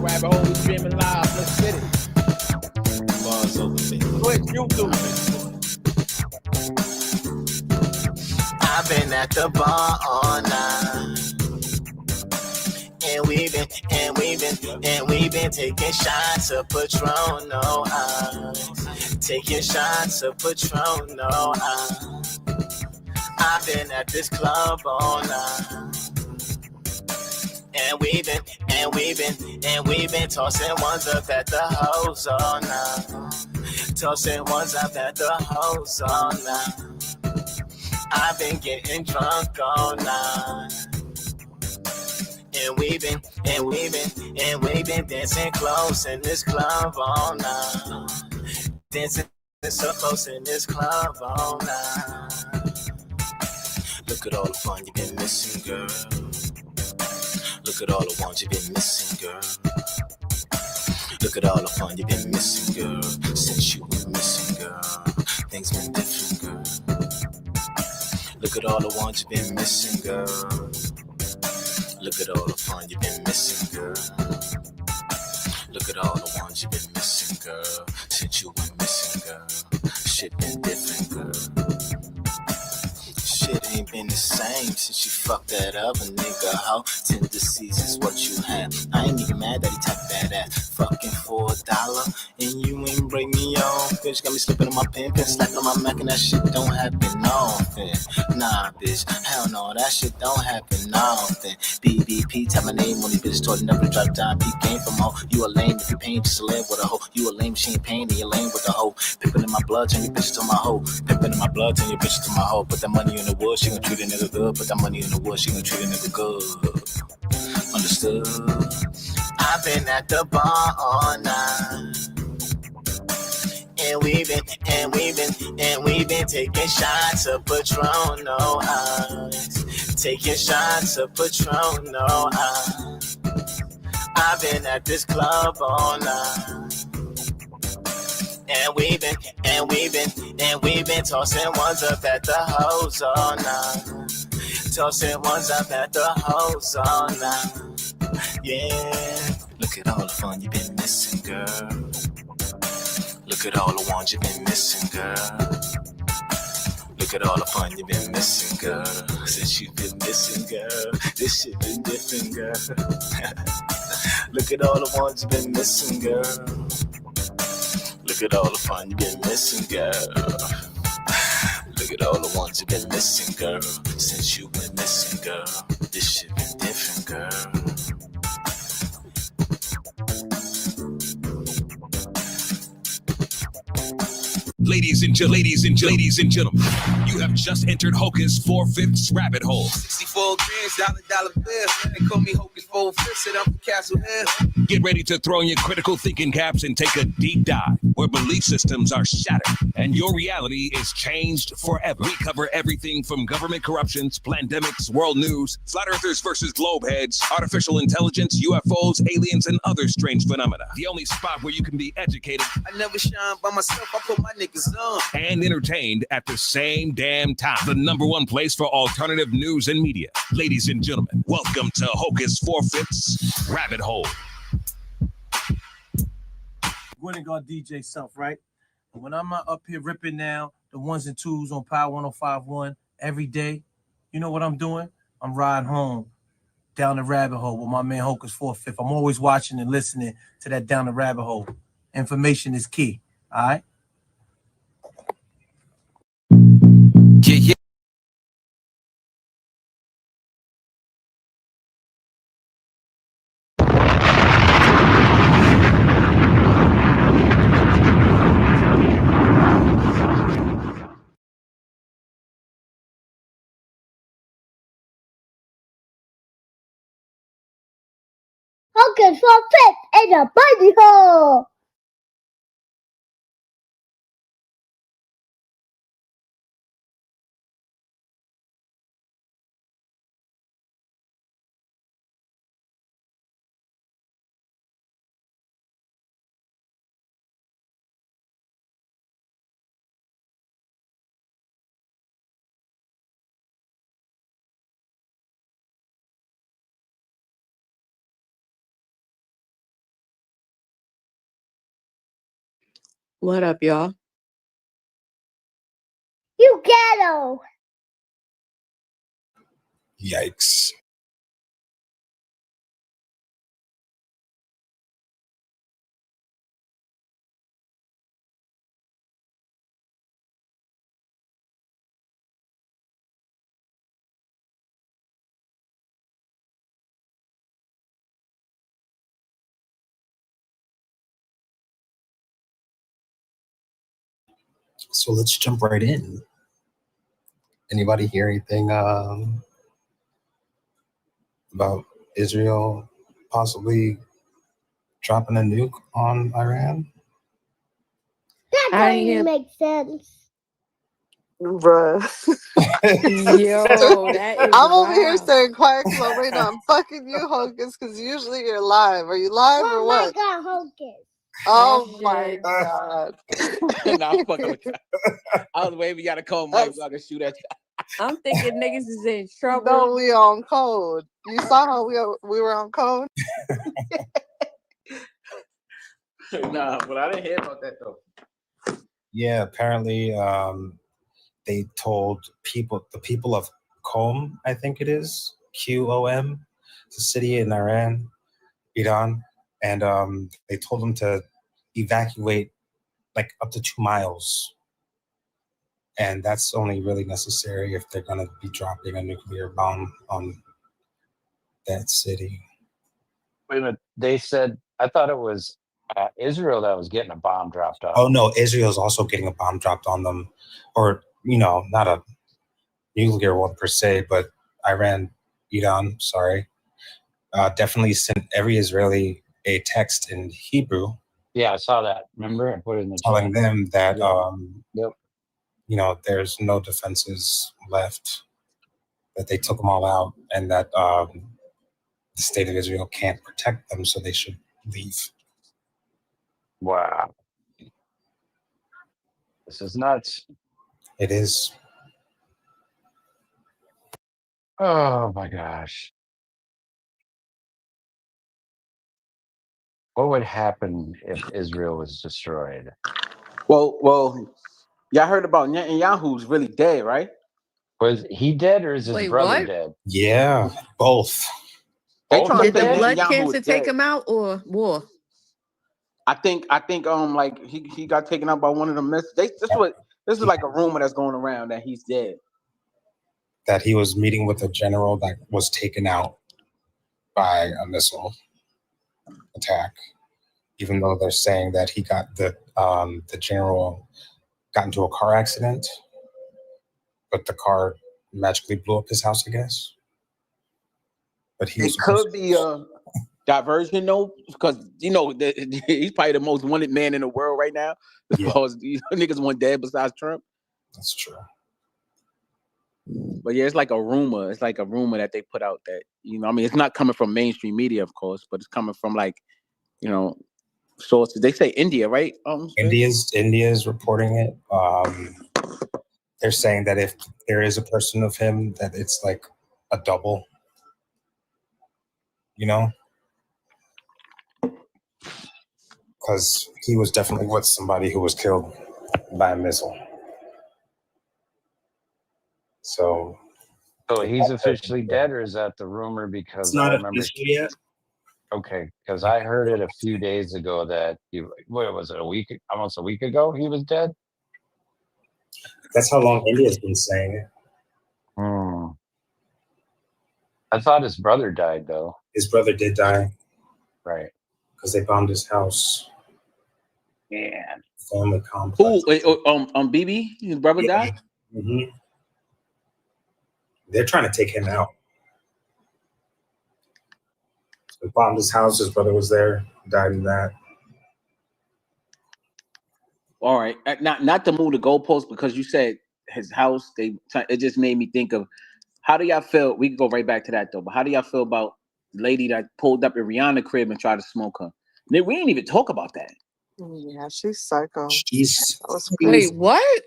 rabbit hole. We streaming live. Let's get it. Bars open, baby. Twitch, YouTube. I've been at the bar all night. And we've been taking shots of Patron, no ice. Taking shots of Patron, no ice. I've been at this club all night. And we've been tossing ones up at the hoes all night. Tossing ones up at the hoes all night. I've been getting drunk all night. And we've been dancing close in this club all night. Dancing so close in this club all night. Look at all the fun you've been missing, girl. Look at all the ones you've been missing, girl. Look at all the fun you've been missing, girl. Since you've been missing, girl. Things been different, girl. Look at all the ones you've been missing, girl. Look at all the fun you've been missing, girl. Look at all the ones you've been missing, girl. Since you went missing, girl. Shit been different, girl. Shit ain't been the same since you fucked that other nigga, ho. Tendencies is what you had. I ain't even mad that he tapped that ass. Fucking for $1, and you ain't bring me on. Bitch got me slipping on my pen, slapping on my Mac, and that shit don't happen often. Nah, bitch, hell no, that shit don't happen often. BBP, tell my name on these bitches, told you never to drop down. Peak game from hoe. You a lame if you pain, just a live with a hoe. You a lame, she ain't pain, and you lame with a hoe. Pimpin' in my blood, turn your bitches to my hoe. Pimpin' in my blood, turn your bitches to my hoe. Put that money in the wood, she gon' treat a nigga good. Put that money in the wood, she gon' treat a nigga good. Understood? I've been at the bar all night. And we've been taking shots of Patron, no ice. Taking shots of Patron, no ice. I've been at this club all night. And we've been tossing ones up at the hoes all night. Tossing ones up at the hoes all night. Yeah. Look at all the fun you've been missing, girl. Look at all the ones you've been missing, girl. Look at all the fun you've been missing, girl. Since you've been missing, girl. This shit been different, girl. Look at all the ones you've been missing, girl. Look at all the fun you've been missing, girl. Look at all the ones you've been missing, girl. Since you've been missing, girl. This shit been different, girl. Ladies and gentlemen, you have just entered Hocus 4/5's rabbit hole. 64 grams, dollar bill. They call me Hocus 4/5, and I'm from Castle Hill. Get ready to throw in your critical thinking caps and take a deep dive where belief systems are shattered and your reality is changed forever. We cover everything from government corruptions, pandemics, world news, flat earthers versus globe heads, artificial intelligence, UFOs, aliens, and other strange phenomena. The only spot where you can be educated I never shine by myself, I put my niggas on. and entertained at the same damn time. The number one place for alternative news and media. Ladies and gentlemen, welcome to Hocus 4/5's Rabbit Hole. Winning guard DJ Self, right? And when I'm up here ripping now the ones and twos on Power 105.1 every day, you know what I'm doing? I'm riding home down the rabbit hole with my man Hocus 4/5. I'm always watching and listening to that down the rabbit hole. Information is key, all right? Yeah. Hocus for Fifth in a bunny hole. What up, y'all? You ghetto. Yikes. So let's jump right in. Anybody hear anything about Israel possibly dropping a nuke on Iran? That I doesn't hear- make sense. Bruh. Yo, that is I'm over here wild. saying quiet because I'm waiting on fucking you, Hocus, because usually you're live. Are you live or Oh what? my God, Hocus. Oh That my shit. god. Nah, I'm fucking with you. I was waiting. You gotta call Mike so I can shoot at I'm thinking niggas is in trouble. No, we on code. You saw how we were on code? you. Nah, but I didn't hear about that though. Yeah, apparently they told the people of Qom, I think it is, QOM, it's a city in Iran, and they told them to evacuate like up to 2 miles. And that's only really necessary if they're going to be dropping a nuclear bomb on that city. Wait a minute. They said, I thought it was Israel that was getting a bomb dropped off. Oh, no, Israel's also getting a bomb dropped on them. Or, not a nuclear one per se, but Iran, definitely sent every Israeli a text in Hebrew. Yeah, I saw that. Remember? I put it in the telling chat. them that, Yep. There's no defenses left, that they took them all out, and that the state of Israel can't protect them, so they should leave. Wow. This is nuts. It is. Oh my gosh. What would happen if Israel was destroyed? Well, y'all heard about Netanyahu's really dead, right? Was he dead or is his Wait, brother what? dead? Yeah, both. They Both trying are to Did say the dead? blood Netanyahu cancer is take dead. him out or war? I think like he got taken out by one of them missiles. This is like a rumor that's going around that he's dead. That he was meeting with a general that was taken out by a missile attack, even though they're saying that he got the general got into a car accident, but the car magically blew up his house, I guess. But he was It could be a diversion though, because he's probably the most wanted man in the world right now. Yeah. Because niggas want dead besides Trump. That's true. But yeah, it's like a rumor. It's like a rumor that they put out that it's not coming from mainstream media, of course, but it's coming from sources. They say India, right? India's reporting it. They're saying that if there is a person of him, that it's like a double. Because he was definitely with somebody who was killed by a missile. So he's officially dead, or is that the rumor? Because it's not I remember. official yet. Okay, because I heard it a few days ago that what was it, almost a week ago, he was dead? That's how long India's been saying it. I thought his brother died, though. His brother did die. Right. Because they bombed his house. Man. Family complex. BB, his brother died? Mm-hmm. They're trying to take him out. They bombed his house. His brother was there. Died in that. All right. Not to move the goalpost, because you said his house. It just made me think of, how do y'all feel? We can go right back to that though. But how do y'all feel about the lady that pulled up at Rihanna's crib and tried to smoke her? We didn't even talk about that. Yeah, she's psycho. Wait, what?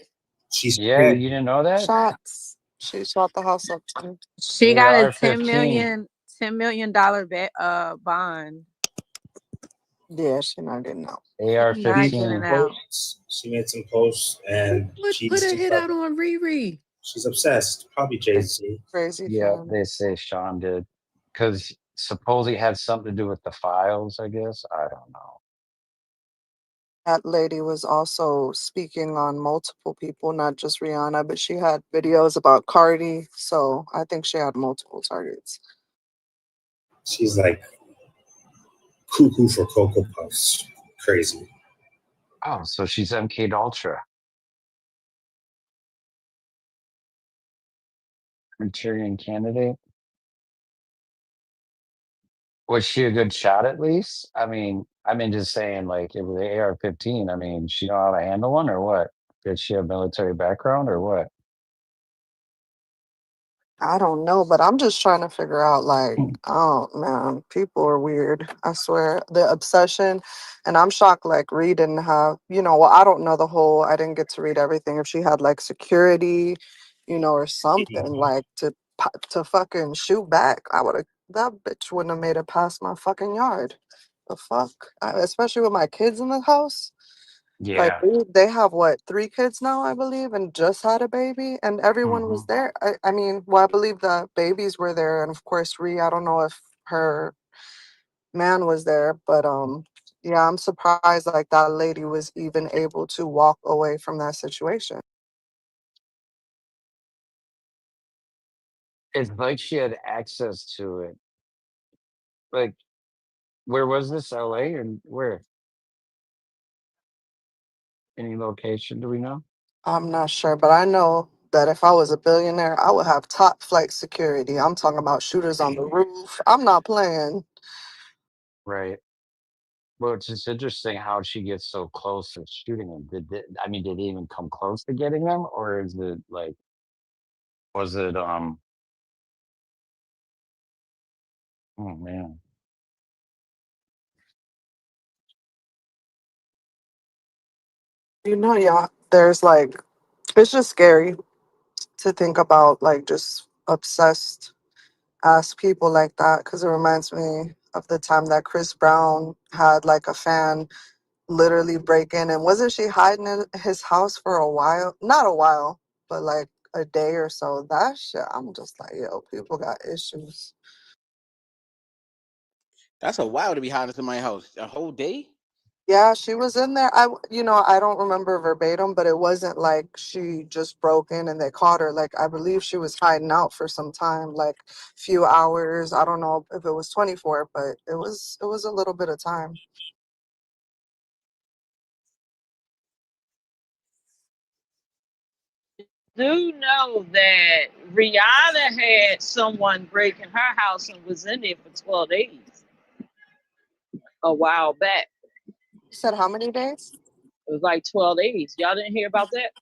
She's you didn't know that? Shots. She shot the house up too. She got a AR-15. $10 million bond. Yeah, she not getting out. Not getting AR-15. out. She made some posts and Put a hit out on Riri. she's obsessed. Probably Jay-Z. Crazy Yeah, fan. they say Sean did because supposedly had something to do with the files. I guess I don't know. That lady was also speaking on multiple people, not just Rihanna, but she had videos about Cardi. So I think she had multiple targets. She's like cuckoo for Cocoa Puffs. Crazy. Oh, so she's MK Ultra. Manchurian candidate. Was she a good shot at least? I mean, just saying, like, it was the AR-15. I mean, she know how to handle one or what? Did she have military background or what? I don't know, but I'm just trying to figure out, like, oh man, people are weird. I swear. The obsession. And I'm shocked, like, Ree didn't have, well, I don't know I didn't get to read everything. If she had like security, or something, like to fucking shoot back, that bitch wouldn't have made it past my fucking yard. The fuck? Especially with my kids in the house. Like Yeah. they have what, 3 kids now, I believe, and just had a baby, and everyone was there. I mean, well, I believe the babies were there, and of course, Ree. I don't know if her man was there, but yeah, I'm surprised like that lady was even able to walk away from that situation. It's like she had access to it. Like, where was this? LA and where? Any location? Do we know? I'm not sure, but I know that if I was a billionaire, I would have top flight security. I'm talking about shooters on the roof. I'm not playing. Right. Well, it's just interesting how she gets so close to shooting them. Did they even come close to getting them, or is it like, was it Oh man, Yeah, there's like, it's just scary to think about, like, just obsessed ask people like that, because it reminds me of the time that Chris Brown had like a fan literally break in, and wasn't she hiding in his house for a while? Not a while, but like a day or so. That shit, I'm just like, yo, people got issues. That's a while to be hiding in my house. A whole day? Yeah, she was in there. I don't remember verbatim, but it wasn't like she just broke in and they caught her. Like, I believe she was hiding out for some time, like few hours. I don't know if it was 24, but it was a little bit of time. Do know that Rihanna had someone break in her house and was in there for 12 days a while back. You said how many days? It was like 12 days. Y'all didn't hear about that?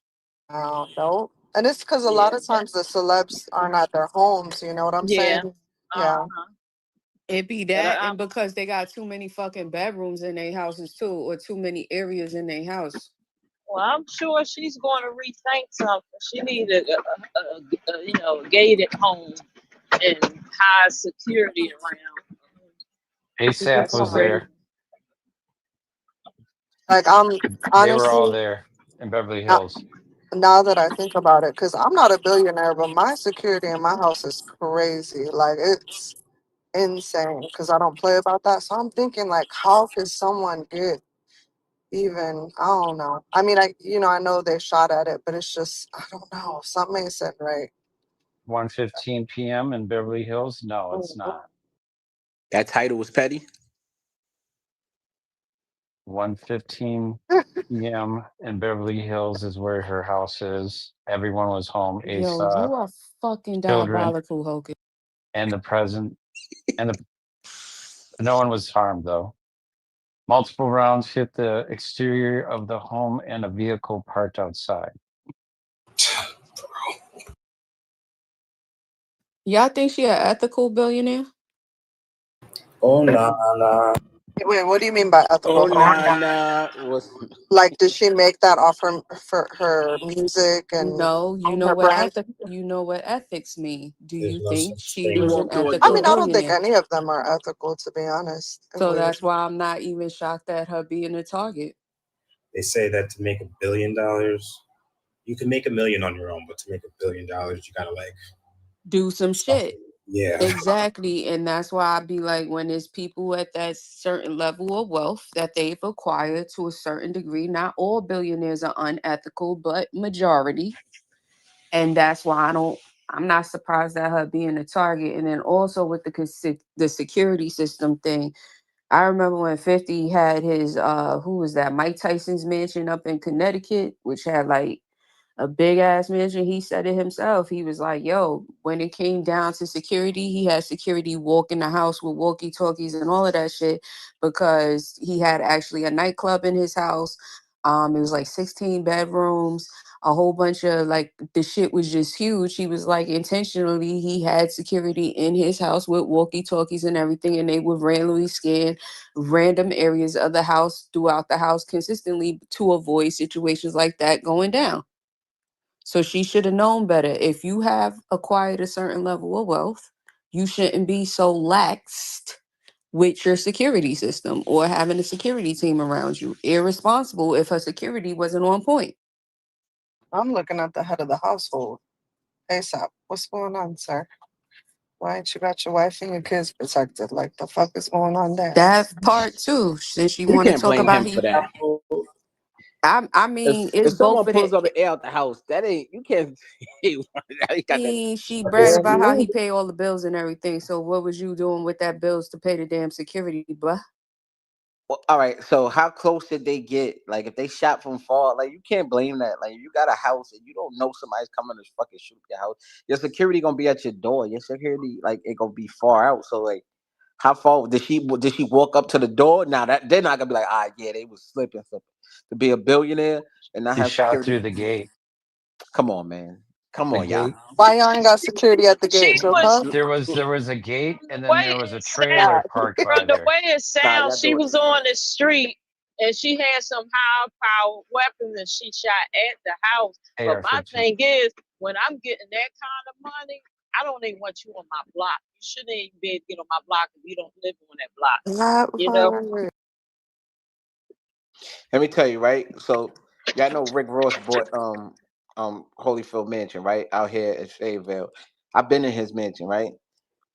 No. And it's because a lot Yeah. of times the celebs aren't at their homes. You know what I'm Yeah. saying? Yeah. It be But that, and because they got too many fucking bedrooms in their houses too, or too many areas in their house. well, I'm sure she's going to rethink something. She need a gated home and high security around. ASAP was there. Like, I'm They were all honestly, there in Beverly now, Hills. now that I think about it, because I'm not a billionaire, but my security in my house is crazy. Like, it's insane because I don't play about that. So I'm thinking, like, how could someone get even, I don't know. I mean, I know they shot at it, but it's just, I don't know. Something ain't said right. 1:15 p.m. in Beverly Hills. No, it's not. That title was petty. 1:15 p.m. in Beverly Hills is where her house is. Everyone was home Yo, ASAP. you are fucking Children diabolical, Hokie. and the present, and no one was harmed though. Multiple rounds hit the exterior of the home and a vehicle parked outside. Y'all think she an ethical billionaire? Oh, nah. Wait, what do you mean by Oh ethical? nah. Like, did she make that off her for her music and No, her brand? you know what ethics mean. Do There's you no think such she thing He as was an walked through a I ethical mean, door. I don't think billionaire? any of them are ethical, to be honest. And So weird. that's why I'm not even shocked at her being a target. they say that to make $1 billion, you can make $1 million on your own, but to make $1 billion, you gotta like Do some shit. something. Yeah. Exactly. And that's why I be like, when there's people at that certain level of wealth that they've acquired to a certain degree, not all billionaires are unethical, but majority. And that's why I'm not surprised at her being a target. And then also with the security system thing, I remember when 50 had his who was that? Mike Tyson's mansion up in Connecticut, which had like a big ass mansion. He said it himself. He was like, yo, when it came down to security, he had security walk in the house with walkie talkies and all of that shit because he had actually a nightclub in his house. It was like 16 bedrooms, a whole bunch of like the shit was just huge. He was like intentionally he had security in his house with walkie talkies and everything, and they would randomly scan random areas of the house throughout the house consistently to avoid situations like that going down. So she should have known better. If you have acquired a certain level of wealth, you shouldn't be so laxed with your security system or having a security team around you. Irresponsible if her security wasn't on point. I'm looking at the head of the household. ASAP. What's going on, sir? Why ain't you got your wife and your kids protected? Like, the fuck is going on there? That part too. Since you You want to can't talk blame about him for that. I mean, If it's both someone of pulls it. up and air out the house, that ain't you can't. He got that. She brag about how he pay all the bills and everything. So what was you doing with that bills to pay the damn security, bruh? Well, all right. So how close did they get? Like if they shot from far, like you can't blame that. Like you got a house and you don't know somebody's coming to fucking shoot your house. Your security gonna be at your door. Your security like it gonna be far out. So like, how far did she walk up to the door? Now that they're not gonna be like, ah, yeah, they was slipping to be a billionaire and not She have shot security. through the gate. Come on, man. Come The on, y'all. gate. Why y'all ain't got security at the She gate, Joe? was There was a gate, and then way there was a it sound trailer parked by from the there. way it Nah, sounds. y'all She doing was too on much. the street and she had some high power weapons and she shot at the house. But my AR-15. thing is, when I'm getting that kind of money, I don't even want you on my block. You shouldn't even be able to get on my block if you don't live on that block. That You know? part. Let me tell you, right? So y'all know Rick Ross bought Holyfield Mansion, right? Out here at Fayetteville. I've been in his mansion, right?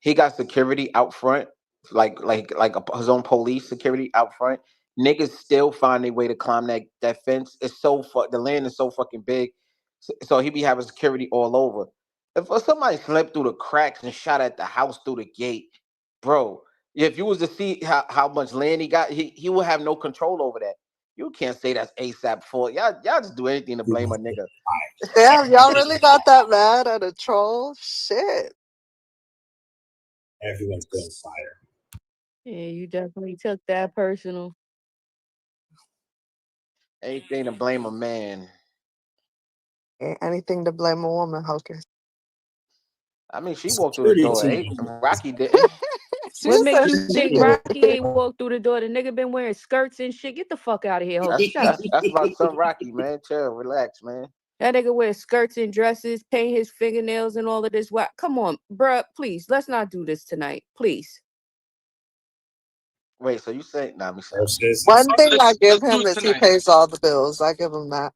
He got security out front, his own police security out front. Niggas still find their way to climb that fence. It's the land is so fucking big, so he be having security all over. If somebody slipped through the cracks and shot at the house through the gate, bro, if you was to see how much land he got, he will have no control over that. You can't say that's ASAP fault. Y'all just do anything to blame a nigga. Damn, y'all really got that mad at a troll? Shit. Everyone's going fire. Yeah, you definitely took that personal. Anything to blame a man. Ain't anything to blame a woman, Hocus. I mean, she walked through the Security door. team. Rocky didn't. She What makes said you she think did. Rocky ain't walked through the door? The nigga been wearing skirts and shit. Get the fuck out of here, Hokey. Shut up. That's my son Rocky, man. Chill, relax, man. That nigga wears skirts and dresses, paint his fingernails and all of this. What? Come on, bruh. Please, let's not do this tonight. Please. Wait, so you say nah, me stop. Versus One thing I give Let's do him it is he tonight. pays all the bills. I give him that.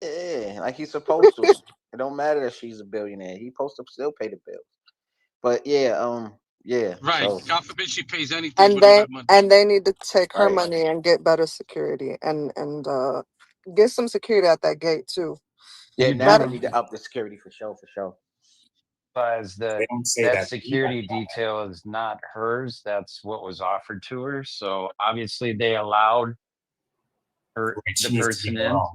Yeah, like he's supposed to. It don't matter that she's a billionaire. He supposed to still pay the bills. But yeah, yeah. Right. So God forbid she pays anything And with all they that money. and they need to take her right. money and get better security and get some security at that gate too. Yeah, You now they Better. do need to up the security for sure, for sure. realize they that don't say that that. You got security detail is not hers. That's what was offered to her. So obviously they allowed right. the She needs to be person her in. own.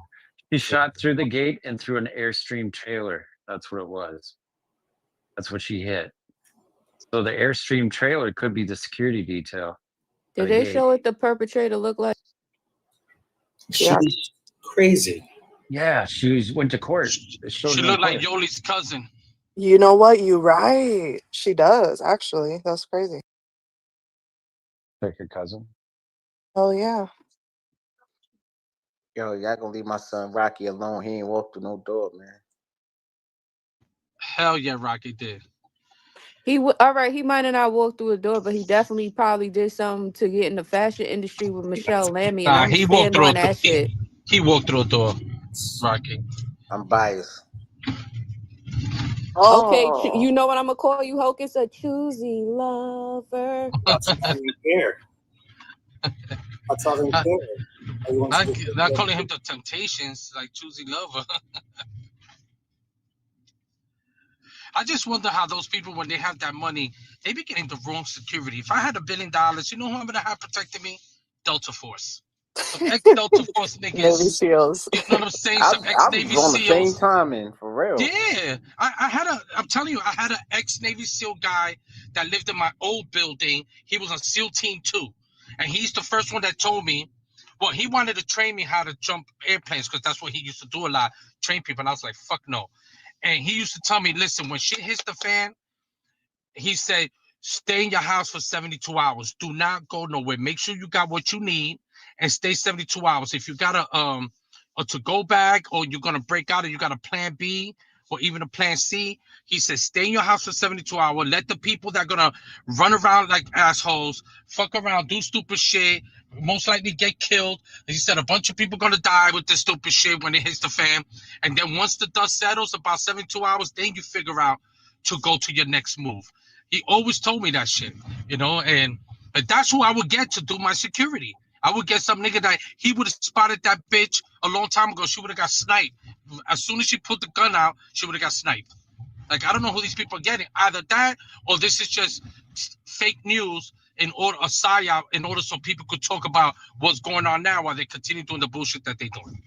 She shot through the gate and through an Airstream trailer. That's what it was. That's what she hit. So the Airstream trailer could be the security detail for Did the they gate. show what the perpetrator looked like? She's Yeah. crazy. Yeah, went to court. They showed She her in looked like court. Yoli's cousin. You know what? You're right. She does, actually. That's crazy. Like your cousin. Oh yeah. Yo, y'all gonna leave my son Rocky alone. He ain't walk through no door, man. Hell yeah, Rocky did. All right. He might have not walked through a door, but he definitely probably did something to get in the fashion industry with Michelle Lamy, and Nah, I'm he walked stand through on a door. that shit. He walked through a door, Rocky. I'm biased. Okay, Oh, you know what I'm gonna call you, Hocus? A choosy lover. That's why you care. That's all they Not, care. Are you want to not calling him the Temptations, like choosy lover. I just wonder how those people, when they have that money, they be getting the wrong security. If I had $1 billion, you know who I'm gonna have protecting me? Delta Force. Some ex Delta Force Navy niggas. SEAls. You know what I'm saying? I Some was, ex I was Navy on the same SEAls. time, man, for real. Yeah, I'm telling you, I had an ex Navy SEAL guy that lived in my old building. He was on SEAL Team 2. And he's the first one that told me, well, he wanted to train me how to jump airplanes because that's what he used to do a lot, train people. And I was like, fuck no. And he used to tell me, listen, when shit hits the fan, he said, stay in your house for 72 hours. Do not go nowhere. Make sure you got what you need and stay 72 hours. If you got a to-go bag or you're gonna break out and you got a plan B or even a plan C, he says stay in your house for 72 hours. Let the people that are gonna run around like assholes, fuck around, do stupid shit, most likely get killed. He said a bunch of people gonna die with this stupid shit when it hits the fan. And then once the dust settles, about 72 hours, then you figure out to go to your next move. He always told me that shit, and but that's who I would get to do my security. I would get some nigga that he would have spotted that bitch a long time ago. She would have got sniped. As soon as she pulled the gun out, she would have got sniped. Like, I don't know who these people are getting. Either that or this is just fake news in order, a psyop, in order so people could talk about what's going on now while they continue doing the bullshit that they're doing.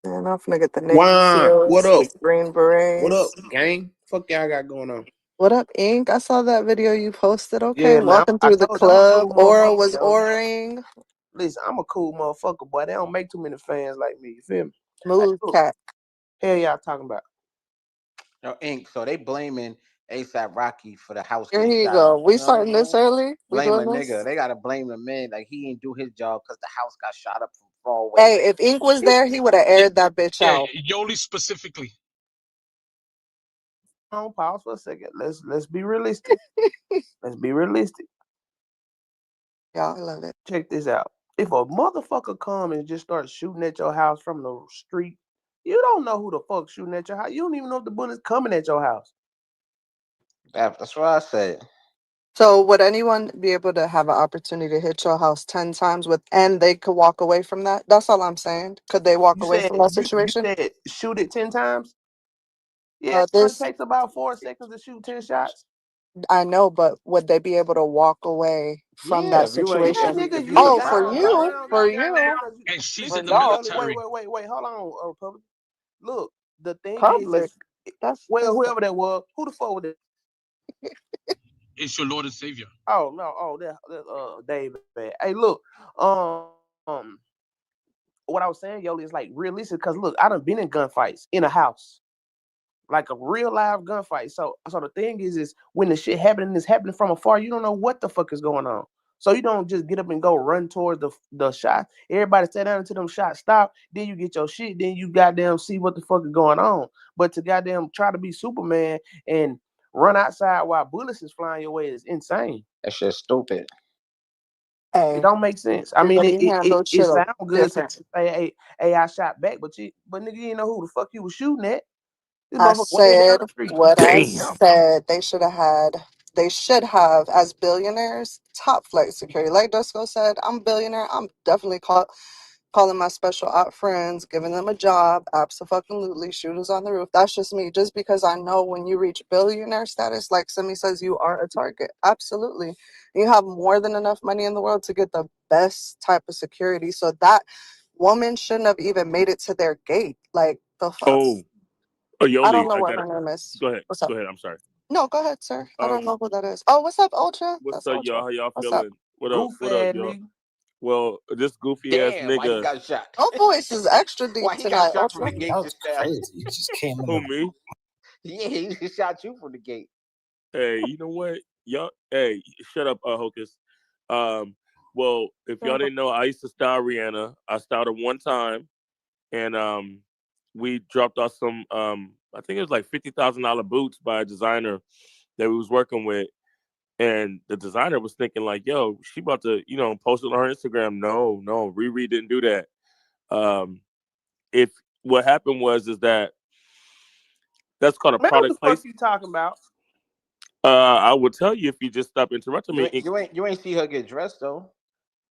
Man, I'm finna get the Navy Wow, what SEAls, up? Green What up, Berets. gang? Fuck y'all got going on? What up, Ink? I saw that video you posted. Okay, Yeah, man. walking I through the told you I'm a club. cool Aura motherfucker, was yo. oraing. Listen, I'm a cool motherfucker, boy. They don't make too many fans like me. You feel me? Hey, Smooth look, cat. hell y'all talking about? Yo, Ink. So they blaming ASAP Rocky for the house Here getting you shot up. go. We You know what I'm starting this saying? early? We Blame a doing nigga. this? They gotta blame the man like he didn't do his job because the house got shot up from far away. Hey, if Ink was there, he would have aired that bitch Yeah, out. Yoli specifically. Hold on, pause for a second. Let's be realistic. Let's be realistic. Yeah, I love it. Check this out. If a motherfucker come and just start shooting at your house from the street, you don't know who the fuck shooting at your house. You don't even know if the bullet's coming at your house. That's what I said. So would anyone be able to have an opportunity to hit your house 10 times and they could walk away from that? That's all I'm saying. Could they walk You away said from that you situation? said shoot it 10 times? Yeah, it only This takes about 4 seconds to shoot 10 shots. I know, but would they be able to walk away from Yeah, that if you ain't Yeah, situation? nigga, if you you Oh, ain't for gotta run surprised. you, around, for goddamn. you, And she's for in the y'all, military. Wait. Hold on, public. Look, the thing public. is, well, That's whoever that was, who the fuck was that? It's your Lord and Savior. Oh no, that David. Hey, look, um, what I was saying, Yoli, is like realistic because look, I done been in gunfights in a house. Like a real live gunfight. So the thing is when the shit happening is happening from afar, you don't know what the fuck is going on. So you don't just get up and go run towards the shot. Everybody stay down until them shots stop. Then you get your shit. Then you goddamn see what the fuck is going on. But to goddamn try to be Superman and run outside while bullets is flying your way is insane. That shit's stupid. It hey, don't make sense. I mean, everybody handled it shit up sounds good to different. say, hey, I shot back, but nigga, you didn't know who the fuck you was shooting at. This I motherfucker way down said the street. what I Damn. said. They should have, as billionaires, top flight security. Like Dusko said, I'm a billionaire. I'm definitely calling my special op friends, giving them a job. Absolutely, shooters on the roof. That's just me. Just because I know when you reach billionaire status, like Simi says, you are a target. Absolutely. You have more than enough money in the world to get the best type of security. So that woman shouldn't have even made it to their gate. Like, the fuck? Oh, I don't Yoli, know I what got it. her name is. Go ahead. What's up? Go ahead. I'm sorry. No, go ahead, sir. I don't Um, know who that is. Oh, what's up, Ultra? what's That's up, Ultra. y'all? How y'all What's up? feeling? What up? Goof What up, ass y'all? nigga. Well, this goofy ass Damn, why he nigga. got shot? Your voice is extra deep Why he got tonight, shot from Ultra. the That gate was just now? crazy. You just came in Who the me? Yeah, he just shot you from the gate. Hey, you know what? Y'all, hey, shut up, Hocus. Well, if y'all didn't know, I used to style Rihanna. I styled her one time, and we dropped off some. I think it was like $50,000 boots by a designer that we was working with, and the designer was thinking like, "Yo, she about to, post it on her Instagram." No, no, Riri didn't do that. Um, if what happened was is that that's called a Man, what the product fuck place. you talking about? I would tell you if you just stop interrupting You me. ain't you ain't see her get dressed though.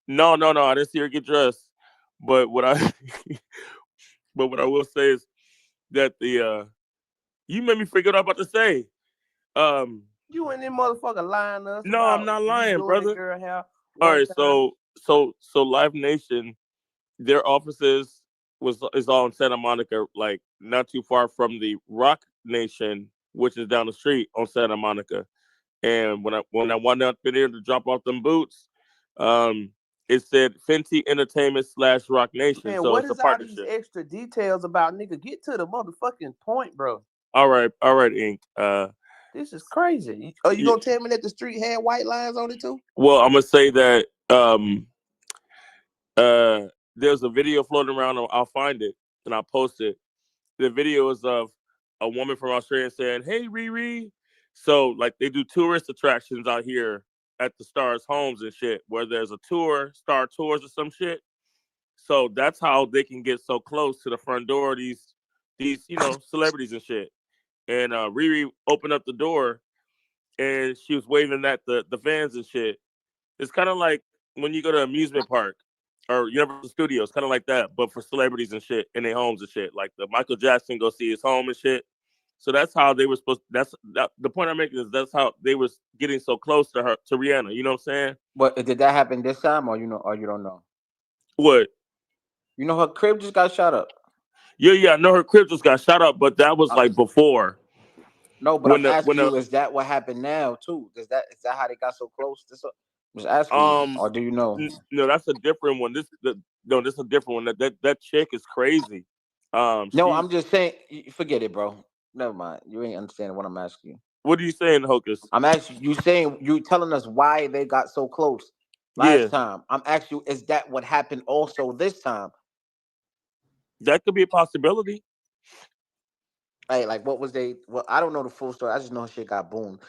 No, no, no. I didn't see her get dressed. But what I but what I will say is that the you made me forget what I'm about to say. Um You and them motherfucker lying to us no, I'm about not you lying, doing the brother. girl hair All one right, time. so Live Nation, their offices is all in Santa Monica, like not too far from the Rock Nation, which is down the street on Santa Monica. And when I went out there to drop off them boots, um, it said Fenty Entertainment / Rock Nation. Man, So what it's a is all these partnership. extra details about, nigga? Get to the motherfucking point, bro. All right, Ink. This is crazy. Are you y- gonna tell me that the street had white lines on it too? well, I'm gonna say that there's a video floating around. I'll find it and I'll post it. The video is of a woman from Australia saying, "Hey, Riri." So like they do tourist attractions out here at the stars' homes and shit, where there's a tour, star tours or some shit. So that's how they can get so close to the front door of these celebrities and shit. And Riri opened up the door and she was waving at the fans and shit. It's kind of like when you go to an amusement park or Universal Studios, kind of like that, but for celebrities and shit in their homes and shit. Like the Michael Jackson go see his home and shit. So that's how they were supposed. The point I'm making is that's how they was getting so close to her, to Rihanna. You know what I'm saying? But did that happen this time, or you don't know? What? You know her crib just got shot up. Yeah. I know her crib just got shot up, but that was Uh, like before no, but when I'm the asking you: is that what happened now too? Is that how they got so close? I'm just asking you, or do you know? no, that's a different one. No, this is a different one. That chick is crazy. No, She's I'm just saying. Forget it, bro. Never mind. You ain't understanding what I'm asking you. what are you saying, Hocus? I'm asking you saying you telling us why they got so close Yeah, last time. I'm asking you: is that what happened also this time? that could be a possibility. Hey, like what was they? Well, I don't know the full story. I just know shit got boomed.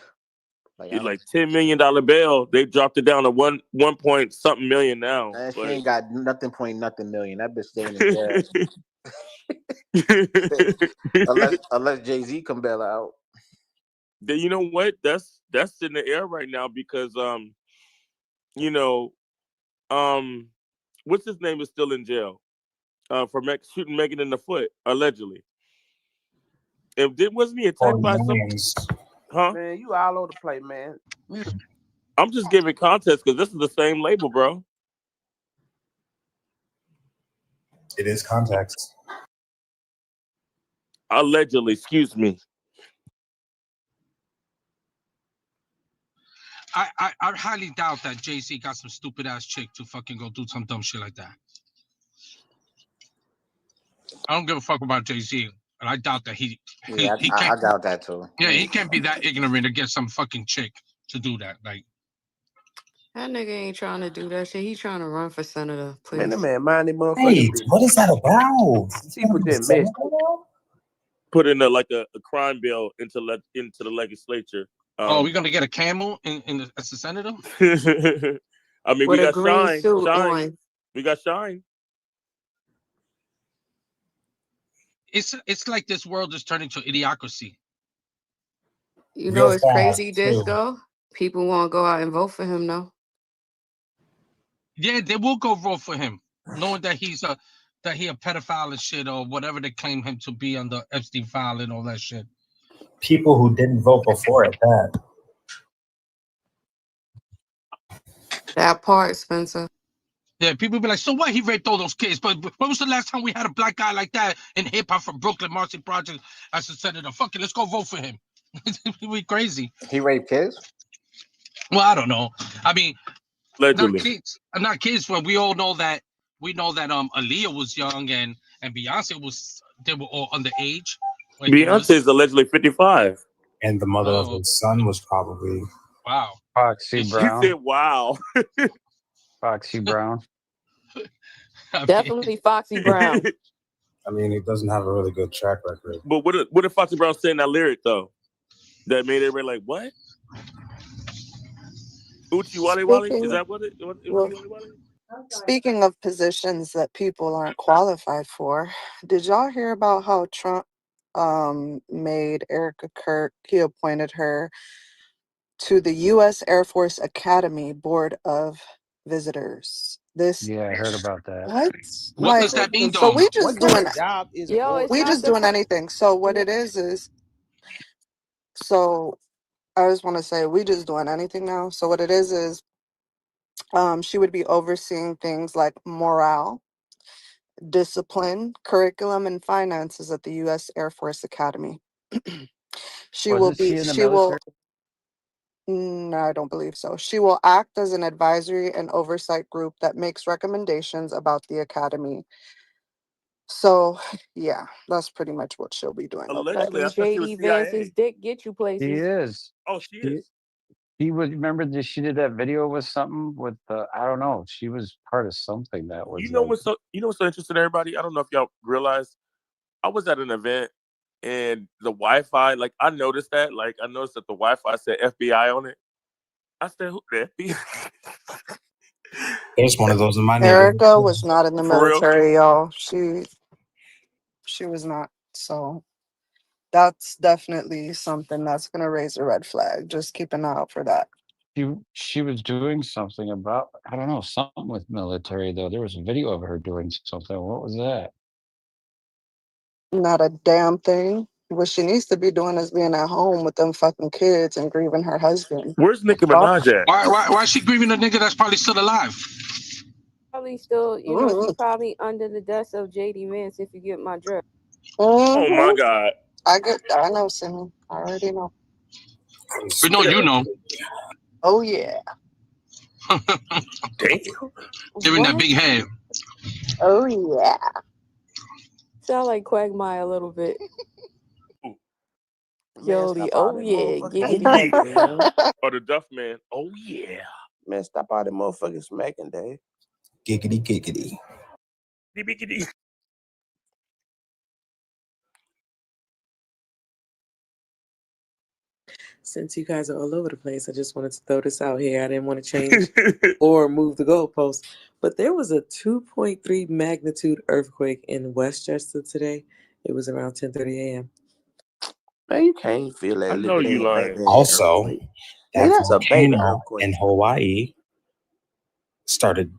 Like I It's don't. like $10 million bail. They dropped it down to one point something million now. Man, she But ain't got nothing point nothing million. That bitch staying in jail. unless Jay Z come bail her out. you know what? That's in the air right now because you know, um, what's his name is still in jail for shooting Megan in the foot allegedly. And wasn't he For attacked by some? millions. Huh? Man, you all over the place, man. I'm just giving context because this is the same label, bro. It is context. Allegedly, excuse me. I highly doubt that Jay-Z got some stupid ass chick to fucking go do some dumb shit like that. I don't give a fuck about Jay-Z, and I doubt that he Yeah, he I can't. doubt that too. Yeah, he can't be that ignorant to get some fucking chick to do that. Like, That nigga ain't trying to do that shit. He trying to run for senator, Man, that please. man mind that motherfucking Wait, business. what is that about? It's People gonna be just messed. Put in a crime bill into the legislature. oh, we're gonna get a camel as a senator? I mean, we With a got green Shine, suit Shine, on. we got Shine. It's like this world is turning to idiocracy. You know real it's crazy, fast too. Disco. People won't go out and vote for him, though. Yeah, they will go vote for him, knowing that he a pedophile and shit or whatever they claim him to be on the Epstein file and all that shit. People who didn't vote before at that. That part, Spencer. Yeah, people be like, so what? He raped all those kids. But when was the last time we had a black guy like that in hip hop from Brooklyn, Marcy Project, as a senator? Fuck it, let's go vote for him. We crazy. He raped kids. Well, I don't know. I mean, not Allegedly, kids, not kids. But we all know that Aaliyah was young and Beyonce was they were all underage. When he Beyonce was is allegedly 55. And the mother of Oh, his son was probably. wow. Foxy Is she- He Brown. said, "Wow." Foxy Brown. I mean, Definitely Foxy Brown. I mean, he doesn't have a really good track record. But what if Foxy Brown saying that lyric though? That made everybody like, what? Uchi Wale Wale? Is Speaking, that what it? Uchi well, Wale Wale? speaking of positions that people aren't qualified for, did y'all hear about how Trump made Erica Kirk? He appointed her to the U.S. Air Force Academy Board of Visitors. This Yeah, I heard about that. what? what Like, does that mean, so though? we What just kind doing of job is a Yo, board? it's we not just the doing anything. So what yeah. it is so I just want to say we just doing anything now. So what it is she would be overseeing things like morale, discipline, curriculum, and finances at the U.S. Air Force Academy. Wasn't she in the She will, military? no, I don't believe so. She will act as an advisory and oversight group that makes recommendations about the academy. So, yeah, that's pretty much what she'll be doing. Okay. Allegedly, I Letting thought she was JD Vance's CIA. dick get you He places. is. Oh, she He, is. he was. Remember that she did that video with something with I don't know. She was part of something that was like. You know what's so interesting, everybody? I don't know if y'all realize. I was at an event and the Wi-Fi, like I noticed that the Wi-Fi said FBI on it. I said, who the FBI? There's one of those in my neighborhood. Erica was not in the For real? military, y'all. She was not. So that's definitely something that's gonna raise a red flag. Just keep an eye out for that. She was doing something about I don't know something with military though. There was a video of her doing something. What was that? Not a damn thing. What she needs to be doing is being at home with them fucking kids and grieving her husband. Where's Nicki Fuck. Minaj at? Why is she grieving a nigga that's probably still alive? Probably still, she Mm-hmm. probably under the desk of JD Vance if you get my drift. Oh my Mm-hmm. God. I know, Simon. I already know. We know you know. Oh yeah. Damn. Giving that What? big head. Oh yeah. Sound like Quagmire a little bit. Man, Jody, stop all oh that yeah, motherfucking giggity Yeah. giggity. man. Or the Duff Man. Oh yeah. Man, stop all that motherfucking smacking, Dave. Giggity giggity. Dibbity. Since you guys are all over the place, I just wanted to throw this out here. I didn't want to change or move the goalpost, but there was a 2.3 magnitude earthquake in Westchester today. It was around 10:30 a.m. Man, you can't feel that I know little you ass lying. baby Also, earthquake. that Nigga, that's a baby volcano earthquake. in Hawaii started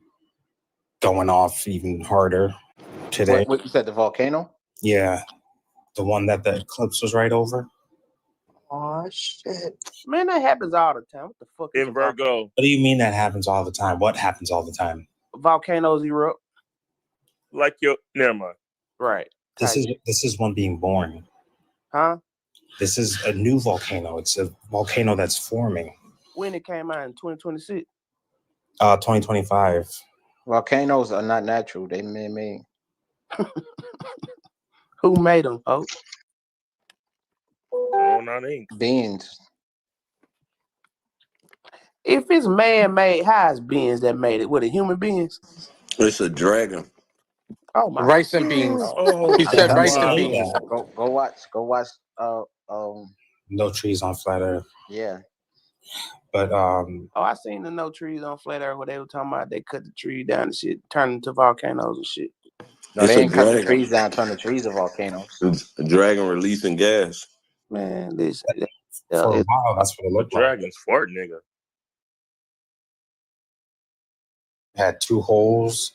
going off even harder today. What you said? The volcano? Yeah, the one that the eclipse was right over. Oh shit. Man, that happens all the time. What the fuck is In Virgo. What do you mean that happens all the time? What happens all the time? volcanoes erupt? Like your never mind. Right. This is one being born. Huh? This is a new volcano. It's a volcano that's forming. When it came out in 2026? 2025. Volcanoes are not natural; they man-made. Who made them, folks? Oh, not ink. Beings. If it's man-made, how is beings that made it? What, a human beings? It's a dragon. Oh my Rice and beans. Oh He I'm said telling rice you, and Say beans. that. go watch. No trees on flat Earth. Yeah. But Oh, I seen the no trees on flat earth where they were talking about they cut the tree down and shit, turn into volcanoes and shit. No, It's they a ain't cut the dragon. trees down, turn the trees to volcanoes. It's a dragon releasing gas. Man, this for a while, that's what it looked like. Dragons fart, nigga. It had two holes,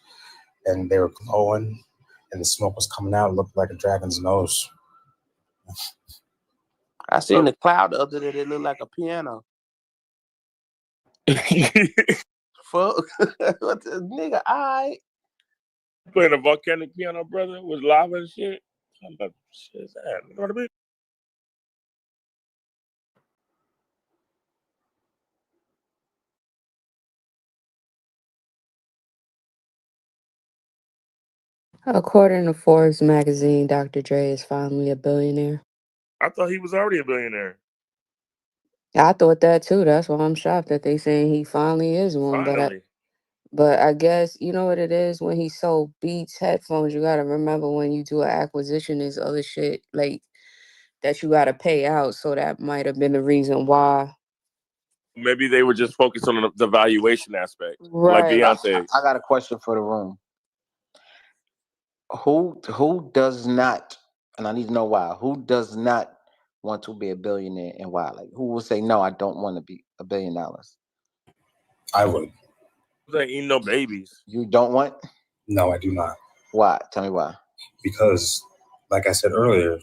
and they were glowing, and the smoke was coming out. It looked like a dragon's nose. I seen the cloud the other day that looked like a piano. Fuck. What the nigga? I Playing a volcanic piano, brother, with lava and shit. I'm like, shit is that? You know what I mean? According to Forbes magazine, Dr. Dre is finally a billionaire. I thought he was already a billionaire. I thought that too. That's why I'm shocked that they saying he finally is one. Finally. But I guess you know what it is when he sold Beats headphones. You gotta remember when you do an acquisition, there's other shit like that you gotta pay out. So that might have been the reason why. Maybe they were just focused on the valuation aspect, like Right. Beyonce. I got a question for the room. Who does not, and I need to know why. Who does not want to be a billionaire and why? Like who will say no? I don't want to be $1 billion. I would. They ain't eating no babies. You don't want? No, I do not. Why? Tell me why. Because, like I said earlier,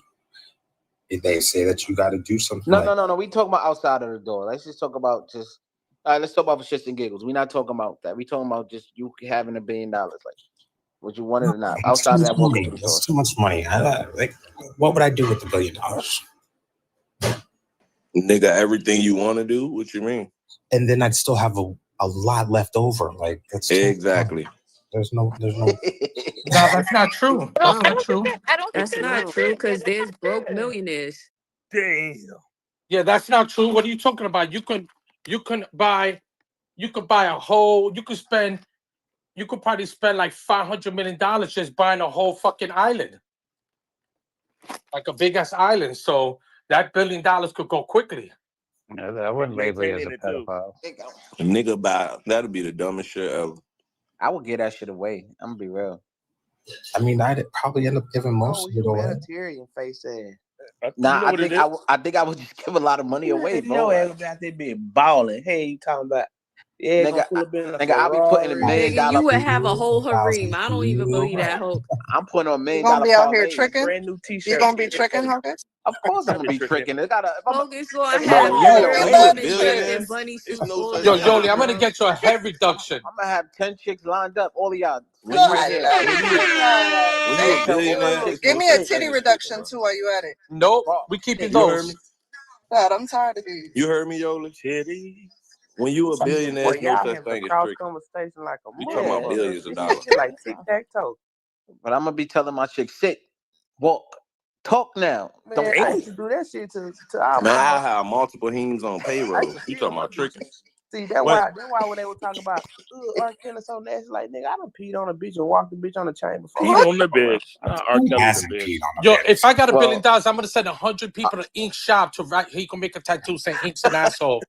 they say that you got to do something. No. We talking about outside of the door. Let's just talk about just. All right, let's talk about for shits and giggles. We're not talking about that. We talking about just you having $1 billion. Like, would you want it or not? Outside of that, walking through the store. That's too much money. Like, what would I do with $1 billion? Nigga, everything you want to do? What you mean? And then I'd still have a lot left over. Like that's exactly. There's no. No, that's not true. That's not true. That's not true because there's broke millionaires. Damn. Yeah, that's not true. What are you talking about? You could buy a whole. You could probably spend like $500 million just buying a whole fucking island, like a big ass island. So that $1 billion could go quickly. No, I wouldn't label you as a pedophile. A nigga buy that'd be the dumbest shit ever. I would give that shit away. I'm gonna be real. I mean, I'd probably end up giving most of it away. Humanitarian face ass. Nah, I think I would just give a lot of money away, bro. Your ass out there being balling. Hey, you talking about? Yeah, nigga, I'll be putting $1 million. Nigga, you would have a whole harem. I don't even believe that hope. I'm putting on $1 million. You gonna be out here parlays. tricking? Brand new t-shirt. You gonna be tricking, Hocus? Of course I'm gonna be tricking. It gotta. Focus on Bro, have you a real women billionaire. in bunny suits. No Yo, Yoli, I'm gonna get you a head reduction. I'm gonna have 10 chicks lined up. All of y'all. When you a billionaire, Give me a titty reduction too while you at it. Nope, we keeping you heard those. me? God, I'm tired of these. You heard me, Yoli? Titties. When you a billionaire, Boy, there's no y'all such have thing a as cross tricking. conversation like a We talking about billions of dollars. like tic-tac-toe. But I'm gonna be telling my chick, sit, walk, talk now. Man, I used to do that shit to our Man, I mama. have multiple hems on payroll. You talking about tricking? See, that's why when they were talking about R. Kelly so nasty, like nigga, I done peed on a bitch and walked the bitch on the chain before. Peed on the bitch. Not R. Kelly's a bitch. Yo, if I got $1 billion, I'm gonna send 100 people to Ink Shop to write. He can make a tattoo saying Ink's an asshole.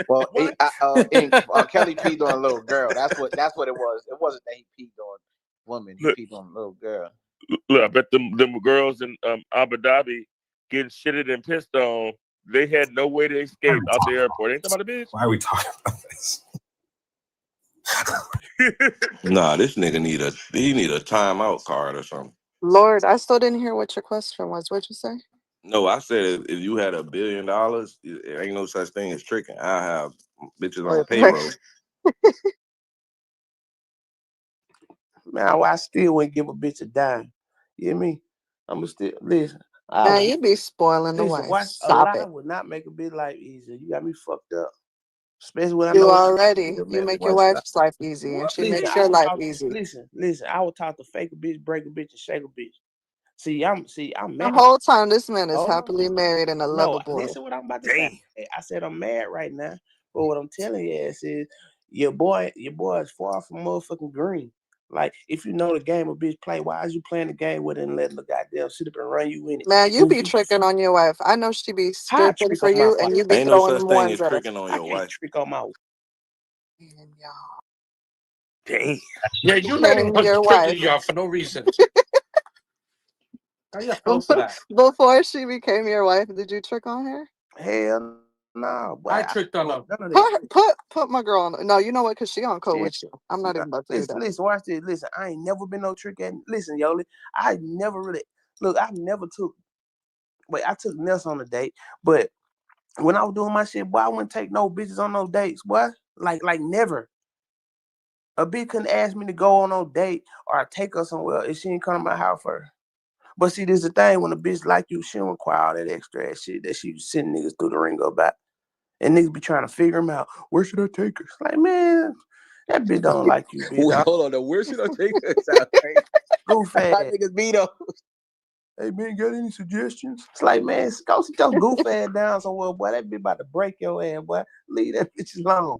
Well, Kelly peed on a little girl. That's what it was. It wasn't that he peed on women. He peed on a little girl. Look, I bet them girls in Abu Dhabi getting shitted and pissed on. They had no way to escape out the airport. Ain't that about a bitch? Why are we talking about this? Nah, this nigga need a timeout card or something. Lord, I still didn't hear what your question was. What'd you say? No, I said if you had $1 billion, it ain't no such thing as tricking. I have bitches on payroll. Man, I still wouldn't give a bitch a dime. You hear me? I'ma still listen. Man, you be spoiling the wife. Stop it. I would not make a bitch life easier. You got me fucked up. Especially when I You know already. You make your wife's life easy, and she makes your life easy. Listen. I would talk to fake a bitch, break a bitch, and shake a bitch. See, I'm The mad. whole time this man is happily married and a lover boy. Listen what I'm about to say. I said I'm mad right now, but what I'm telling you is your boy is far from motherfucking green. Like, if you know the game a bitch play, why is you playing the game with it and letting the goddamn sit up and run you in it? Man, you be tricking on your wife. I know she be stripping for you, and you be ain't no throwing such ones thing as at her. tricking on your wife. Trick on my wife. Damn. Yeah, you letting her your trick wife. you out for no reason. How you feel for that? Before she became your wife, did you trick on her? Hell no. I tricked on her. Put my girl on. No, you know what? Because she on code with you. I'm not even about to do that. Listen, watch this. Listen, I ain't never been no trick at. Listen, Yoli, I never really look. I never took. Wait, I took Ness on a date, but when I was doing my shit, boy, I wouldn't take no bitches on no dates, boy. Like never. A bitch couldn't ask me to go on no date or take her somewhere if she didn't come to my house first. But see, there's the thing when a bitch like you, she don't require all that extra ass shit that she sending niggas through the ring about. And niggas be trying to figure them out. Where should I take her? It's like, man, that bitch don't like you, bitch. Hold on, where should I take her? Sound crazy. Goof ass. Niggas beat up. Hey man, got any suggestions? It's like, man, go sit your goof ass down somewhere, boy. That be about to break your ass, boy. Leave that bitch alone.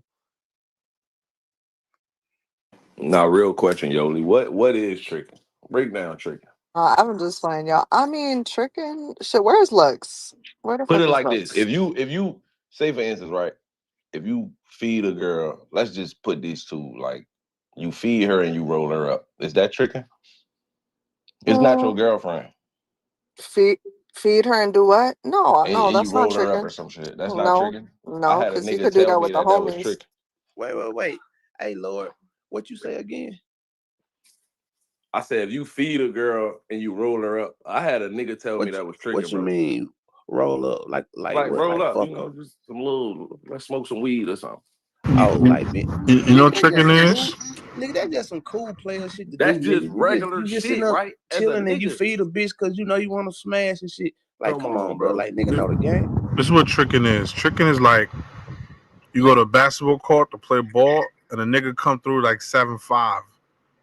Now, real question, Yoli. What is tricking? Break down tricking. I'm just playing, y'all. I mean, tricking. Shit, where's Lux? Where the Put fuck it is like this: Lux? if you say for instance, right, if you feed a girl, let's just put these two like you feed her and you roll her up. Is that tricking? It's not your Mm, girlfriend, feed feed her and do what? No, no, and you that's not roll her up or tricking. some shit. That's not No, tricking. I no, had a because you nigga could do tell that me with the that was homies. tricking. Wait. Hey, Lord, what you say again? I said if you feed a girl and you roll her up, I had a nigga tell me What that was tricking, what you bro. mean roll up? Like Like what? roll Like up, fuck them? just some little, let's smoke some weed or something. Oh, like man, You know nigga, what that's tricking just some cool, is? nigga. That's just some cool player shit to That's do, just nigga. regular You just sitting shit, up right? As a chilling and you nigga. feed a bitch because you know you want to smash and shit. Like, Come come on, on, bro. bro. Like, nigga, know the game. This is what tricking is. Tricking is like you go to a basketball court to play ball, and a nigga come through like 7'5"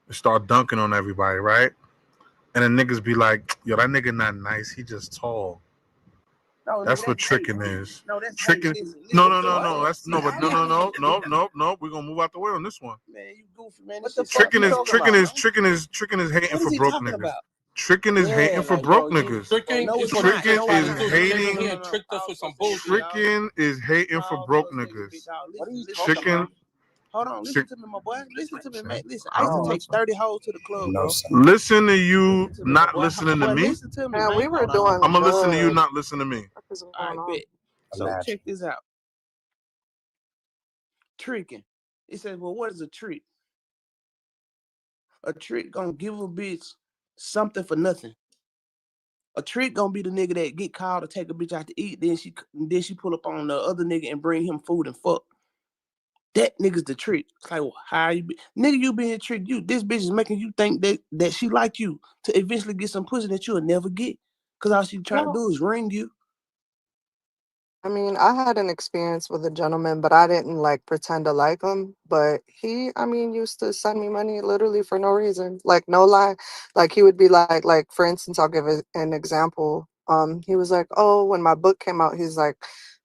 and start dunking on everybody, right? And then niggas be like, "Yo, that nigga not nice. He just tall." No, nigga, That's what that's hate. tricking is. No, that's hate. Tricking. Listen, No, what no, the no, fuck? no. That's no, but no. We're gonna move out the way on this one. Man, you goofy, man. What This the shit fuck sound you crazy. talking about, man? Tricking is hating What for is he broke talking niggas. about? Tricking is Yeah, hating for like broke yo, you niggas. Tricking No, is it's for not. niggas Tricking No, it's trying to is not. do the No, nigga no, hating. no, here no, no. tricked us with Pause for a some second, big bullshit. dog. Tricking is hating for Pause for broke a second, big niggas. dog. what are you Listen talking to me. Tricking. about? Hold on, listen Trick, to me, my boy. Listen to me, man. Listen, I I used to don't know. take 30 hoes to the club, No bro. sense. listen to you, Listen to me, my not boy. listening to Boy, me. listen to me, Man, we man. were Hold on. doing I'm gonna listen to you, good. not listen to me. What is All going right, on? bet. So Imagine. check this out. Tricking. He says, well, what is a trick? A trick gonna give a bitch something for nothing. A trick gonna be the nigga that get called to take a bitch out to eat, then she pull up on the other nigga and bring him food and fuck. That nigga's the trick. It's like, well, how you be? Nigga, you being tricked. This bitch is making you think that she like you to eventually get some pussy that you'll never get. Cause all she trying to No, do is ring you. I mean, I had an experience with a gentleman, but I didn't like pretend to like him. But he, I mean, used to send me money literally for no reason. Like, no lie. Like, he would be like, for instance, I'll give an example. He was like, "Oh, when my book came out, he's like,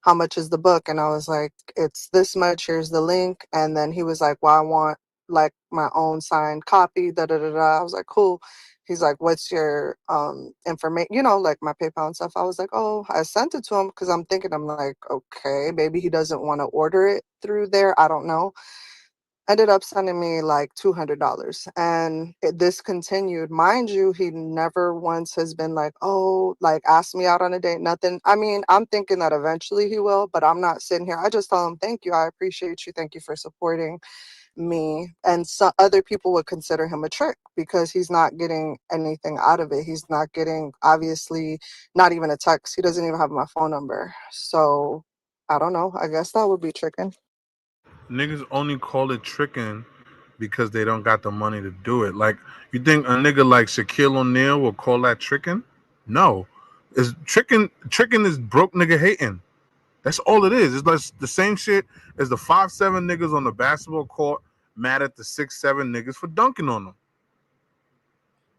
how much is the book?" And I was like, "It's this much. Here's the link." And then he was like, "Well, I want like my own signed copy." Da da da da. I was like, "Cool." He's like, "What's your information?" Like my PayPal and stuff. I was like, "Oh," I sent it to him because I'm thinking, I'm like, okay, maybe he doesn't want to order it through there. I don't know. Ended up sending me like $200, and this continued. Mind you, he never once has been like, "Oh, like ask me out on a date." Nothing. I mean, I'm thinking that eventually he will, but I'm not sitting here. I just tell him, "Thank you, I appreciate you. Thank you for supporting me." And so other people would consider him a trick because he's not getting anything out of it. He's not getting, obviously, not even a text. He doesn't even have my phone number. So I don't know. I guess that would be tricking. Niggas only call it tricking because they don't got the money to do it. Like, you think a nigga like Shaquille O'Neal will call that tricking? No. It's tricking. Tricking is broke nigga hating. That's all it is. It's like the same shit as the 5'7" niggas on the basketball court mad at the 6'7" niggas for dunking on them.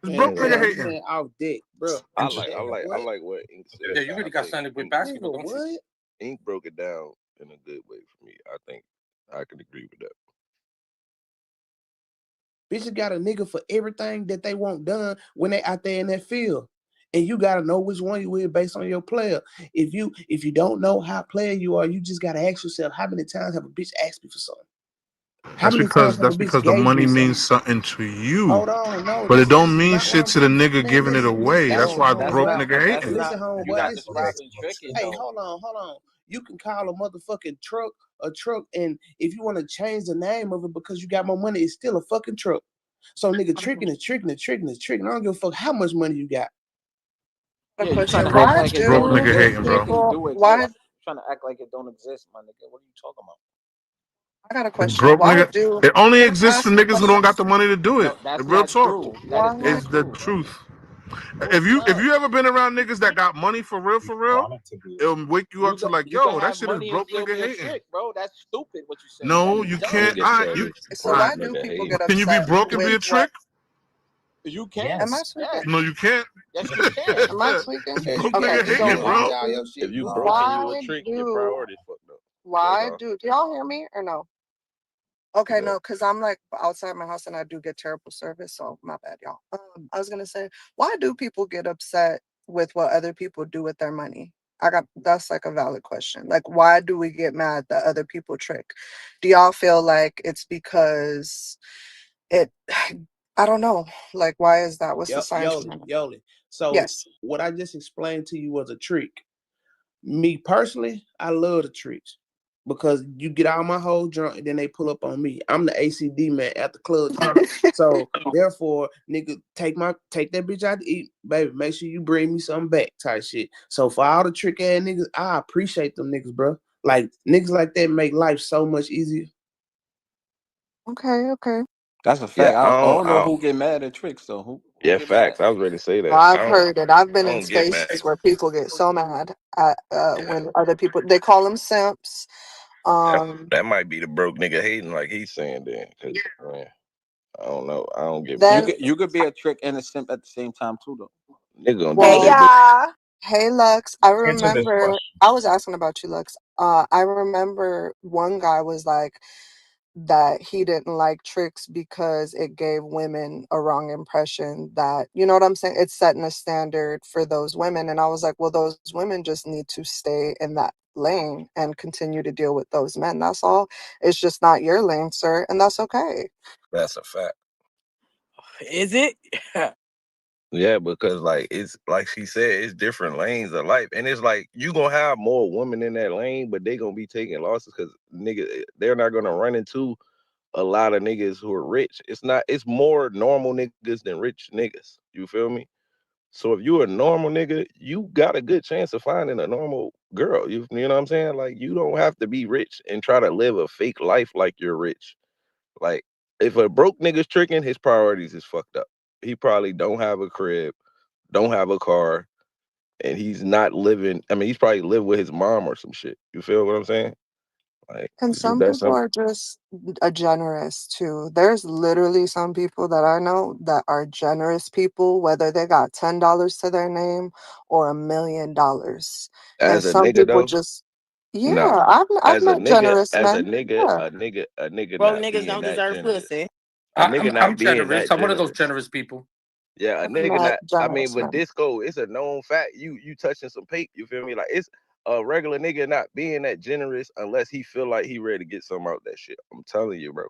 It's Man, broke boy, nigga you hating. been off deck, bro. I like, I Interesting. like, I What? like what Ink said. Yeah, you I really got think something with Ink, basketball, Nigga, don't you? what? Ink broke it down in a good way for me. I think I can agree with that. Bitches got a nigga for everything that they want done when they out there in that field. And you gotta know which one you with based on your player. If you don't know how player you are, you just gotta ask yourself, how many times have a bitch asked me for something? How That's many times because have a that's bitch because the gave money me something? means something to you. Hold on, no, But it don't that's mean not what shit I'm. to the nigga Man, giving it away. That's listen, why it's That's broke homeboy. not, nigga but that's hating. Listen, not. You're homeboy. not Listen. describing tricking Hey, though. hold on. You can call a motherfucking truck a truck, and if you want to change the name of it because you got more money, it's still a fucking truck. So nigga, tricking is tricking is tricking is tricking. I don't give a fuck how much money you got. A Yeah, you trying question. to act Why like it Broke don't do nigga exist. hating, bro. Tricking people, do why, exist. Trying to act like it don't exist, my nigga. What are you talking about? I got a It's question. broke Why nigga. do, It only can I exists for ask a niggas who don't question? got the money to do it. No, that's Real not talk. true. That is Why? It's not the true. truth. No, If it's you not. ever been around niggas that got money You for real, want it to be. it'll wake you up to like, You can yo, that have shit is money and broke still nigga be a hating. trick, bro. That's stupid. What you saying? That No, is you dumb. can't. Nigga All right, said you it's all So right. why broke do nigga people hating. get Can you be upset broke and be with a what? trick? You can. Am I Yes. tweaking? No, you can't. Yes, you can. Am I tweaking? Yeah, you Broke Okay, can. nigga If so hating, you bro. why, all your shit if you wrong. broke and you a why trick, your do, priorities fucked up. That's why all. do y'all hear me or no? Okay, Yeah. no, because I'm like outside my house and I do get terrible service, so my bad, y'all. I was gonna say, why do people get upset with what other people do with their money? That's like a valid question. Like, why do we get mad that other people trick? Do y'all feel like it's because it? I don't know. Like, why is that? What's the science behind it? Yoli. So Yes. what I just explained to you was a trick. Me personally, I love the tricks because you get all my whole drunk and then they pull up on me. I'm the ACD man at the club drunk. So therefore, nigga, take that bitch out to eat, baby. Make sure you bring me something back, type shit. So for all the trick ass niggas, I appreciate them niggas, bro. Like niggas like that make life so much easier. Okay, okay. That's a Yeah, fact. I I don't. don't know who get mad at tricks though. Who Yeah, get mad? facts. I was ready to say Well, that. I've heard it. I've been I in don't get mad. spaces where people get so mad at Yeah, when other people they call them simps. that, Um, that might be the broke nigga hating, like he's saying. Then, cause man, I don't know. I don't get You mad. then could you could be a trick and a simp at the same time too though. Nigga gonna do Hey what they well, do. y'all. hey Lux, I Answer this remember question. I was asking about you, Lux. I remember one guy was like that he didn't like tricks because it gave women a wrong impression that, you know what I'm saying? It's setting a standard for those women. And I was like, well, those women just need to stay in that lane and continue to deal with those men. That's all. It's just not your lane, sir. And that's okay. That's a fact. Is it? Yeah, because like it's like she said, it's different lanes of life, and it's like you gonna have more women in that lane, but they gonna be taking losses because nigga, they're not gonna run into a lot of niggas who are rich. It's not. It's more normal niggas than rich niggas. You feel me? So if you a normal nigga, you got a good chance of finding a normal girl. You know what I'm saying? Like you don't have to be rich and try to live a fake life like you're rich. Like if a broke nigga's tricking, his priorities is fucked up. He probably don't have a crib, don't have a car, and he's not living. I mean, he's probably live with his mom or some shit. You feel what I'm saying? Like And it's just some that people simple. are just generous too. There's literally some people that I know that are generous people, whether they got $10 to their name or $1 million. And As a some nigga people though, just, nah. yeah, I've met generous As a men. nigga, Yeah. a nigga Broke not niggas being don't that deserve generous. pussy. A nigga I'm not being generous. that I'm one of those generous. generous people. Yeah, a I've nigga met not. I mean, generous but men. disco, it's a known fact. You touching some paper. You feel me? Like it's a regular nigga not being that generous unless he feel like he ready to get some out that shit. I'm telling you, bro.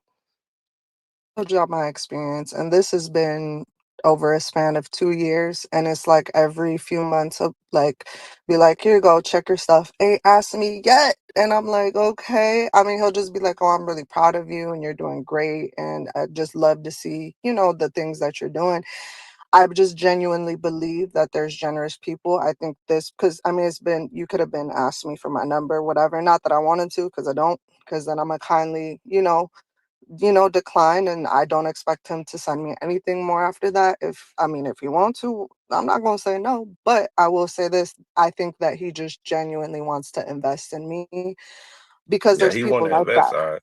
Told y'all my experience, and this has been over a span of 2 years, and it's like every few months, of like, be like, here you go, check your stuff. Ain't asked me yet, and I'm like, okay. I mean, he'll just be like, oh, I'm really proud of you, and you're doing great, and I just love to see, the things that you're doing. I just genuinely believe that there's generous people. I think this, because I mean, you could have been asked me for my number, whatever. Not that I wanted to, because I don't, because then I'm a kindly, decline, and I don't expect him to send me anything more after that. If you want to, I'm not going to say no, but I will say this. I think that he just genuinely wants to invest in me because Yeah, there's he want people to like invest. that. All right.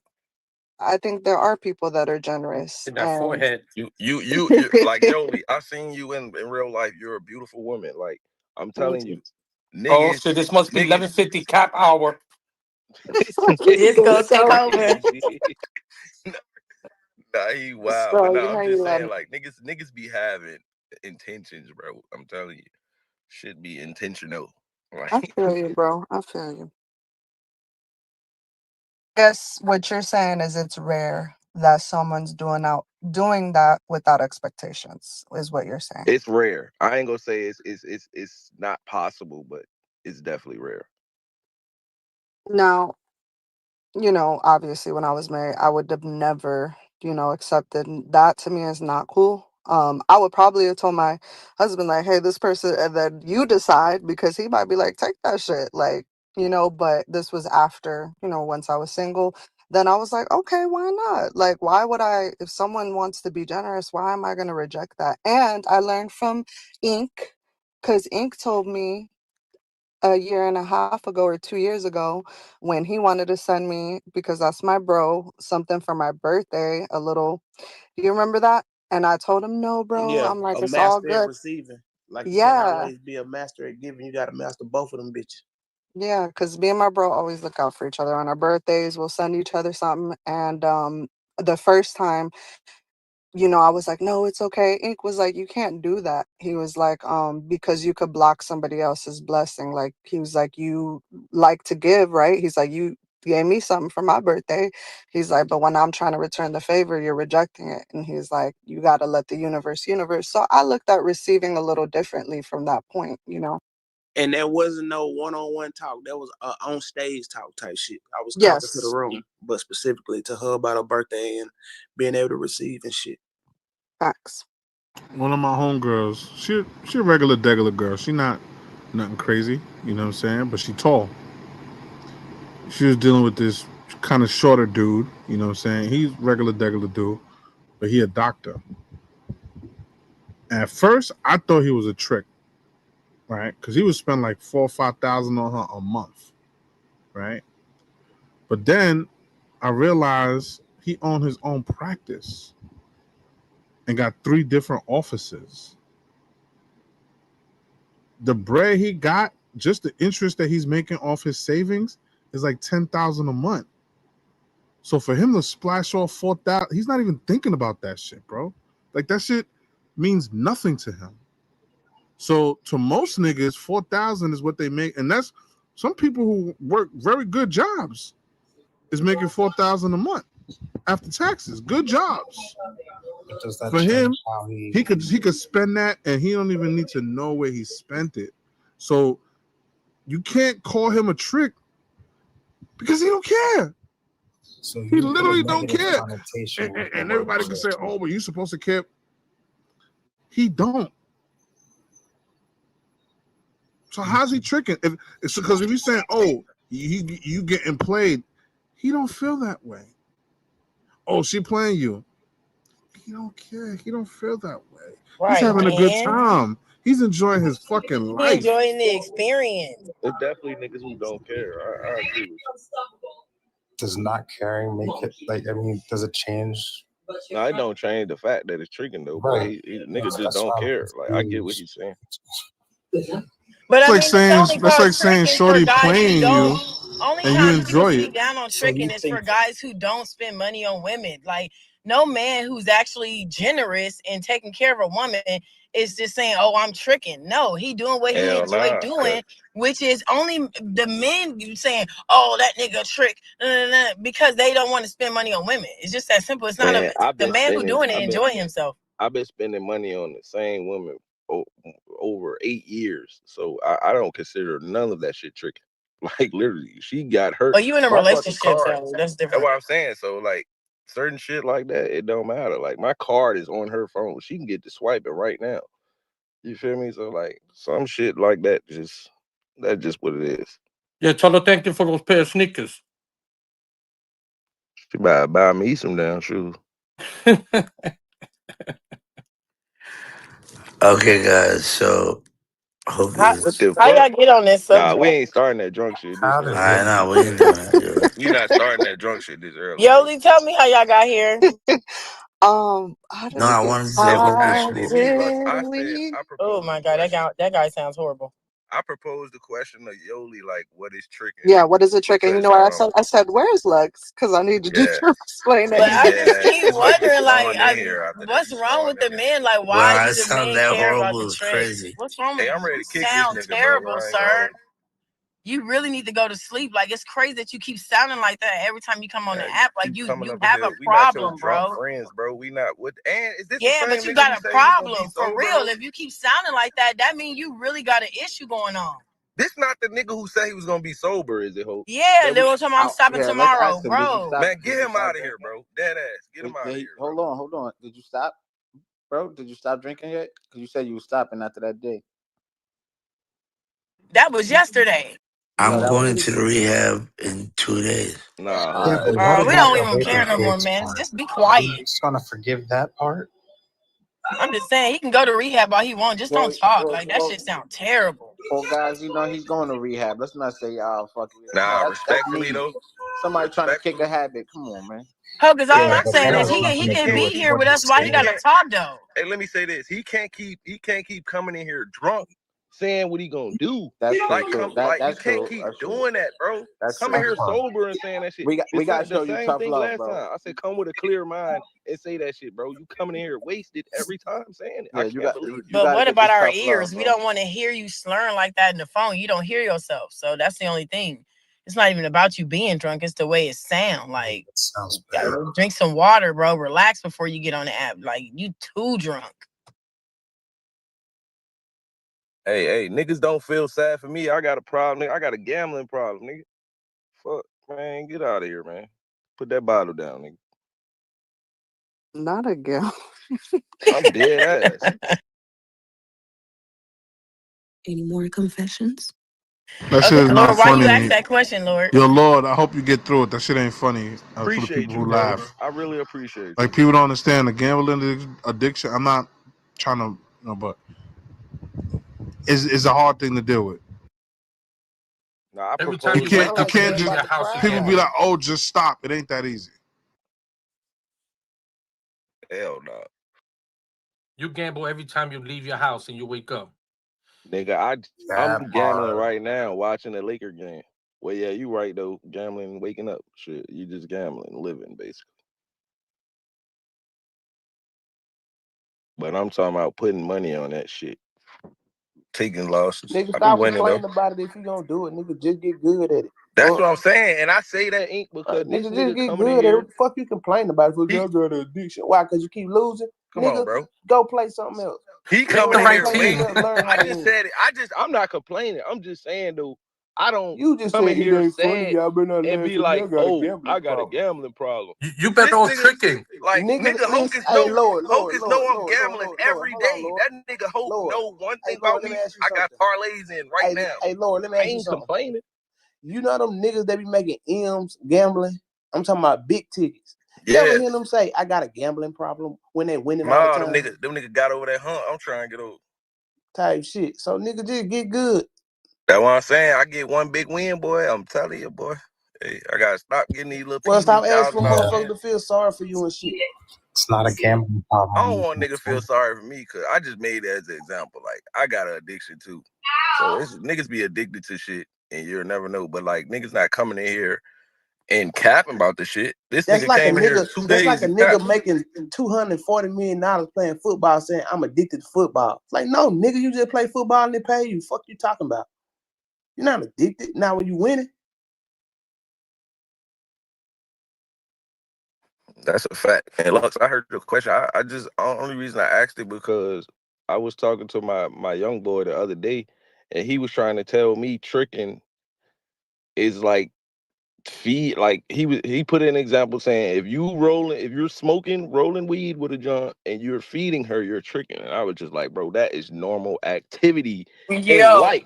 I think there are people that are generous In that and forehead. You like Jolie. I seen you in real life. You're a beautiful woman. Like I'm telling thank you. you, Oh niggas, shit! This must be niggas. 11:50 cap hour. Fucking It's gonna take disco. over. Nah, he wild. But So, nah, I'm you just love saying, me. like niggas be having intentions, bro. I'm telling you, should be intentional. I Like, feel you, bro. I feel you. Guess what you're saying is it's rare that someone's doing that without expectations, is what you're saying. it's rare. I ain't gonna say it's not possible, but it's definitely rare. Now, obviously when I was married, I would have never, accepted that. To me is not cool. I would probably have told my husband like, hey, this person, and then you decide, because he might be like, take that shit. Like, but this was after, once I was single. Then I was like, okay, why not? Like, why would if someone wants to be generous, why am I going to reject that? And I learned from Ink, because Ink told me a year and a half ago or 2 years ago, when he wanted to send me, because that's my bro, something for my birthday, a little, do you remember that? And I told him, no, bro. Yeah, I'm like, a it's all master at good. receiving. Like you can't Yeah. always be a master at giving. You got to master both of them bitches. Yeah, because me and my bro always look out for each other. On our birthdays, we'll send each other something. And the first time, I was like, no, it's okay. Ink was like, you can't do that. He was like, because you could block somebody else's blessing. Like, he was like, you like to give, right? He's like, you gave me something for my birthday. He's like, but when I'm trying to return the favor, you're rejecting it. And he's like, you got to let the universe. So I looked at receiving a little differently from that point. And there wasn't no one-on-one talk. That was on stage talk type shit. I was talking to the Yes. room, but specifically to her about her birthday and being able to receive and shit. Facts. One of my homegirls, she a regular degular girl. She not nothing crazy, you know what I'm saying? But she tall. She was dealing with this kind of shorter dude, you know what I'm saying? He's regular degular dude, but he a doctor. At first, I thought he was a trick, right? Because he would spend like 4 or 5 thousand on her a month, right? But then I realized he owned his own practice and got 3 different offices. The bread he got, just the interest that he's making off his savings, is like 10,000 a month. So for him to splash off 4,000, he's not even thinking about that shit, bro. Like that shit means nothing to him. So to most niggas, 4,000 is what they make, and that's some people who work very good jobs is making 4,000 a month after taxes. Good jobs. But does that For change him, how he could spend that, and he don't even need to know where he spent it. So you can't call him a trick because he don't care. So He you put a literally don't negative care. connotation with the And word everybody can trick. say, "Oh, but you supposed to care." He don't. So how's he tricking? If it's because if he's saying, "Oh, you getting played," he don't feel that way. Oh, she playing you. He don't care. He don't feel that way. He's Right. having a good And time. He's enjoying his fucking he life. enjoying the experience. It's definitely niggas who don't care. I agree with you. Does not caring make it like? I mean, does it change? No, it don't change the fact that it's tricking though. But Right. he nigga just That's don't why I'm care. Like I get what confused. he's saying. But I It's like mean, it's saying only that's called like saying tricking for Shorty guys who playing don't. you Only and you time people enjoy speak it. down on So you tricking is for think guys who don't spend money on women. Like, no man who's actually generous and taking care of a woman is just saying, "Oh, I'm tricking." No, he doing what he Hell enjoy nah. doing, which is only the men saying, "Oh, that nigga trick," because they don't want to spend money on women. It's just that simple. It's not Man, the man who doing it enjoying himself. I've been spending money on the same woman over 8 years. So I don't consider none of that shit tricking. Like literally, she got hurt. Oh, you in a My fucking relationship, card. so that's That's different. what I'm saying. So like certain shit like that, it don't matter. Like my card is on her phone. She can get to swiping right now. You feel me? So like some shit like that, that's just what it is. Yeah, tell her thank you for those pair of sneakers. She buy me some damn shoes. Okay, guys. So hopefully How, What this. the how fuck? y'all get on this Nah, we subject? ain't starting that drunk shit this how did early. I this? know we ain't doing that. Yo. We not starting that drunk shit this early, bro. Yoli, tell me how y'all got here. How No, did I Nigga, wanted to say it was how hopefully. actually me, bro. did I said we? I Oh proposed my the god, question. that guy sounds horrible. I proposed the question of Yoli, like, what is tricking? Yeah, what is a trick? And you Because know what I said? I said, "Where's Lex?" Because I needed you yeah, to explain and But it. he I dead just ass. keep It's like he wondering, like, spawned in here after that. what's He wrong with spawned the in here. men? Like, why Wow, do it the sounds men that care about horrible. the It's trick? crazy. What's wrong Hey, with I'm you? ready You to kick this sound nigga, bro. terrible, I ain't gonna sir. hold You really need to go to sleep. Like, it's crazy that you keep sounding like that every time you come on you. the Yeah, app. Like, keep you coming you up in have here. a We not your problem, drunk bro. friends, bro. We not what? And is this the Yeah, same but you nigga who got a said he was gonna be problem for sober? real. If you keep sounding like that, that means you really got an issue going on. This not the nigga who said he was gonna be sober, is it, Hope? Yeah, they were talking about I'm stopping Yeah, let's tomorrow, ask him. Did you bro. stop? Man, Did get you him stop out of here, drinking? bro. Dead ass. Get him out of here, bro. Hold on. Did you stop, bro? Did you stop drinking yet? Because you said you was stopping after that day. That was yesterday. No, I'm that was going to the recently. rehab in 2 days. Nah, All Yeah, Hope. right. but what We about don't the even rape care and no more, kids man. part? Just be Are we quiet. just gonna forgive that part? I'm just saying he can go to rehab all he wants. Just don't Well, talk. well, Like that well, shit sound terrible. well, guys, he's going to rehab. Let's not say, fuck it. Nah, That's respectfully me. though. Somebody trying to kick a Respectfully. habit. Come on, man. Because all Yeah, I'm but saying they is don't he have can, he to can do be it here for with the us while he He got state. to can't. talk though. Hey, let me say this. He can't keep coming in here drunk saying what he gonna do. That's true Like too. you That's can't true. keep That's true. doing that, bro. That's Come in true. here That's fine. sober and saying that shit. We gotta The show you same tough thing love, last bro. time. I said come with a clear mind and say that shit, bro. You coming in here wasted every time saying it. I Yeah, can't believe you. you But gotta what get about this our tough love, ears? We bro. don't want to hear you slurring like that in the phone. You don't hear yourself. So that's the only thing. It's not even about you being drunk. It's the way it sounds. Like, It sounds gotta bad. drink some water, bro. Relax before you get on the app. Like, you too drunk. Hey, niggas don't feel sad for me. I got a problem, nigga. I got a gambling problem, nigga. Fuck, man, get out of here, man. Put that bottle down, nigga. Not again. I'm dead ass. Any more confessions? That shit Okay, is not Lord, why you funny. ask that question, Lord? Yo, Lord, I hope you get through it. That shit ain't funny for the Appreciate people you, who bro. laugh. I really appreciate Like, you, people bro. don't understand the gambling addiction. I'm not trying to, but it's a hard thing to deal with. Nah, I Every time You you propose. can't, wake you up and can't leave just, your house, you people be gamble. like, oh, just stop. It ain't that easy. Hell no. You gamble every time you leave your house and you wake up. Nigga, I'm That gambling part. right now watching the Laker game. Well, yeah, you right though. Gambling, waking up. Shit, you just gambling, living basically. But I'm talking about putting money on that shit. Taking losses. Nigga, I be stop winning though. complaining about it if you gonna do it. Nigga, just get good at it. That's Fuck. what I'm saying. And I say that ain't because this Nigga, just nigga get coming in good at it. What here. the fuck you complaining about? If He, you got an addiction. Why? Because you keep losing? come on, Nigga, bro. go play something else. He You don't Pick the coming want in to right here play nothing team. else, learn how I to just win. said it. I'm not complaining. I'm just saying though, I don't You just come said in it here ain't funny. sad Y'all better not and laugh be at me. I like, got a oh, gambling I got a problem. gambling problem. You better This off nigga, tricking. like Nigga, nigga listen. Hocus Hey, know Lord, I'm gambling every day. Lord. That nigga Hope Lord. know one Hey, thing Lord, about let me me. ask you I got something. parlays in right now. Hey, Lord, let me I ask you ain't something. complaining. You know them niggas that be making M's gambling? I'm talking about big tickets. You ever Yes. hear them say, I got a gambling problem when they winning all the Nah, time? them niggas got over that hump. I'm trying to get over. Type shit. So nigga just get good. That's what I'm saying. I get one big win, boy. I'm telling you, boy. Hey, I gotta stop getting these little Well, stop asking for $1,000. motherfuckers to feel sorry for you and shit. It's not a gambling problem. I don't want nigga to feel sorry for me because I just made it as an example. Like, I got an addiction too. So it's niggas be addicted to shit and you'll never know. But like niggas not coming in here and capping about the shit. This That's nigga like a came in here nigga. 2 That's like days a and nigga capped. making $240 million playing football, saying I'm addicted to football. It's like, no, nigga, you just play football and they pay you. Fuck you talking about? You're not addicted. Now when you winning, That's a fact. And Lux, I heard the question. I just only reason I asked it because I was talking to my young boy the other day, and he was trying to tell me tricking is like he put an example saying if you're smoking rolling weed with a joint and you're feeding her, you're tricking. And I was just like, bro, that is normal activity in Yo. life.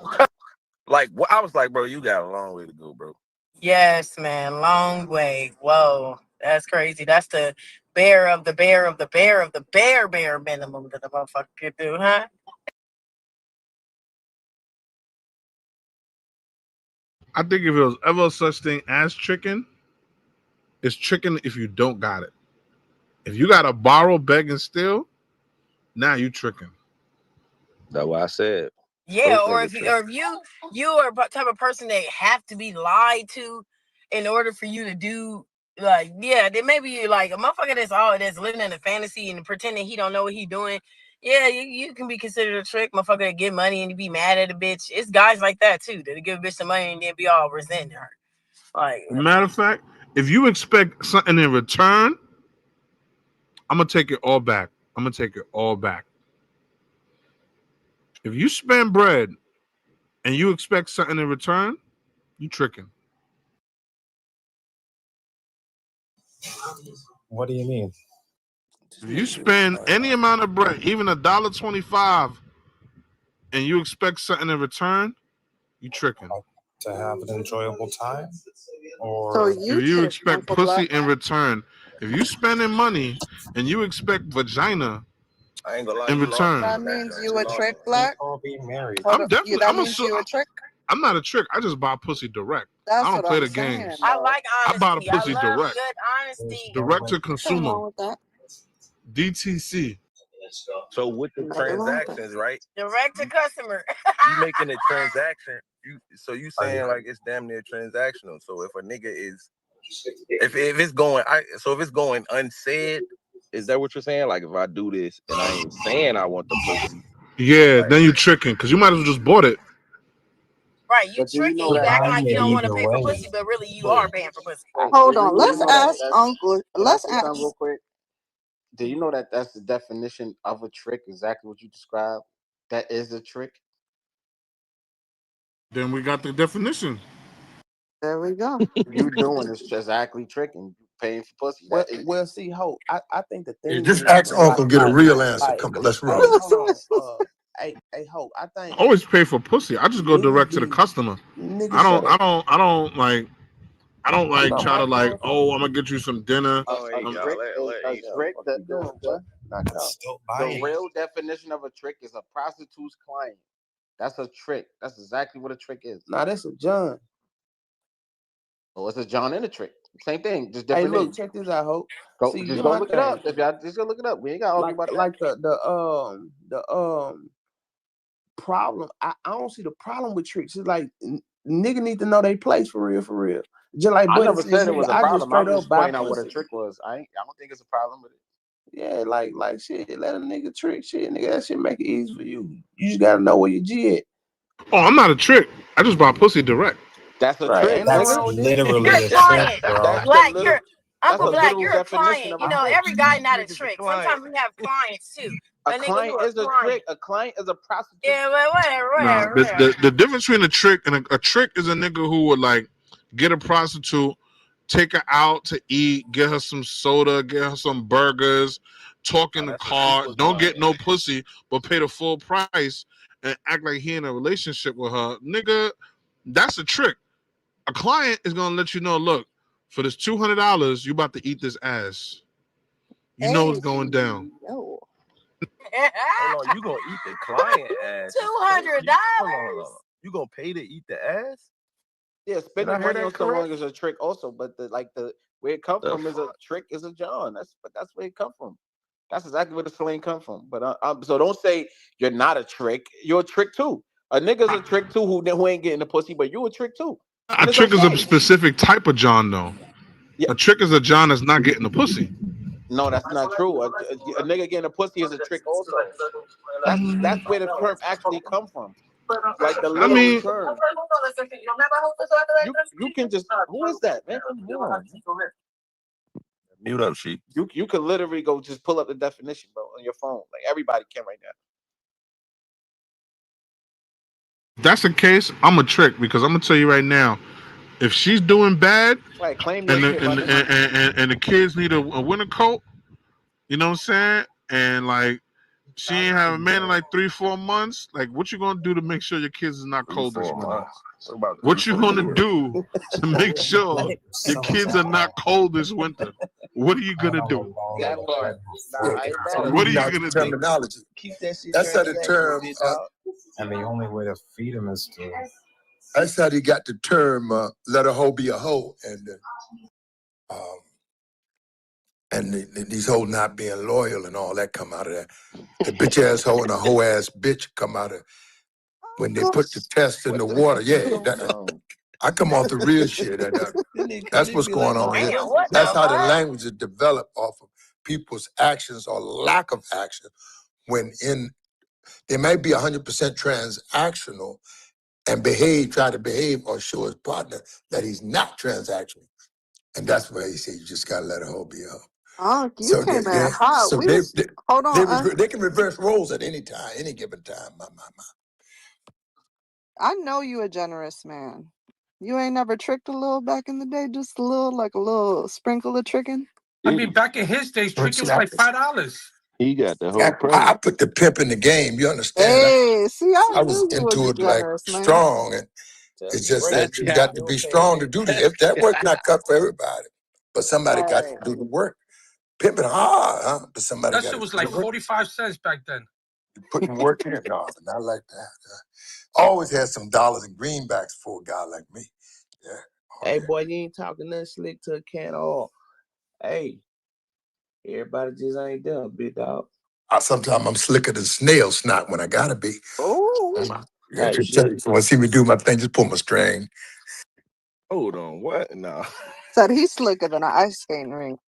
Like I was like, bro, you got a long way to go, bro. Yes, man. Long way. Whoa. That's crazy. That's the bare of the bare of the bare of the bare minimum that the motherfucker could do, huh? I think if it was ever such thing as tricking, it's tricking if you don't got it. If you got to borrow, beg, and steal, now you tricking. That's what I said. Yeah, Those or niggas if you are the type of person that have to be lied to in order for you to do, like, yeah, then maybe you're like a motherfucker that's living in a fantasy and pretending he don't know what he doing. Yeah, you can be considered a trick, motherfucker, that get money and you be mad at a bitch. It's guys like that too that give a bitch some money and then be all resenting her. Like, Matter of fact, if you expect something in return, I'm gonna take it all back. If you spend bread and you expect something in return, you tricking. What do you mean? If you spend any amount of bread, even $1.25, and you expect something in return, you tricking. To have an enjoyable time? So Or you If you trick, expect Uncle Black. pussy in return, if you spending money and you expect vagina I ain't gonna lie, in you lost me return, That on that, means though. you You a lost me. trick, Black. people be married? Hold I'm up. definitely That I'm a means you a trick. I'm not a trick. I just buy pussy direct. That's I don't what play I'm the saying, games. I though. like I buy the honesty. I pussy love direct, good honesty. direct to Nothing consumer, wrong with that. DTC. So with the Nothing wrong with that. transactions, right? Direct to customer. You making a transaction. You saying like it's damn near transactional. So if a nigga is if it's going if it's going unsaid, is that what you're saying? Like if I do this and I ain't saying I want the pussy, Yeah, like then you tricking because you might as well just bought it. Right, you But do you tricking. know You that? acting like you Yeah, don't want to either pay for way. pussy, but really you are paying for pussy. Wait, Hold do on. you Let's know that? ask That's, Uncle. can I Let's say something ask. real quick? Do you know that that's the definition of a trick? Exactly what you described. That is a trick. Then we got the definition. There we go. You doing is exactly tricking. You paying for pussy. That is. Well, see, Hope. I think the Yeah, thing just is, ask Uncle, get a real answer. like, Come on, let's hey, roll. hold on, hey, Hope. I I think always pay for pussy. I just go niggas direct to the be customer. niggas shut up. I don't like No, try to like, oh, I'm gonna get you some dinner. A, oh hey a y'all, trick is a yeah, trick. what The you the, doing, boy? the, Knock it out. Still the buying. real definition of a trick is a prostitute's client. That's a trick. That's exactly what a trick is. Nah, that's a John. So it's a John and a trick. Same thing, just Hey, different look, names. check this out, Hope. Go, See, just this go my look it thing. up. If y'all just go look it up, we ain't got to argue about that. Like the problem. I don't see the problem with tricks. It's like nigga need to know they place for real, for real. Just like I Buddy never said, said it nigga, was a I just problem. straight I'm up just buy pointing out what a pussy. trick was. I don't think it's a problem with it. Yeah, like shit. Let a nigga trick shit, nigga. That shit make it easy for you. You just gotta know where your G at. Oh, I'm not a trick. I just buy pussy direct. That's a Right? trick, Ain't nothing That's nigga. wrong with that. You're literally a a trick, client. bro. That's the Black, little. you're That's Uncle a Hold Black, literal you're a definition client. of You a know, trick. every guy not a nigga's a trick. client. Sometimes we have clients too. A A nigga who client a is a client. trick. A client is a prostitute. Yeah, but whatever, Nah, whatever, the, whatever. the, the difference between a trick and a trick is a nigga who would like get a prostitute, take her out to eat, get her some soda, get her some burgers, talk in Oh, the that's a car, super don't get client. no pussy, but pay the full price and act like he in a relationship with her. Nigga, that's a trick. A client is gonna let you know, look, for this $200, you about to eat this ass. You know Hey, it's going down. yo. Hold on, you gonna eat the client ass? It's crazy. $200. Hold on. You gonna pay to eat the ass? Yeah, Did I spending hear money that on someone correct? is a trick also, but the where it come The from is a fuck? trick is a John. That's where it come from. That's exactly where the slang come from. But so don't say you're not a trick. You're a trick too. A nigga's a trick too who ain't getting the pussy, but you a trick too, A and it's trick is a okay. specific type of John, though. Yeah, A trick is a John that's not getting the pussy. no, that's not true. A nigga getting a pussy is a trick also. That's where the term actually come from. Like the I literal mean, term. You can just who is that man? Hold on. Mute up, sheep. You could literally go just pull up the definition, bro, on your phone. Like everybody can right now. if that's the case, I'm a trick because I'm gonna tell you right now, if she's doing bad Right, claim your and shit, my nigga. and the kids need a winter coat, you know what I'm saying? And like she ain't have a man in like 3-4 months. Like, what you gonna do to make sure your kids is not Three, cold this four winter? months. What about What you 3, 4 gonna years? do to make sure your kids are not cold this winter? What are you gonna do? That part. Nah, I ain't mad at What are you. you gonna do? Terminology. Keep that shit That's how the transactional, term. big dog. And the only way to feed them is to. That's how they got the term. Let a hoe be a hoe, um, and these hoes not being loyal and all that come out of that. The bitch ass hoe and a hoe ass bitch come out of when they Uncle. put the test in What the the water. fuck is Yeah, going on? I come off the real shit. Then they come That's in and what's be going like, on here. Damn, motherfuckers. what the That's how the fuck? language is developed off of people's actions or lack of action. When they might be 100% transactional and try to behave or show his partner that he's not transactional. And that's why he said you just gotta let a hoe be a hoe. Unc, you So came in hot. so We was hold on, Unc. they can reverse roles at any time, any given time. My. I know you a generous man. You ain't never tricked a little back in the day, just a little, like a little sprinkle of tricking. I mean, back in his days, tricking was like $5. He got the whole I premise. put the pimp in the game. You understand? Hey, see, I I was knew you was into a it like generous man. strong, and Tell it's you, just break that it you down. got to You be don't pay strong to do attention. that. If that work not cut for everybody, but somebody got Right. to do the work. Pimping hard, huh? But somebody That got shit to was do like the work. 45 cents back then. Putting work in, no, not like that. Always had some dollars and greenbacks for a guy like me. Yeah. Hey, boy, you ain't talking nothing slick to a cat or. Hey, everybody just ain't there, big dog. Sometimes I'm slicker than snail snot when I gotta be. Oh, Yeah, Type just tell you, shit. if you want to see me do my thing, just pull my string. Hold on, what? Nah. said he's slicker than an ice skating rink.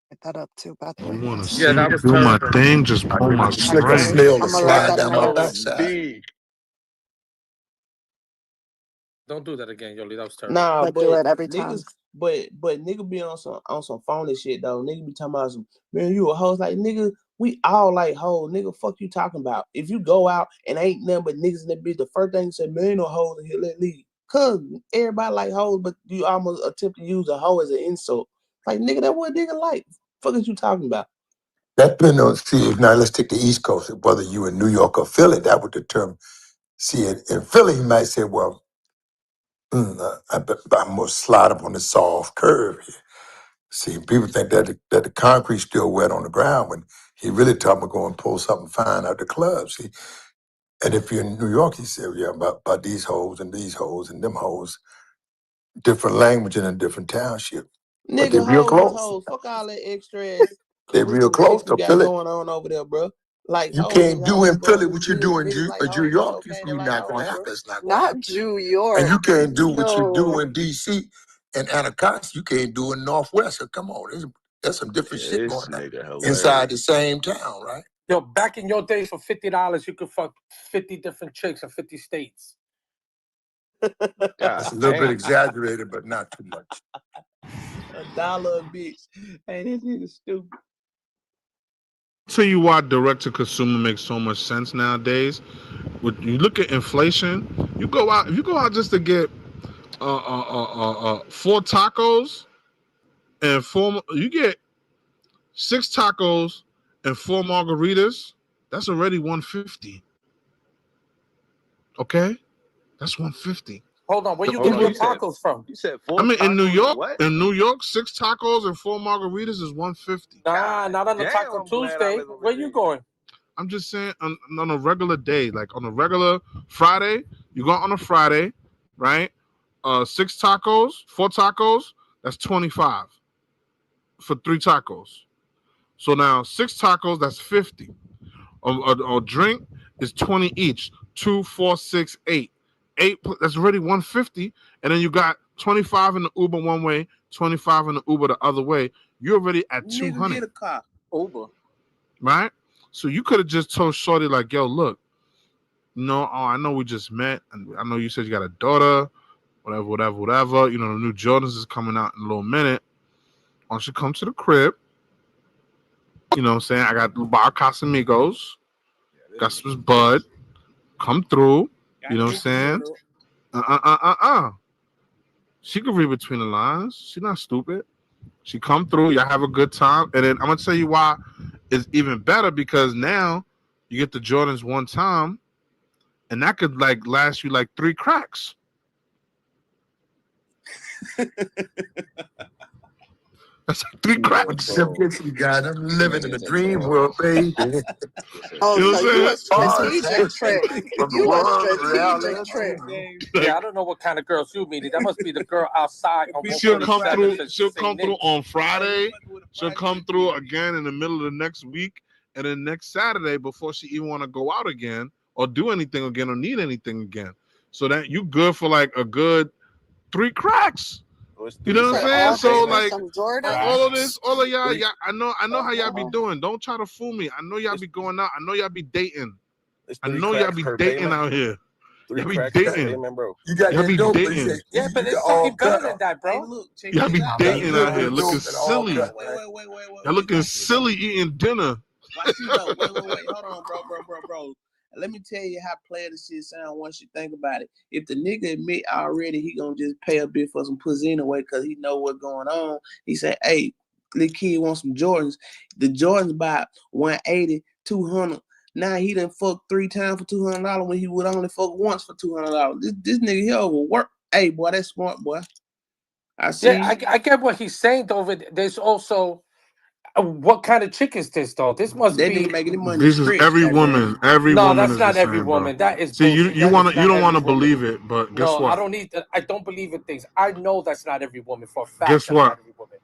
Get that up too, by the You way. want to Yeah, see me that was do my terrible. thing? Just pull my Slicker Okay, string. snail to I'm gonna let slide them down my know. backside. OMG. Don't do that again, Yoli. That was terrible. Nah, But do but it every time. niggas, but nigga be on some phony shit though. Nigga be talking about some man, you a hoe. Like nigga, we all like hoes. Nigga, fuck you talking about. If you go out and ain't nothing but niggas in that bitch, the first thing you say, man, ain't no hoes in here, let leave. Cause everybody like hoes, but you almost attempt to use a hoe as an insult. Like nigga, that what nigga like. Fuck is you talking about? That depends on, see, now let's take the East Coast, whether you in New York or Philly, that would determine. See, in Philly, you might say, well, I'm going to slide up on the soft curve here. See, people think that the concrete's still wet on the ground when he really talking about going pull something fine out the club. See, and if you're in New York, he said, yeah, about these hoes and them hoes, different language in a different township. But they Nigga, real hoes is close. hoes. Fuck all that extra ass They real curriculum close shit you to got Philly. going on over there, bro. Like You hoes is can't do hoes, in bro. Philly And what you niggas, do in niggas like New hoes. It's York. okay. They You're like not going hoes, to happen. bro. It's not going to Not happen. New And you York. can't do what you do No. in D.C. and Anacostia. You can't do in Northwest. So come on, there's some different Yeah, shit this going on nigga inside hilarious. the same town, right? Yo, back in your days for $50, you could fuck 50 different chicks in 50 states. That's God a little bit damn. exaggerated, but not too much. $1 a bitch. Hey, this nigga stupid. Tell you why direct to consumer makes so much sense nowadays. When you look at inflation, you go out. If you go out just to get 4 tacos and you get 6 tacos and 4 margaritas. That's already $150. Okay, that's $150. Hold on, where you Hold get on, your you said tacos from? you said I 4 mean, in New tacos and York, what? 6 tacos and 4 margaritas is $150. Nah, God not on the damn, Taco I'm glad I Tuesday. live over Where you there. going? I'm just saying on a regular day, like on a regular Friday, you go on a Friday, right? 6 tacos, 4 tacos, that's 25 for 3 tacos. So now 6 tacos, that's 50. A drink is 20 each. 2, 4, 6, 8. That's already 150. And then you got 25 in the Uber one way, 25 in the Uber the other way. You're already at Nigga, get 200, a car. Uber. right? So you could have just told Shorty like, yo, look, I know we just met, and I know you said you got a daughter, whatever. You know, the new Jordans is coming out in a little minute. Why don't you come to the crib? You know what I'm saying? I got Bar Casamigos, got some Bud. Come through. You know what I'm saying? She could read between the lines. She's not stupid. She come through. Y'all have a good time, and then I'm gonna tell you why it's even better because now you get the Jordans one time, and that could like last you like 3 cracks. That's like 3 cracks. Bro, You got I'm this living in a nigga's dream insane. world, baby. This Oh, You know so what I'm you a saying? strategic trick. From the You a world of strategic reality. trick. Yeah, Like I don't know what kind of girls you mean. That must be the girl outside on she'll come 147 through. says She'll St. come through Nick. on Friday. She'll come through again in the middle of the next week, and then next Saturday before she even want to go out again or do anything again or need anything again. So that you good for like a good 3 cracks. was You 3 know what I'm For saying? all sessions, this So for baby. like some all of Jordans? this, all of y'all, Three, I know how y'all be Uh-uh. doing. Don't try to fool me. I know y'all it's, be going out. I know y'all be dating. it's I 3 know y'all cracks be per dating payment. out here. 3 Y'all be cracks per dating. payment, bro. You got Y'all that be dope, but you dating. said Yeah, but you got it's all fucking better cut. than that, Hey, bro. look, check Y'all this be out. Got Hey, dating real out look. here good looking dope and all silly. cut, Wait, right? wait, wait, wait, wait, Y'all wait. looking Watch this though. silly eating dinner. Watch this though. Wait, wait, wait. Hold on, bro. Let me tell you how player this shit sound once you think about it. If the nigga admit already he gonna just pay a bit for some pussy anyway because he know what's going on. He say, hey, little kid want some Jordans. The Jordans about 180, 200. Now he done fucked 3 times for $200 when he would only fuck once for $200. This nigga here overwork. Hey, boy, that's smart, boy. I Yeah, see. I get what he's saying, though. But there's also What kind of chick is this though? This must That be. nigga making the money This is stretch, every goddamn. woman. Every No, woman that's is the not every same, bro. woman. That is See, you bullshit. That is not don't want every to woman. believe it, but guess No, I what? don't need. I don't believe in things. I know that's not every woman for a fact. Guess That's not what? every woman.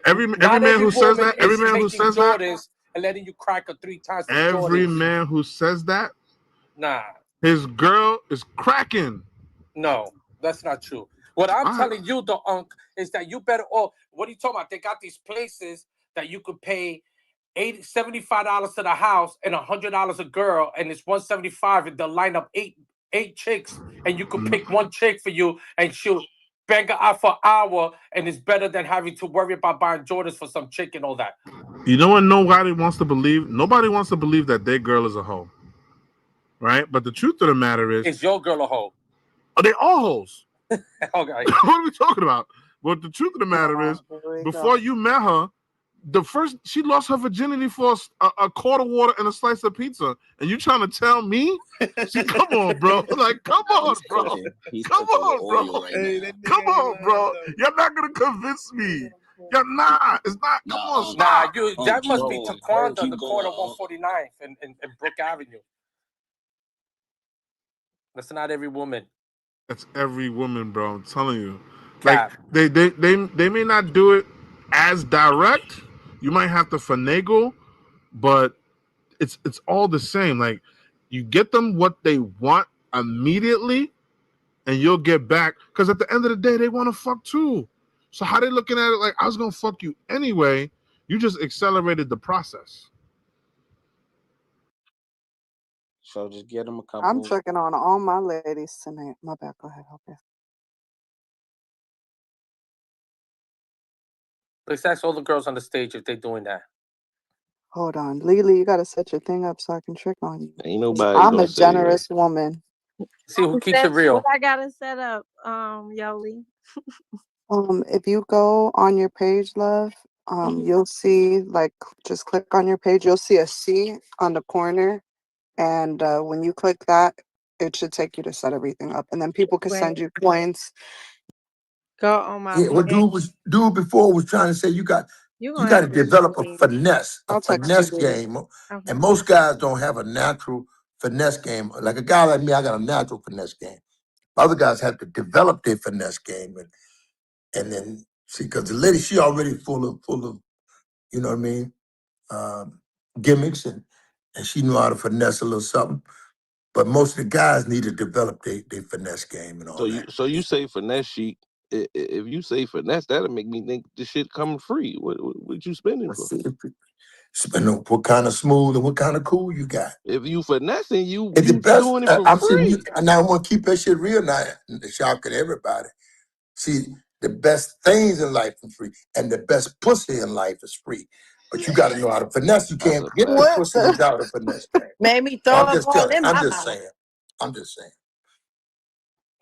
Every Not man every who says woman that, every is man who taking says that, Jordans and letting you crack her 3 times for every Jordans. man who says that, Nah, his girl is cracking. no, that's not true. What I'm All right. telling you, the unk, is that you better. Oh, what are you talking about? They got these places that you could pay $75 to the house and $100 a girl, and it's $175, and they'll line up eight chicks, and you could pick one chick for you, and she'll bang her out for an hour, and it's better than having to worry about buying Jordans for some chick and all that. You know what? Nobody wants to believe. Nobody wants to believe that their girl is a hoe, right? But the truth of the matter Is your girl a hoe? are they all hoes? Okay. What are we talking about? But the truth of the matter is, before you met her, she lost her virginity for a quart of water and a slice of pizza, and you trying to tell me? See, come on, bro. Like, come on, bro. Come on, bro. Come on, bro. You're not gonna convince me. You're not. It's not. Come on, stop. That must be Taquanda on the corner of 149th and Brook Avenue. That's not every woman. That's every woman, bro. I'm telling you. Cap. Like they may not do it as direct. You might have to finagle, but it's all the same. Like, you get them what they want immediately, and you'll get back. Because at the end of the day, they want to fuck too. So how they looking at it? Like, I was gonna fuck you anyway. You just accelerated the process. So just get them a couple. I'm checking on all my ladies tonight. My bad. Go ahead. Okay. Let's ask all the girls on the stage if they're doing that. Hold on. Lily, you got to set your thing up so I can trick on you. Ain't nobody I'm gonna a say generous woman. See who keeps it real. What I gotta set up, Yoli. If you go on your page, love, you'll see, like, just click on your page. You'll see a C on the corner. And when you click that, it should take you to set everything up. And then people can send you coins. Go on my Yeah, what dude before was trying to say you got to develop a finesse, I'll text you, baby. game. And most guys don't have a natural finesse game. Like a guy like me, I got a natural finesse game. Other guys have to develop their finesse game, and then see, because the lady, she already full of, you know what I mean, gimmicks, and she knew how to finesse a little something. But most of the guys need to develop their finesse game and all that. So you say finesse sheet. If you say finesse, that'll make me think this shit coming free. What you spending for? Spend on what kind of smooth and what kind of cool you got. If you finessing, you It's the best. doing it for I'm free. saying and I want to keep that shit real now. Shocking everybody. See, the best things in life are free, and the best pussy in life is free. But you got to know how to finesse. You can't get the pussy without a finesse. Made me throw I'm up just all telling. in I'm my just mouth. saying. I'm just saying.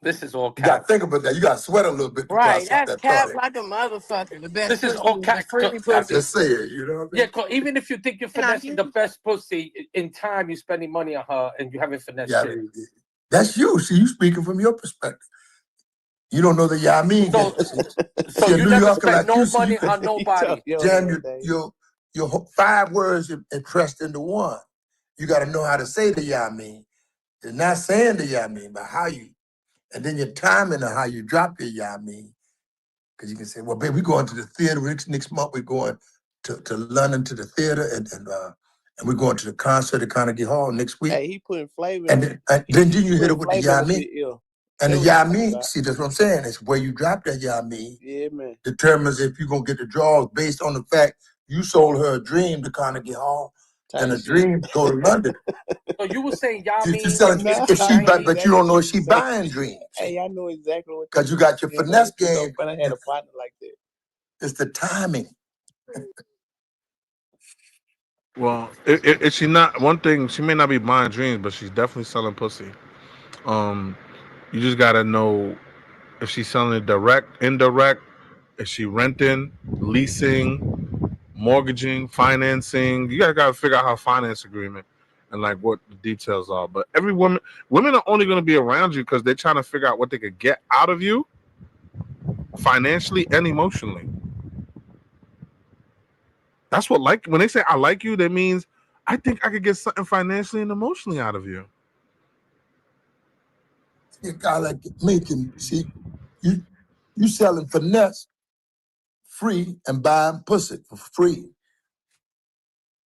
This is all You got cap. to think about that. You got to sweat a little bit to Right, process that's that cap thought. like a motherfucker. The best This is pussy all is cap. the free I'm pussy. just saying, you know what I mean? Yeah, cause even if you think you're finessing the best pussy, in time you're spending money on her and you haven't finessed shit. That's you. See, you speaking from your perspective. You don't know the Yamin game. So you never spent no money on nobody. Jam your 5 words impressed into one. You got to know how to say the Yamin. It's not saying the Yamin, but how you, and then your timing of how you drop your Yamin. Because you can say, well, babe, we're going to the theater next month. We're going to London to the theater, and we're going to the concert at Carnegie Hall next week. Hey, he putting flavor. And then you hit it with the Yamin. And the Yamin, see, that's what I'm saying. It's where you drop that Yamin. Yeah, man. Determines if you're going to get the draws based on the fact you sold her a dream to Carnegie Hall and a dream to go to London. So you were saying Yamin. But you don't know if she buying dreams. Hey, I know exactly what. Because you got your finesse game. But I had a partner like that. It's the timing. Well, if she not one thing, she may not be buying dreams, but she's definitely selling pussy. You just gotta know if she's selling it direct, indirect, is she renting, leasing, mortgaging, financing. You gotta figure out her finance agreement and like what the details are. But women are only gonna be around you because they're trying to figure out what they could get out of you financially and emotionally. That's what like when they say I like you, that means I think I could get something financially and emotionally out of you. See, a guy like me can see you selling finesse free and buying pussy for free.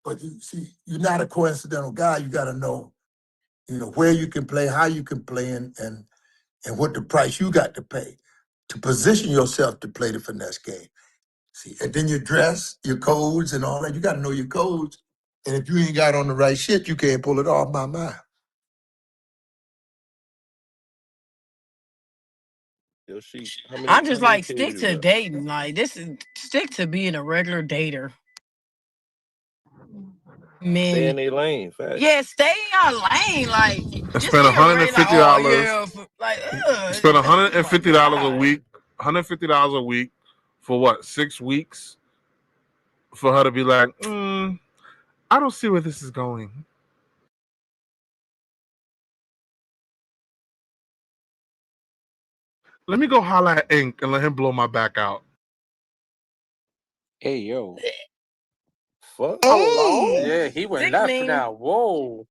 But you see, you're not a coincidental guy. You got to know, where you can play, how you can play, and what the price you got to pay to position yourself to play the finesse game. See, and then your dress, your codes, and all that. You got to know your codes. And if you ain't got on the right shit, you can't pull it off. My mind. Yo, she. How I many just like kids stick you to got? dating. Like stick to being a regular dater. Stay Men, in their lane, fast. yeah, stay in your lane. Like I just spend being ready, like, oh $150. yeah, like Spend oh my $150 a god. week. $150 a week for what? 6 weeks for her to be like, I don't see where this is going. Let me go holler at Ink and let him blow my back out. Hey yo. Fuck. Hey, Yeah, he went left Sickening. now. Whoa.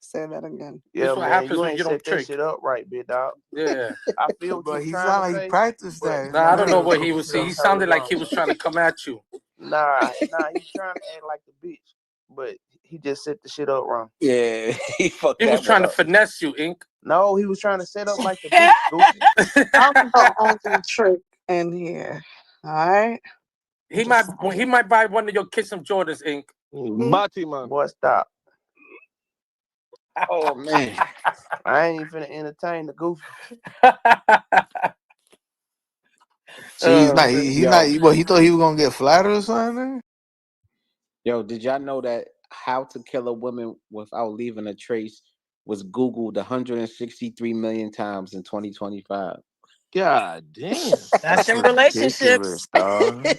say that again. This Yeah, is what man, happens you when ain't you don't set that trick. shit up right, big dog. Yeah. I feel what But you he trying to sound like he say, practiced but that. Nah, I don't know you what he set the was shit up saying. He totally sounded like he wrong. was trying to come at you. Nah, he was trying to act like the bitch, but he just set the shit up wrong. Yeah, he fucked He was that one trying to up. finesse you, Ink. No, he was trying to set up like the bitch, goofy. I'm the only trick in here. All right. he might Just he saying. might buy one of your Kiss 'em Jordans, Ink. Mati man. Boy, stop. Oh man. I ain't even finna entertain the goofy. See, he's not. Yo, What he thought he was gonna get flattered or something. yo, did y'all know that how to kill a woman without leaving a trace was Googled 163 million times in 2025? God damn. That's That's in ridiculous, relationships, dog.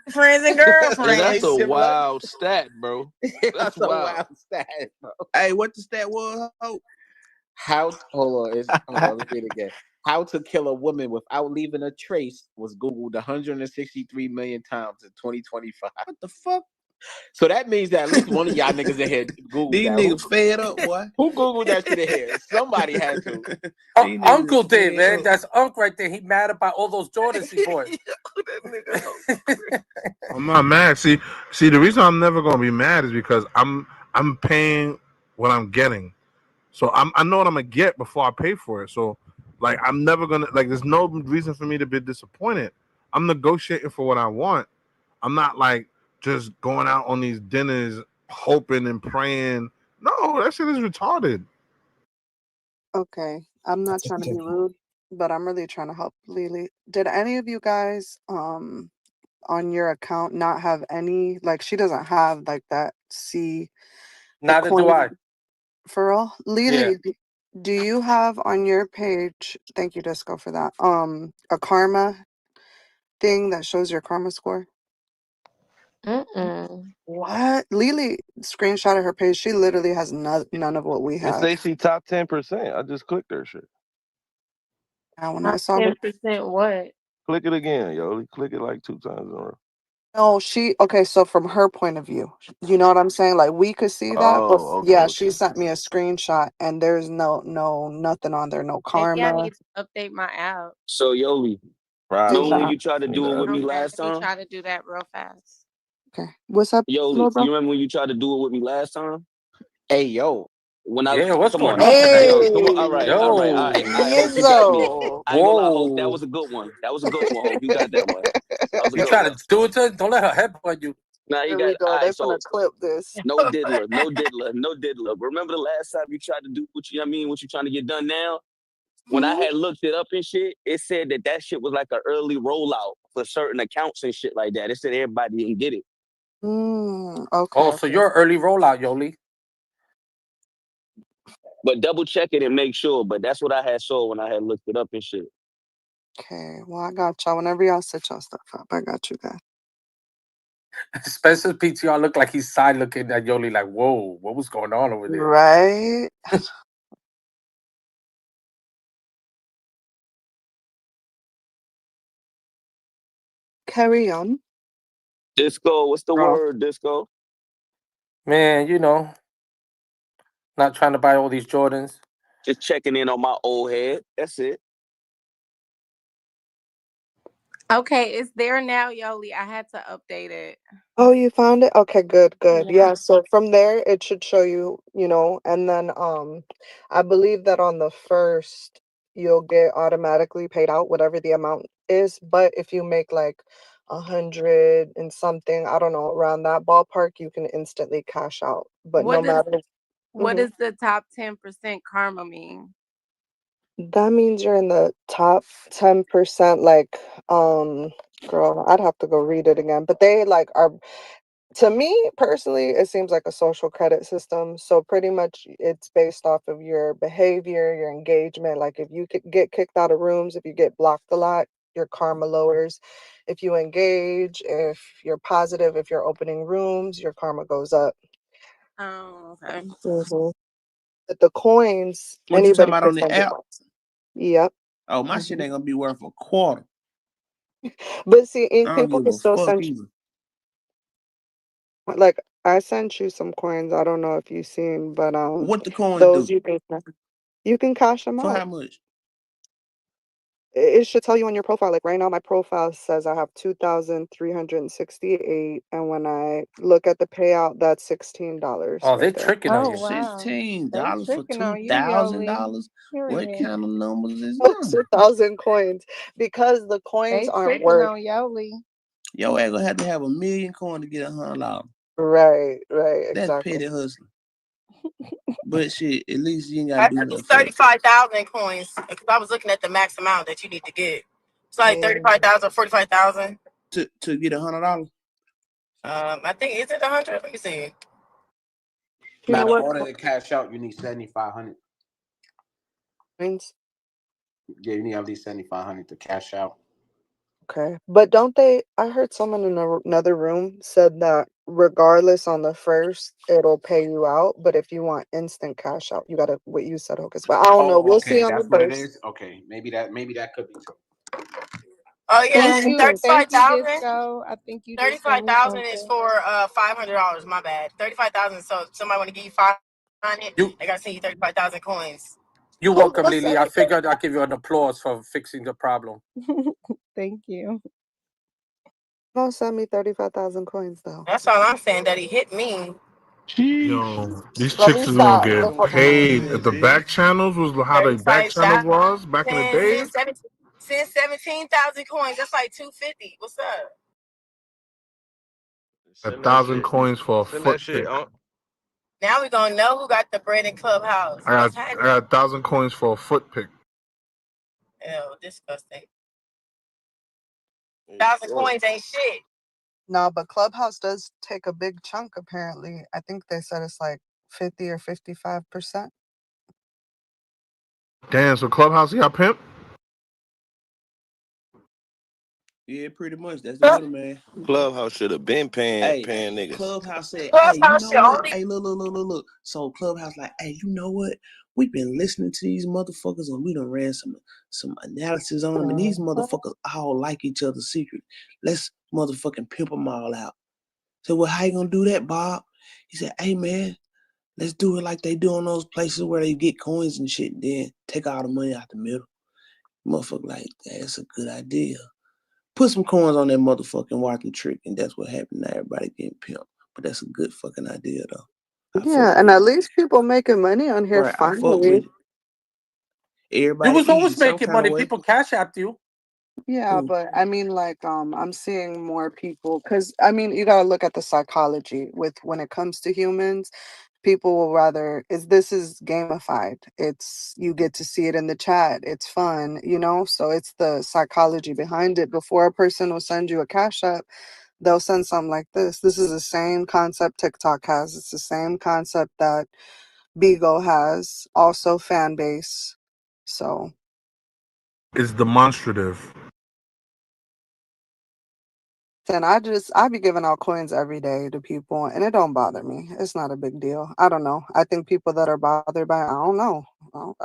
friends and Hey, that's Hey, a girlfriends. similar. wild stat, bro. That's That's a wild. wild stat, bro. Hey, what the stat was? Ho? Hold on, let me read it again. How to kill a woman without leaving a trace was Googled 163 million times in 2025. What the fuck? So that means that at least one of y'all niggas in here Googled These that. niggas fed up, boy. Who Googled that shit in here? Somebody had to. These niggas Uncle is did, fed man. up. That's Unc right there. He mad about all those Jordans he bought. I'm not mad. See, the reason I'm never gonna be mad is because I'm paying what I'm getting. So I know what I'm gonna get before I pay for it. So like I'm never gonna like there's no reason for me to be disappointed. I'm negotiating for what I want. I'm not like just going out on these dinners hoping and praying. No, that shit is retarded. Okay. I'm not trying to be rude, but I'm really trying to help Lily. Did any of you guys on your account not have any, like, she doesn't have like that the Neither do coin I. for real? Yeah. Lily, do you have on your page, thank you, Disco, for that, a karma thing that shows your karma score? What? Lily screenshotted her page. She literally has none of what we It have. say she top 10%. I just clicked her shit. Now, when I Not saw the 10% what? Click it again, yo. Click it like 2 times in a row. no, okay, so from her point of view, you know what I'm saying? Like we could see that, but Oh, yeah, okay. she sent me a screenshot and there's nothing on there, no Maybe I karma. need to update my app. So Yoli, Do remember when Probably. that. you tried to do it with me Okay, last let me time? try to do that real fast. Okay. What's up, Yoli, little bro? you remember when you tried to do it with me last time? Hey yo. When I Yeah, what's come going on on now, tonight? yo, come on, Hey, all right, Yo. Hope, you got me. Yizzo. I ain't gonna lie, Hope, that Whoa. was a good one. That was a good one, Hope. You got that one. That was a You good try one. to do it to her? Don't let her headbutt you. Now you Here got we go. all They right. finna So clip this. no diddler, no diddler, no diddler. Remember the last time you tried to do what you, I mean, what you trying to get done now? When I Hmm? had looked it up and shit, it said that shit was like an early rollout for certain accounts and shit like that. It said everybody didn't get it. Okay, Oh, so okay. you're an early rollout, Yoli. But double check it and make sure. But that's what I had saw when I had looked it up and shit. Okay. Well, I got y'all. Whenever y'all set y'all stuff up, I got you guys. Spencer's PTR looked like he's side looking at Yoli like, whoa, what was going on over there? Right? Carry on. Disco, what's the Bro, word, Disco? man, not trying to buy all these Jordans. Just checking in on my old head. That's it. Okay, it's there now, Yoli. I had to update it. Oh, you found it? Okay, good, good. Yeah. Yeah, so from there it should show you, and then I believe that on the first you'll get automatically paid out whatever the amount is, but if you make like 100 and something, I don't know, around that ballpark, you can instantly cash out. But no What does matter. what Mhm. does the top 10% karma mean? That means you're in the top 10%, like, girl, I'd have to go read it again. But they like are, to me personally, it seems like a social credit system. So pretty much it's based off of your behavior, your engagement. Like if you get kicked out of rooms, if you get blocked a lot, your karma lowers. If you engage, if you're positive, if you're opening rooms, your karma goes up. Oh, okay. Mhm. But the coins, What you talking anybody about can on the send you app? coins. Yep. Oh, my shit Mhm. ain't gonna be worth a quarter. But see, I don't people give can a still fuck send either. like I sent you some coins. I don't know if you've seen, but What the coins those do? you can cash them For out. how much? It should tell you on your profile. Like right now, my profile says I have 2,368, and when I look at the payout, that's $16 Oh, right they there. tricking on Oh you. wow. They $16 for tricking two on you, thousand Yoli. dollars? What Period. kind of numbers is Oh, them? 2,000 coins because the coins They aren't tricking worth. on Yoli. Yo ain't gonna have to have 1,000,000 coin to get $100. Right, right, That's exactly. petty hustling. But shit, at least you ain't gotta I do think nothing it's for it. 35,000 coins because I was looking at the max amount that you need to get. It's like Mm. 35,000, 45,000. To get $100. I think is it 100? Let me see. You Now, know in what? order to cash out, you need 7,500. Coins. Yeah, you need at least 7,500 to cash out. Okay. But don't they? I heard someone in another room said that regardless on the first, it'll pay you out. But if you want instant cash out, you gotta what you said, Hocus. But I don't know. Oh, We'll see okay, on the that's what it first. is. Okay, maybe that could be true. Oh Thank yeah, and you. Thank you, 35,000. Disco. I think you just sent Thirty-five me thousand is something. for $500. My bad. 35,000. So if somebody want to give you 500, You they gotta send you 35,000 coins. you Who's welcome, gonna Lily. send I me figured I'd give you an applause for fixing the problem. Thank you. Gonna send me 35,000 coins though? That's all I'm saying. That he hit me. Sheesh. Yo, these Let me chicks is gonna stop. get Before, Come on paid. here, If the bitch. back channels was how the back Thirty-five channels was back in the thousand. days, Send 17,000 coins. That's like 250. What's up? a Send that thousand shit. coins for a Send that foot shit pick. on. Now we gonna know who got the bread in Clubhouse. I got What's I happening? got 1,000 coins for a foot pick. Ew, disgusting. Hey, 1,000 coins ain't shit. no, but Clubhouse does take a big chunk. Apparently, I think they said it's like 50 or 55%. Damn, so Clubhouse got pimp. Yeah, pretty much. That's the middleman. Clubhouse should have been paying Hey, paying niggas. Clubhouse said, "Hey, you Clubhouse know should what? only. Hey, look. So Clubhouse like, hey, you know what? We've been listening to these motherfuckers and we done ran some analysis on them, and these motherfuckers all like each other's secret. Let's motherfucking pimp them all out." So, well, how you gonna do that, Bob? He said, "Hey, man, let's do it like they do on those places where they get coins and shit, and then take all the money out the middle." Motherfucker, like, that's a good idea. Put some coins on that motherfucking walking trick, and that's what happened. Now everybody getting pimped. But that's a good fucking idea, though. I fuck Yeah, with and it. at least people making money on here Right, I fuck with finally. it. You Everybody was easy, always some making kind of money. way. People cash after you. Yeah, Who? but I mean, like, I'm seeing more people because I mean, you gotta look at the psychology with when it comes to humans. People will rather is this is gamified. It's you get to see it in the chat. It's fun, so it's the psychology behind it. Before a person will send you a cash app, they'll send something like this. This is the same concept TikTok has. It's the same concept that Bigo has, also fan base. So It's demonstrative. then I be giving out coins every day to people and it don't bother me. It's not a big deal. I don't know. I think people that are bothered by it, I don't know. Well,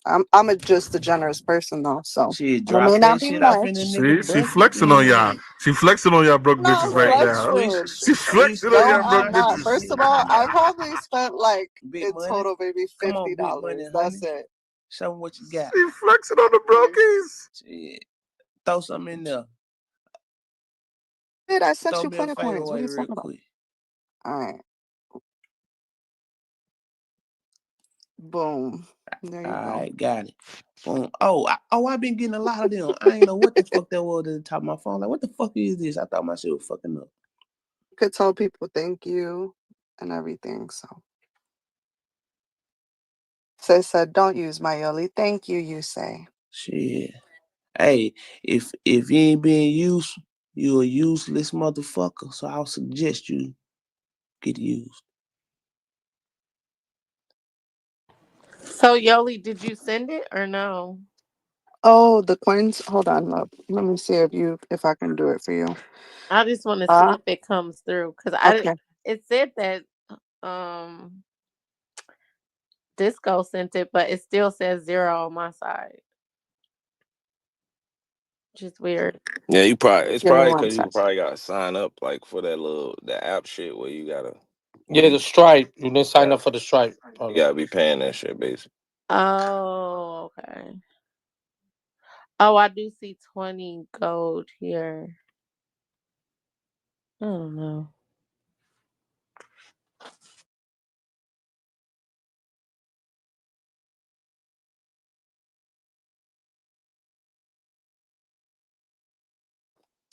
I'm just a generous person though, so Shit, it drop may not that be shit off in much. the nigga See, she bucket, flexing on y'all. then. She flexing on y'all broke I'm not bitches right Right. now. flexing. She Swish flexing on No, that y'all I'm broke not. money. bitches. First Shit, of all, come I on. probably spent like Big in money. total maybe Come on, big money, $50. honey. That's it. Show me what you got. She flexing on the brokies. Shit. Throw something in there. Dude, I sent Throw you me a plenty of favor coins. What are away you real talking about? quick. All right, boom. There All you go. right, got it. Boom. I've been getting a lot of them. I ain't know what the fuck that was at the top of my phone. Like, what the fuck is this? I thought my shit was fucking up. You could tell people thank you and everything. So, said, don't use my Yoli. Thank you, you say. Shit. Hey, if you ain't being used, you a useless motherfucker. So I'll suggest you get used. So Yoli, did you send it or no? Oh, the coins. Hold on, love. Let me see if I can do it for you. I just want to see if it comes through because Okay. it said that um Disco sent it, but it still says 0 on my side. Just weird. Yeah, it's Give me probably one because you second. probably gotta sign up like for the app shit where you gotta Yeah, the Stripe. You didn't sign yeah, up for the Stripe. you Probably. gotta be paying that shit basically. Oh, okay. Oh, I do see 20 gold here. I don't know.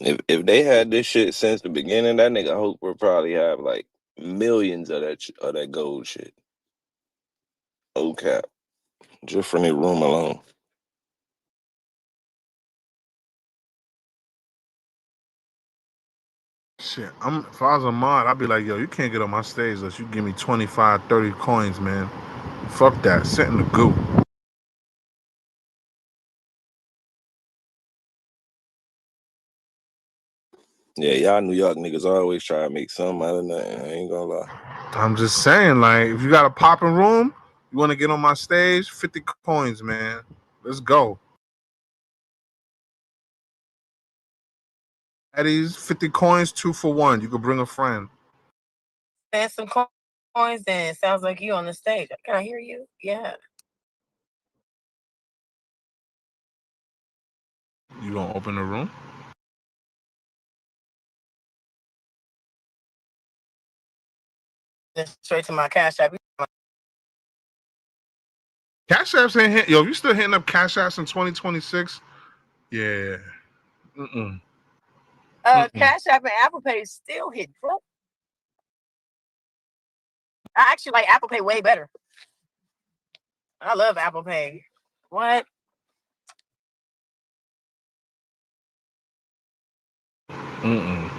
If they had this shit since the beginning, that nigga Hope would probably have like millions of that gold shit. Oh cap. Just from the room alone. Shit, if I was a mod, I'd be like, yo, you can't get on my stage unless you give me 25, 30 coins, man. Fuck that. Sit in the goo. Yeah, y'all New York niggas always try to make something out of nothing. I ain't gonna lie. I'm just saying, like, if you got a popping room, you want to get on my stage, 50 coins, man. Let's go. Eddie's 50 coins, 2 for 1. You could bring a friend. Send some coins then. Sounds like you on the stage. Can I hear you? Yeah. You gonna open the room? Just straight to my cash app. Cash apps ain't hit. Yo, if you still hitting up cash apps in 2026, yeah. Mm-mm. Cash App and Apple Pay still hit, bro. I actually like Apple Pay way better. I love Apple Pay. What? Mm-mm.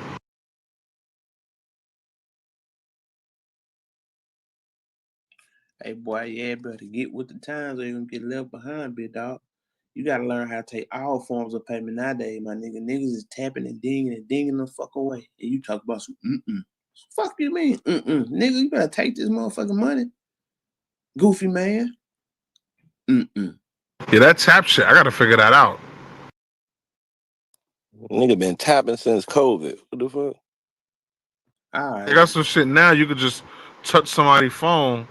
Hey boy, yeah, better get with the times or you're gonna get left behind, big dog. You gotta learn how to take all forms of payment nowadays, my nigga. Niggas is tapping and dinging the fuck away. And you talk about some mm-mm. Fuck you mean? Mm-mm. Nigga, you better take this motherfucking money. Goofy man. Mm-mm. Yeah, that tap shit, I gotta figure that out. Nigga been tapping since COVID. What the fuck? They got some shit now. You could just touch somebody's phone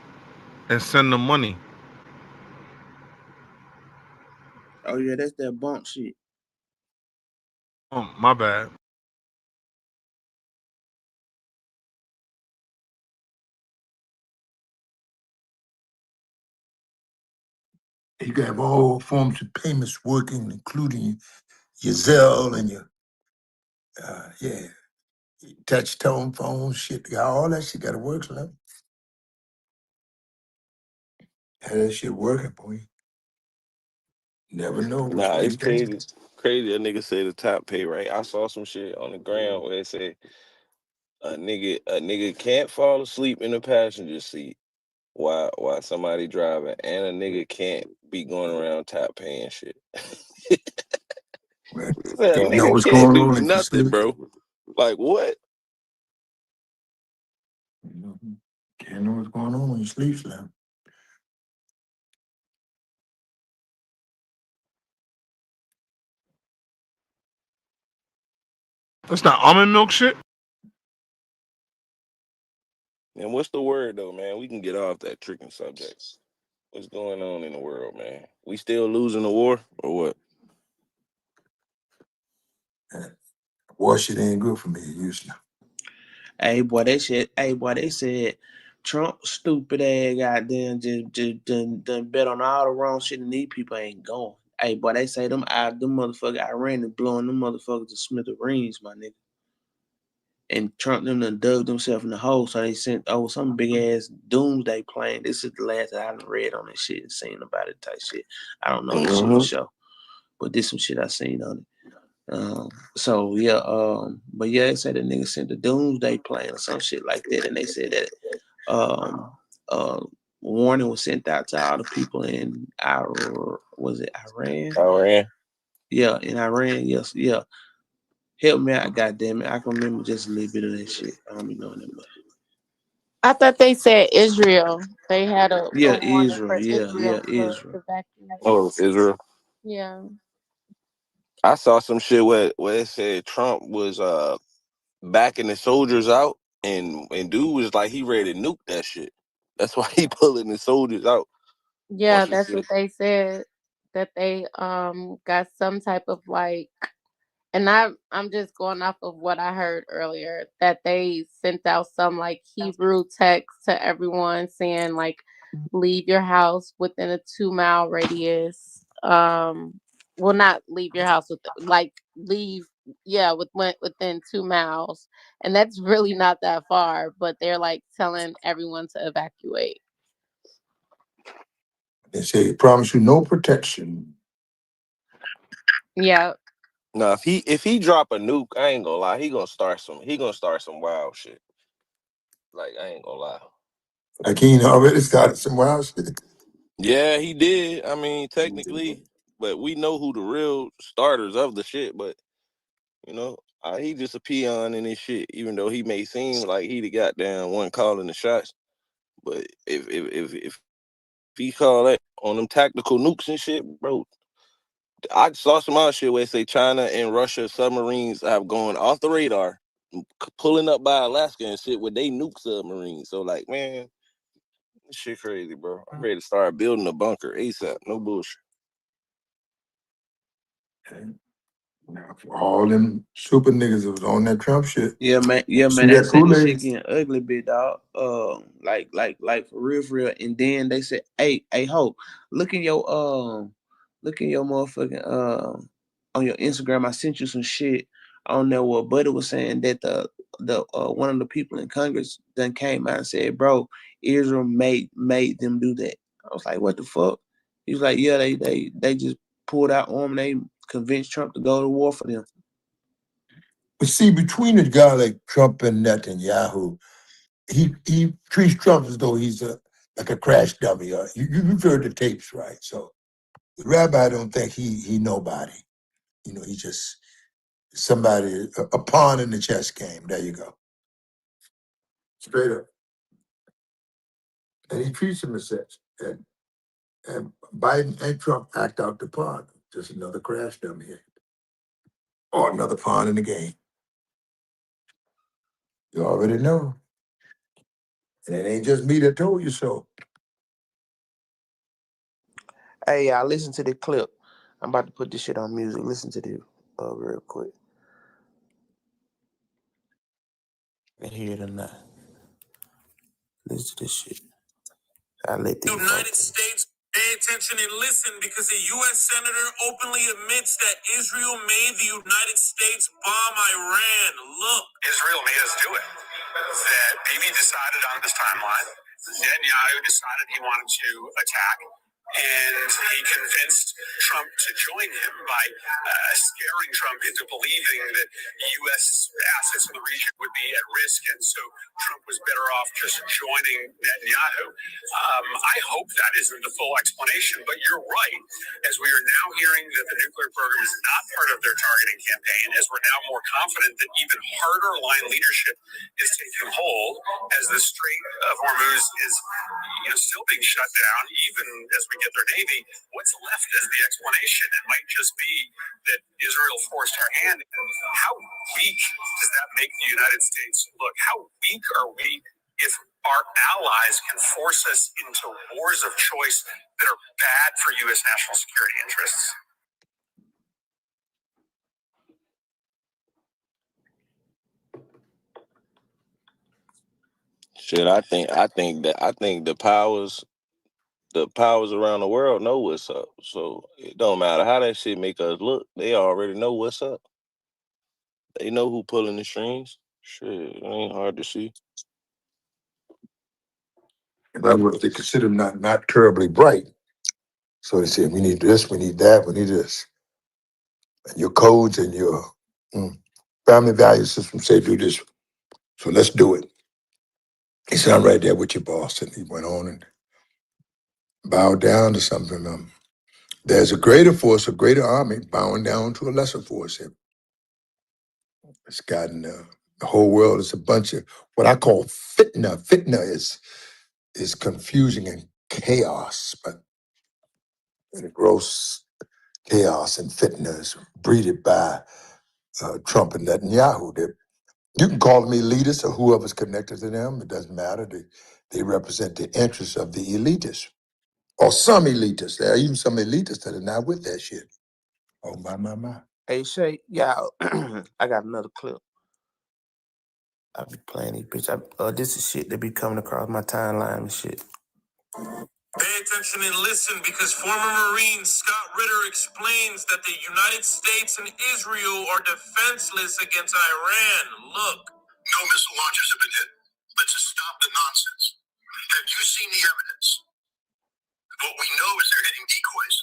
and send them money. Oh yeah, that's that bump shit. Oh, my bad. You can have all forms of payments working, including your Zelle and your touch tone phone shit. All that shit got to work, son. Have that shit working, boy. Never know what's Nah, gonna it's be. crazy. Crazy a nigga say the top pay, right? I saw some shit on the ground where it said a nigga can't fall asleep in the passenger seat while somebody driving, and a nigga can't be going around tap paying shit. Well, Said a can't know nigga what's can't going do on if you nothing, sleep. bro. Like what? Can't know what's going on when you sleep, Slim. That's not almond milk shit. And what's the word though, man? We can get off that tricking subject. What's going on in the world, man? We still losing the war or what? War shit ain't good for me usually. Hey boy, they said Trump stupid ass goddamn just done bet on all the wrong shit and these people ain't going. Hey boy, they say them motherfucker Iran is blowing them motherfuckers to smithereens, my nigga. And Trump them done dug themselves in the hole, so they sent some big ass doomsday plane. This is the last that I done read on this shit and seen about it type shit. I don't know this shit for sure, but this some shit I seen on it. So yeah, but yeah, they said the nigga sent the doomsday plane or some shit like that, and they said that warning was sent out to all the people in Iran? Iran. Yeah, in Iran, yes, yeah. Help me out, goddamn it! I can remember just a little bit of that shit. I don't be knowing that much. I thought they said Israel. They had a Yeah, warning Israel. for Yeah, Israel to Israel. evacuate. Oh, Israel. Yeah. I saw some shit where it said Trump was backing the soldiers out, and dude was like he ready to nuke that shit. That's why he pulling the soldiers out. Yeah, Once he that's said, what they said. That they got some type of like, and I'm just going off of what I heard earlier, that they sent out some like Hebrew text to everyone saying like leave your house within a 2-mile radius. Well, not leave your house leave, yeah, within 2 miles. And that's really not that far, but they're like telling everyone to evacuate. They say promise you no protection. Yeah. "No, if he drop a nuke, I ain't gonna lie, he gonna start some wild shit. Like I ain't gonna lie." Like he ain't already started some wild shit. Yeah, he did. I mean, technically, but we know who the real starters of the shit. But you know, he just a peon in this shit. Even though he may seem like he the goddamn one calling the shots, but if he call that on them tactical nukes and shit, bro. I saw some other shit where they say China and Russia submarines have gone off the radar, pulling up by Alaska and shit with they nuke submarines. So like, man, this shit crazy, bro. I'm ready to start building a bunker ASAP. No bullshit. Now, for all them super niggas that was on that Trump shit. Yeah, man. See They that said this Kool-Aid? shit getting ugly, big dog. Like for real. And then they said, "Hey, Hope, look in your motherfucking on your Instagram. I sent you some shit on there where Buddy was saying that the one of the people in Congress then came out and said, bro, Israel made them do that. I was like, what the fuck? He was like, yeah, they just pulled out on them. They convinced Trump to go to war for them. But see, between a guy like Trump and Netanyahu, he treats Trump as though he's like a crash dummy. You've heard the tapes, right? So the rabbi don't think he nobody. You know, he's just somebody, a pawn in the chess game. There you go. Straight up. And he treats him as such. And Biden and Trump act out the pawn. Just another crash dummy here. Or another pawn in the game. You already know. And it ain't just me that told you so. Hey, y'all, listen to the clip. I'm about to put this shit on music. Listen to this real quick. And hear it or not. Listen to this shit. I let the United States pay attention and listen because a U.S. Senator openly admits that Israel made the United States bomb Iran. Look. Israel made us do it. That Bibi decided on this timeline. Netanyahu decided he wanted to attack. And he convinced Trump to join him by scaring Trump into believing that U.S. assets in the region would be at risk. And so Trump was better off just joining Netanyahu. I hope that isn't the full explanation, but you're right. As we are now hearing that the nuclear program is not part of their targeting campaign, as we're now more confident that even harder line leadership is taking hold, as the Strait of Hormuz is still being shut down, even as we get their Navy. What's left as the explanation? It might just be that Israel forced our hand. How weak does that make the United States look? How weak are we if our allies can force us into wars of choice that are bad for U.S. national security interests? Shit, I think the powers around the world know what's up. So it don't matter how that shit make us look. They already know what's up. They know who pulling the strings. Shit, it ain't hard to see. In other words, they consider them not terribly bright. So they say, we need this, we need that, we need this. And your codes and your family value system say do this. So let's do it. He said, I'm right there with your boss. And he went on and bowed down to something. There's a greater force, a greater army bowing down to a lesser force. It's gotten the whole world is a bunch of what I call fitna. Fitna is confusing and chaos, but the gross chaos and fitna is breeded by Trump and Netanyahu. You can call them elitists or whoever's connected to them. It doesn't matter. They represent the interests of the elitists or some elitists. There are even some elitists that are not with that shit. Oh, my. Hey Shay, yeah, I got another clip. I be playing these bitch. This is shit that be coming across my timeline and shit. Pay attention and listen, because former Marine Scott Ritter explains that the United States and Israel are defenseless against Iran. Look. No missile launchers have been hit. Let's just stop the nonsense. Have you seen the evidence? What we know is they're hitting decoys.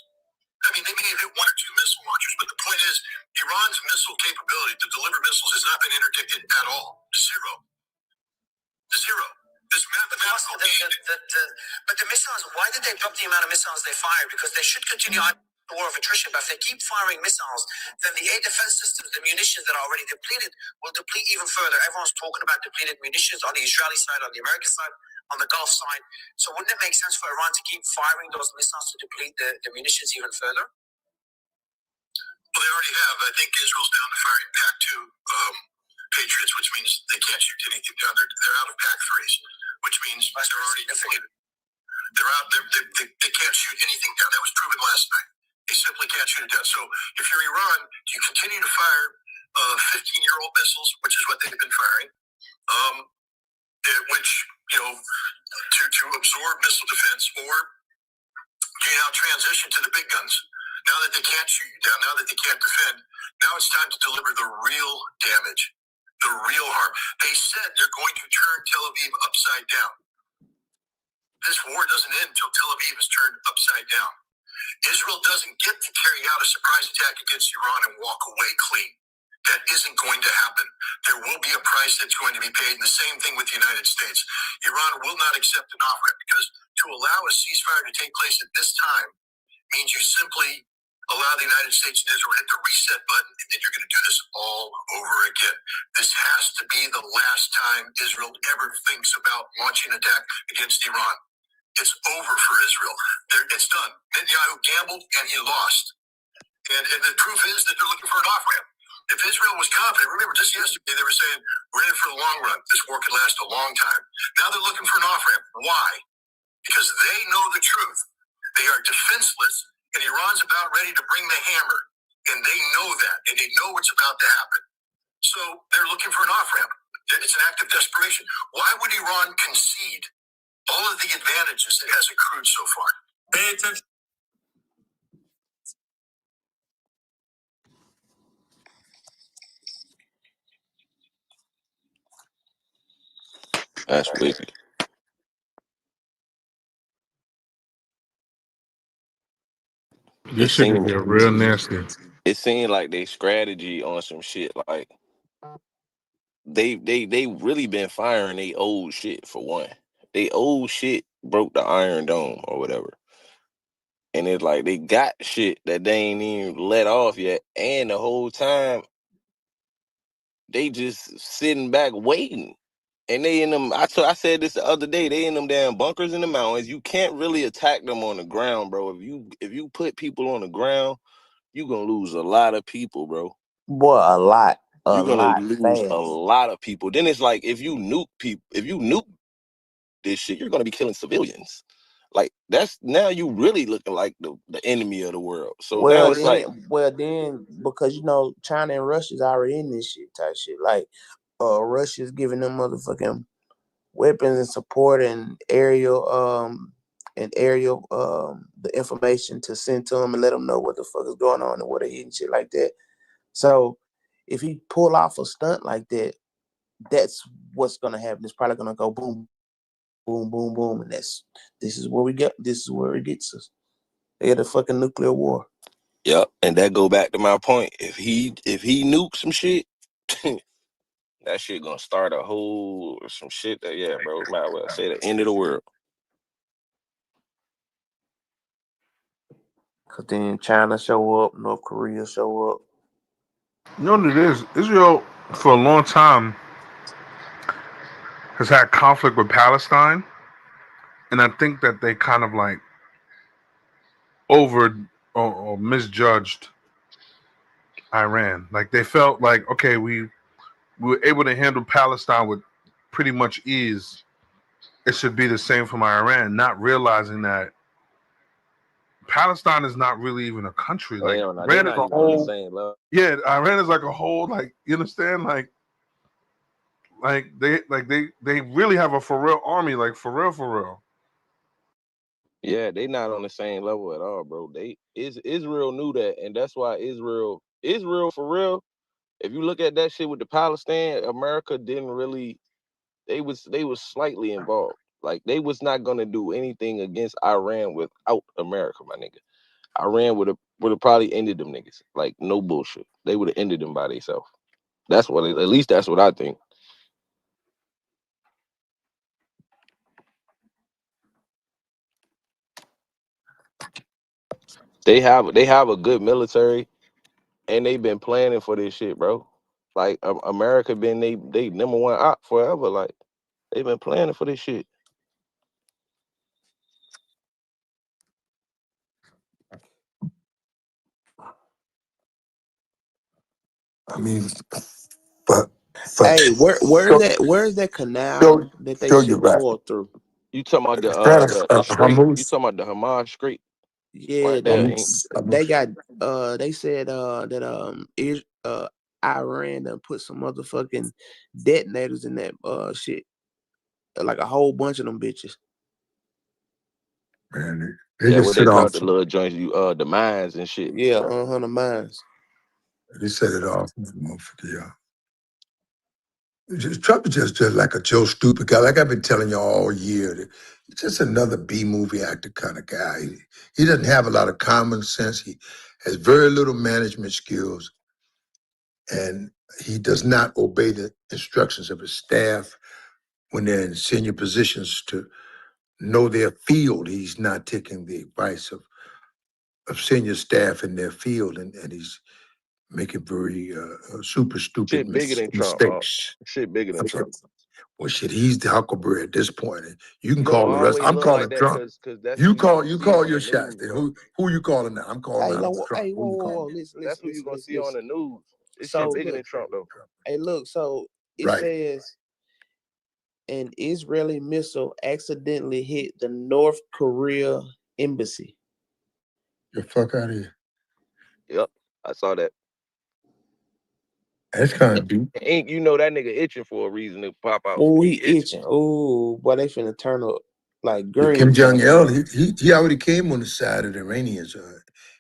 I mean, they may have hit one or two missile launchers, but the point is, Iran's missile capability to deliver missiles has not been interdicted at all. Zero. This mathematical but the missiles, why did they drop the amount of missiles they fired? Because they should continue on the war of attrition. But if they keep firing missiles, then the air defense systems, the munitions that are already depleted, will deplete even further. Everyone's talking about depleted munitions on the Israeli side, on the American side, on the Gulf side. So wouldn't it make sense for Iran to keep firing those missiles to deplete the munitions even further? Well, they already have. I think Israel's down to firing PAC-2 Patriots, which means they can't shoot anything down. They're out of PAC-3s, which means they're already defeated. They're out. They can't shoot anything down. That was proven last night. They simply can't shoot it down. So if you're Iran, you continue to fire 15-year-old missiles, which is what they've been firing, which, to absorb missile defense, or you now transition to the big guns. Now that they can't shoot you down, now that they can't defend, now it's time to deliver the real damage, the real harm. They said they're going to turn Tel Aviv upside down. This war doesn't end until Tel Aviv is turned upside down. Israel doesn't get to carry out a surprise attack against Iran and walk away clean. That isn't going to happen. There will be a price that's going to be paid, and the same thing with the United States. Iran will not accept an offer, because to allow a ceasefire to take place at this time means you simply allow the United States and Israel to hit the reset button, and then you're going to do this all over again. This has to be the last time Israel ever thinks about launching an attack against Iran. It's over for Israel. It's done. Netanyahu gambled and he lost. And the proof is that they're looking for an off-ramp. If Israel was confident, remember just yesterday they were saying, we're in it for the long run. This war could last a long time. Now they're looking for an off-ramp. Why? Because they know the truth. They are defenseless, and Iran's about ready to bring the hammer. And they know that, and they know what's about to happen. So they're looking for an off-ramp. It's an act of desperation. Why would Iran concede all of the advantages it has accrued so far? Pay attention. That's wicked. This shit could get real nasty. It seemed like they strategy on some shit like they really been firing they old shit for one. They old shit broke the Iron Dome or whatever. And it's like they got shit that they ain't even let off yet. And the whole time they just sitting back waiting. And they in them. I said this the other day. They in them damn bunkers in the mountains. You can't really attack them on the ground, bro. If you put people on the ground, you gonna lose a lot of people, bro. Boy, a lot You're gonna lose a fast. lot of people. Then it's like if you nuke this shit, you're gonna be killing civilians. Like that's now you really looking like the enemy of the world. So now it's like, Then because you know China and Russia's already in this shit type shit. Like Russia's giving them motherfucking weapons and support and aerial the information to send to them and let them know what the fuck is going on and what they're hitting shit like that. So if he pull off a stunt like that, that's what's gonna happen. It's probably gonna go boom, boom, boom, boom, and this is where we get. This is where it gets us. They had a fucking nuclear war. yep. And that go back to my point. If he nukes some shit, that shit gonna start a whole some shit that bro. Might as well say the end of the world. Cause then China show up, North Korea show up. You know what it is? Israel, for a long time, has had conflict with Palestine, and I think that they kind of like over or misjudged Iran. Like they felt like, okay, we were able to handle Palestine with pretty much ease. It should be the same from Iran, not realizing that Palestine is not really even a country. Like Hell no, they Iran is not a even on the whole, same level. yeah, Iran is like a whole, like you understand, they really have a for real army, like for real. Yeah, they not on the same level at all, bro. Israel knew that, and that's why Israel for real. If you look at that shit with the Palestine, America didn't really. They was slightly involved. Like they was not gonna do anything against Iran without America, my nigga. Iran would have probably ended them niggas. Like no bullshit. They would have ended them by themselves. That's what at least that's what I think. They have a good military, and they've been planning for this shit, bro. Like America been they number one op forever. Like they've been planning for this shit. I mean, but Hey, show, where's that show, canal that they show you ship right. oil through? You talking about Trying to the strait? You Hamas. talking about the Hamas Strait Yeah, right there? Ain't they got they said that Iran done put some motherfucking detonators in that shit. Like a whole bunch of them bitches. Man, they that just what they set call off. the little joints? You the mines and shit. Yeah, the mines. They set it off. Yeah. Trump is just like a Joe Stupid guy. Like I've been telling y'all all year, he's just another B movie actor kind of guy. He doesn't have a lot of common sense. He has very little management skills, and he does not obey the instructions of his staff when they're in senior positions to know their field. He's not taking the advice of senior staff in their field, and he's making very super stupid Shit bigger than Trump. mistakes. Shit bigger than Trump. Well, shit, he's the huckleberry at this point. You can You don't call the rest. always I'm look like calling that Trump. because that's You who you call gonna you see call on your the shots. news, Then bro. who you calling now? I'm calling Hey, out no, Trump. hey, Who whoa, you whoa, whoa, calling? listen, That's listen, who you listen, gonna listen, see on listen. the news. This shit So bigger look, than Trump though. hey, look, so it Right. says an Israeli missile accidentally hit the North Korea embassy. The fuck out of here. Yep, I saw that. That's kind of deep. Ain't you know that nigga itching for a reason to pop out? Oh, He he itching. itching. Oh, boy, they finna turn up like Kim green Jong beans. Il, he already came on the side of the Iranians.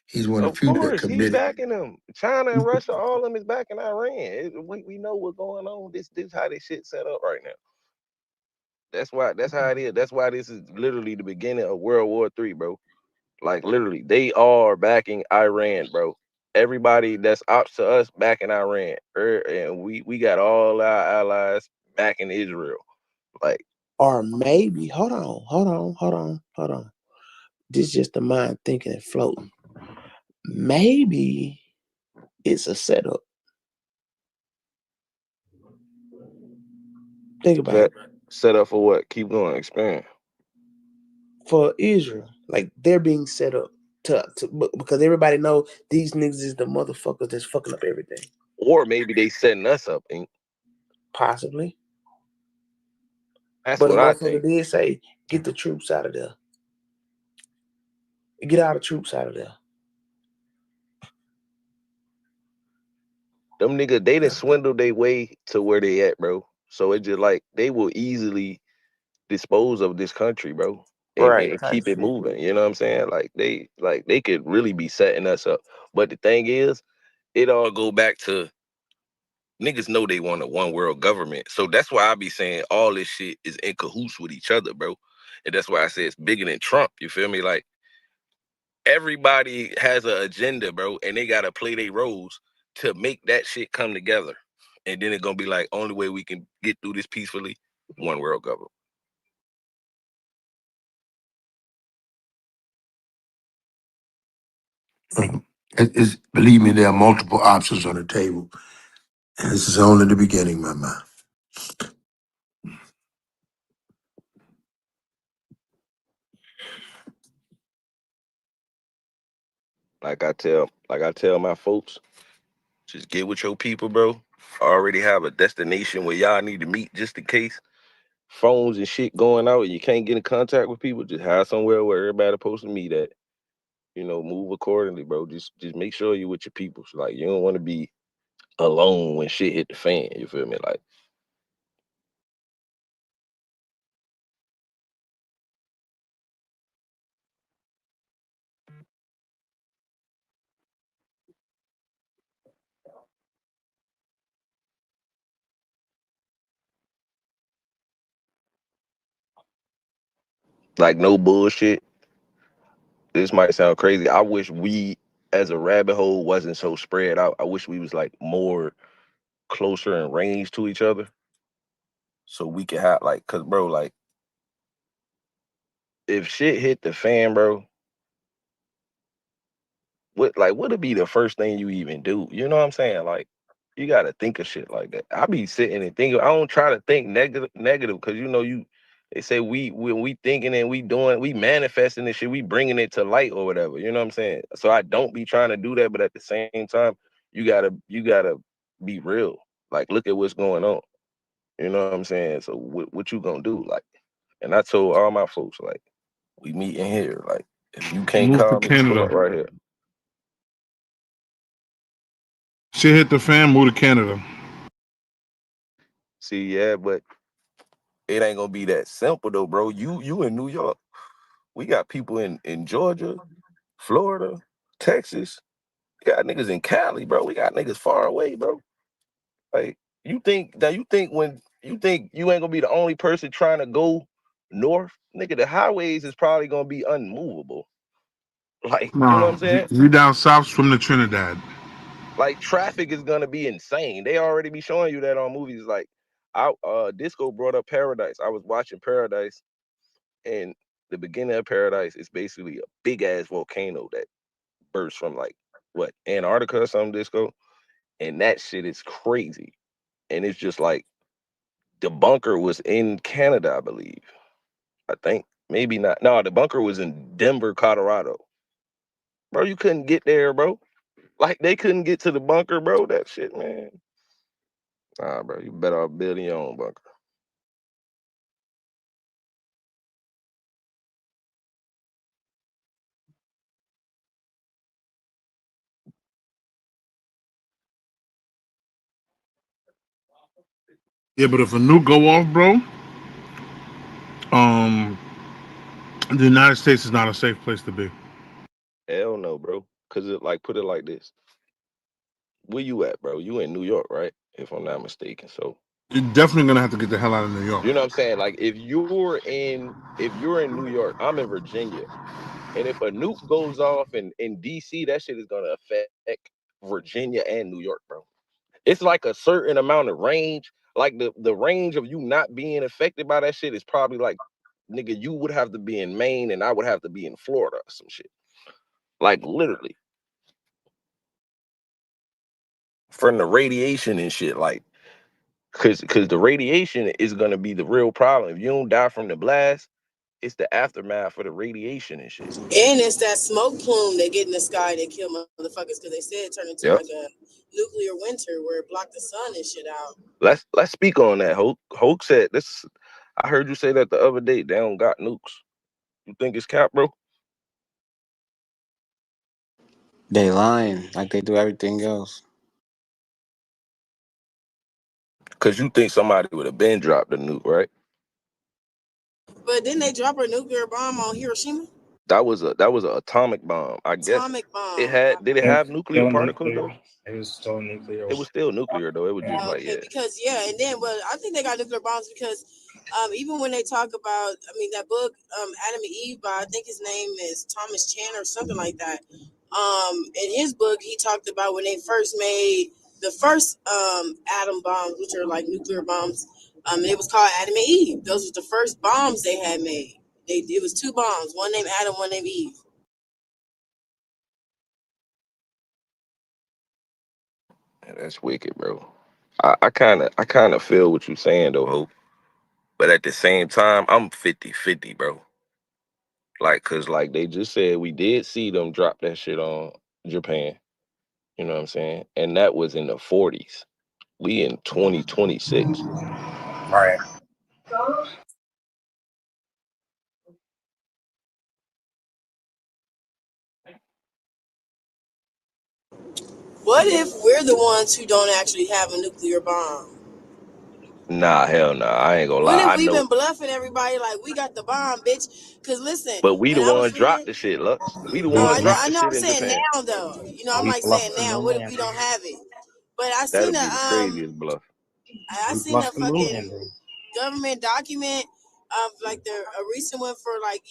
He's one of Of the few that course, he committed. backing them. China and Russia, all of them is backing Iran. We know what's going on. This how this shit set up right now. That's how it is. That's why this is literally the beginning of World War III, bro. Like literally, they are backing Iran, bro. Everybody that's ops to us backing Iran, and we got all our allies backing Israel. Like, Or maybe, hold on. This is just the mind thinking and floating. Maybe it's a setup. Think about Set it. set up for what? Keep going, expand. For Israel, like they're being set up because everybody know these niggas is the motherfuckers that's fucking up everything. Or maybe they setting us up, Ink. Possibly. That's But the what I motherfucker think. did say, get the troops out of there. Get all the troops out of there. Them niggas, they done swindled their way to where they at, bro. So it just like they will easily dispose of this country, bro, Right, and type keep it shit. moving. You know what I'm saying? Like they could really be setting us up. But the thing is, it all go back to niggas know they want a one world government. So that's why I be saying all this shit is in cahoots with each other, bro. And that's why I say it's bigger than Trump. You feel me? Like everybody has an agenda, bro, and they gotta play their roles to make that shit come together. And then it's gonna be like only way we can get through this peacefully, one world government. Believe me, there are multiple options on the table. And this is only the beginning, my man. Like I tell my folks, just get with your people, bro. Already have a destination where y'all need to meet just in case phones and shit going out and you can't get in contact with people. Just have somewhere where everybody supposed to meet at. You know, move accordingly, bro. Just make sure you with your people. Like you don't want to be alone when shit hit the fan. You feel me? Like no bullshit. This might sound crazy. I wish we as a rabbit hole wasn't so spread out. I wish we was like more closer in range to each other. So we could have like cause bro, like if shit hit the fan, bro, what'd be the first thing you even do? You know what I'm saying? Like you gotta think of shit like that. I be sitting and thinking. I don't try to think negative because you know you. They say we when we thinking and we doing we manifesting this shit, we bringing it to light or whatever. You know what I'm saying? So I don't be trying to do that, but at the same time, you gotta be real. Like look at what's going on. You know what I'm saying? So what you gonna do? Like, and I told all my folks like we meeting here. Like if you can't Move to come, just pull Canada. up right here. Shit hit the fan. Move to Canada. See, yeah, but it ain't gonna be that simple though, bro. You in New York. We got people in Georgia, Florida, Texas. We got niggas in Cali, bro. We got niggas far away, bro. Like you think when you think you ain't gonna be the only person trying to go north, nigga, the highways is probably gonna be unmovable. Like, you know what No, I'm saying? you down south, swim to Trinidad. Like traffic is gonna be insane. They already be showing you that on movies. Like I Disco brought up Paradise. I was watching Paradise and the beginning of Paradise is basically a big ass volcano that bursts from like what Antarctica or something, Disco, and that shit is crazy. And it's just like the bunker was in Canada, I believe. I think maybe not. No, the bunker was in Denver, Colorado. Bro, you couldn't get there, bro. Like they couldn't get to the bunker, bro. That shit, man. Nah, bro, you better off building your own bunker. Yeah, but if a nuke go off, bro, um, the United States is not a safe place to be. Hell no, bro. Cause it like put it like this. Where you at, bro? You in New York, right? If I'm not mistaken. So You're definitely gonna have to get the hell out of New York. you know what I'm saying? Like if you're in New York, I'm in Virginia. And if a nuke goes off in DC, that shit is gonna affect Virginia and New York, bro. It's like a certain amount of range. Like the range of you not being affected by that shit is probably like, nigga, you would have to be in Maine and I would have to be in Florida or some shit. Like literally. From the radiation and shit. Like, Cause the radiation is gonna be the real problem. If you don't die from the blast, it's the aftermath for the radiation and shit. And it's that smoke plume that get in the sky that kill motherfuckers because they said it turned into Yep. like a nuclear winter where it blocked the sun and shit out. Let's speak on that. Hoke said this. I heard you say that the other day. They don't got nukes. You think it's cap, bro? They lying like they do everything else. Cause you think somebody would have been dropped a nuke, right? But didn't they drop a nuclear bomb on Hiroshima? That was a atomic bomb. I guess Atomic it bomb. had. Did it It was have nuclear still particles though? nuclear. It was still nuclear. It was still nuclear though. It was just like Okay, because yeah, and then well, I think they got nuclear bombs because even when they talk about, I mean, that book, Adam and Eve, by I think his name is Thomas Chan or something like that. In his book, he talked about when they first made the first atom bombs, which are like nuclear bombs. It was called Adam and Eve. Those were the first bombs they had made. It was two bombs, one named Adam, one named Eve. yeah, that's wicked, bro. I kind of feel what you're saying though, Hope. But at the same time, I'm 50-50, bro. Like, cause like they just said we did see them drop that shit on Japan. You know what I'm saying? And that was in the 40s. We in 2026. Right. What if we're the ones who don't actually have a nuclear bomb? Nah, hell nah. I ain't gonna What lie. if I we've know. been bluffing everybody like we got the bomb, bitch? Because listen, But we when the I was ones dropped reading, the shit, Lux. We the oh, ones We dropped I the know, shit I'm in saying Japan. now though. You know, I'm we like saying bluffed the now. moon What if we landing. don't have it? But I That'll seen be the craziest bluff. I We seen a bluffed the moon fucking landing. government document of like a recent one for like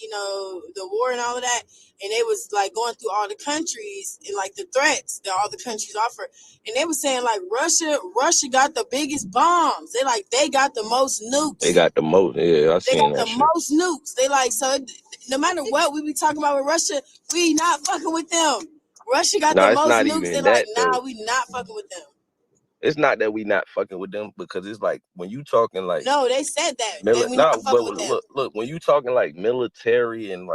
the war and all of that, and they was like going through all the countries and like the threats that all the countries offer, and they was saying like Russia got the biggest bombs. They got the most They nukes. got the most. Yeah, I They seen got the that shit. most nukes. They like so. No matter what we be talking about with Russia, we not fucking with them. Russia got the Nah, it's most not nukes. They even like, that nah, though. we not fucking with them. It's not that we not fucking with them because it's like when you talking like No, they said that. We nah, not but fucking with them. look, when you talking like military and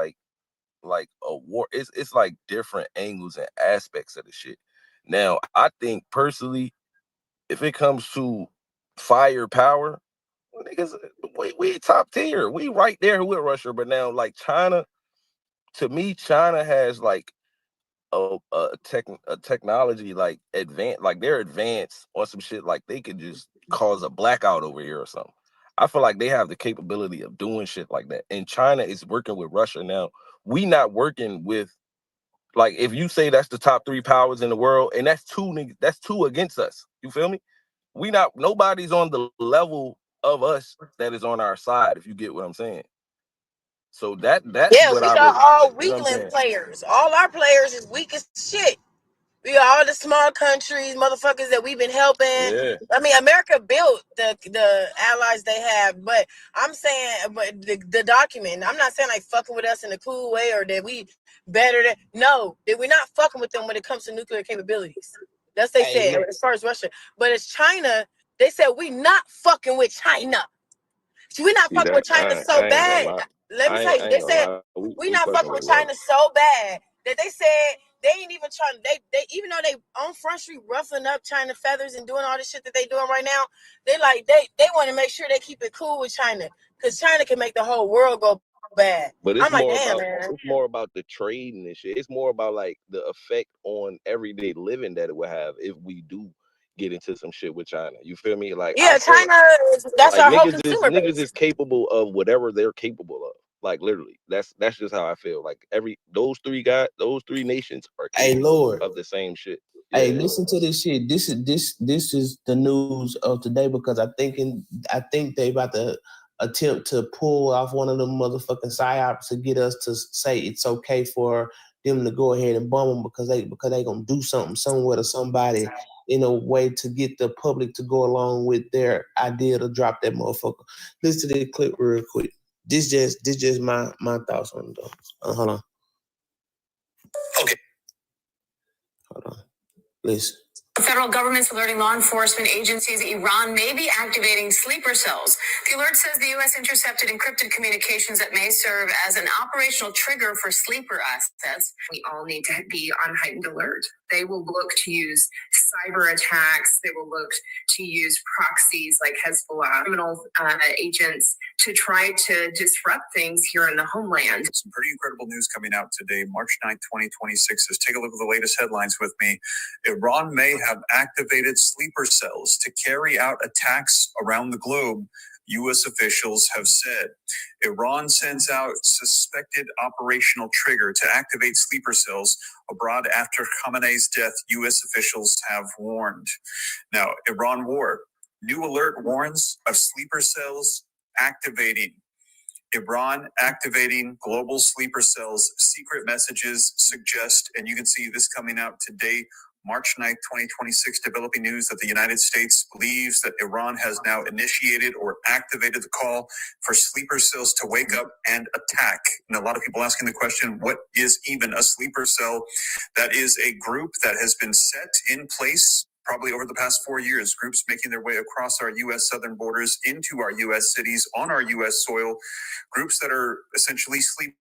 like a war, it's like different angles and aspects of the shit. Now, I think personally, if it comes to firepower, niggas, we top tier. We right there with Russia. But now, like China, to me, China has like a technology like advanced, like they're advanced on some shit. Like they could just cause a blackout over here or something. I feel like they have the capability of doing shit like that. And China is working with Russia now. We not working with like if you say that's the top three powers in the world, and that's two against us. You feel me? Nobody's on the level of us that is on our side, if you get what I'm saying. So that's Yeah, what we I got would, all you know what I'm weakling saying? players. All our players is weak as shit. We got all the small countries, motherfuckers that we've been helping. Yeah. I mean, America built the allies they have, but I'm saying, but the document. I'm not saying like fucking with us in a cool way or that we better than. No, that we're not fucking with them when it comes to nuclear capabilities. That's they Hey, said look, as far as Russia, but it's China. They said we not fucking with China. We're not see fucking that with China so I ain't gonna bad. lie. Let me tell I you, they ain't gonna said lie. we We not fucking fucking with with Russia. China so bad that they said they ain't even trying. They even though they on Front Street ruffling up China feathers and doing all the shit that they doing right now, they want to make sure they keep it cool with China because China can make the whole world go bad. But I'm like, damn, man. it's more about the trading and shit. It's more about like the effect on everyday living that it would have if we do get into some shit with China. You feel me? Like I Yeah, feel China. That's like our whole consumer niggas base. is capable of whatever they're capable of. Like literally, that's just how I feel. Like those three nations are Hey, capable Lord. of the same shit. Hey, Yeah. listen to this shit. This is the news of today because I think they about to attempt to pull off one of them motherfucking psyops to get us to say it's okay for them to go ahead and bomb them because they gonna do something somewhere to somebody in a way to get the public to go along with their idea to drop that motherfucker. Listen to the clip real quick. This just my thoughts on it though. Hold on. Okay. Hold on. Listen. The federal government's alerting law enforcement agencies that Iran may be activating sleeper cells. The alert says the U.S. intercepted encrypted communications that may serve as an operational trigger for sleeper assets. We all need to be on heightened alert. They will look to use cyber attacks. They will look to use proxies like Hezbollah, criminal agents to try to disrupt things here in the homeland. Some pretty incredible news coming out today, March 9th, 2026. Let's take a look at the latest headlines with me. Iran may have activated sleeper cells to carry out attacks around the globe, U.S. officials have said. Iran sends out suspected operational trigger to activate sleeper cells abroad after Khamenei's death, U.S. officials have warned. Now, Iran war. New alert warns of sleeper cells activating. Iran activating global sleeper cells. Secret messages suggest, and you can see this coming out today, March 9th, 2026, developing news that the United States believes that Iran has now initiated or activated the call for sleeper cells to wake up and attack. And a lot of people asking the question, what is even a sleeper cell? That is a group that has been set in place probably over the past 4 years, groups making their way across our U.S. southern borders into our U.S. cities, on our U.S. soil, groups that are essentially sleeping,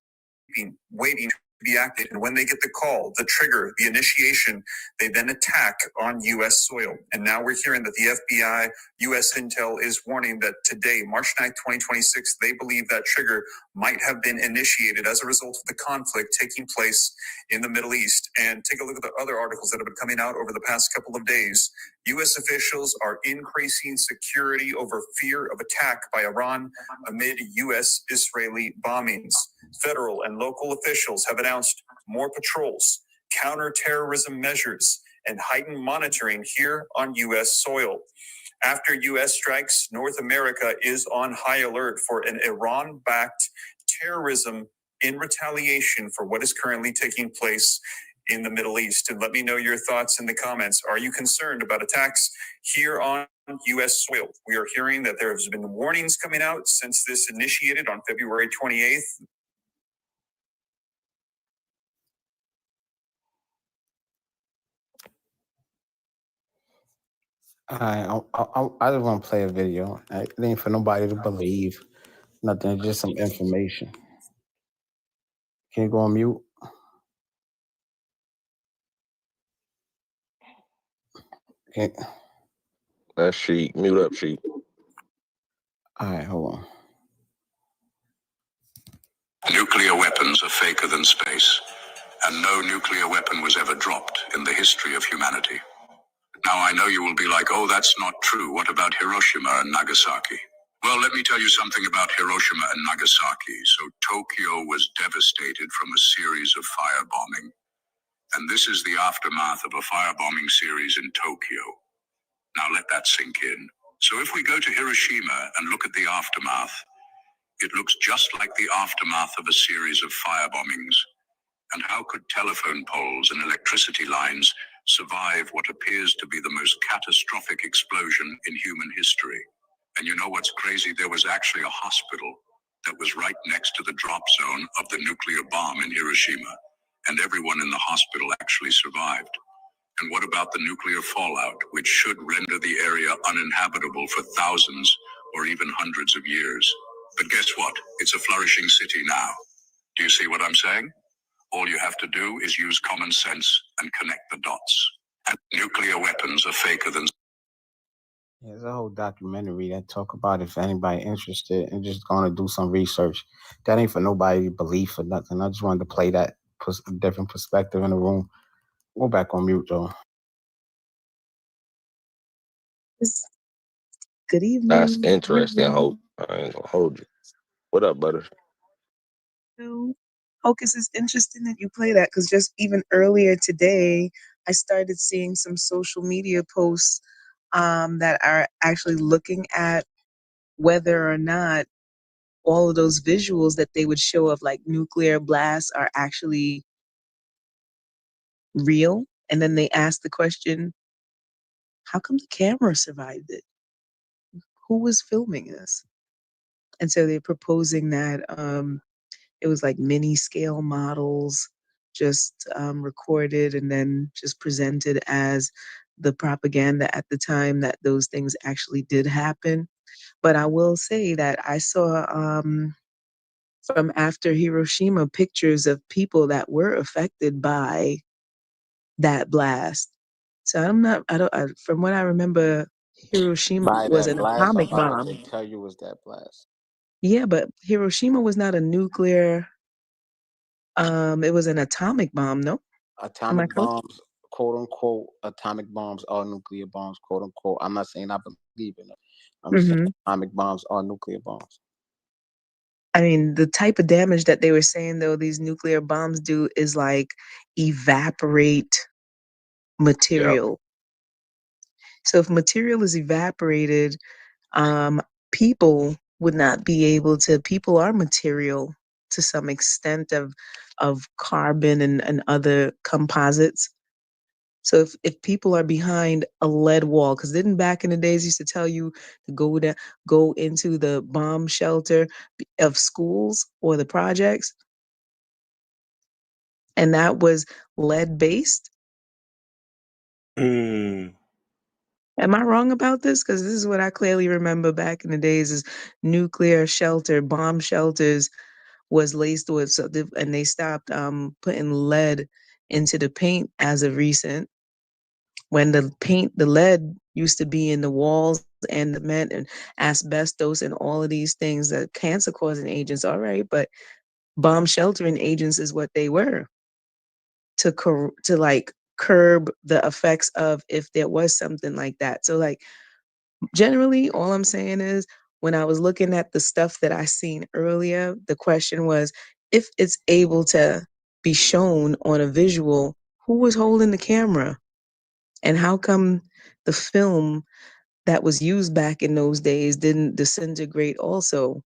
waiting to be active. And when they get the call, the trigger, the initiation, they then attack on U.S. soil. And now we're hearing that the FBI, U.S. Intel is warning that today, March 9th, 2026, they believe that trigger might have been initiated as a result of the conflict taking place in the Middle East. And take a look at the other articles that have been coming out over the past couple of days. U.S. officials are increasing security over fear of attack by Iran amid U.S.-Israeli bombings. Federal and local officials have announced more patrols, counterterrorism measures, and heightened monitoring here on U.S. soil. After U.S. strikes, North America is on high alert for an Iran-backed terrorism in retaliation for what is currently taking place in the Middle East. And let me know your thoughts in the comments. Are you concerned about attacks here on U.S. soil? We are hearing that there has been warnings coming out since this initiated on February 28th. I just want to play a video. It ain't for nobody to believe. Nothing, just some information. Can you go on mute? Okay. That's Sheik. Mute up, Sheik. All right, hold on. Nuclear weapons are faker than space, and no nuclear weapon was ever dropped in the history of humanity. Now I know you will be like, oh, that's not true. What about Hiroshima and Nagasaki? Well, let me tell you something about Hiroshima and Nagasaki. So Tokyo was devastated from a series of firebombing. And this is the aftermath of a firebombing series in Tokyo. Now let that sink in. So if we go to Hiroshima and look at the aftermath, it looks just like the aftermath of a series of firebombings. And how could telephone poles and electricity lines survive what appears to be the most catastrophic explosion in human history? And you know what's crazy? There was actually a hospital that was right next to the drop zone of the nuclear bomb in Hiroshima. And everyone in the hospital actually survived. And what about the nuclear fallout, which should render the area uninhabitable for thousands or even hundreds of years? But guess what? It's a flourishing city now. Do you see what I'm saying? All you have to do is use common sense and connect the dots. And nuclear weapons are faker than... There's a whole documentary that talk about if anybody interested and just going to do some research. That ain't for nobody belief or nothing. I just wanted to play that different perspective in the room. Go back on mute, though. Good evening. That's interesting, Hope. I ain't gonna hold you. What up, Butter? So, Hocus, is interesting that you play that because just even earlier today, I started seeing some social media posts that are actually looking at whether or not all of those visuals that they would show of like nuclear blasts are actually real. And then they ask the question, how come the camera survived it? Who was filming this? And so they're proposing that it was like mini scale models just recorded and then just presented as the propaganda at the time that those things actually did happen. But I will say that I saw from after Hiroshima pictures of people that were affected by that blast. So I'm not. I don't. From what I remember, Hiroshima By was that an blast or atomic by what they bomb. tell you was that blast? Yeah, but Hiroshima was not a nuclear. It was an atomic bomb. No, am I Atomic correct? bombs, quote unquote, atomic bombs are nuclear bombs, quote unquote. I'm not saying I believe in them. I'm saying Hmm. atomic bombs are nuclear bombs. I mean, the type of damage that they were saying though these nuclear bombs do is like evaporate Yep. material. So if material is evaporated, um, people would not be able to. People are material to some extent of carbon and other composites. So if people are behind a lead wall, because didn't back in the days used to tell you to go into the bomb shelter of schools or the projects, and that was lead based. Mm. Am I wrong about this? Because this is what I clearly remember back in the days is nuclear shelter, bomb shelters was laced with, and they stopped putting lead into the paint as of recent. When the lead used to be in the walls and the cement and asbestos and all of these things that cancer causing agents, all right, but bomb sheltering agents is what they were to like curb the effects of if there was something like that. So like generally all I'm saying is when I was looking at the stuff that I seen earlier, the question was if it's able to be shown on a visual, who was holding the camera? And how come the film that was used back in those days didn't disintegrate also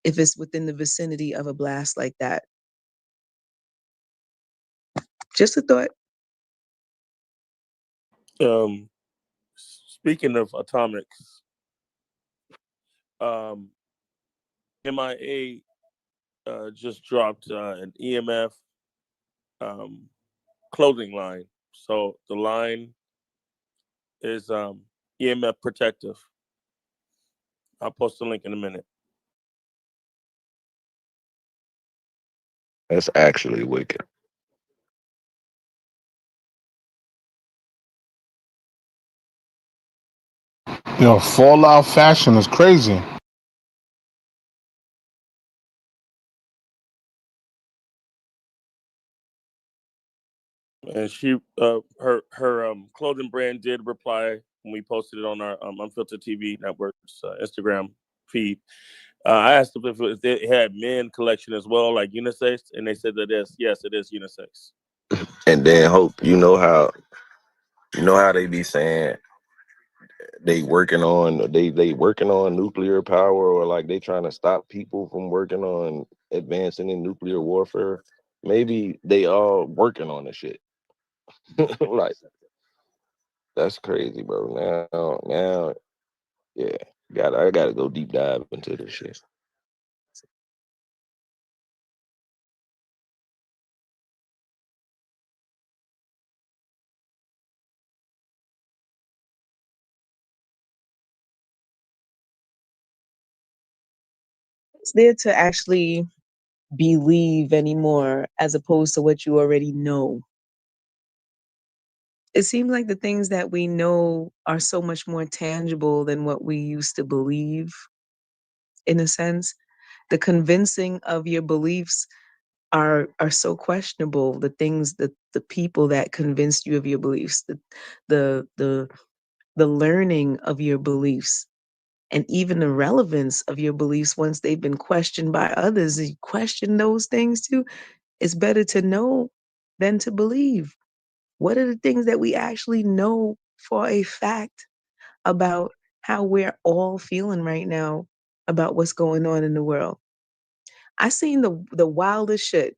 if it's within the vicinity of a blast like that? Just a thought. Speaking of atomics, um, MIA just dropped an EMF um, clothing line. So the line is EMF protective. I'll post the link in a minute. That's actually wicked. Fallout fashion is crazy. And she, her clothing brand did reply when we posted it on our Unfiltered TV Network's Instagram feed. I asked them if they had men collection as well, like unisex, and they said that yes, it is unisex. And then hope you know how they be saying they working on nuclear power, or like they trying to stop people from working on advancing in nuclear warfare. Maybe they all working on the shit. Like that's crazy, bro. Now, yeah, I gotta go deep dive into this shit. It's there to actually believe anymore as opposed to what you already know. It seems like the things that we know are so much more tangible than what we used to believe, in a sense. The convincing of your beliefs are so questionable. The things that the people that convinced you of your beliefs, the the the learning of your beliefs, and even the relevance of your beliefs once they've been questioned by others. You question those things too. It's better to know than to believe. What are the things that we actually know for a fact about how we're all feeling right now about what's going on in the world? I seen the wildest shit.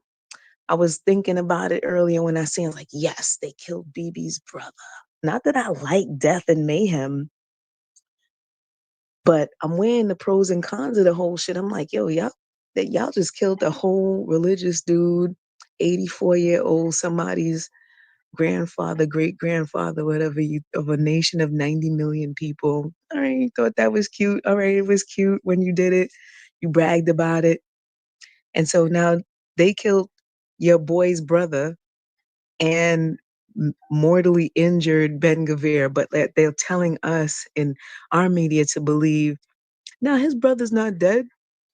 I was thinking about it earlier when I seen like, yes, they killed BB's brother. Not that I like death and mayhem, but I'm weighing the pros and cons of the whole shit. I'm like, yo, y'all just killed the whole religious dude, 84-year-old somebody's grandfather, great grandfather, whatever you of a nation of 90 million people. All right, you thought that was cute. All right, it was cute when you did it. You bragged about it. And so now they killed your boy's brother and mortally injured Ben Gavir, but they're telling us in our media to believe, now his brother's not dead.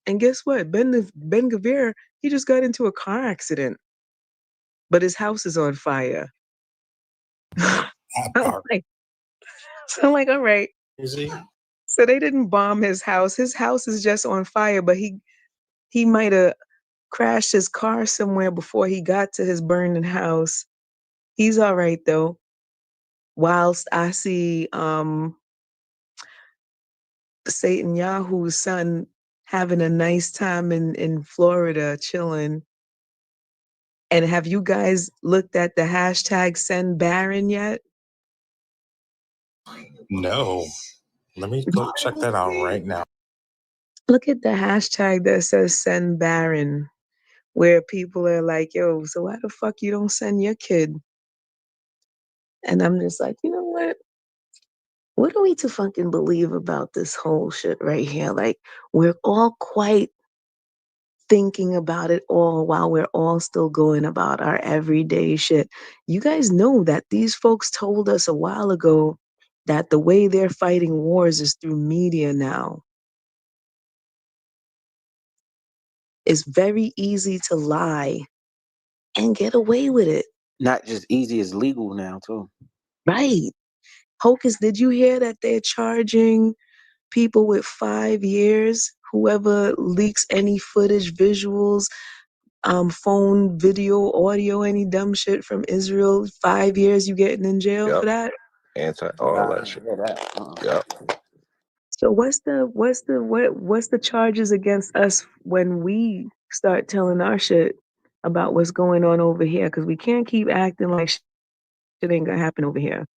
And guess what? Ben Gavir, he just got into a car accident, but his house is on fire. I'm like, so I'm like, all right. Is he? So they didn't bomb his house. His house is just on fire, but he might have crashed his car somewhere before he got to his burning house. He's all right though. Whilst I see Satan Yahu's son having a nice time in Florida chilling. And have you guys looked at the hashtag send Baron yet? No. Let me go check that out right now. Look at the hashtag that says send Baron, where people are like, yo, so why the fuck you don't send your kid? And I'm just like, you know what? What are we to fucking believe about this whole shit right here? Like, we're all quite thinking about it all while we're all still going about our everyday shit. You guys know that these folks told us a while ago that the way they're fighting wars is through media now. It's very easy to lie and get away with it. Not just easy, it's legal now too. Right. Hocus, did you hear that they're charging people with 5 years, whoever leaks any footage, visuals, phone, video, audio, any dumb shit from Israel, 5 years you getting in jail for that? All that shit. Yep. So what's the charges against us when we start telling our shit about what's going on over here? Because we can't keep acting like shit ain't gonna happen over here.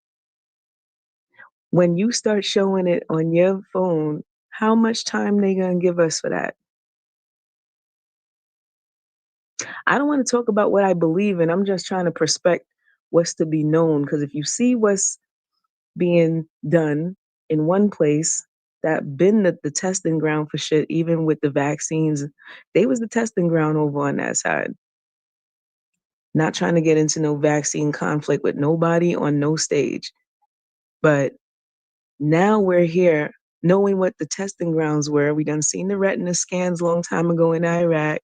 When you start showing it on your phone, how much time they gonna give us for that? I don't want to talk about what I believe in. I'm just trying to prospect what's to be known. Because if you see what's being done in one place that been the testing ground for shit, even with the vaccines, they was the testing ground over on that side. Not trying to get into no vaccine conflict with nobody on no stage. But now we're here knowing what the testing grounds were. We done seen the retina scans a long time ago in Iraq.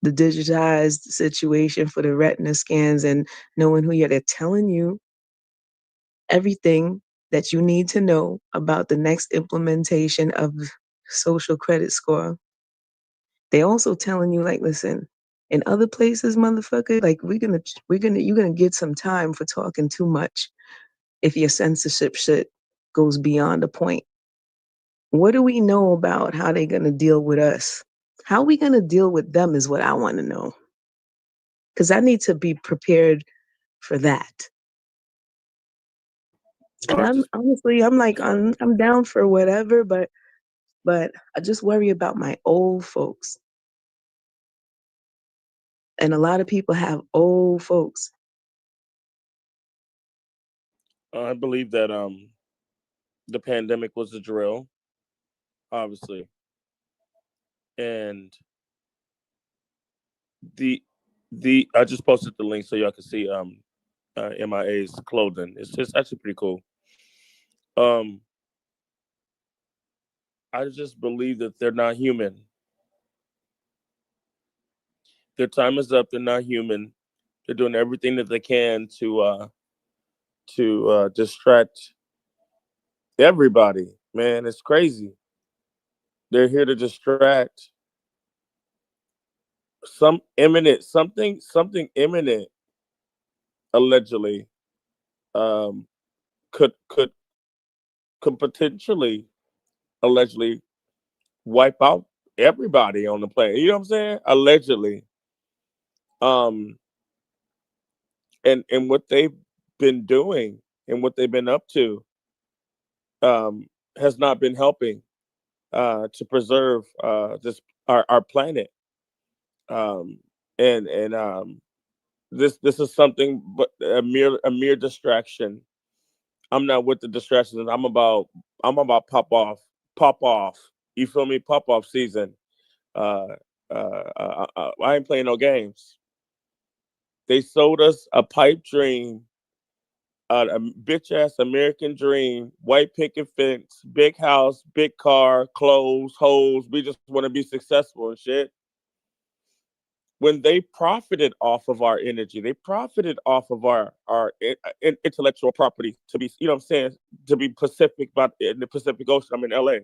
The digitized situation for the retina scans and knowing who you're, they're telling you everything that you need to know about the next implementation of social credit score. They also telling you, like, listen, in other places, motherfucker, like you're gonna get some time for talking too much if your censorship shit goes beyond a point. What do we know about how they're gonna deal with us? How are we gonna deal with them is what I want to know. Because I need to be prepared for that. And I'm honestly, I'm down for whatever, but I just worry about my old folks. And a lot of people have old folks. I believe that the pandemic was a drill, obviously, and the I just posted the link so y'all can see MIA's clothing. It's actually pretty cool. Um, I just believe that they're not human. Their time is up. They're not human. They're doing everything that they can to distract everybody. Man, it's crazy. They're here to distract something imminent. Allegedly, um, could potentially allegedly wipe out everybody on the planet. You know what I'm saying? Allegedly. Um, and what they've been doing and what they've been up to has not been helping to preserve this our planet. Um, and This is something but a mere distraction. I'm not with the distractions. I'm about pop off. You feel me? Pop off season. Uh, I ain't playing no games. They sold us a pipe dream, a bitch ass American dream, white picket fence, big house, big car, clothes, hoes. We just want to be successful and shit. When they profited off of our energy, they profited off of our intellectual property. To be, you know, what I'm saying, to be Pacific, about in the Pacific Ocean. I'm in LA.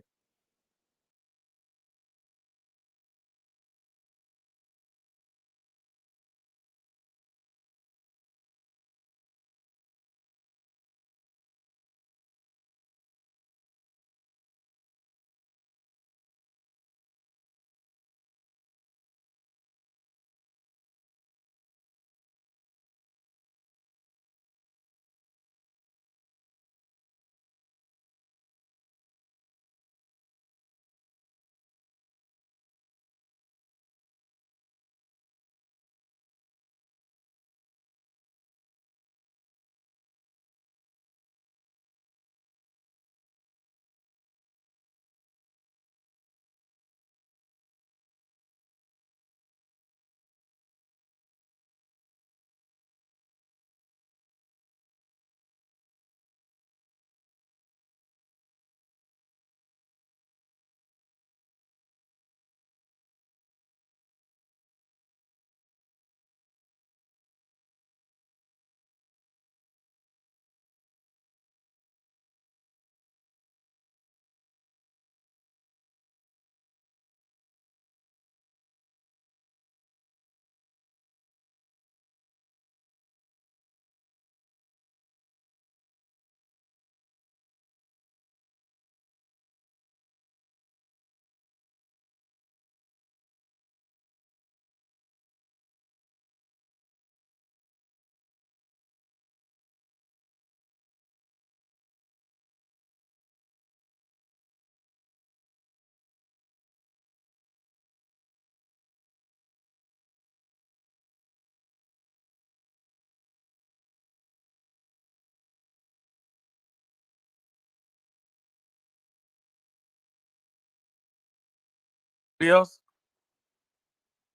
Else,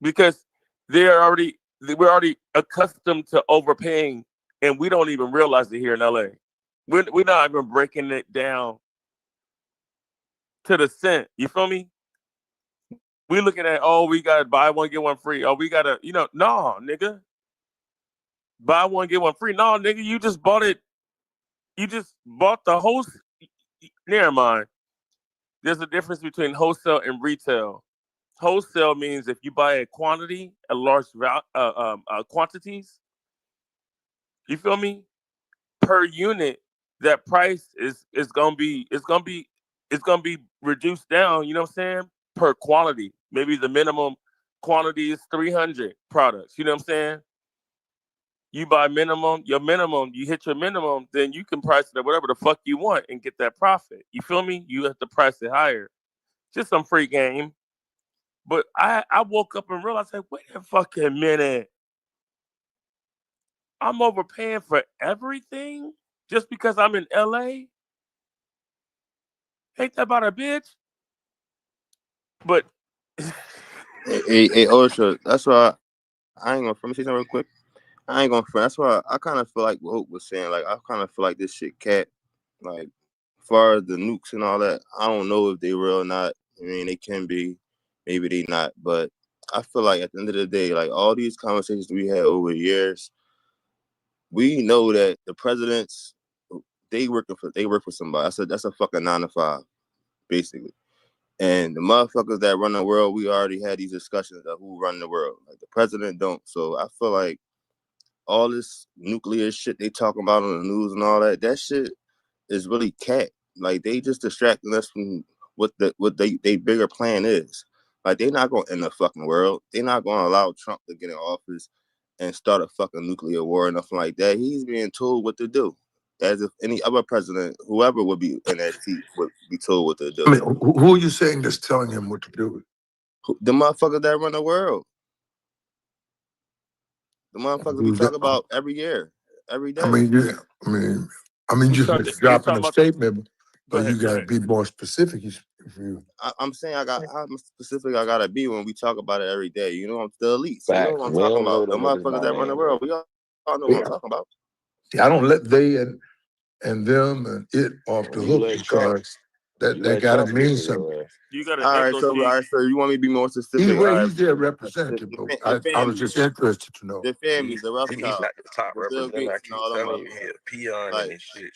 because we're already accustomed to overpaying, and we don't even realize it here in LA. We're not even breaking it down to the cent. You feel me? We looking at, oh, we gotta buy one get one free. Oh, we gotta, no, nigga, buy one get one free. No, nigga, you just bought it. You just bought the whole. Never mind. There's a difference between wholesale and retail. Wholesale means if you buy a quantity, a large quantities. You feel me? Per unit, that price is gonna be reduced down. You know what I'm saying? Per quality, maybe the minimum quantity is 300 products. You know what I'm saying? You buy your minimum, you hit your minimum, then you can price it at whatever the fuck you want and get that profit. You feel me? You have to price it higher. Just some free game. But I woke up and realized, like, wait a fucking minute. I'm overpaying for everything just because I'm in LA? Ain't that about a bitch? But Hey, Ultra, that's why I ain't gonna, let me say something real quick. I ain't gonna front. That's why I kind of feel like what Hope was saying. Like, I kind of feel like this shit cat. Like, as far as the nukes and all that, I don't know if they real or not. I mean, they can be, maybe they not. But I feel like at the end of the day, like all these conversations we had over the years, we know that the presidents, they work for somebody. That's a fucking 9 to 5, basically. And the motherfuckers that run the world, we already had these discussions of who run the world. Like the president don't. So I feel like all this nuclear shit they talking about on the news and all that shit is really cat. Like they just distracting us from what they bigger plan is. Like they're not gonna end the fucking world. They're not gonna allow Trump to get in office and start a fucking nuclear war or nothing like that. He's being told what to do. As if any other president, whoever would be in that seat, would be told what to do. I mean, who are you saying that's telling him what to do? The motherfuckers that run the world. The motherfuckers we talk about every year, every day. I mean, He's just talking dropping a about. statement, Go but you ahead. Go got to ahead. be more specific. If you, I'm saying how specific I gotta be when we talk about it every day. You know, I'm the elites. You know Facts. what I'm We talking don't know about. The them niggas motherfuckers by that run the name, bro. world. We all know what I'm yeah. talking about. See, I don't let they and them and it off the You hook let Trump. because that You that let got to Trump mean get to something. your ass. You got an All right, echo, Steve. so you want me to be more Either specific? All way, right, he's their representative. But the I was families, just interested to know. the families, He's the he's Rothschild, not the top the Bill representative. I Gates, and keep all them telling you, motherfuckers. he a peon in Like, this shit.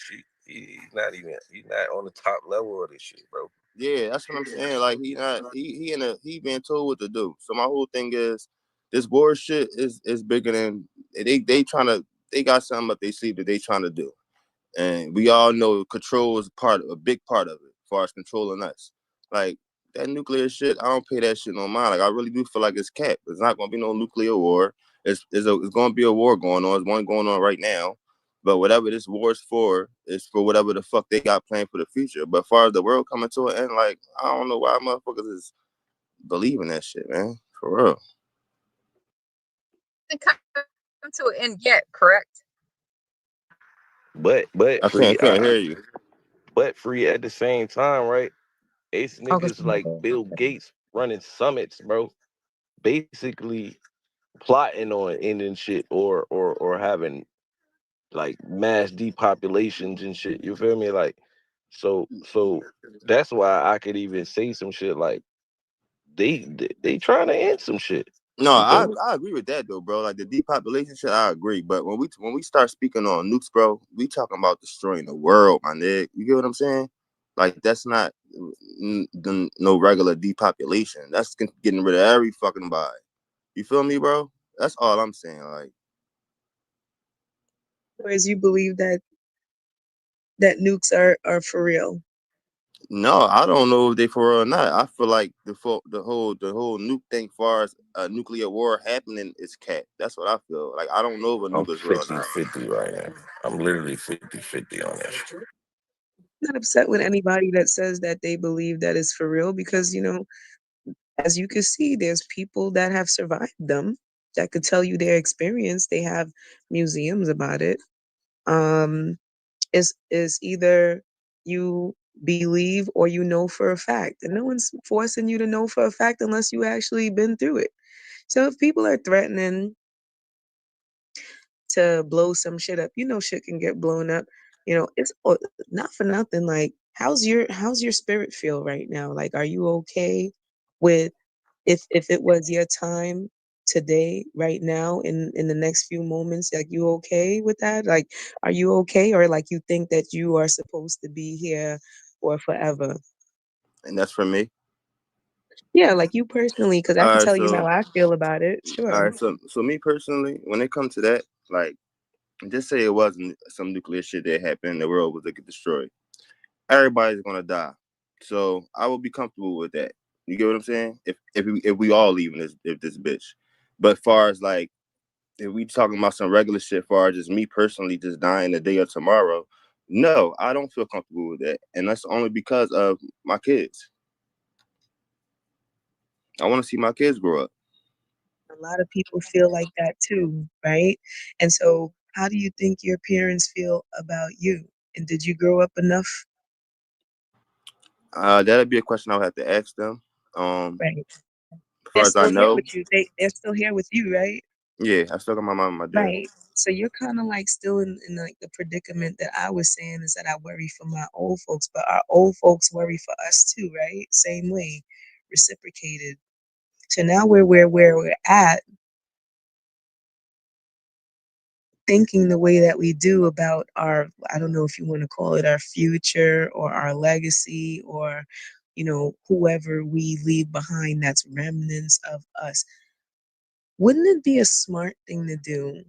He's not on the top level of this shit, bro. yeah, that's what I'm saying. Like, he being told what to do. So my whole thing is, this war shit is bigger than they got something up their sleeve that they trying to do. And we all know control is a big part of it, as far as controlling us. Like, that nuclear shit, I don't pay that shit no mind. Like, I really do feel like it's capped. There's not gonna be no nuclear war. It's gonna be a war going on. There's one going on right now. But whatever this war is for whatever the fuck they got planned for the future. But as far as the world coming to an end, like, I don't know why motherfuckers is believing that shit, man. For real. It come to an end yet, correct? But I free, can't hear you. but free at the same time, right? It's Okay. niggas like Bill Gates running summits, bro. Basically plotting on ending shit or having like mass depopulations and shit. You feel me? Like, so that's why I could even say some shit like they trying to end some shit. No, You feel I, me? I agree with that though, bro. Like the depopulation shit, I agree. But when we start speaking on nukes, bro, we talking about destroying the world, my nigga. You get what I'm saying? Like that's not no regular depopulation. That's getting rid of every fucking body. You feel me, bro? That's all I'm saying. Like, Whereas you believe that nukes are for real. no, I don't know if they for real or not. I feel like the whole nuke thing, far as a nuclear war happening, is cat. That's what I feel. Like I don't know if a I'm nuke is real or not. 50-50 right now. I'm literally 50-50 on that shit. I'm not upset with anybody that says that they believe that it's for real because as you can see, there's people that have survived them that could tell you their experience. They have museums about it. Is either you believe or you know for a fact, and no one's forcing you to know for a fact unless you actually been through it. So if people are threatening to blow some shit up, shit can get blown up. It's not for nothing. Like, how's your spirit feel right now? Like, are you okay with if it was your time today, right now, in the next few moments? Like, you okay with that? Like, are you okay, or like you think that you are supposed to be here for forever? And that's for me. Yeah, like you personally, because I All can right, tell you so how I feel about it. all Sure. right, so me personally, when it comes to that, like, just say it wasn't some nuclear shit that happened and the world was to get destroyed. Everybody's gonna die. So I will be comfortable with that. You get what I'm saying? If we all leave in this bitch. But far as like if we talking about some regular shit, far as just me personally just dying the day of tomorrow, no, I don't feel comfortable with that. And that's only because of my kids. I want to see my kids grow up. A lot of people feel like that too, right? And so, how do you think your parents feel about you? And did you grow up enough? That'd be a question I would have to ask them. Right. As They're far as I still here know, with you. They're still here with you, right? yeah, I still got my mom and my dad. Right. So you're kind of like still in like the predicament that I was saying, is that I worry for my old folks, but our old folks worry for us too, right? Same way, reciprocated. So now we're where we're at, thinking the way that we do about our, I don't know if you want to call it our future or our legacy, or whoever we leave behind that's remnants of us. Wouldn't it be a smart thing to do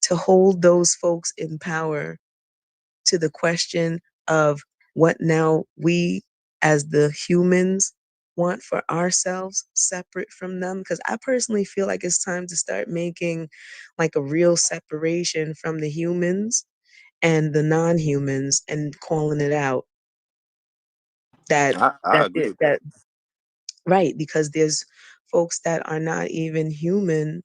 to hold those folks in power to the question of what now we as the humans want for ourselves separate from them? Because I personally feel like it's time to start making like a real separation from the humans and the non-humans and calling it out. that I that agree that, with that. that right, because there's folks that are not even human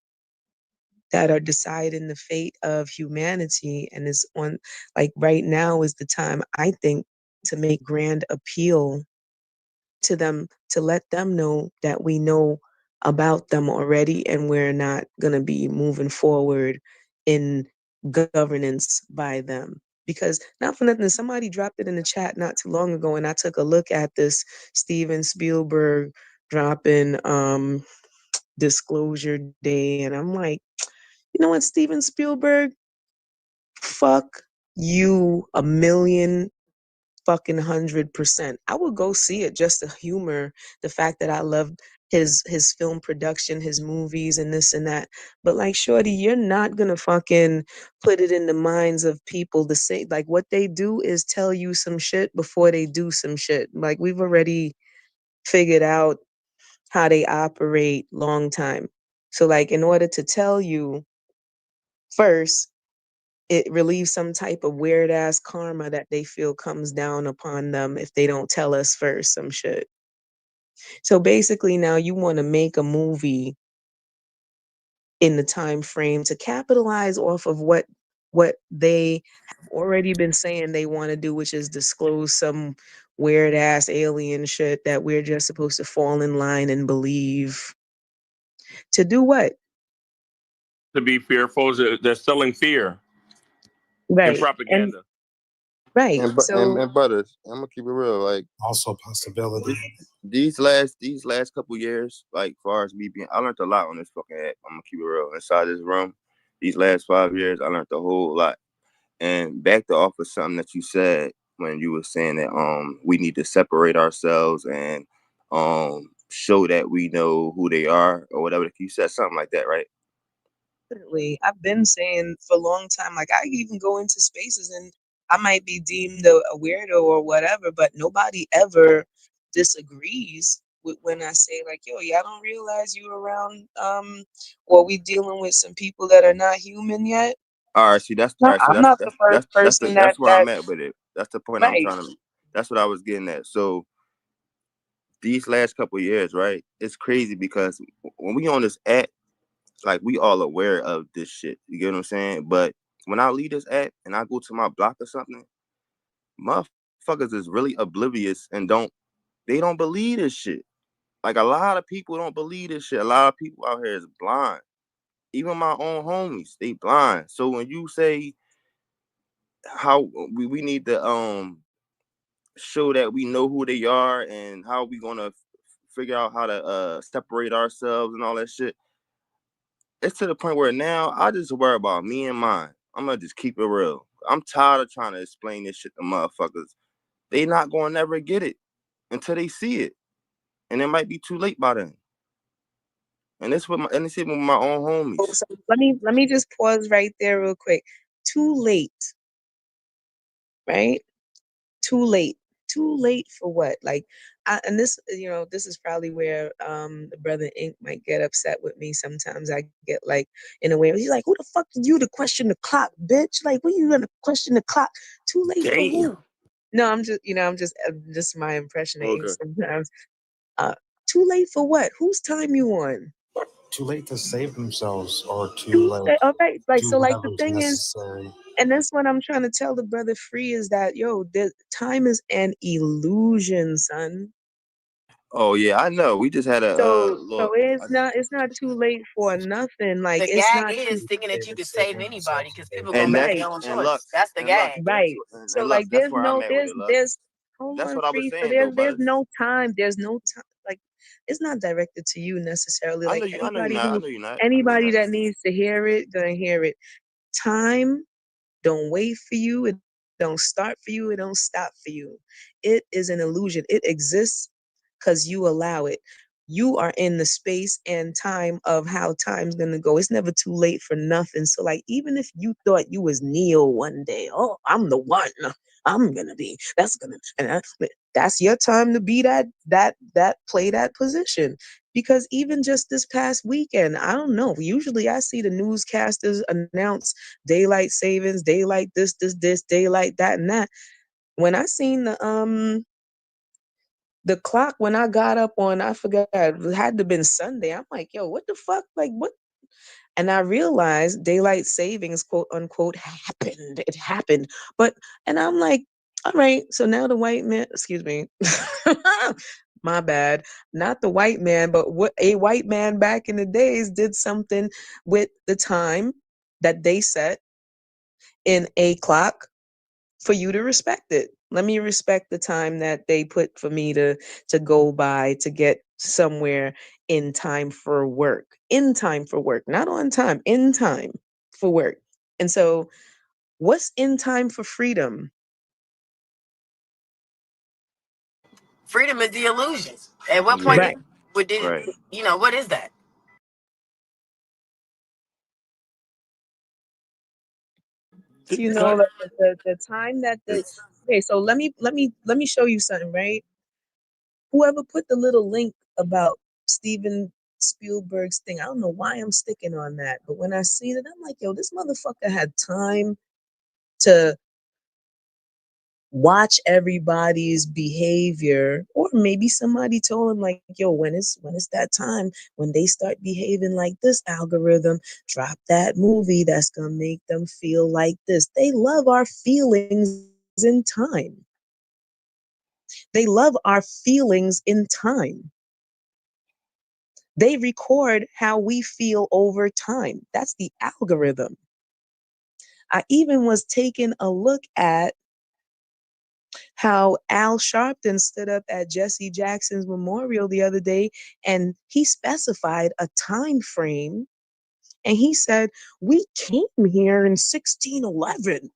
that are deciding the fate of humanity. And it's on, like, right now is the time, I think, to make grand appeal to them, to let them know that we know about them already and we're not going to be moving forward in governance by them. Because not for nothing, somebody dropped it in the chat not too long ago, and I took a look at this Steven Spielberg dropping Disclosure Day, and I'm like, you know what, Steven Spielberg? Fuck you a million fucking 100%. I would go see it just to humor the fact that I love his film production, his movies, and this and that. But like, shorty, you're not gonna fucking put it in the minds of people to say, like, what they do is tell you some shit before they do some shit. Like, we've already figured out how they operate long time. So like, in order to tell you first, it relieves some type of weird ass karma that they feel comes down upon them if they don't tell us first some shit. So basically now you want to make a movie in the time frame to capitalize off of what they have already been saying they want to do, which is disclose some weird ass alien shit that we're just supposed to fall in line and believe. To do what? To be fearful, they're selling fear and Right. And propaganda. right. So And brothers, I'm gonna keep it real. Like Also a possibility. these last couple years, like far as me being, I learned a lot on this fucking app. I'm gonna keep it real. Inside this room, these last 5 years, I learned a whole lot. And back to off of something that you said when you were saying that we need to separate ourselves and show that we know who they are or whatever. You said something like that, right? definitely. I've been saying for a long time, like, I even go into spaces and I might be deemed a weirdo or whatever, but nobody ever disagrees with when I say, like, yo, y'all don't realize you around or we dealing with some people that are not human yet. All right, see that's all No, right. So I'm not the first person that's where that I'm at with it. That's the point I'm right. trying to. That's what I was getting at. So these last couple of years, right? It's crazy because when we on this app, like we all aware of this shit. You get what I'm saying? But when I leave this app and I go to my block or something, motherfuckers is really oblivious and they don't believe this shit. Like a lot of people don't believe this shit. A lot of people out here is blind. Even my own homies, they blind. So when you say how we need to show that we know who they are and how we gonna figure out how to separate ourselves and all that shit, it's to the point where now I just worry about me and mine. I'm gonna just keep it real. I'm tired of trying to explain this shit to motherfuckers. They not gonna never get it until they see it, and it might be too late by then. And it's even with my own homies. So let me just pause right there real quick. Too late, right? Too late. Too late for what? Like, and this, this is probably where the brother Ink might get upset with me. Sometimes I get like in a way, he's like, "Who the fuck are you to question the clock, bitch? Like, what you gonna question the clock? Too late for who?" Damn. No, I'm just my impression of Ink Okay. sometimes. Uh, Too late for what? Whose time you on? Too late to save themselves or to Too like late. All right, like, do so, like, the whatever's thing is, necessary. and that's what I'm trying to tell the brother Free is that, yo, the time is an illusion, son. Oh yeah, I know. We just had a So look. it's not too late for nothing. Like, The it's gag not too is thinking that you could save anybody because people gonna And make that's right, their own and choice. Lux That's the and Lux gag. right. So, and like, Lux. That's there's where I'm no at with there's it, Lux. there's hold That's on, what I was Free. So saying though, there's brothers. no time. There's no time. Like, it's not directed to you necessarily. I know Like, you. I know you're not. I know you're not. I know you're anybody not. that needs to hear it gonna hear it. Time don't wait for you. It don't start for you. It don't stop for you. It is an illusion. It exists because you allow it. You are in the space and time of how time's gonna go. It's never too late for nothing. So, like, even if you thought you was Neo one day, oh, I'm the one. I'm gonna be. That's your time to be that play that position. Because even just this past weekend, I don't know. Usually, I see the newscasters announce daylight savings, daylight this, daylight that, and that. When I seen the clock when I got up on, I forgot, it had to been Sunday. I'm like, yo, what the fuck? Like, what? And I realized daylight savings, quote unquote, happened. It happened. But, and I'm like, all right, so now the white man, excuse me, my bad, not the white man, but what a white man back in the days did something with the time that they set in a clock for you to respect it. Let me respect the time that they put for me to go by to get somewhere in time for work. In time for work, not on time, in time for work. And so, what's in time for freedom? Freedom is the illusion. At what point Right. did you know what is that? You know, the time that the okay, so let me show you something, right? Whoever put the little link about Steven Spielberg's thing, I don't know why I'm sticking on that, but when I seen it, I'm like, yo, this motherfucker had time to watch everybody's behavior, or maybe somebody told him like, yo, when it's that time when they start behaving like this, algorithm, drop that movie that's gonna make them feel like this. They love our feelings in time. They love our feelings in time. They record how we feel over time. That's the algorithm. I even was taking a look at how Al Sharpton stood up at Jesse Jackson's memorial the other day, and he specified a time frame, and he said, we came here in 1611.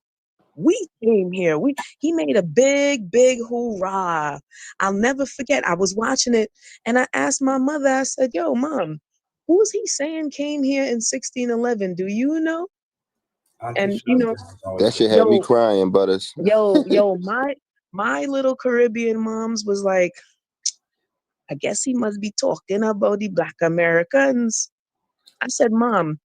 We came here. He made a big, big hoorah. I'll never forget. I was watching it, and I asked my mother, I said, yo, Mom, who's he saying came here in 1611? Do you know? And That shit had me yo, crying, Butters. my little Caribbean moms was like, I guess he must be talking about the Black Americans. I said, Mom,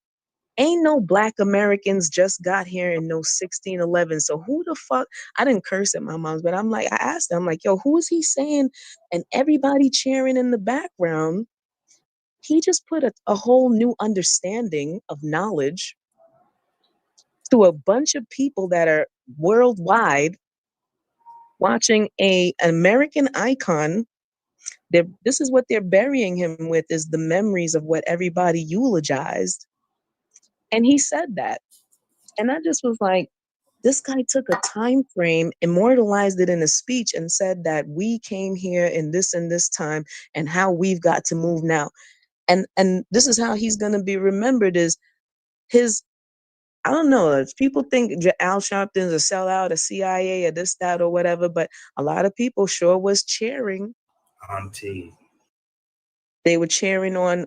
ain't no Black Americans just got here in no 1611. So who the fuck? I didn't curse at my mom's, but I'm like, I asked them, I'm like, yo, who is he saying? And everybody cheering in the background. He just put a whole new understanding of knowledge to a bunch of people that are worldwide watching an American icon. This is what they're burying him with, is the memories of what everybody eulogized. And he said that. And I just was like, this guy took a time frame, immortalized it in a speech, and said that we came here in this and this time and how we've got to move now. And this is how he's going to be remembered, is his, I don't know if people think Al Sharpton's a sellout, a CIA, or this, that, or whatever, but a lot of people sure was cheering. Auntie. They were cheering on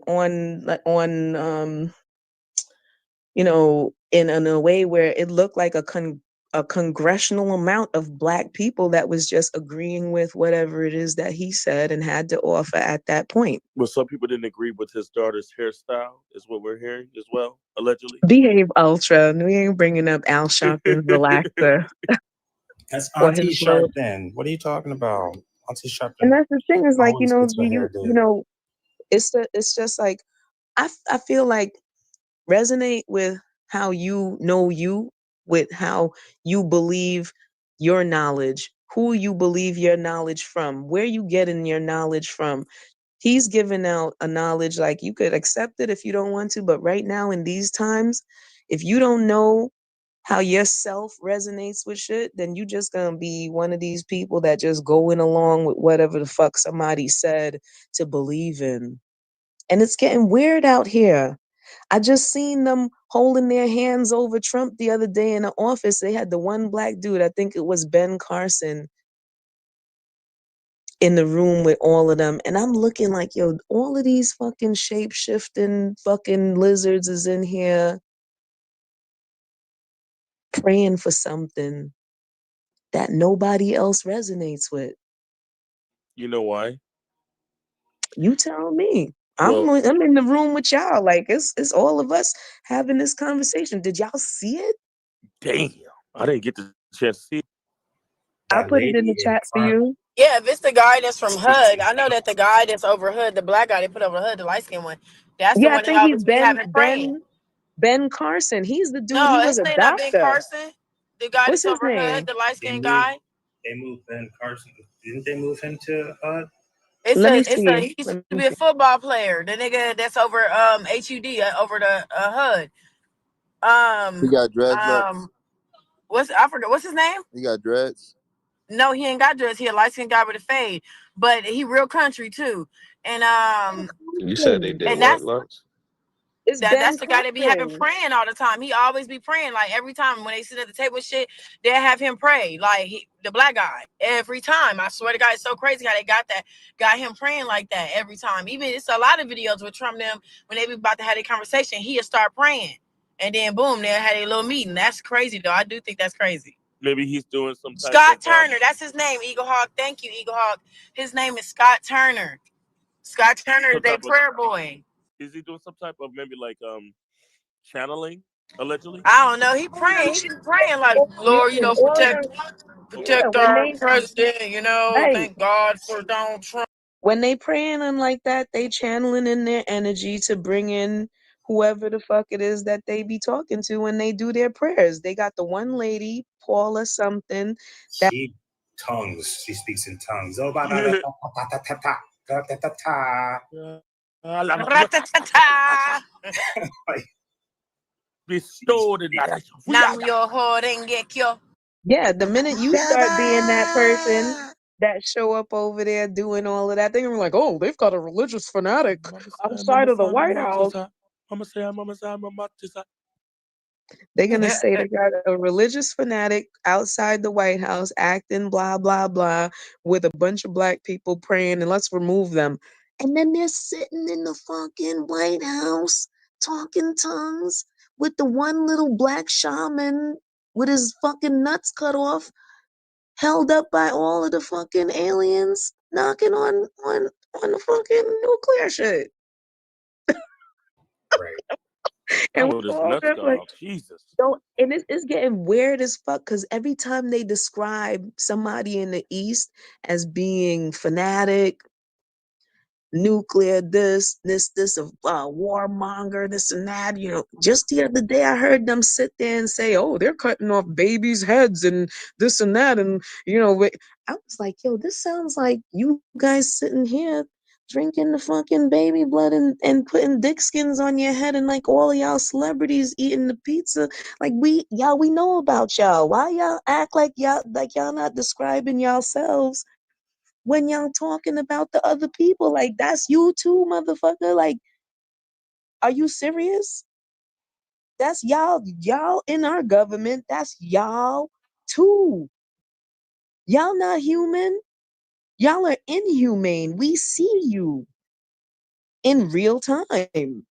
in a way where it looked like a congressional amount of Black people that was just agreeing with whatever it is that he said and had to offer at that point. But some people didn't agree with his daughter's hairstyle, is what we're hearing as well, allegedly. Behave Ultra. We ain't bringing up Al Sharpton's relaxer. That's Or his Auntie robe. Sharpton. What are you talking about? Auntie And Sharpton that's the thing, is like, always gets her hair did. it's just like, I feel like resonate with how you know you, with how you believe your knowledge, who you believe your knowledge from, where you getting your knowledge from. He's giving out a knowledge, like, you could accept it if you don't want to, but right now in these times, if you don't know how yourself resonates with shit, then you just gonna be one of these people that just going along with whatever the fuck somebody said to believe in. And it's getting weird out here. I just seen them holding their hands over Trump the other day in the office. They had the one Black dude, I think it was Ben Carson, in the room with all of them. And I'm looking like, yo, all of these fucking shape-shifting fucking lizards is in here praying for something that nobody else resonates with. You know why? You tell me. Well, I'm in the room with y'all. Like, it's all of us having this conversation. Did y'all see it? damn, I didn't get the chance to see it. I put it in the chat for you. Yeah, if it's the guy that's from HUD, I know that the guy that's over HUD, the Black guy they put over HUD, the light skinned one, That's the Yeah, I one they think he's always be having praying. Ben Carson. He's the dude. He No, was his a name not Ben doctor. Carson. The guy What's that's his over hood, name? the light They skinned moved. guy. They moved Ben Carson. Didn't they move him to HUD? Let me It's a see. he used Let to me be a see. football player. The nigga that's over HUD over the hood. He Um got dreads, look. um what's I forget what's his name? He got dreads. No, he ain't got dress. He a light skinned guy with a fade, but he real country too. And You said they did and what, that's Lux? It's Ben that's the guy that be having Carson. praying all the time. He always be praying. Like every time when they sit at the table and shit, they have him pray. Like the black guy. Every time. I swear to God, it's so crazy how they got him praying like that every time. Even it's a lot of videos with Trump them when they be about to have a conversation, he'll start praying. And then boom, they'll have a little meeting. That's crazy though. I do think that's crazy. Maybe he's doing some type Scott of Turner, that's his name, Eagle Hawk. Thank you, Eagle Hawk. His name is Scott Turner. Scott Turner is some their type of prayer boy. is he doing some type of maybe like channeling allegedly? I don't know. He praying. He be praying like, Yeah, Lord, in order. Yeah, protect our president. right. Thank God for Donald Trump. When they praying and like that, they channeling in their energy to bring in whoever the fuck it is that they be talking to when they do their prayers. They got the one lady, Paula something, that She tongues. She speaks in tongues. Oh, ba da da ta ta ta ta ta ta ta ta ta. Ra-ta-ta-ta. Bestowed in Nam yo ho rengekyo. yeah, the minute you start being that person that show up over there doing all of that, they're gonna be like, oh, they've got a religious fanatic outside of the White House. They're gonna say they got a religious fanatic outside the White House acting blah blah blah with a bunch of black people praying and let's remove them. And then they're sitting in the fucking White House talking tongues with the one little black shaman with his fucking nuts cut off, held up by all of the fucking aliens knocking on the fucking nuclear shit. Right. Not And with we're his all nuts just cut like, off. Jesus. don't, and it's getting weird as fuck because every time they describe somebody in the East as being fanatic, nuclear, this, a warmonger, this and that, just the other day I heard them sit there and say, oh, they're cutting off babies' heads and this and that. And, I was like, yo, this sounds like you guys sitting here drinking the fucking baby blood and putting dick skins on your head and like all of y'all celebrities eating the pizza. Like we know about y'all. Why y'all act like y'all not describing yourselves when y'all talking about the other people? Like that's you too, motherfucker. Like, are you serious? That's y'all in our government. That's y'all too. Y'all not human. Y'all are inhumane. We see you in real time.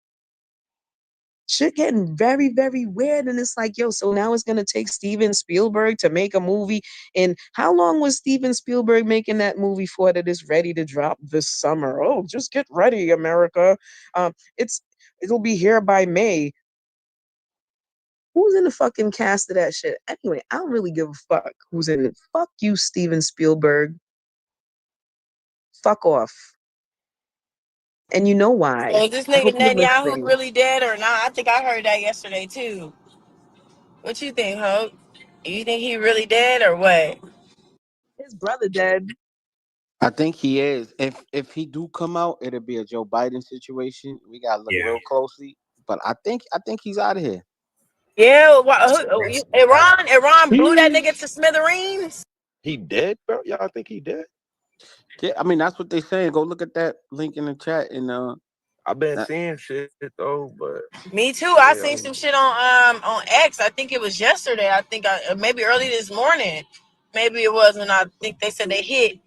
Shit getting very, very weird. And it's like, yo, so now it's gonna take Steven Spielberg to make a movie. And how long was Steven Spielberg making that movie for that is ready to drop this summer? Oh, just get ready, America. It'll be here by May. Who's in the fucking cast of that shit? Anyway, I don't really give a fuck who's in it. Fuck you, Steven Spielberg. Fuck off. And you know So why. is this I nigga hope you're Netanyahu listening. really dead or not? I think I heard that yesterday too. What you think, Hope? You think he really dead or what? His brother dead. I think he is. If he do come out, it'll be a Joe Biden situation. We gotta look Yeah. real closely. But I think he's out of here. Yeah, That's Iran blew that He nigga to smithereens. dead, bro. Y'all think he dead? Yeah, I mean that's what they saying. Go look at that link in the chat and I've been that, seeing shit though, but Me too. I yeah, seen some shit on X. I think it was yesterday. I think maybe early this morning. Maybe it was, and I think they said they hit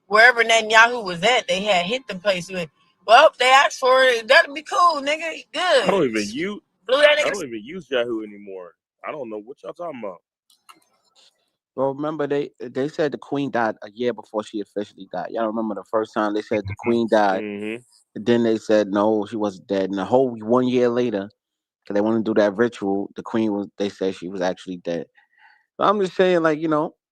wherever Netanyahu was at. They had hit the place with. Well, they asked for it. That'd be cool, nigga. I don't Good. even use Blew that I nigga. don't even use Yahoo anymore. I don't know what y'all talking about. well, remember they said the queen died a year before she officially died. Y'all remember the first time they said the queen died. Mm-hmm. Then they said no, she wasn't dead. And the whole 1 year later, because they want to do that ritual, the queen was. They said she was actually dead. So I'm just saying, like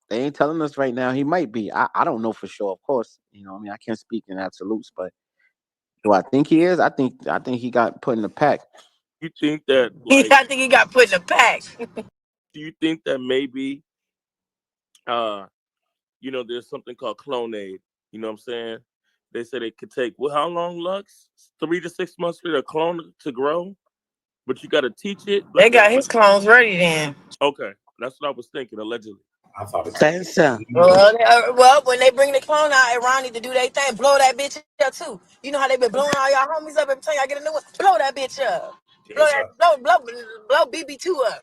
they ain't telling us right now. He might be. I don't know for sure. Of course, I mean I can't speak in absolutes, but Do I think he is? I think he got put in the pack. You think that I like think he got put in a pack. do you think that maybe uh there's something called clonade. You know what I'm saying? They said it could take how long, Lux? 3 to 6 months for a clone to grow, but you got to teach it. They But got his clones ready then. okay, that's what I was thinking. Allegedly, I thought it. Sensor. Well, when they bring the clone out, Iran need to do their thing. Blow that bitch up too. You know how they been blowing all y'all homies up every time y'all get a new one. Blow that bitch up. Blow that. Blow BB2 up.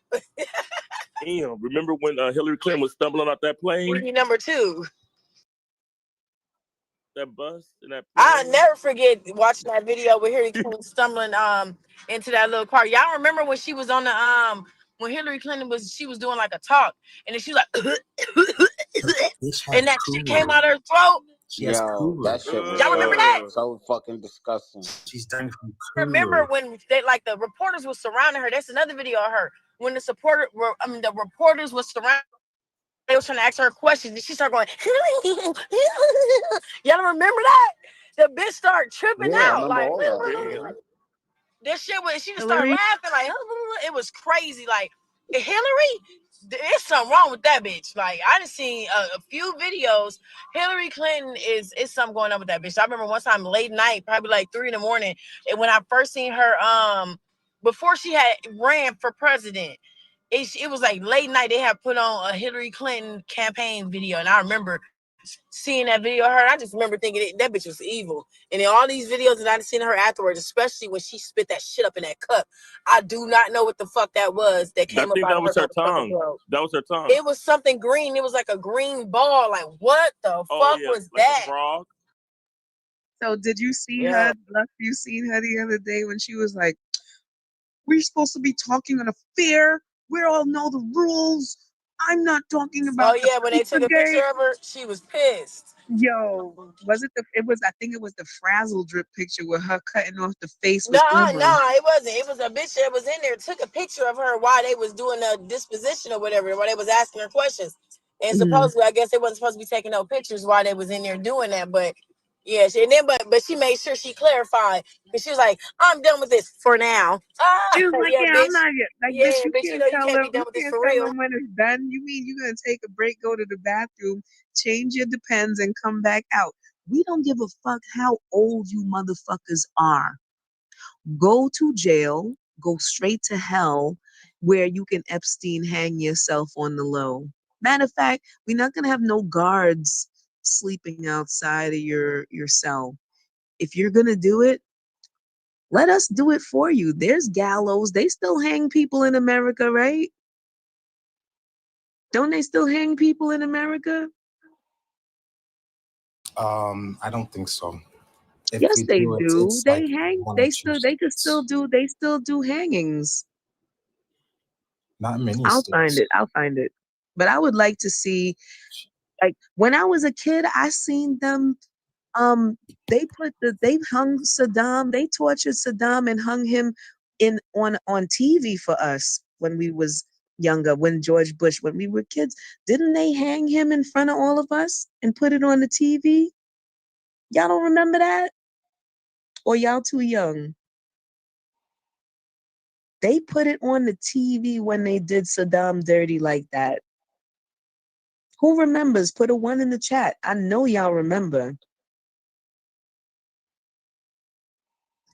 damn. Remember when Hillary Clinton was stumbling out that plane, We number 2. that bus, and that I plane? never forget watching that video with Hillary Clinton stumbling into that little car. Y'all remember when she was on the when Hillary Clinton was doing like a talk and then she was like and that shit came out of her throat. Yo, that shit was Y'all remember that? so fucking disgusting. She's done from Remember when they like the reporters was surrounding her? That's another video of her when the reporters was surrounding. They was trying to ask her questions, and she started going. Y'all remember that? The bitch started tripping Yeah, I out remember like. all that. This shit was she just started Hillary. laughing like it was crazy. Like Hillary, there's something wrong with that bitch. Like I done seen a few videos. Hillary Clinton is something going on with that bitch. I remember one time late night, probably like 3 a.m, and when I first seen her before she had ran for president. It was like late night. They had put on a Hillary Clinton campaign video, and I remember seeing that video of her. I just remember thinking that bitch was evil. And in all these videos that I've seen her afterwards, especially when she spit that shit up in that cup, I do not know what the fuck that was that I came up think out that of her was her motherfucking tongue. throat. That was her tongue. It was something green. It was like a green ball. Like what the Oh fuck yeah, was like a that? frog. So did you see Yeah. her? Lux, you seen her the other day when she was like, "We're supposed to be talking on a fair. We all know the rules. I'm not talking Oh about the yeah, when they took a Pizzagate." picture of her, she was pissed. Yo, was it the? It was. I think it was the frazzle drip picture with her cutting off the face No, with Uber. it wasn't. It was a bitch that was in there, took a picture of her while they was doing a disposition or whatever, while they was asking her questions. And Mhm. supposedly, I guess they wasn't supposed to be taking no pictures while they was in there doing that. But yeah, but she made sure she clarified because she was like, "I'm done with this for now." She was like, Yeah, "Yeah, I'm bitch. not yet." Like, Yeah, bitch, you bitch. You can't know you tell can't them. be done You with this can't for tell real. them when it's done. You mean you're gonna take a break, go to the bathroom, change your depends, and come back out? We don't give a fuck how old you motherfuckers are. Go to jail. Go straight to hell, where you can Epstein hang yourself on the low. Matter of fact, we're not gonna have no guards sleeping outside of your cell. If you're gonna do it, let us do it for you. There's gallows. They still hang people in America, right? Don't they still hang people in America? I don't think so. If Yes, we they do, do. it's They like hang. one or They two still. They could states. still do. They still do hangings. Not many I'll find states. it. I'll find it. But I would like to see. Like when I was a kid, I seen them. Um, they hung Saddam. They tortured Saddam and hung him in on TV for us when we was younger. When George Bush, when we were kids, didn't they hang him in front of all of us and put it on the TV? Y'all don't remember that, or y'all too young? They put it on the TV when they did Saddam dirty like that. Who remembers? Put a one in the chat. I know y'all remember.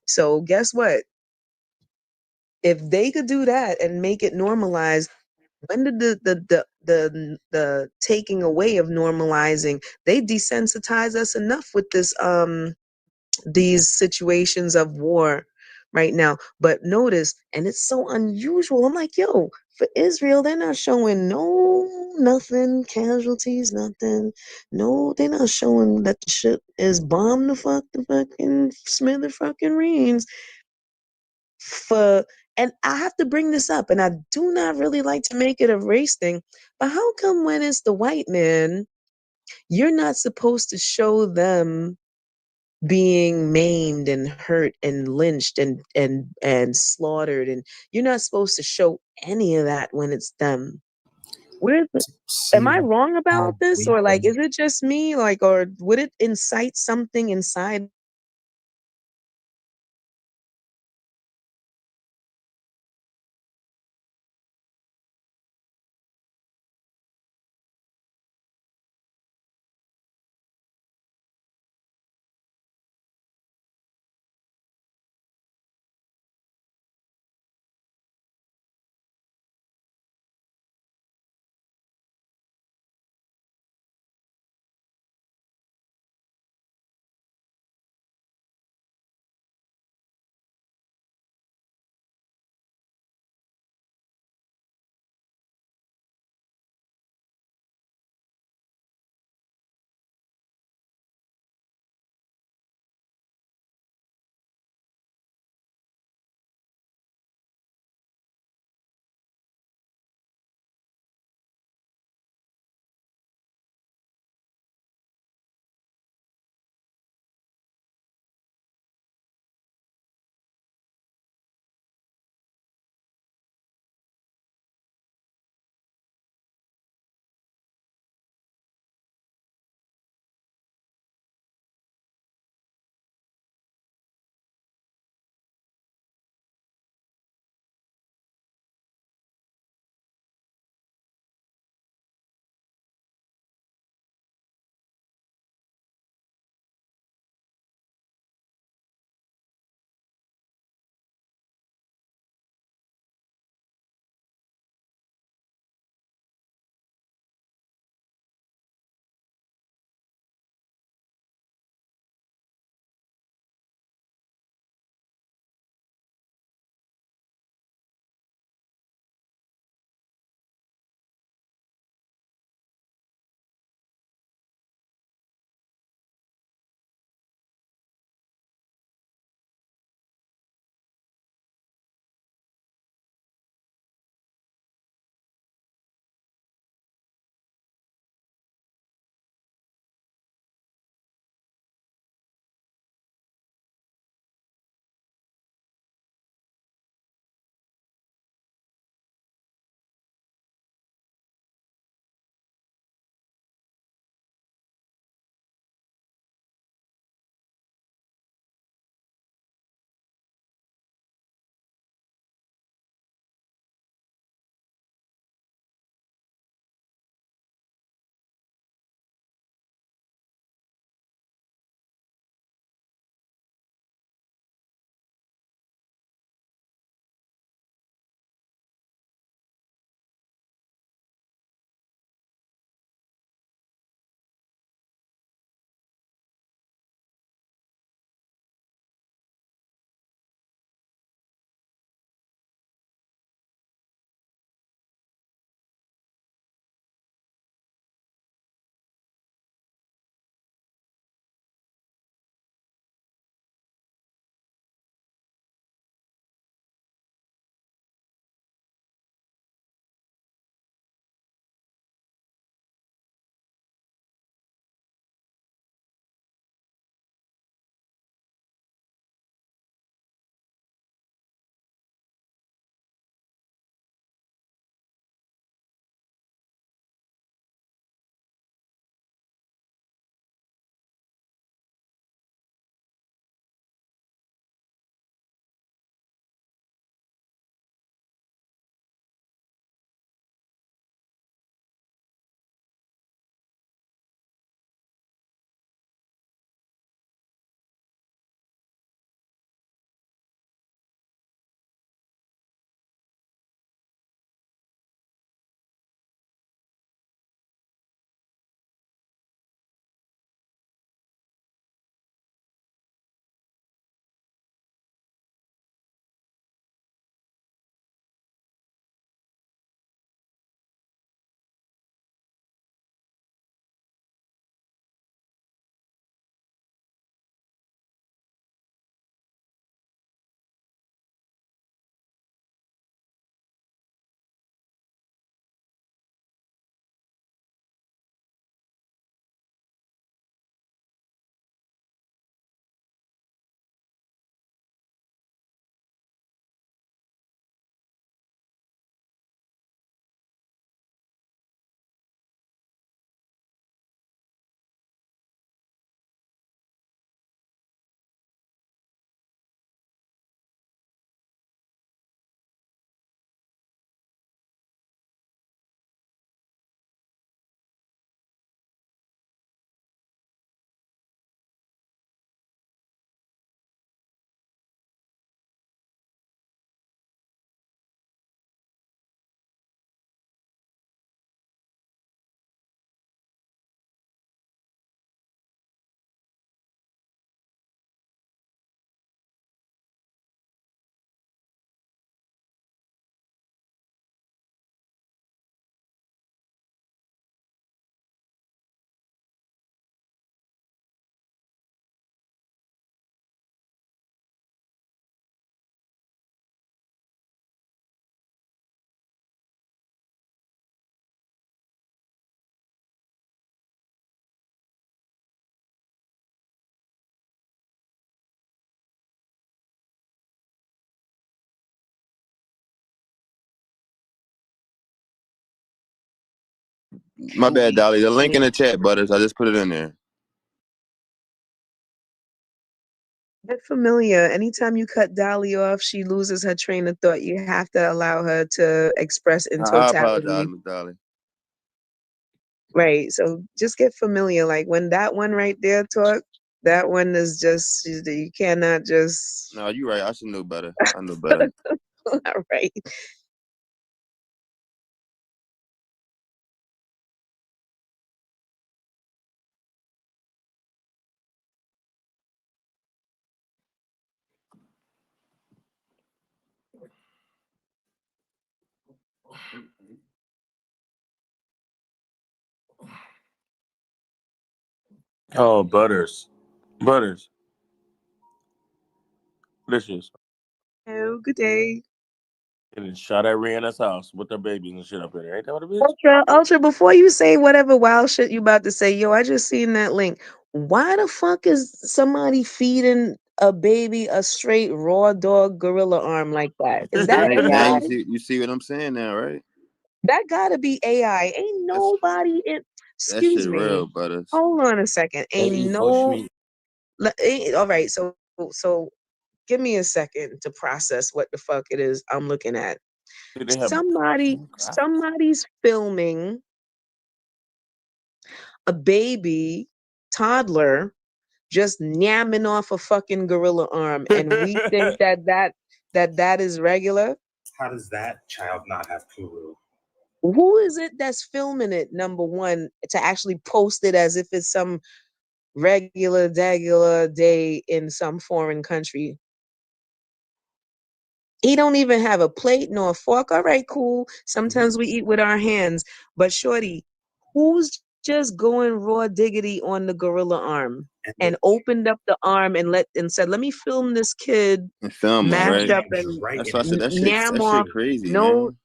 So guess what? If they could do that and make it normalized, when did the taking away of normalizing? They desensitize us enough with this these situations of war right now. But notice, and it's so unusual. I'm like, yo, for Israel, they're not showing nothing, casualties, nothing. No, they're not showing that the ship is bombed the fucking smither fucking reams for. And I have to bring this up, and I do not really like to make it a race thing, but how come when it's the white man, you're not supposed to show them being maimed and hurt and lynched and slaughtered, and you're not supposed to show any of that when it's them? Am See I wrong about how this, or like bleak is it just me, like, or would it incite something inside My bad, Dolly. The link in the chat, Butters. I just put it in there. Get familiar. Anytime you cut Dolly off, she loses her train of thought. You have to allow her to express in I apologize, totality. Miss Dolly. Right. So just get familiar. Like when that one right there talk, that one is just you cannot just No, you're right. I should know better. I know better. all right. Oh, Butters. Butters. Listen. Oh, good day. And shot at Rihanna's house with their babies and shit up in there. Ain't that what a bitch? Ultra, before you say whatever wild shit you about to say, yo, I just seen that link. Why the fuck is somebody feeding a baby a straight raw dog gorilla arm like that? Is that Now AI? you see what I'm saying now, right? That gotta be AI. Ain't That's nobody in. that shit Excuse me. real, Butters. Hold on a second. They Ain't eat no. bushmeat. All right. So give me a second to process what the fuck it is I'm looking at. They have Somebody's filming a baby toddler just yamming off a fucking gorilla arm, and we think that is regular. How does that child not have Kuru? Who is it that's filming it? Number one, to actually post it as if it's some regular day in some foreign country. He don't even have a plate nor a fork. All right, cool. Sometimes we eat with our hands, but shorty, who's just going raw diggity on the gorilla arm and opened up the arm and said, "Let me film this kid And film them, mashed right? up and That's why I said yam that off." shit crazy, No, man.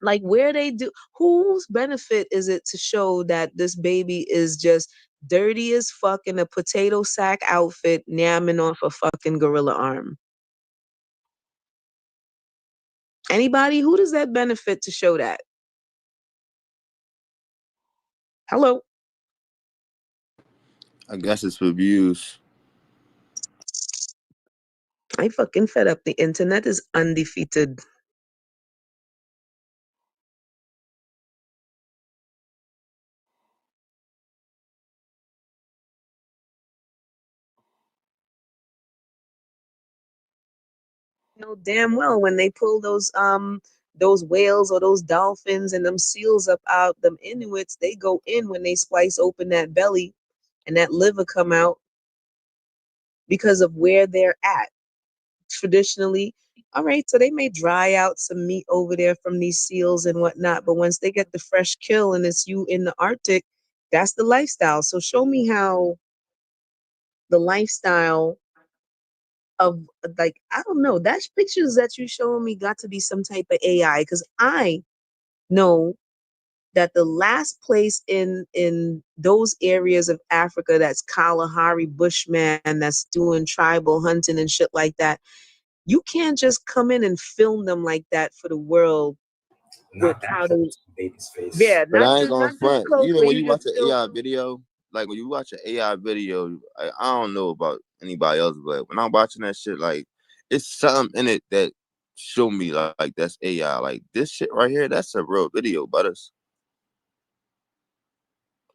like where they do. Whose benefit is it to show that this baby is just dirty as fuck in a potato sack outfit, yamming off a fucking gorilla arm? Anybody? Who does that benefit to show that? Hello. I guess it's for views. I fucking fed up. The internet is undefeated. You know damn well when they pull those whales or those dolphins and them seals up out, them Inuits, they go in when they splice open that belly and that liver come out because of where they're at. Traditionally, all right, so they may dry out some meat over there from these seals and whatnot, but once they get the fresh kill and it's you in the Arctic, that's the lifestyle. So show me how the lifestyle of, like, I don't know, that's pictures that you showing me got to be some type of AI, because I know that the last place in those areas of Africa that's Kalahari Bushman that's doing tribal hunting and shit like that, you can't just come in and film them like that for the world with Not that how they, close to baby's face. yeah, But not I ain't just gonna not this front. close You know, where when you you just watch an film AI them. video, like when you watch an AI video, I don't know about anybody else, but when I'm watching that shit, like it's something in it that show me like that's AI. Like this shit right here, that's a real video, Butters.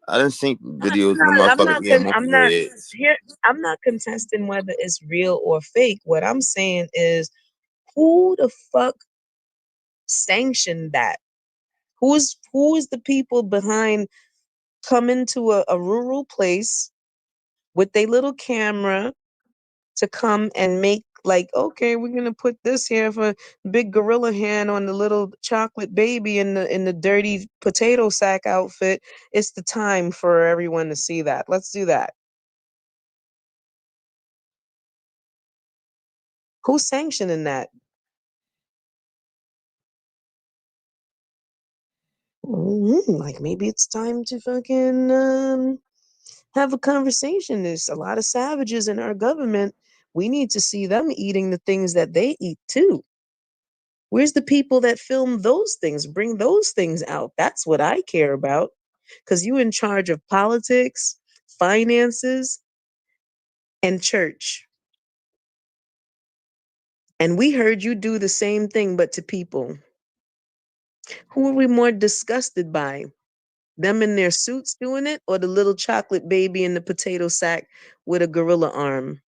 I didn't see videos of the motherfuckers getting I'm multiple not heads. here. I'm not contesting whether it's real or fake. What I'm saying is, who the fuck sanctioned that? Who is the people behind coming to a rural place with their little camera to come and make, like, okay, we're gonna put this here for big gorilla hand on the little chocolate baby in the dirty potato sack outfit. It's the time for everyone to see that. Let's do that. Who's sanctioning that? Like maybe it's time to fucking have a conversation. There's a lot of savages in our government. We need to see them eating the things that they eat too. Where's the people that film those things? Bring those things out. That's what I care about. because you in charge of politics, finances, and church. And we heard you do the same thing, but to people. Who are we more disgusted by? Them in their suits doing it, or the little chocolate baby in the potato sack with a gorilla arm?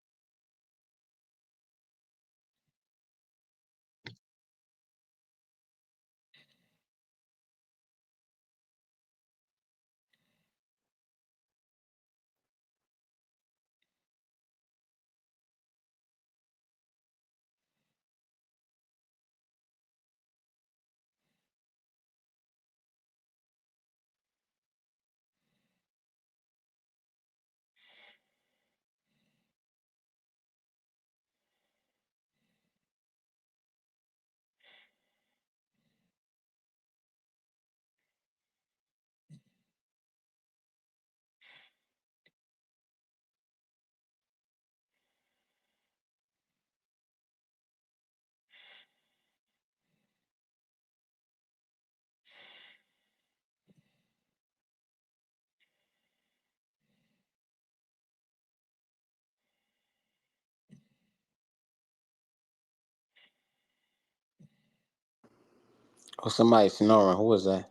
Oh, somebody snoring. Who was that?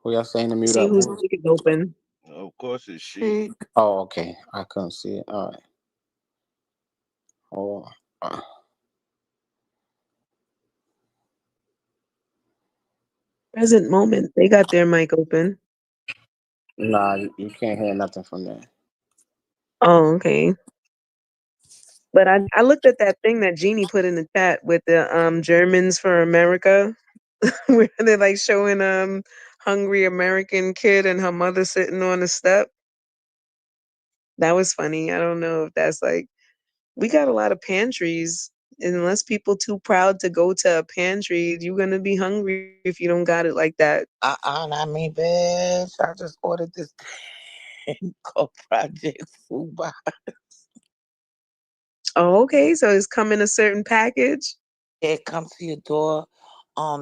Who y'all saying to mute See up? whose Who? mic is open. Of course, it's she. Oh, okay. I couldn't see it. All right. Oh, Present moment. They got their mic open. nah, you can't hear nothing from there. Oh, okay. But I looked at that thing that Jeannie put in the chat with the Germans for America, where they're like showing hungry American kid and her mother sitting on the step. That was funny. I don't know if that's like we got a lot of pantries. And unless people too proud to go to a pantry, you're gonna be hungry if you don't got it like that. I mean, bitch, I just ordered this thing called Project Fuba. Oh, okay. So it's come in a certain package. It comes to your door.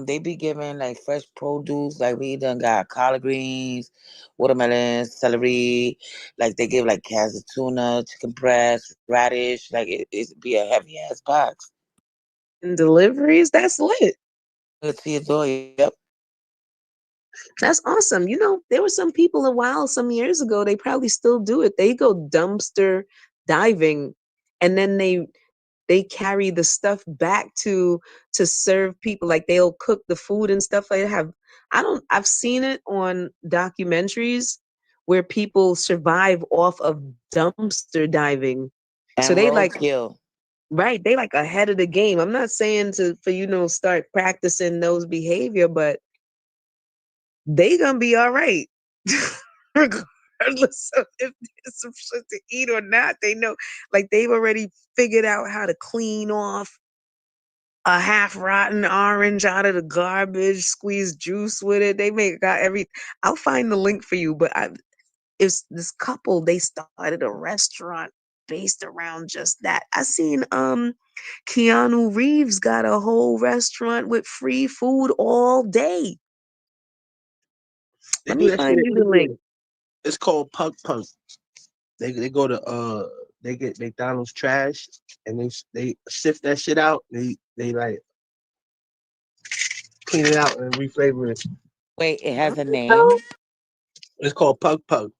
They be giving like fresh produce. Like we done got collard greens, watermelons, celery. Like they give like cans of tuna, chicken breast, radish. Like it be a heavy ass box. And deliveries, that's lit. Good to your door. Yep. That's awesome. You know, there were some people some years ago, they probably still do it. They go dumpster diving and then they carry the stuff back to serve people. Like they'll cook the food and stuff. I've seen it on documentaries where people survive off of dumpster diving. So And they like roadkill. right, they like ahead of the game. I'm not saying for start practicing those behavior, but they gonna be all right. Regardless of if there's some shit to eat or not. They know, like they've already figured out how to clean off a half rotten orange out of the garbage, squeeze juice with it. Got every. I'll find the link for you, but it's this couple. They started a restaurant based around just that. I seen Keanu Reeves got a whole restaurant with free food all day. They Let do me that shit find in you the India. link. It's called pug pug. They go to they get McDonald's trash and they sift that shit out. They like clean it out and reflavor it. Wait, it has a name. It's called pug pug.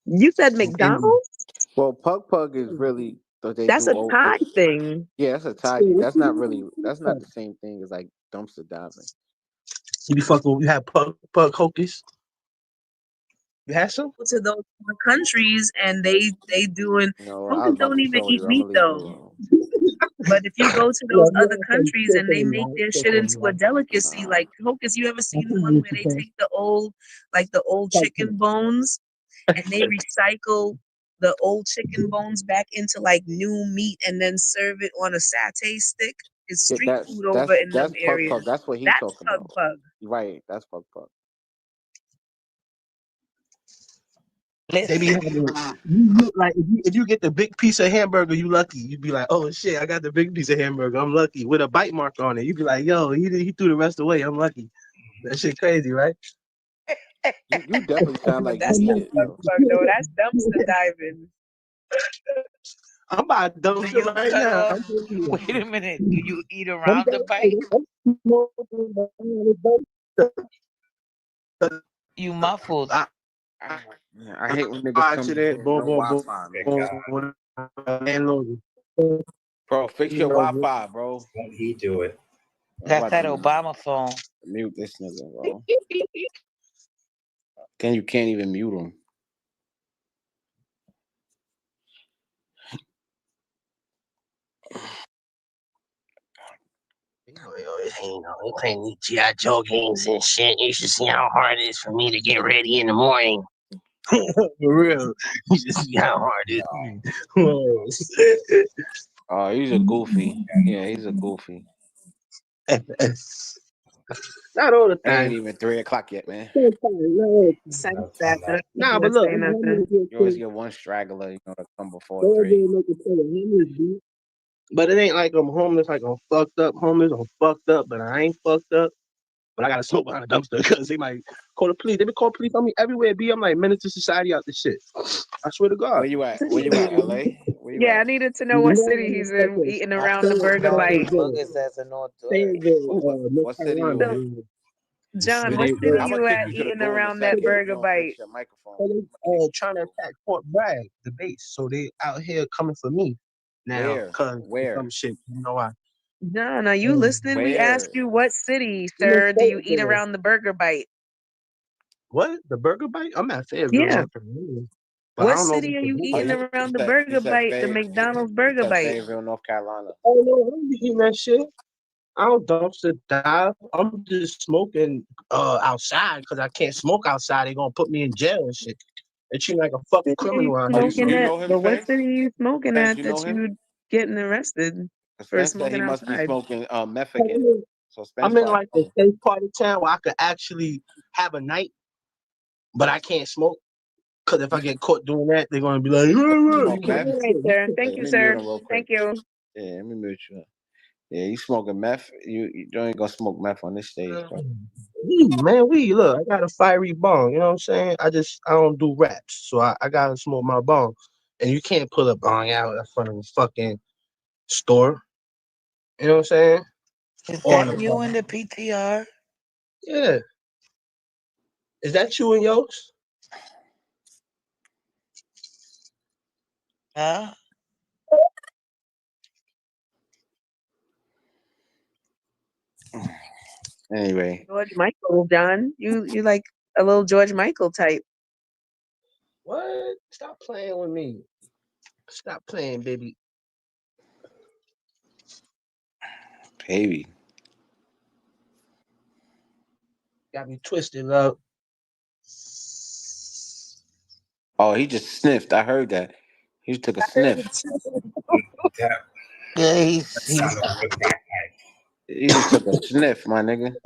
You said In India. McDonald's? Well, Pug Pug is really what they That's do. a Thai It's thing. yeah, that's a So Thai thing. what That's you not do really. with That's pug not the same thing as like dumpster diving. You be fucking. You have pug hocus. You had some? To those countries and they doing No, I was Hogan about don't to even troll eat you. I'm meat gonna leave you though. alone. But if you go to Yeah, those you other have some countries and they chicken, make right? their shit Chicken, into a right? delicacy, like Hocus, you ever seen the That's one what where you they say. take the old Pug pug. chicken bones and they recycle the old chicken bones back into like new meat and then serve it on a satay stick? It's Yeah, street food over in them that's Pug Pug. areas. That's what he That's talking pug about. pug. Right, that's Pug Pug. They be Listen, having you like if you get the big piece of hamburger, you lucky. You'd be like, oh shit, I got the big piece of hamburger. I'm lucky with a bite mark on it. You'd be like, yo, he threw the rest away. I'm lucky. That shit crazy, right? You definitely sound But like that's you not need it, fuck though. fuck though. That's dumpster diving. I'm about to dump Do shit you right cut now. off? I'm telling you. Wait a minute. Do you eat I'm around the bite? smoking You muffled. Yeah, I hate when niggas come in accident. here with no Boom, boom, boom. Wi-Fi, man. Boom. Landlord. Bro, fix your Wi-Fi, bro. Won't he do it? I'm That's about that to Obama phone. mute this nigga, bro. You can't even mute him. They playing these G.I. Joe games and shit. You should see how hard it is for me to get ready in the morning. For real. You should see how hard it is. Oh, he's a goofy. Yeah, he's a goofy. Not all the It ain't time. even 3 o'clock yet, man. Psych that. Nah, but Not look, saying nothing. You always get one straggler, to come before Don't 3. ever make a play of homeless, B. But it ain't like I'm homeless, like I'm fucked up homeless. I'm fucked up, but I ain't fucked up. But I gotta smoke behind a dumpster because they might call the police. They been calling police on me everywhere, B. I'm like menace to society out this shit. I swear to God. Where you at? Where you at? LA? Where you Yeah, I at? needed to know No, what city he's in, motherfucker. eating Not around the you burger ignoring bite. these boogers as a North Tourist. North What city you So, in? John, Where what they city I'm you gonna kick at you to the eating goo in a around that second if you burger don't fix bite? your microphone. trying to attack Fort Bragg, the base. So they out here coming for me now Where? because Where? some shit. You know why? John, are you listening? We asked Where? you what city, I'm in sir, do you eat Fayetteville. around the burger bite? What? The Burger Bite? I'm at Fayetteville, Yeah. North Carolina. But I What don't know if city it's are the you Burger eating Bite. around the burger bite? The McDonald's He burger said bite. Fayetteville, North Carolina. Oh no, I don't be eating that shit. I don't dumpster dive. I'm just smoking outside because I can't smoke outside. They're gonna put me in jail and shit. They treat me like a fucking criminal out here. So Smoking You at, know him, but what Spence? city are you smoking Spence, at you that know him? you getting arrested for Spence said smoking he must be outside? smoking meth again. So Spence I'm in probably like the safe part of town where I could actually have a night, but I can't smoke. Because if I get caught doing that, they're gonna be like, smoke you meth. All right, sir. Hey, Thank let you, me mute sir. him real quick. Thank you. Yeah, let me mute you up. Yeah, you smoking meth? You ain't gonna smoke meth on this stage, bro. we look, I got a fiery bong, you know what I'm saying? I don't do raps, so I gotta smoke my bong. And you can't pull a bong out in front of a fucking store. You know what I'm saying? Is Or in that a you bar. in the PTR? Yeah. Is that you and yours? Huh? Anyway, George Michael, John. You like a little George Michael type. What? Stop playing with me. Stop playing, baby. baby. Got me twisted, love. Oh, he just sniffed. I heard that. He took a sniff. Yeah, He just took a sniff, my nigga.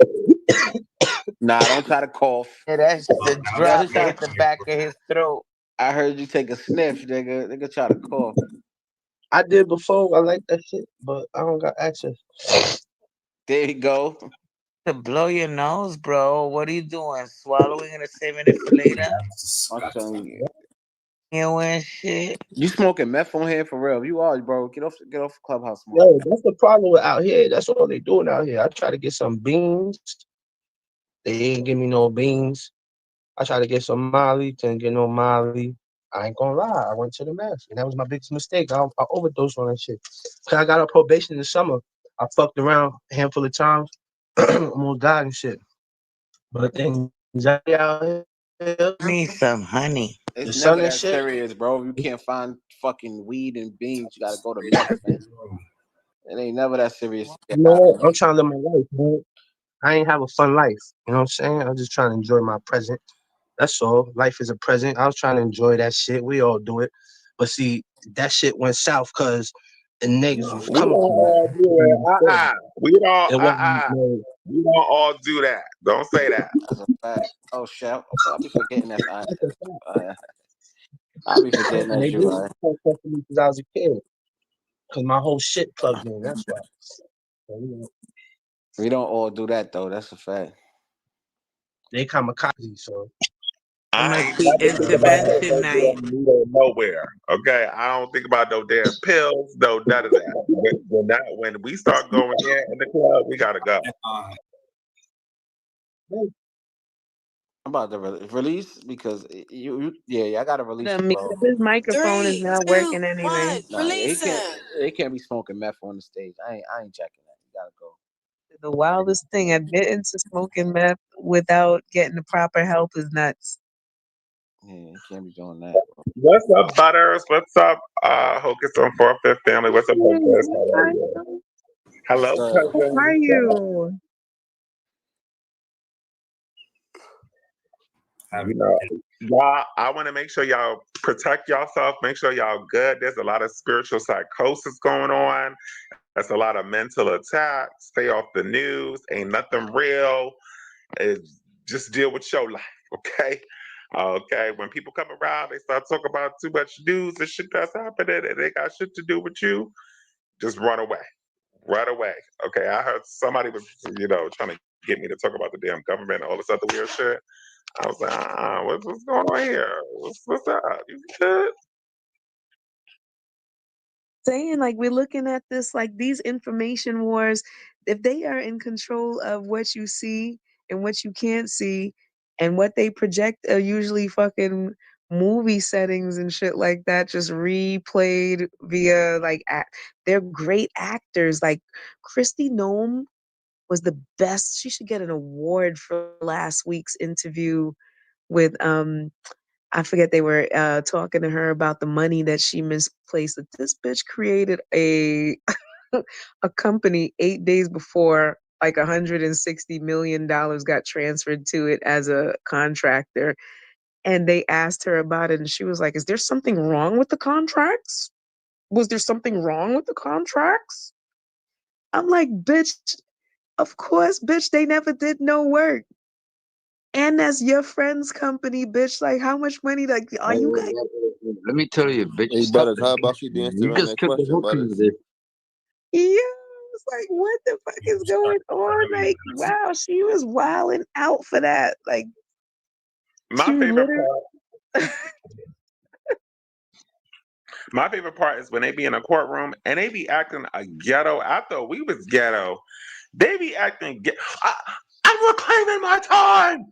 Nah, don't try to cough. yeah, that's the drop Don't that try. hit the back of his throat. I heard you take a sniff, nigga. Nigga try to cough. I did before. I like that shit, but I don't got access. There you go. To blow your nose, bro. What are you doing? Swallowing and saving it for later? I'm telling you. You and shit. You smoking meth on here for real? You are, bro. Get off Clubhouse smoke. Yo, that's the problem with out here. That's all they doing out here. I try to get some beans. They ain't give me no beans. I tried to get some Molly, couldn't get no Molly. I ain't gonna lie, I went to the mess, and that was my biggest mistake. I overdosed on that shit. Cause I got on probation in the summer. I fucked around a handful of times, almost died and shit. But then out here, Need some honey. the It's sun never and that shit. serious, bro. You can't find fucking weed and beans. You gotta go to meth, man. It ain't never that serious. You know what? I'm trying to live my life, man. I ain't have a fun life. You know what I'm saying? I'm just trying to enjoy my present. That's all. Life is a present. I was trying to enjoy that shit. We all do it. But see, that shit went south because the niggas was We don't coming for all do it. We don't. it wasn't no. We don't all do that. Don't say that. That's a fact. Oh shit! I'll be forgetting that. I'll be forgetting And that they you. did come for me since I was a kid. Because my whole shit plugged in. That's why. So, We don't all do that though. That's a fact. They kamikaze. So It I must ain't be never think about no intervention night. damn needle nowhere. Okay, I don't think about no damn pills, no none of that. When we start going in the club, we gotta go. I'm about to release because yeah, I got to release The you, bro. his microphone is 3, not 2, working anyway. 1. Nah, Release him. they can't be smoking meth on the stage. I ain't checking that. You gotta go. The wildest thing, admitting to smoking meth without getting the proper help is nuts. Yeah, you can't be doing that, bro. What's up, Butters? What's up, Hocus on 4/5 family? What's up, Hocus? How are Hi, you? Hello, how are cousin. you? You know, y'all, I want to make sure y'all protect yourself. Make sure y'all good. There's a lot of spiritual psychosis going on. That's a lot of mental attacks. Stay off the news. Ain't nothing real. Just deal with your life, okay? Okay. When people come around, they start talking about too much news and shit that's happening, and they got shit to do with you. Just run away. Run away. Okay. I heard somebody was, trying to get me to talk about the damn government and all this other weird shit. I was like, what's going on here? What's up? You good? Saying like we're looking at this like these information wars, if they are in control of what you see and what you can't see, and what they project are usually fucking movie settings and shit like that, just replayed via like they're great actors. Like Christy Nome was the best. She should get an award for last week's interview with I forget, they were talking to her about the money that she misplaced. That this bitch created a a company 8 days before like $160 million got transferred to it as a contractor. And they asked her about it, and she was like, "Is there something wrong with the contracts? Was there something wrong with the contracts?" I'm like, bitch, of course, bitch, they never did no work. And that's your friend's company, bitch. Like, how much money? Like, are you guys? Let me tell you, bitch, Hey, stop Butters, it. how about you answer You just that took the question, hooking of Butters? this. Yeah, it's like, what the fuck is going on? Like, wow, she was wilding out for that. Like, My she favorite literally. part. My favorite part is when they be in a courtroom and they be acting a ghetto. I thought we was ghetto. They be acting. I'm reclaiming my time.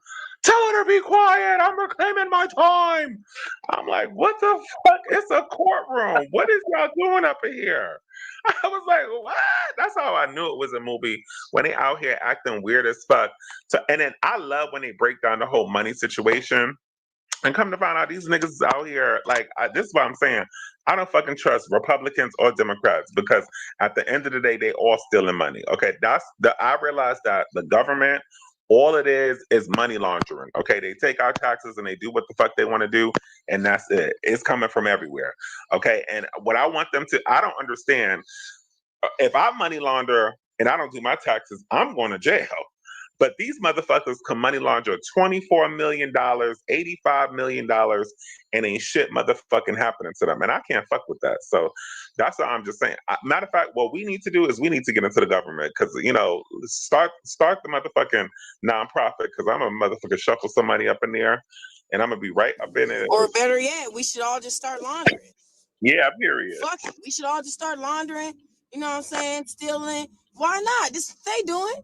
Tell her to be quiet. I'm reclaiming my time. I'm like, what the fuck? It's a courtroom. What is y'all doing up in here? I was like, what? That's how I knew it was a movie when they out here acting weird as fuck. So, and then I love when they break down the whole money situation. And come to find out, these niggas is out here, like, this is what I'm saying. I don't fucking trust Republicans or Democrats because at the end of the day, they all stealing money. Okay, I realize that the government, all it is money laundering. Okay, they take our taxes and they do what the fuck they want to do, and that's it. It's coming from everywhere. Okay, and what I want them to, I don't understand. If I money launder and I don't do my taxes, I'm going to jail. But these motherfuckers can money launder $24 million, $85 million, and ain't shit motherfucking happening to them. And I can't fuck with that. So that's what I'm just saying. Matter of fact, what we need to do is we need to get into the government because, start the motherfucking nonprofit because I'm a motherfucker shuffle somebody up in there and I'm going to be right up in it. Or better yet, we should all just start laundering. Yeah, period. Fuck it. We should all just start laundering. You know what I'm saying? Stealing. Why not? This is what they doing.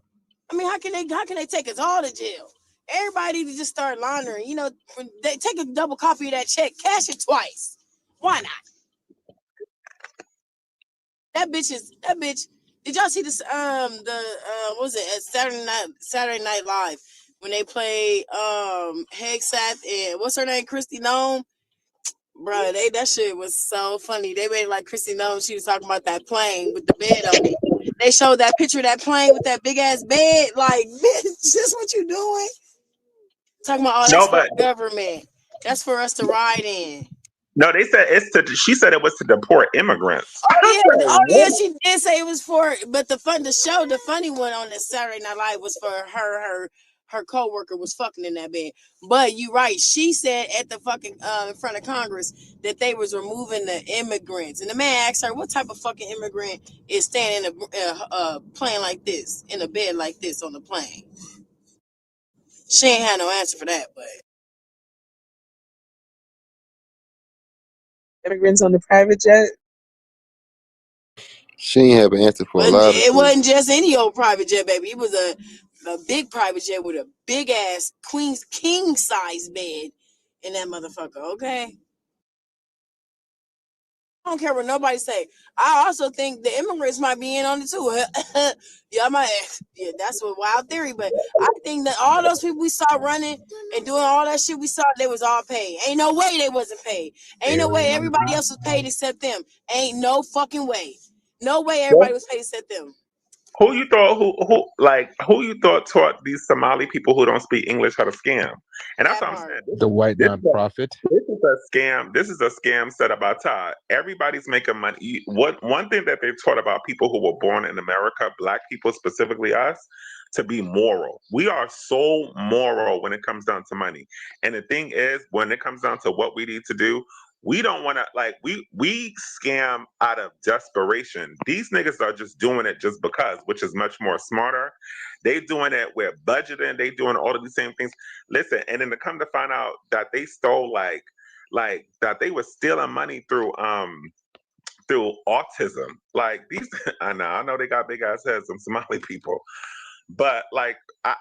I mean, how can they take us all to jail? Everybody to just start laundering. They take a double copy of that check, cash it twice. Why not? That bitch. Did y'all see this? What was it at Saturday Night Live when they played Hegseth and what's her name, Christy Nome? Bro, that shit was so funny. They made like Christy Nome. She was talking about that plane with the bed on it. They showed that picture of that plane with that big ass bed. Like, bitch, this what you doing? Talking about, that's for the government. That's for us to ride in. No, they said she said it was to deport immigrants. Oh yeah, she did say it was for, but the funny one on the Saturday Night Live was for her co-worker was fucking in that bed. But you right, she said at the fucking in front of Congress that they was removing the immigrants, and the man asked her what type of fucking immigrant is staying in a plane like this, in a bed like this on the plane. She ain't had no answer for that, but Immigrants on the private jet. She ain't have an answer for a lot of it shit. wasn't just any old private jet, baby. It was a big private jet with a big ass queen's king size bed in that motherfucker. Okay. I don't care what nobody say. I also think the immigrants might be in on it too. Yeah, I might. Yeah, that's a wild theory, but I think that all those people we saw running and doing all that shit we saw, they was all paid. Ain't no way they wasn't paid. Ain't no way everybody else was paid except them. Ain't no fucking way. No way everybody was paid except them. Who you thought who you thought taught these Somali people who don't speak English how to scam? And that's That what I'm part. saying. The white nonprofit. This is a scam. This is a scam set up by Todd. Everybody's making money. What one thing that they taught about people who were born in America, black people specifically us, to be moral. We are so moral when it comes down to money. And the thing is, when it comes down to what we need to do, we don't want to we scam out of desperation. These niggas are just doing it just because, which is much more smarter. They doing it with budgeting. They doing all of these same things. Listen, and then to come to find out that they stole like that they were stealing money through autism. Like these, I know they got big ass heads, some Somali people, but like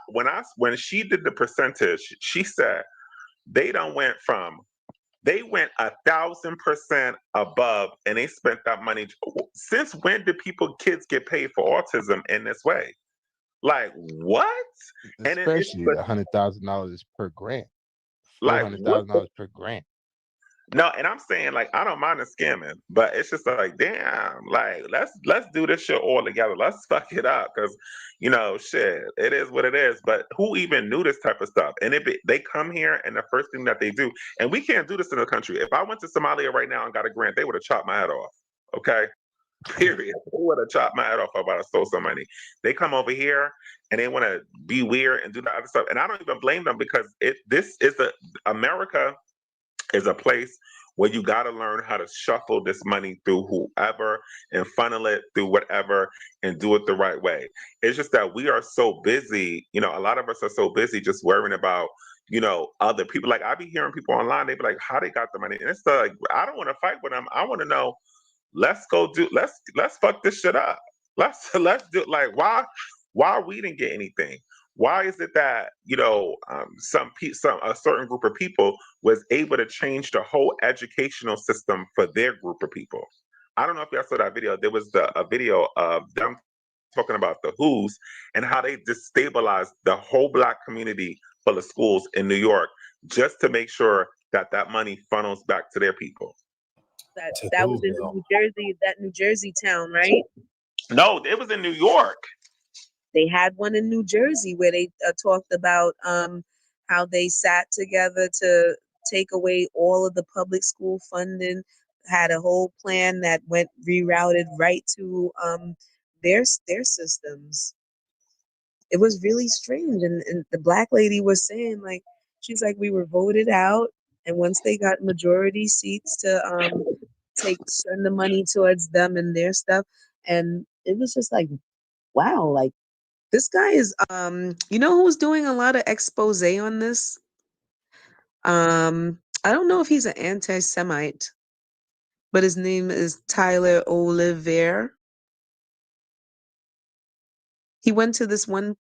when she did the percentage, she said they don't went from they went 1,000% above, and they spent that money. Since when did kids get paid for autism in this way? Like what? And then it's Especially $100,000 per grant. like what? $400,000 per grant. No, and I'm saying like I don't mind the scamming, but it's just like damn, like let's do this shit all together. Let's fuck it up because shit, it is what it is. But who even knew this type of stuff? And they come here and the first thing that they do, and we can't do this in the country. If I went to Somalia right now and got a grant, they would have chopped my head off. Okay. Period. They would have chopped my head off if I stole some money. They come over here and they want to be weird and do the other stuff, and I don't even blame them because this is America is a place where you got to learn how to shuffle this money through whoever and funnel it through whatever and do it the right way. It's just that we are so busy, a lot of us are so busy just worrying about, other people. Like I be hearing people online, they be like, how they got the money. And it's like, I don't want to fight with them. I want to know, let's fuck this shit up. Let's do like why we didn't get anything? Why is it that some a certain group of people was able to change the whole educational system for their group of people? I don't know if y'all saw that video. There was a video of them talking about the Who's and how they destabilized the whole black community full of schools in New York just to make sure that money funnels back to their people. That was in New Jersey, that New Jersey town, right? No, it was in New York. They had one in New Jersey where they talked about how they sat together to take away all of the public school funding, had a whole plan that went rerouted right to their systems. It was really strange, and the black lady was saying like she's like we were voted out, and once they got majority seats to send the money towards them and their stuff, and it was just like wow, like this guy is who's doing a lot of expose on this? I don't know if he's an anti-Semite, but his name is Tyler Oliver. He went to this one.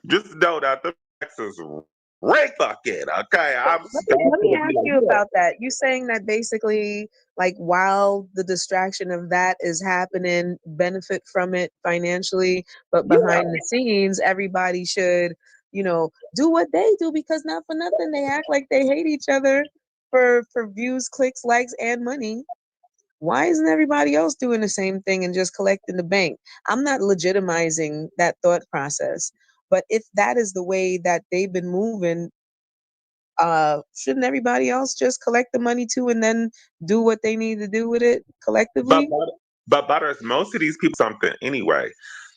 just know that the facts is right fucking okay. I'm Let me gonna be ask like, you about that. You saying that basically, like, while the distraction of that is happening, benefit from it financially, but yeah, behind the scenes, everybody should, do what they do because not for nothing they act like they hate each other for views, clicks, likes, and money. Why isn't everybody else doing the same thing and just collecting the bank? I'm not legitimizing that thought process, but if that is the way that they've been moving, shouldn't everybody else just collect the money too and then do what they need to do with it but collectively? Butters, most of these people something anyway.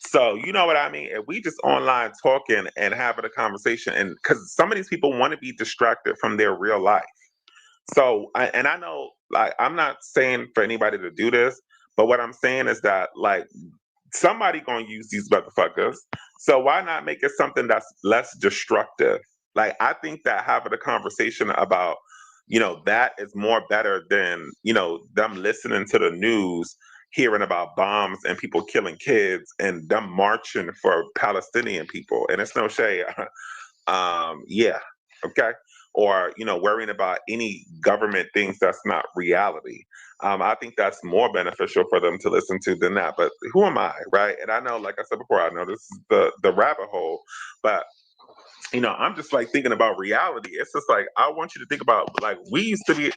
So you know what I mean. If we just online talking and having a conversation, and because some of these people want to be distracted from their real life. So, and I know, like, I'm not saying for anybody to do this, but what I'm saying is that, like, somebody gonna use these motherfuckers. So why not make it something that's less destructive? Like, I think that having a conversation about, that is more better than, them listening to the news, hearing about bombs and people killing kids and them marching for Palestinian people. And it's no shade. Yeah, okay. Or worrying about any government things that's not reality. I think that's more beneficial for them to listen to than that. But who am I, right? And I know, like I said before, I know this is the rabbit hole, but I'm just like thinking about reality. It's just like I want you to think about, like, we used to be,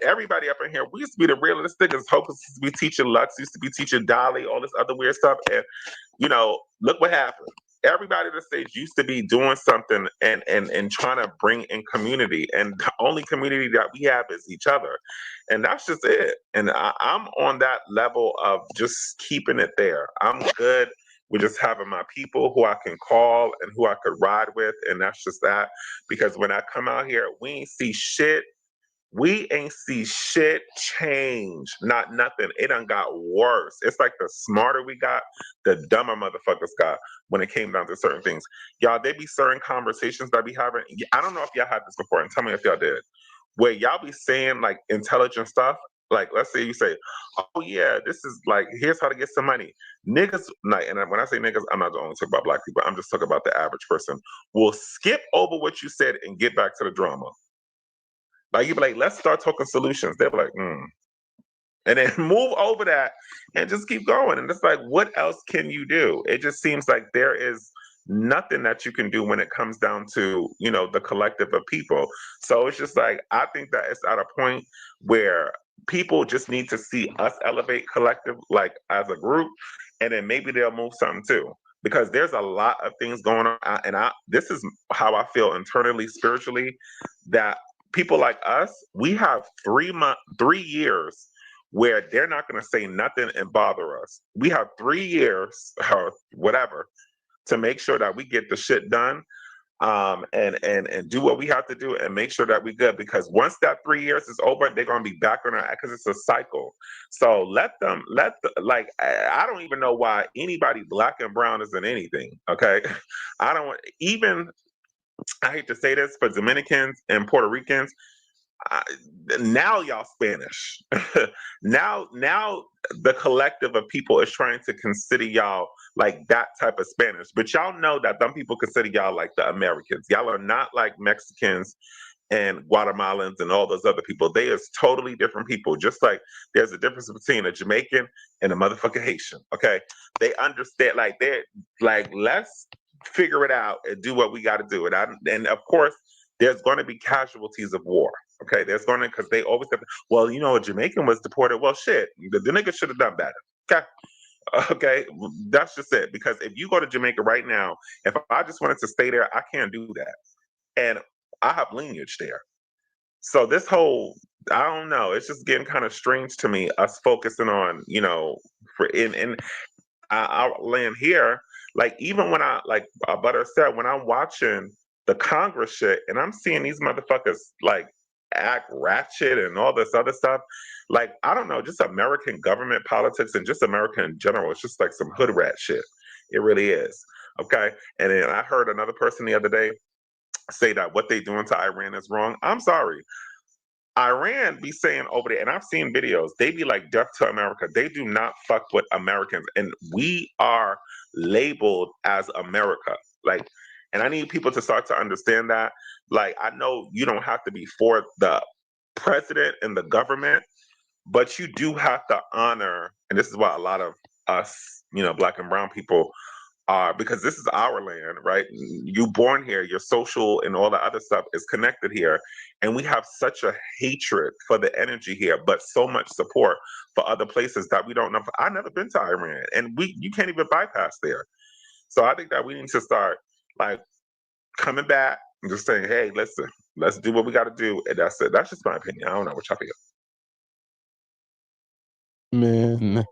everybody up in here, we used to be the realest niggas. Hopeless used to be teaching Lux, used to be teaching Dolly, all this other weird stuff, and look what happened. Everybody on the stage used to be doing something and trying to bring in community, and the only community that we have is each other, and that's just it. And I'm on that level of just keeping it there. I'm good with just having my people who I can call and who I could ride with, and that's just that. Because when I come out here, we ain't see shit. We ain't see shit change. Not nothing. It done got worse. It's like the smarter we got, the dumber motherfuckers got when it came down to certain things. Y'all, they be certain conversations that be having. I don't know if y'all had this before, and tell me if y'all did. Where y'all be saying like intelligent stuff. Like, let's say you say, "Oh yeah, this is like, here's how to get some money." Niggas, like, and when I say niggas, I'm not only talking about black people. I'm just talking about the average person. Will skip over what you said and get back to the drama. Like, you be like, let's start talking solutions. They're like, and then move over that and just keep going. And it's like, what else can you do? It just seems like there is nothing that you can do when it comes down to, the collective of people. So it's just like, I think that it's at a point where people just need to see us elevate collective, like as a group, and then maybe they'll move something too. Because there's a lot of things going on, and this is how I feel internally, spiritually, that people like us, we have 3 years where they're not going to say nothing and bother us. We have 3 years or whatever to make sure that we get the shit done, and do what we have to do and make sure that we good. Because once that 3 years is over, they're going to be back on our, because it's a cycle. So like, I don't even know why anybody black and brown is in anything. Okay, I don't even. I hate to say this, for Dominicans and Puerto Ricans, now y'all Spanish. now the collective of people is trying to consider y'all like that type of Spanish. But y'all know that some people consider y'all like the Americans. Y'all are not like Mexicans and Guatemalans and all those other people. They is totally different people. Just like there's a difference between a Jamaican and a motherfucking Haitian. Okay. They understand, like, they're like, let's figure it out and do what we got to do. And of course, there's going to be casualties of war. Okay, there's going to, because they always have, well, a Jamaican was deported. Well, shit, the nigga should have done better. Okay. Okay, that's just it. Because if you go to Jamaica right now, if I just wanted to stay there, I can't do that. And I have lineage there. So this whole, I don't know, it's just getting kind of strange to me, us focusing on, for in our land here. Like, even when like Butter said, when I'm watching the Congress shit and I'm seeing these motherfuckers like act ratchet and all this other stuff, like, I don't know, just American government politics and just America in general, it's just like some hood rat shit. It really is. Okay. And then I heard another person the other day say that what they doing to Iran is wrong. I'm sorry. Iran be saying over there, and I've seen videos, they be like death to America. They do not fuck with Americans. And we are labeled as America. Like, And I need people to start to understand that. Like, I know you don't have to be for the president and the government, but you do have to honor, and this is why a lot of us, black and brown people are, because this is our land, right? You born here, your social and all the other stuff is connected here. And we have such a hatred for the energy here, but so much support for other places that we don't know. I've never been to Iran, and you can't even bypass there. So I think that we need to start like coming back and just saying, hey, listen, let's do what we got to do. And that's it. That's just my opinion. I don't know what y'all feel. Man,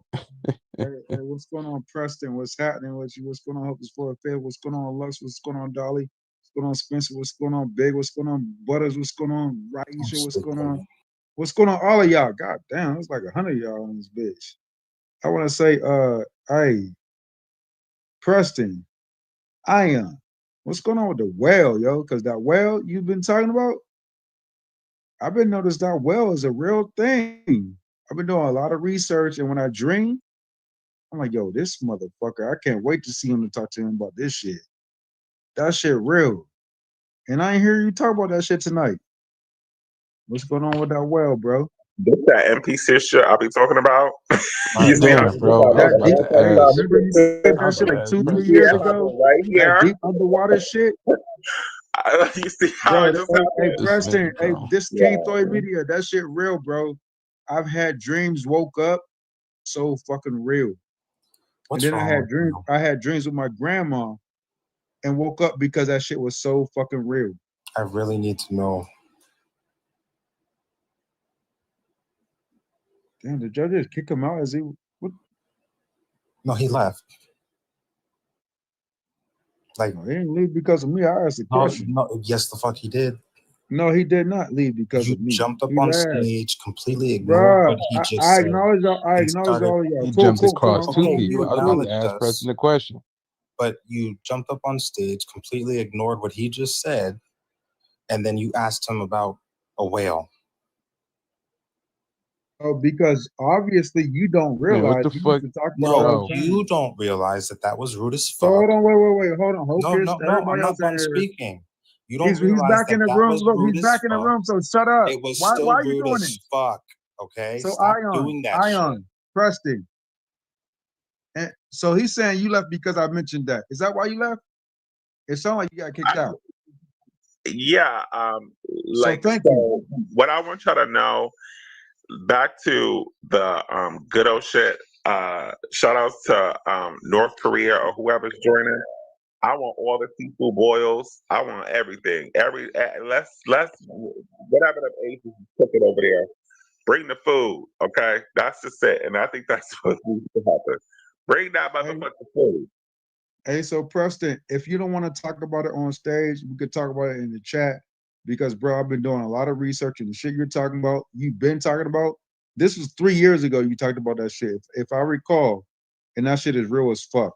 Hey, what's going on, Preston? What's happening with you? What's going on, Hopeless for Affair? What's going on, Lux? What's going on, Dolly? What's going on, Spencer? What's going on, Big? What's going on, Butters? What's going on, Raisha? What's going on? What's going on, all of y'all? God damn, it's like 100 of y'all on this bitch. I want to say, hey, Preston, Ion, what's going on with the whale, yo? Because that whale you've been talking about, I've been noticed that whale is a real thing. I've been doing a lot of research, and when I dream, I'm like, yo, this motherfucker, I can't wait to see him to talk to him about this shit. That shit real. And I ain't hear you talk about that shit tonight. What's going on with that well, bro? This that NPC shit I'll be talking about. You see, damn, bro. I was about to ask. Remember you said that shit like 2-3 years ago? right That here. deep underwater shit? You see how Bro, it just happened? hey, This Preston, nigga, hey, bro. this Yeah. King Thoy Media, that shit real, bro. I've had dreams, woke up, so fucking real. What's and then wrong with you? I had dreams with my grandma and woke up because that shit was so fucking real. I really need to know. Damn, the judges kick him out as he what? No, he left. Like, No, he didn't leave because of me. I asked a question. No, yes, the fuck he did. No, he did not leave because You of me. jumped up He on left. stage, completely ignored what he just I said. acknowledge all, I and acknowledge started- all of y'all. He Cool, jumped cool, cool. across two Okay, people. you I was about acknowledged to ask us, Preston a question. but you jumped up on stage, completely ignored what he just said, and then you asked him about a whale. Oh, because obviously you don't Man, what realize the we fuck? used to talk about No, all the you time. don't realize that was rude as So fuck. hold on, wait. Hold on. Hocus, No, everybody I'm else not in done here. speaking. You don't He's realize back in the that room. was Look, rude he's as back in the fuck. room. So shut up. It was Why still are you rude doing as this? fuck. Okay, So stop doing that shit. Ion, Preston. And so he's saying you left because I mentioned that. Is that why you left? It sounded like you got kicked out. Yeah. Thank you. What I want y'all to know, back to the good old shit. Shout outs to North Korea or whoever's joining. I want all the seafood boils. I want everything. Let's whatever the Asians cook it over there. Bring the food, okay? That's just it. And I think that's what needs to happen. Bring that motherfucking food. Hey, so Preston, if you don't want to talk about it on stage, we could talk about it in the chat. Because, bro, I've been doing a lot of research and the shit you're talking about, you've been talking about. This was 3 years ago you talked about that shit, if I recall. And that shit is real as fuck.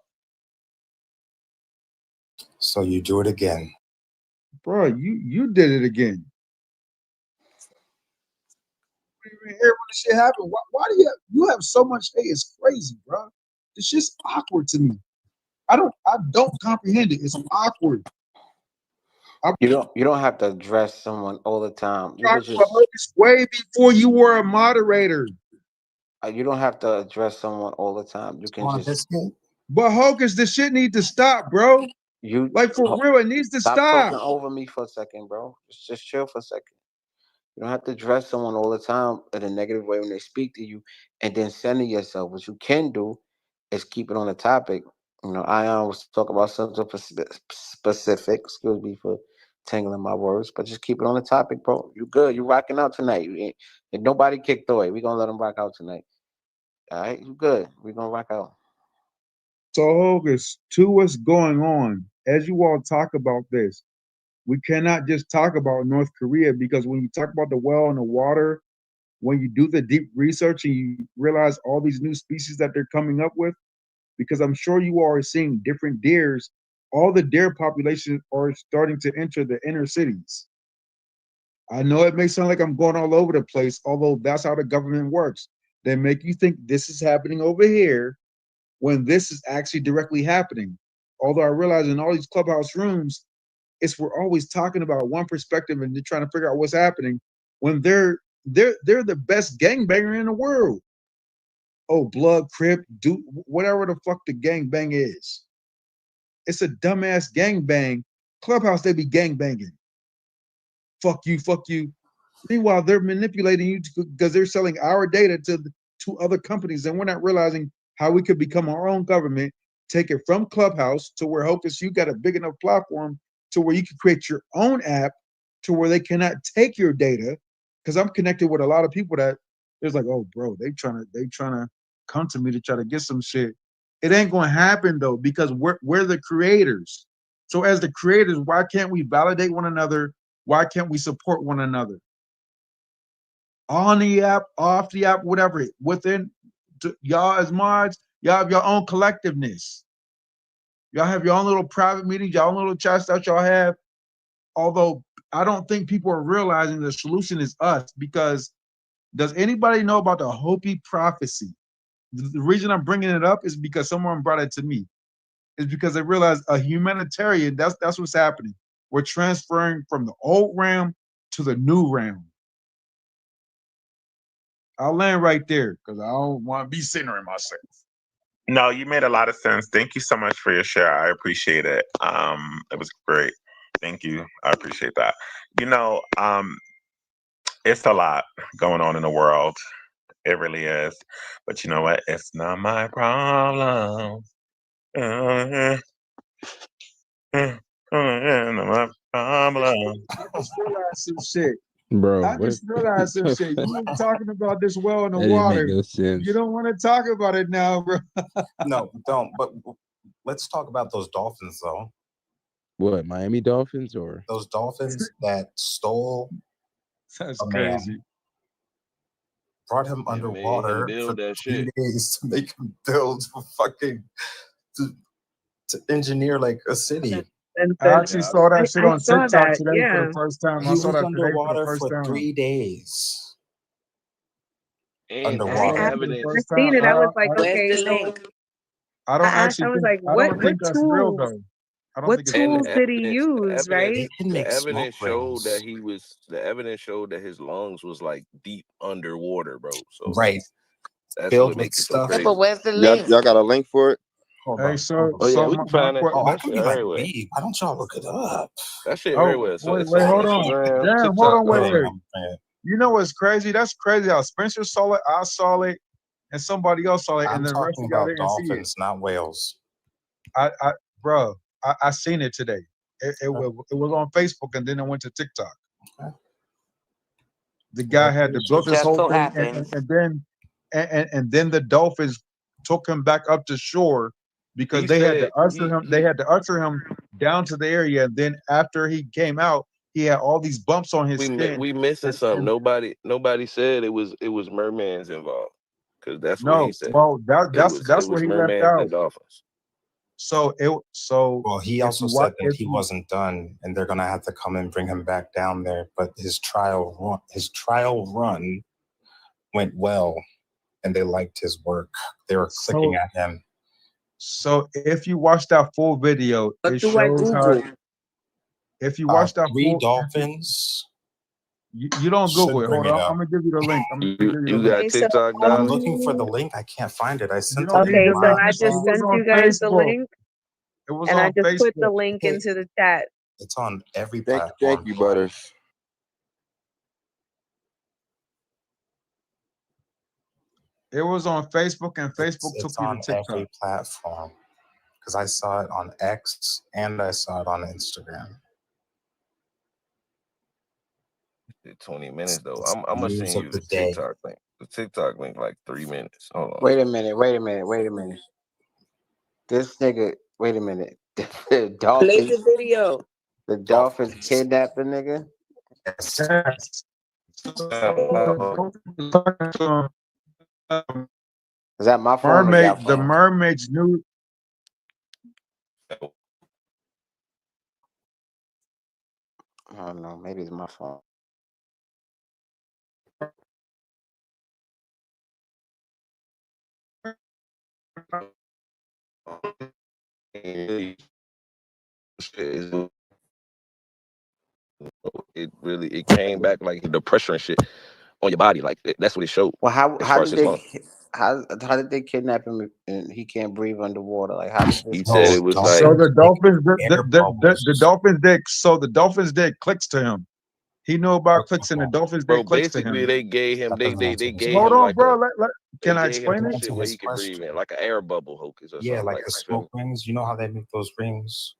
So you do it again. Bro, you did it again. You didn't hear when the shit happened. Why do you have so much hate? It's crazy, bro. It's just awkward to me. I don't comprehend it. It's awkward. You don't have to address someone all the time. You I could just this way before you were a moderator. you don't have to address someone all the time. You can just But Hocus, the shit need to stop, bro. Like for real, it needs to stop stop. talking over me for a second, bro. Just chill for a second. You don't have to address someone all the time in a negative way when they speak to you, and then center yourself. What you can do is keep it on the topic. I was talking about something specific. Excuse me for tangling my words, but just keep it on the topic, bro. You good? You rocking out tonight? And nobody kicked away. We gonna let them rock out tonight. All right, you good? We gonna rock out. So Hocus, to what's going on, as you all talk about this, we cannot just talk about North Korea because when you talk about the well and the water, when you do the deep research and you realize all these new species that they're coming up with, because I'm sure you all are seeing different deers, all the deer populations are starting to enter the inner cities. I know it may sound like I'm going all over the place, although that's how the government works. They make you think this is happening over here when this is actually directly happening. Although I realize in all these clubhouse rooms, it's we're always talking about one perspective and trying to figure out what's happening when they're the best gangbanger in the world. Oh, blood, crip, do whatever the fuck the gangbang is. It's a dumbass gangbang. Clubhouse, they be gangbanging. Fuck you, fuck you. Meanwhile, they're manipulating you because they're selling our data to other companies, and we're not realizing how we could become our own government, take it from Clubhouse to where Hocus, you got a big enough platform to where you can create your own app to where they cannot take your data. Because I'm connected with a lot of people that it's like, oh, bro, they trying to come to me to try to get some shit. It ain't gonna happen though because we're the creators. So as the creators, why can't we validate one another? Why can't we support one another? On the app, off the app, whatever. Within y'all as mods, y'all have your own collectiveness. Y'all have your own little private meetings, y'all own little chats that y'all have. Although I don't think people are realizing the solution is us because does anybody know about the Hopi prophecy? The reason I'm bringing it up is because someone brought it to me. Is because they realize a humanitarian, that's what's happening. We're transferring from the old realm to the new realm. I'll land right there because I don't want to be centering myself. No, you made a lot of sense. Thank you so much for your share. I appreciate it. It was great. Thank you. I appreciate that. You know, it's a lot going on in the world. It really is. But you know what? It's not my problem. Uh, not my problem. I just realized some shit. Bro, I what? just realized some shit. You were talking about this well in the That didn't make water. no You sense. don't want to talk about it now, bro. No, don't. But let's talk about those dolphins, though. What, Miami Dolphins or? Those dolphins that stole That's a crazy. man, brought him And made him underwater for build that 3 shit. days to make him build to engineer like a city. I actually saw that shit on saw TikTok that. today for Yeah. the first time. I He saw was that today for the underwater first for time. 3 days. And I saw and Underwater. that for the evidence. I first time. seen it. I was like, Where's okay, the so link? I I don't asked, actually I was think like, I don't what think that's real tools? though. I don't What think it's And real. tools did he the use, right? They can the make smoke evidence showed that rings. the evidence showed that his lungs was like deep underwater, bro. So Right. that's Filled what with makes it so stuff. Yeah, crazy. but where's the Y'all, link? y'all got a link for it? Hold Hey, on. so Oh yeah, so we can find that. Oh, I That can shit be like everywhere. me. Why don't y'all look it up? That shit oh everywhere. So wait, it's wait, on hold on. Instagram, Damn, hold TikTok, on, wait, all that. wait. You know what's crazy? That's crazy how Spencer saw it, I saw it, and somebody else saw it, I'm and the rest talking of y'all about didn't see it. dolphins, not whales. Bro, I seen it today. It was on Facebook and then it went to TikTok. The guy had to build this Just whole so thing, happens. and then the Dolphins took him back up to shore because He they had to said usher him. They had to usher him down to the area. And then after he came out, he had all these bumps on his skin. we missing something. Nobody said it was mermans involved, because that's what he No, said. well, that's It was what he left mermans out. and dolphins. Well, he if also you said watch, that he wasn't done, and they're gonna have to come and bring him back down there. But his trial run went well, and they liked his work. They were clicking at him. So if you watch that full video, What it do I shows how. Google? If you watch that 3 full, dolphins. you don't Should Google it. bring Hold it on, up. I'm gonna give you the link. I'm gonna give you the You link. got Okay, so TikTok, I'm Dolly? looking for the link. I can't find it. I You sent don't it need okay, in the so link. I my just It was sent on you guys the Facebook. link, It was and I on just put the Facebook. link Hey, into the chat. it's on every Thank platform. you, Butters. It was on Facebook, and Facebook took It's you to on every TikTok. platform because I saw it on X and I saw it on Instagram. 20 minutes though. It's I'm gonna news send of you the the day. TikTok link. The TikTok link like 3 minutes. Hold on. Wait a minute. This nigga, wait a minute. The Play Dolphins, the video. the Dolphins kidnapped the nigga. Yes. Is that my phone or y'all The phone? mermaids knew. I don't know. Maybe it's my phone. It came back like the pressure and shit on your body. Like that's what it showed Well, as far as his lungs. how did they kidnap him and he can't breathe underwater? Like, how did this? He said it was like So the Dolphins, air bubbles. the Dolphins did. So the Dolphins did clicks to him. He knew about clicks, and the Dolphins bro. did clicks to Basically, him. they gave him they So gave hold him on, like bro. a Can I gave him explain some it? shit where he could breathe in, like an air bubble hocus or Yeah, something. like the smoke rings. You know how they make those rings?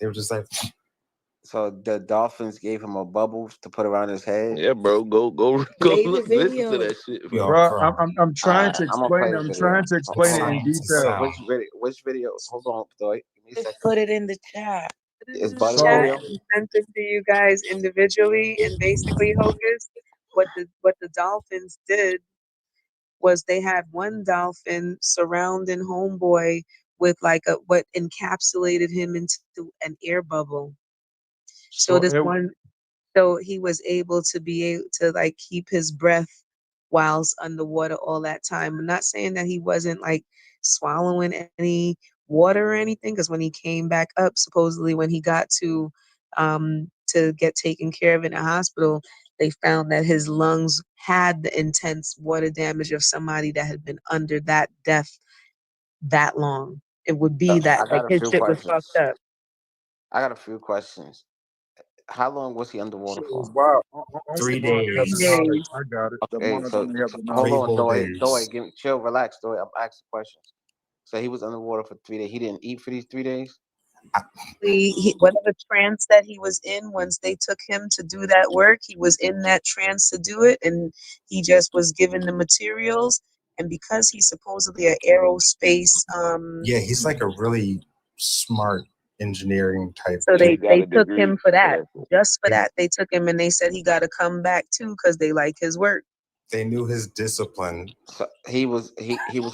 They were just like. So the Dolphins gave him a bubble to put around his head. Yeah, bro. Go Play the listen to video. that shit, bro. Yo, Bro, bro. I'm trying to I'm gonna play explain. the I'm video. trying to It's explain it in science and detail. sound. Which video? Hold on, Doy. Give me a Just second. put it in the chat. It's In the Buddy's chat video. and sent it to you guys individually. And basically, Hocus, what the Dolphins did was they had one dolphin surrounding Homeboy with like what encapsulated him into an air bubble. So So this one, so he was able to be able to like keep his breath whilst underwater all that time. I'm not saying that he wasn't like swallowing any water or anything, because when he came back up, supposedly when he got to get taken care of in a hospital, they found that his lungs had the intense water damage of somebody that had been under that depth that long. It would be that I like got a his few shit was questions. fucked up. I got a few questions. How long was he underwater shit for? was wild. Only 3 the Lord have 3 the days. knowledge. days. I got it. The Okay, Lord so only have the hold 3 knowledge. on, whole Doy, days. give me chill, relax, Doy. I'm asking questions. So he was underwater for 3 days. He didn't eat for these 3 days. Whatever trance that he was in, once they took him to do that work, he was in that trance to do it, and he just was given the materials. And because he's supposedly an aerospace, Yeah, he's like a really smart engineering type so Yeah, he they dude. got they a took degree him for for that. that shit. Just for that, they took him, and they said he got to come back too because they like his work. They knew his discipline So he was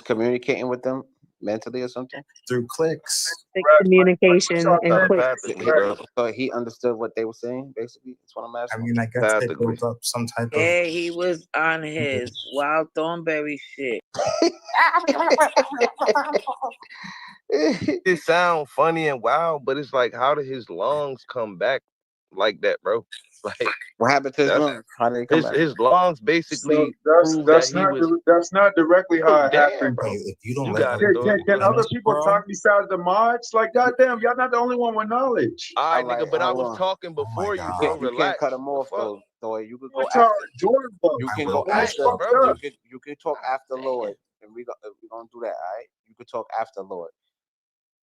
communicating with them mentally or something. through clicks. Like Communication y'all and saying, quick. Telepathically, bro. So he understood what they were saying. Basically, that's what I'm I asking. mean, I guess they Telepathically. built up some type of. Yeah, he was on his wild thornberry shit. It sound funny and wild, but it's like, how did his lungs come back like that, bro? Like What happened to his that's lungs? How did he come back? his lungs So basically prove that he was. that's not directly Oh how it damn, happened bro! though. Hey, if you don't You let got them it, though. You Can got it. other finish, people bro. talk besides the mods? Like goddamn, y'all not the only one with knowledge. All All right, right, nigga. But I hold was on. talking Oh my before you, bro. god. You can't Relax. cut him The off fuck, though. Though you could go What y'all after. doing though? You I can will go Then it's ask. after. fucked bro. up. You can talk after Lord, and we gonna do that. All right. You could talk after Lord.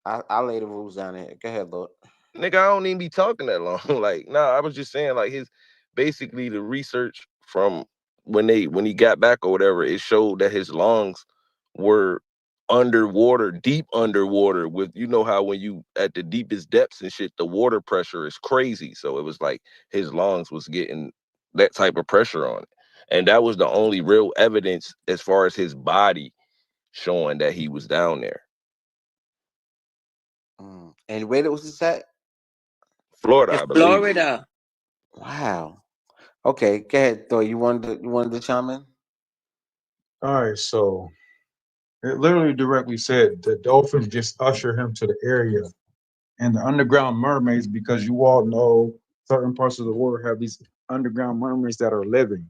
I'll lay the rules down here. Go ahead, Lord. Nigga, I don't even be talking that long. Like, nah, I was just saying, like, his basically the research from when he got back or whatever, it showed that his lungs were underwater, deep underwater, with you know how when you at the deepest depths and shit, the water pressure is crazy. So it was like his lungs was getting that type of pressure on it. And that was the only real evidence as far as his body showing that he was down there. And where was this at? Florida, In I believe. Florida. Wow. Okay, go ahead, Thor. You wanted to chime in? All right, so it literally directly said the dolphins just usher him to the area, and the underground mermaids, because you all know certain parts of the world have these underground mermaids that are living.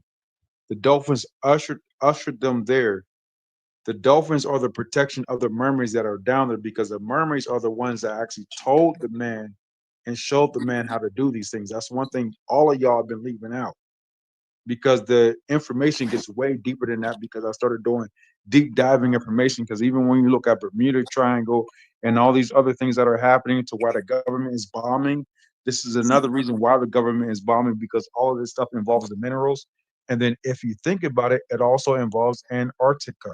The dolphins ushered them there. The dolphins are the protection of the mermaids that are down there, because the mermaids are the ones that actually told the man and showed the man how to do these things. That's one thing all of y'all have been leaving out, because the information gets way deeper than that, because I started doing deep diving information, because even when you look at Bermuda Triangle and all these other things that are happening to why the government is bombing, this is another reason why the government is bombing, because all of this stuff involves the minerals. And then if you think about it, it also involves Antarctica.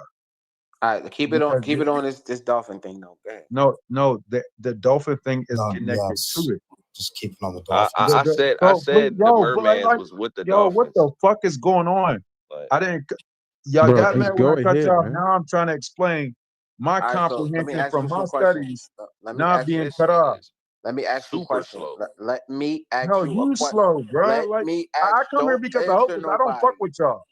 All right, keep it on. Because Keep it on this dolphin thing though. Go ahead. no, the dolphin thing is No, connected yes. to it. Just keep it on the I, dolphins. I, I said I So, but said the yo, but mermans was with the yo, what dolphins. the fuck is going on? Like, I didn't. Y'all Bro, got hey, mad when go I cut ahead, y'all. man. Now I'm trying to explain my All right, so let me comprehension ask from you my some questions. studies, Let me not ask being you. this cut nigga off. is Let me ask you a super question. slow. Let me ask No, you a you question. slow, bro. Let Like me I ask. come here Don't because of answer Hocus. I don't fuck nobody. with y'all.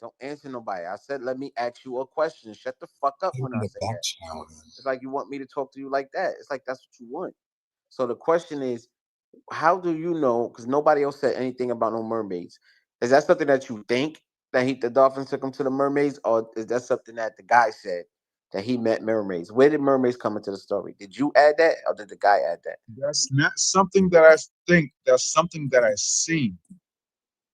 Don't answer nobody. I said let me ask you a question. Shut the fuck up In when I the say back that. channel. It's like you want me to talk to you like that. It's like that's what you want. So the question is, how do you know? Because nobody else said anything about no mermaids. Is that something that you think that the dolphins took him to the mermaids, or is that something that the guy said that he met mermaids? Where did mermaids come into the story? Did you add that, or did the guy add that? That's not something that I think. That's something that I seen.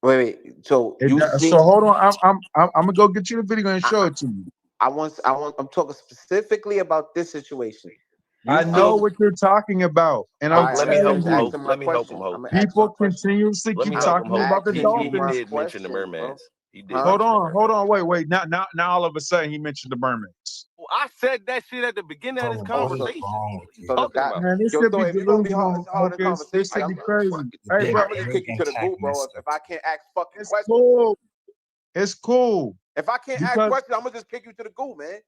Wait. So you So seen? hold on. I'm gonna go get you the video and show it to you. I'm talking specifically about this situation. You I know seen? what you're talking about, and All I'm right, Let I'm me gonna help telling finish him, you, Hope. asking my Let me help him, question. Hope. I'm gonna ask my people question. continuously Let keep me help him, talking Hope. about the He dolphins. did mention the Question, bro. mermans. He did Huh? mention the Hold mermans. on, wait. Now all of a sudden he mentioned the mermaids. Well, I said that shit at the beginning of this Oh, so conversation. What are you so the talking guy. about? Man, this Yo, should so be if you're gonna be hard, delusional, hard in Hocus. This conversation, should I'm be gonna crazy. fucking. Hey, I'm bro, gonna just kick you to the goo, bro. If I can't ask fucking it's questions, cool. It's cool if I can't ask because questions, I'm gonna just kick you to the goo, man.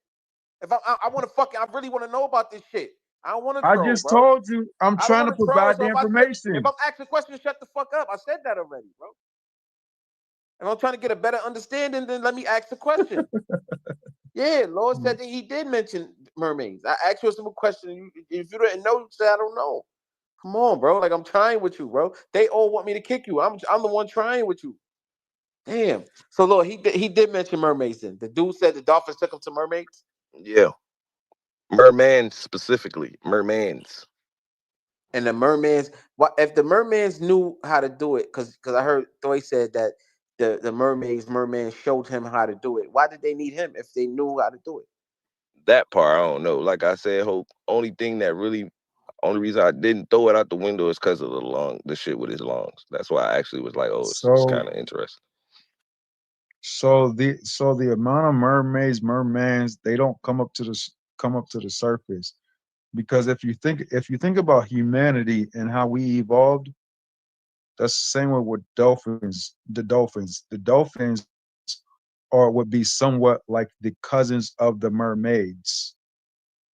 If I want to fucking, I really want to know about this shit. I don't want to I troll, just bro. told you I'm I don't trying to want to troll. provide So the if information. I'm asking questions, shut the fuck up. I said that already, bro. If I'm trying to get a better understanding, then let me ask the question. Yeah, Lord said that he did mention mermaids. I asked you a simple question. If you didn't know, you said I don't know. Come on, bro. Like I'm trying with you, bro. They all want me to kick you. I'm the one trying with you. Damn. So Lord, he did mention mermaids. Then the dude said the dolphins took him to mermaids. Yeah, merman specifically, mermans. And the mermaids, what if the mermaids knew how to do it? Because I heard Thoy said that the merman showed him how to do it. Why did they need him if they knew how to do it? That part I don't know. Like I said, Hope. Only reason I didn't throw it out the window is because of the shit with his lungs. That's why I actually was like, oh, it's So kind of interesting. the amount of mermans, they don't come up to the surface because if you think about humanity and how we evolved, that's the same way with dolphins. The dolphins are would be somewhat like the cousins of the mermaids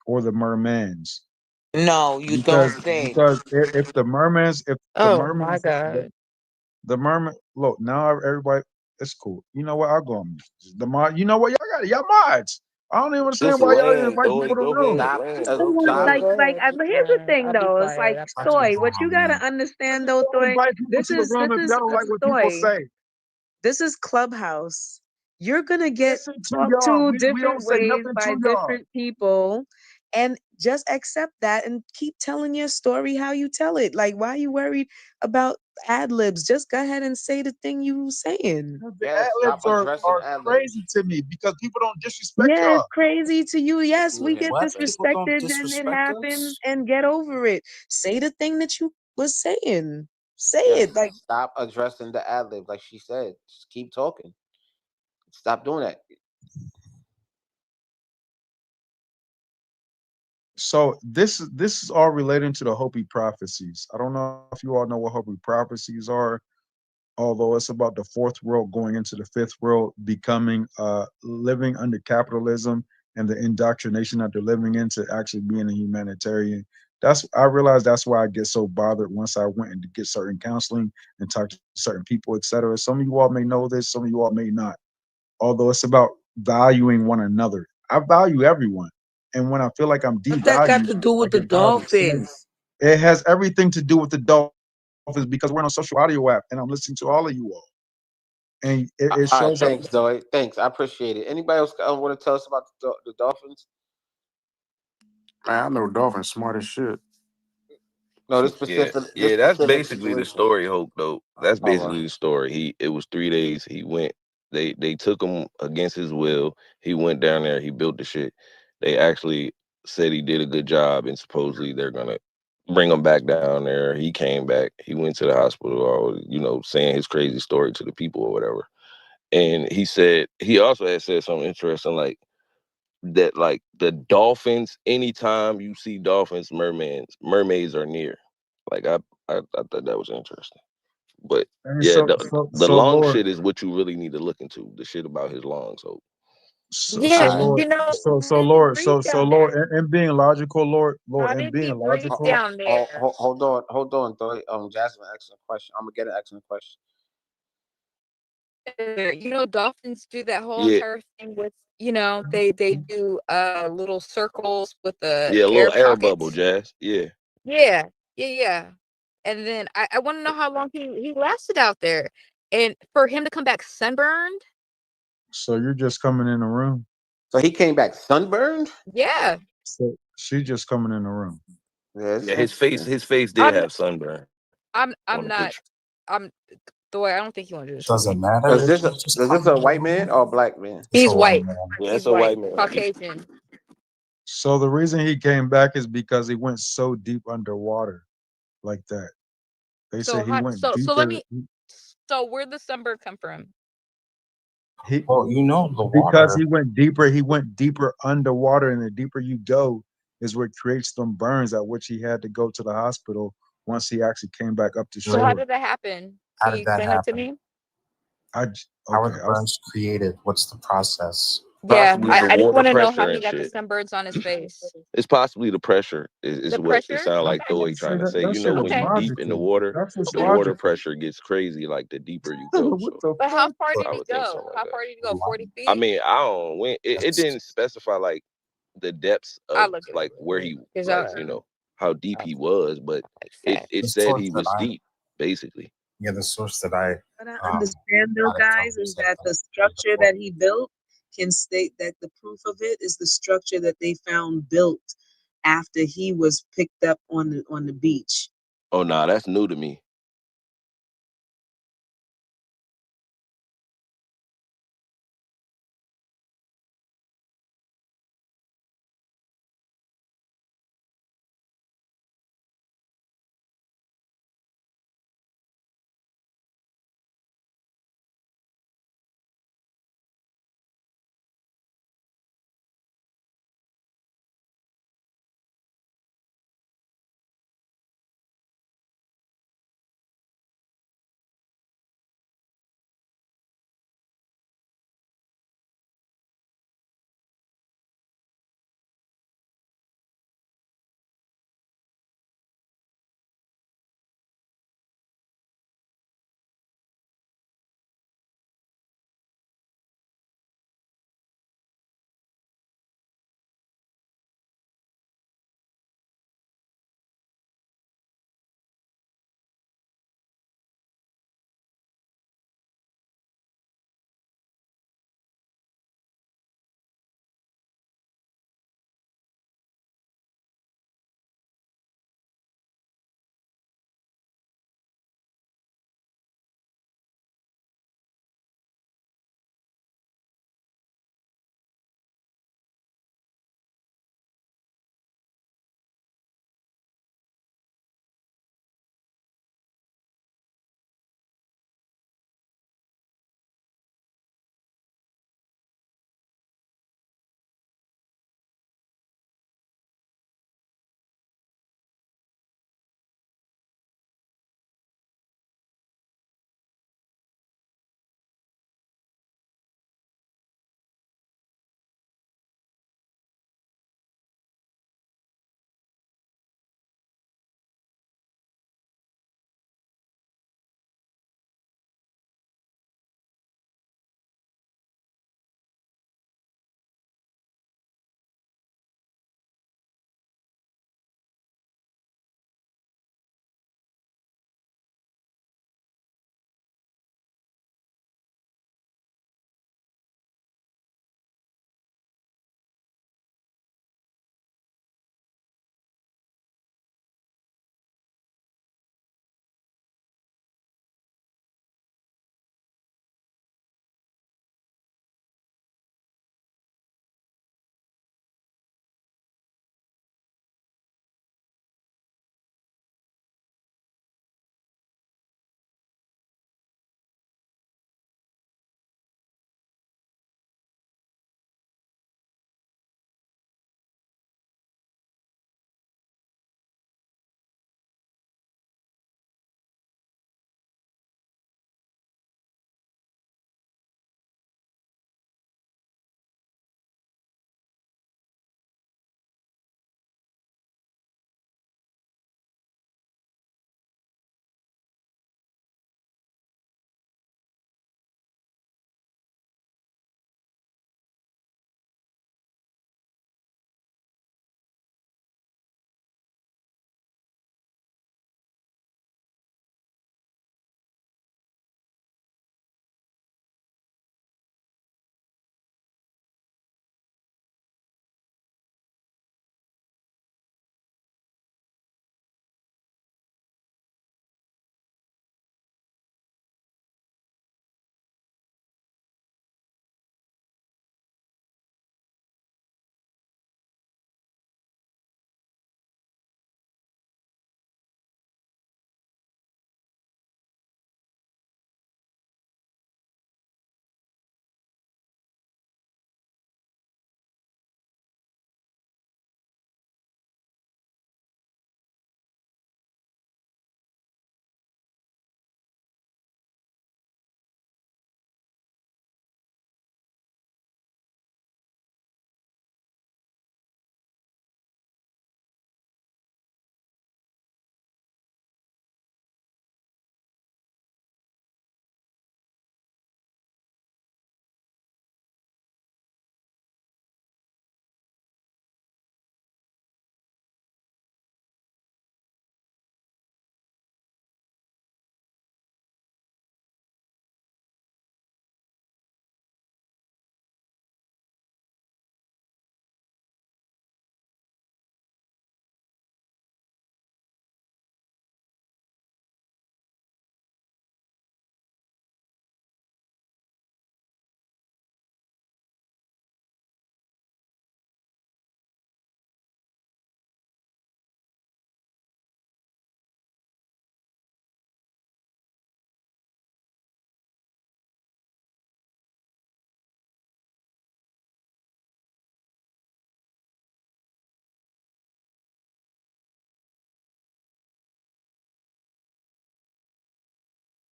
or the mermans No, you don't because say. if the Oh my mermans God. the mermaid look now everybody it's cool. You know what? I'll go on mute. The mod, you know what? Y'all got it. Y'all mods. I don't even understand This why y'all didn't land, invite throw people it, to the go ahead, room. Stop. land, bro. Stop. No, Like, go ahead. but Keep here's the going. thing, I'll be though. It's like quiet. Thoy. What you gotta Why understand, you though, don't Thoy. invite people This to the is room this if is y'all don't like what people Thoy. say? This is Clubhouse. You're gonna get Listen to talked y'all. to We don't different say ways nothing by to y'all. different people, and just accept that and keep telling your story how you tell it. Like, why are you worried about ad libs? Just go ahead and say the thing you saying. The Yes. ad Stop libs addressing are ad libs. crazy to me because people don't disrespect Yeah, it's y'all. crazy to you. Yes, we get What? People don't disrespected and it disrespect happens us? and get over it. Say the thing that you was saying. Say Yes. it. Like, Stop addressing the ad lib, like she said. Just keep talking. Stop doing that. So this is all relating to the Hopi prophecies. I don't know if you all know what Hopi prophecies are, although it's about the fourth world going into the fifth world, becoming living under capitalism and the indoctrination that they're living into actually being a humanitarian. I realized that's why I get so bothered once I went in to get certain counseling and talk to certain people, etc. Some of you all may know this, some of you all may not. Although it's about valuing one another. I value everyone. And when I feel like I'm What that got devalued, to do with like the the Bible says, dolphins? it has everything to do with the dolphins because we're on a social audio app and I'm listening to all of you all. And it All right. shows up. Thanks, Zoe. Thanks. I appreciate it. Anybody else want to tell us about the Dolphins? Man, I know Dolphins smart as shit. No, Yeah, this yeah, that's specific basically the situation. story, Hope, though. That's All right. basically the story. It was 3 days. He went, they took him against his will. He went down there, he built the shit. They actually said he did a good job, and supposedly they're gonna bring him back down there. He came back, he went to the hospital, or saying his crazy story to the people or whatever. And he also had said something interesting, like that, like the dolphins, anytime you see dolphins, mermaids are near. Like I thought that was interesting. But And yeah, so the so lung Lord, shit is what you really need to look into. The shit about his lungs. So so Yeah, All right. Lord, you know, so how they Lord, breathe so down Lord, there. and being logical, Lord, How and did being he breathe logical. down there? Hold on, Thoy. Jasmine, excellent question. I'm gonna get an excellent question. You know, dolphins do that whole yeah, entire thing with, they do little circles with the yeah, a air little air bubble, pockets. Jazz. Yeah. Yeah, yeah, yeah. And then I want to know how long he lasted out there, and for him to come back sunburned. So you're just coming in the room. So he came back sunburned. Yeah, So she just coming in the room. Yeah, it's Yeah, interesting. his face did I'm have sunburn I'm on the not. picture. I'm the way I don't think you want to do this to Does it me. matter if he's just Is this coming a in the white man room? or a black man? It's a He's white white. man. Yeah, He's it's a white, white man. Caucasian. So the reason he came back is because he went so deep underwater like that. They say So he how? went So let deeper. me. So where'd the sunbird come from? He Well, you know the because water. he went deeper. He went deeper underwater, and the deeper you go is what creates them burns. At which he had to go to the hospital once he actually came back up to So how shore. did that happen? How Can you did that explain that to happen? me? How are Okay. the burns created? What's the process? Yeah, Possibly the I just water want to know how pressure he and got the shit. sunbirds on his face. It's possibly the pressure is The what it pressure? sounds like Okay. Thoy trying to say. That You shit know, is when you Okay. deep in logical. That's just the Okay. water logical. pressure gets crazy like the deeper you go. What So the But how fuck? far So, did I he would think go? something like How that. far did he go? 40 I feet? mean, I don't when it yes. didn't specify like the depths I'll of look it up like real where quick. he Because like, you know, how deep I'm he was, but like it fast. it The said source he that was deep, basically. the source that I What I um understand though, got it from guys, is said that that the there's structure that he built can state that the proof of it is the structure that they found built after he was picked up on the beach. Oh nah, that's new to me.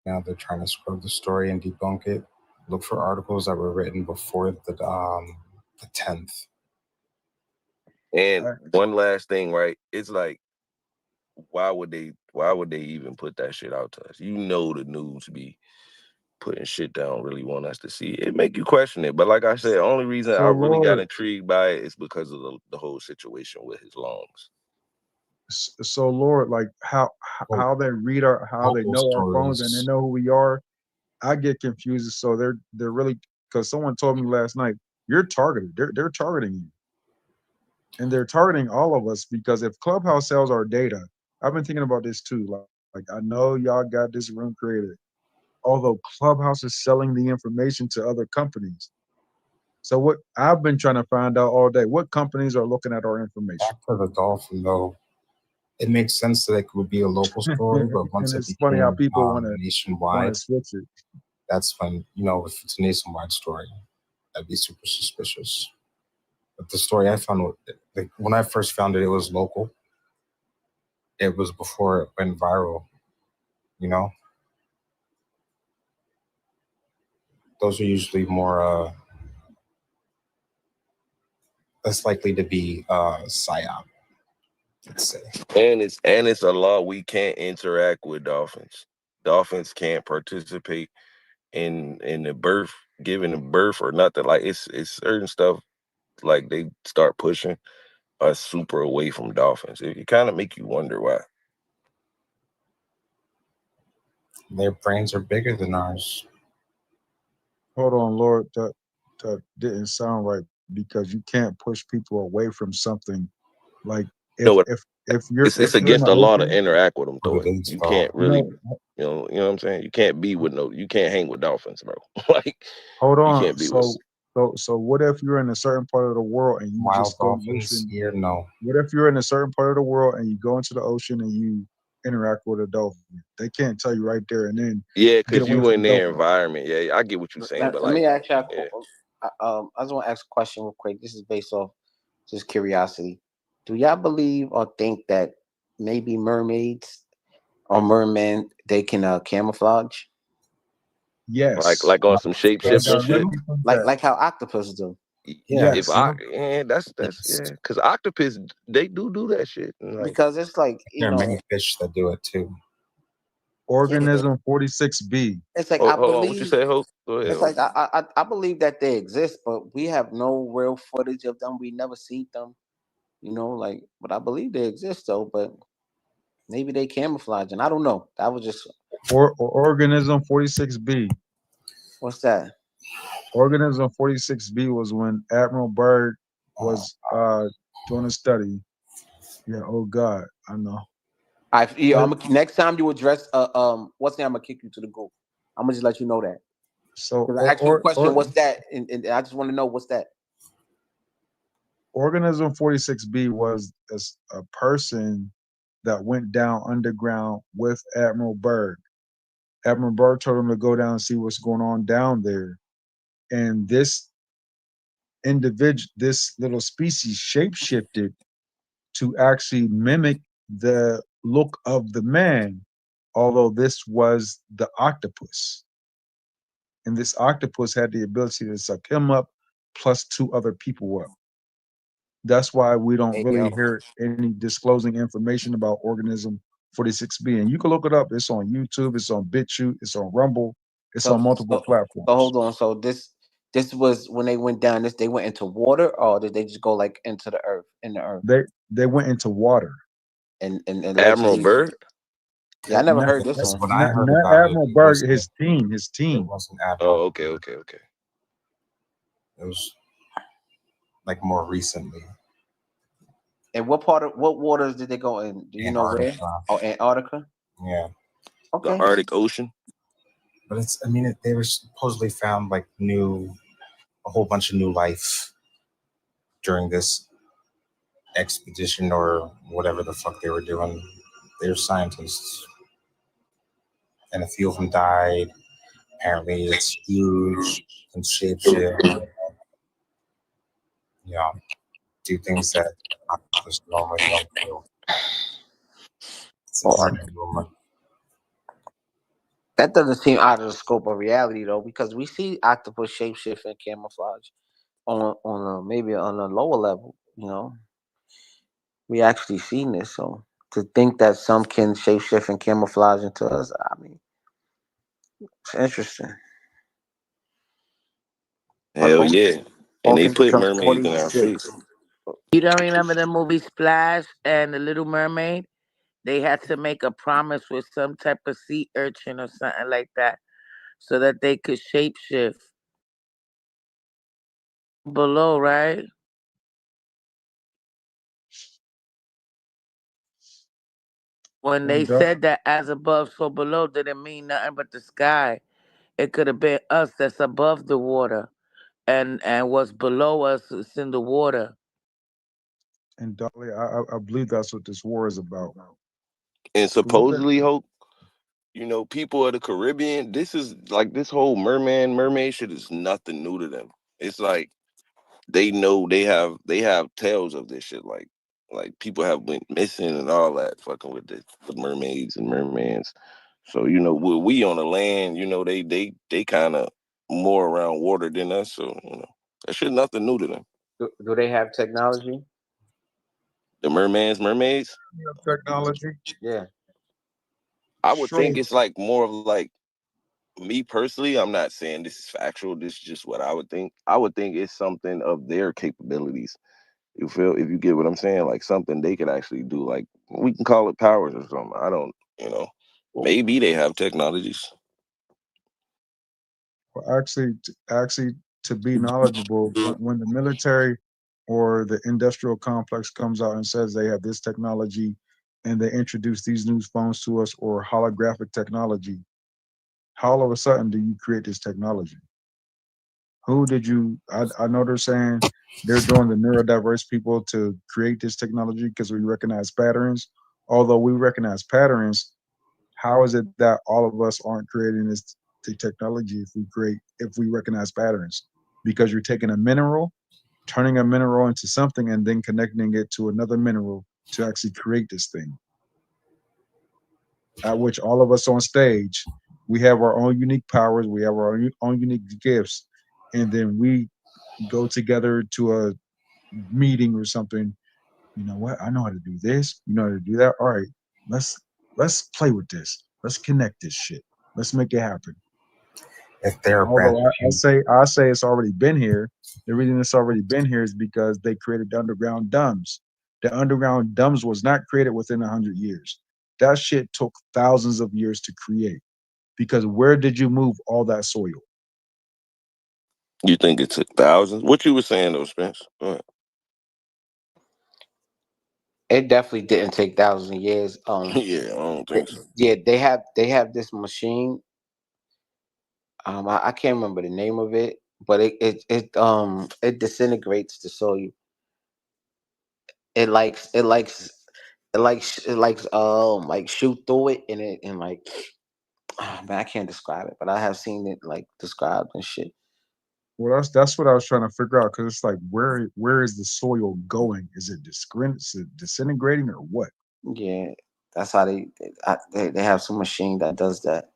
now they're trying to scrub the story and debunk it. Look for articles that were written before the 10th. And one last thing, right? It's like, why would they even put that shit out to us? You know, the news be putting shit down, really want us to see it. It make you question it. But like I said, the only reason So I really got Lord, intrigued by it is because of the whole situation with his lungs. so Lord, like how they read how they Local know our phones and they stories. know who we are. I get confused. So they're really, because someone told me last night, you're targeted. They're targeting you, and they're targeting all of us because if Clubhouse sells our data, I've been thinking about this too. Like I know y'all got this room created, although Clubhouse is selling the information to other companies. So what I've been trying to find out all day, what companies are looking at our information? Back to the dolphin, though. It makes sense that it would be a local story, but once And it it's funny how became people want to nationwide, switch it. that's when, if it's a nationwide story, I'd be super suspicious. But the story I found, like when I first found it, it was local. It was before it went viral, Those are usually more less likely to be psyop, let's say. And it's a law we can't interact with dolphins. Dolphins can't participate in the birth, giving a birth or nothing. Like it's certain stuff like they start pushing us super away from dolphins. It kind of make you wonder why. Their brains are bigger than ours. Hold on, Lord, that didn't sound right because you can't push people away from something. Like if No, you're it's against the law to interact with them, though. You can't really, No, you know what I'm saying. You can't hang with dolphins, bro. Like hold you on. can't be with. So what if you're in a certain part of the world and you Wild just go in the dolphins ocean? here, no. What if you're in a certain part of the world and you go into the ocean and you interact with a dolphin? They can't tell you right there and then Yeah, get because away you from in the their dolphin. environment. Yeah, I get what you're saying, but Let like, me ask y'all. yeah. I just want to ask a question real quick. This is based off just curiosity. Do y'all believe or think that maybe mermaids or mermen they can camouflage? Yes. Like on some I shapeshifting shit. directly think Like that. like how octopus do? Yes. That's because octopus they do that shit. And like, Because it's like There are many fish that do it too. Organism 46B. It's like hold I on, what you believe. say, Hope? Go ahead. It's Hope. like I believe that they exist, but we have no real footage of them. We never see them. Like, but I believe they exist though. But maybe they camouflage, and I don't know. That was just Or organism 46B. what's that? Organism 46B was when Admiral Byrd was doing a study. Yeah, oh God, I know. Next time you address what's name, I'm gonna kick you to the group. I'm gonna just let you know that. So Because I asked you a question, what's that? And I just want to know what's that. Organism 46B was a person that went down underground with Admiral Byrd. Admiral Byrd told him to go down and see what's going on down there. And this little species shapeshifted to actually mimic the look of the man, although this was the octopus. And this octopus had the ability to suck him up plus two other people up. That's why we don't really hear any disclosing information about organism 46B. And you can look it up. It's on YouTube, it's on BitChute, it's on Rumble, it's on multiple platforms. So hold on. So this was when they went down. They went into water, or did they just go like into the earth? In the earth. They went into water. And Admiral allegedly. Byrd. Yeah, I never heard this one. When I heard Not about Admiral it Byrd, his it team. wasn't Admiral. Oh, okay. It was like more recently. And what waters did they go in? Do you know where? Oh, Antarctica. Yeah. Okay. The Arctic Ocean. But they were supposedly found like a whole bunch of new life during this expedition or whatever the fuck they were doing. They were scientists. And a few of them died. Apparently it's huge and shapeshift. Yeah. Do things that octopus normally don't do. It's a part of the rumor. That doesn't seem out of the scope of reality though, because we see octopus shapeshift and camouflage maybe on a lower level. We actually seen this. So to think that some can shapeshift and camouflage into us, I mean, it's interesting. But Hell yeah. And they Orchid is put a mermaids in our 46. face. You don't remember the movie Splash and the Little Mermaid? They had to make a promise with some type of sea urchin or something like that so that they could shapeshift below, right? When they And Doc, said that as above, so below didn't mean nothing but the sky. It could have been us that's above the water, and what's below us is in the water. and Dolly, I believe that's what this war is about. And 'Cause what they- supposedly, Hope, people of the Caribbean, this is like this whole mermaid shit is nothing new to them. It's like they know they have tales of this shit. Like people have went missing and all that, fucking with the mermaids and mermans. So we on the land. They kind of more around water than us. So that shit nothing new to them. Do they have technology? The mermaids. Technology. Yeah. I would Sure. think it's like more of like me personally. I'm not saying this is factual. This is just what I would think. I would think it's something of their capabilities. You feel if you get what I'm saying, like something they could actually do. Like we can call it powers or something. I don't, maybe they have technologies. Well, actually, to be knowledgeable, when the military or the industrial complex comes out and says they have this technology, and they introduce these new phones to us or holographic technology, how all of a sudden do you create this technology? Who did you? I know they're saying they're doing the neurodiverse people to create this technology because we recognize patterns. Although we recognize patterns, how is it that all of us aren't creating this technology if we recognize patterns? Because you're taking a mineral, turning a mineral into something, and then connecting it to another mineral to actually create this thing. At which all of us on stage, we have our own unique powers, we have our own unique gifts, and then we go together to a meeting or something. You know what? I know how to do this. You know how to do that. All right, let's let's play with this. Let's connect this shit. Let's make it happen. If they're Although branching, I say it's already been here. The reason it's already been here is because they created the underground dumbs. The underground dumbs was not created within 100 years. That shit took thousands of years to create. Because where did you move all that soil? You think it took thousands? What you were saying though, Spence? Go ahead. It definitely didn't take thousands of years. Yeah, I don't think so. Yeah, they have this machine. I can't remember the name of it, but it disintegrates the soil. It likes it likes like shoot through it and like man, I can't describe it, but I have seen it like described and shit. Well, that's what I was trying to figure out because it's like where is the soil going? Is it disintegrating or what? Yeah, that's how they have some machine that does that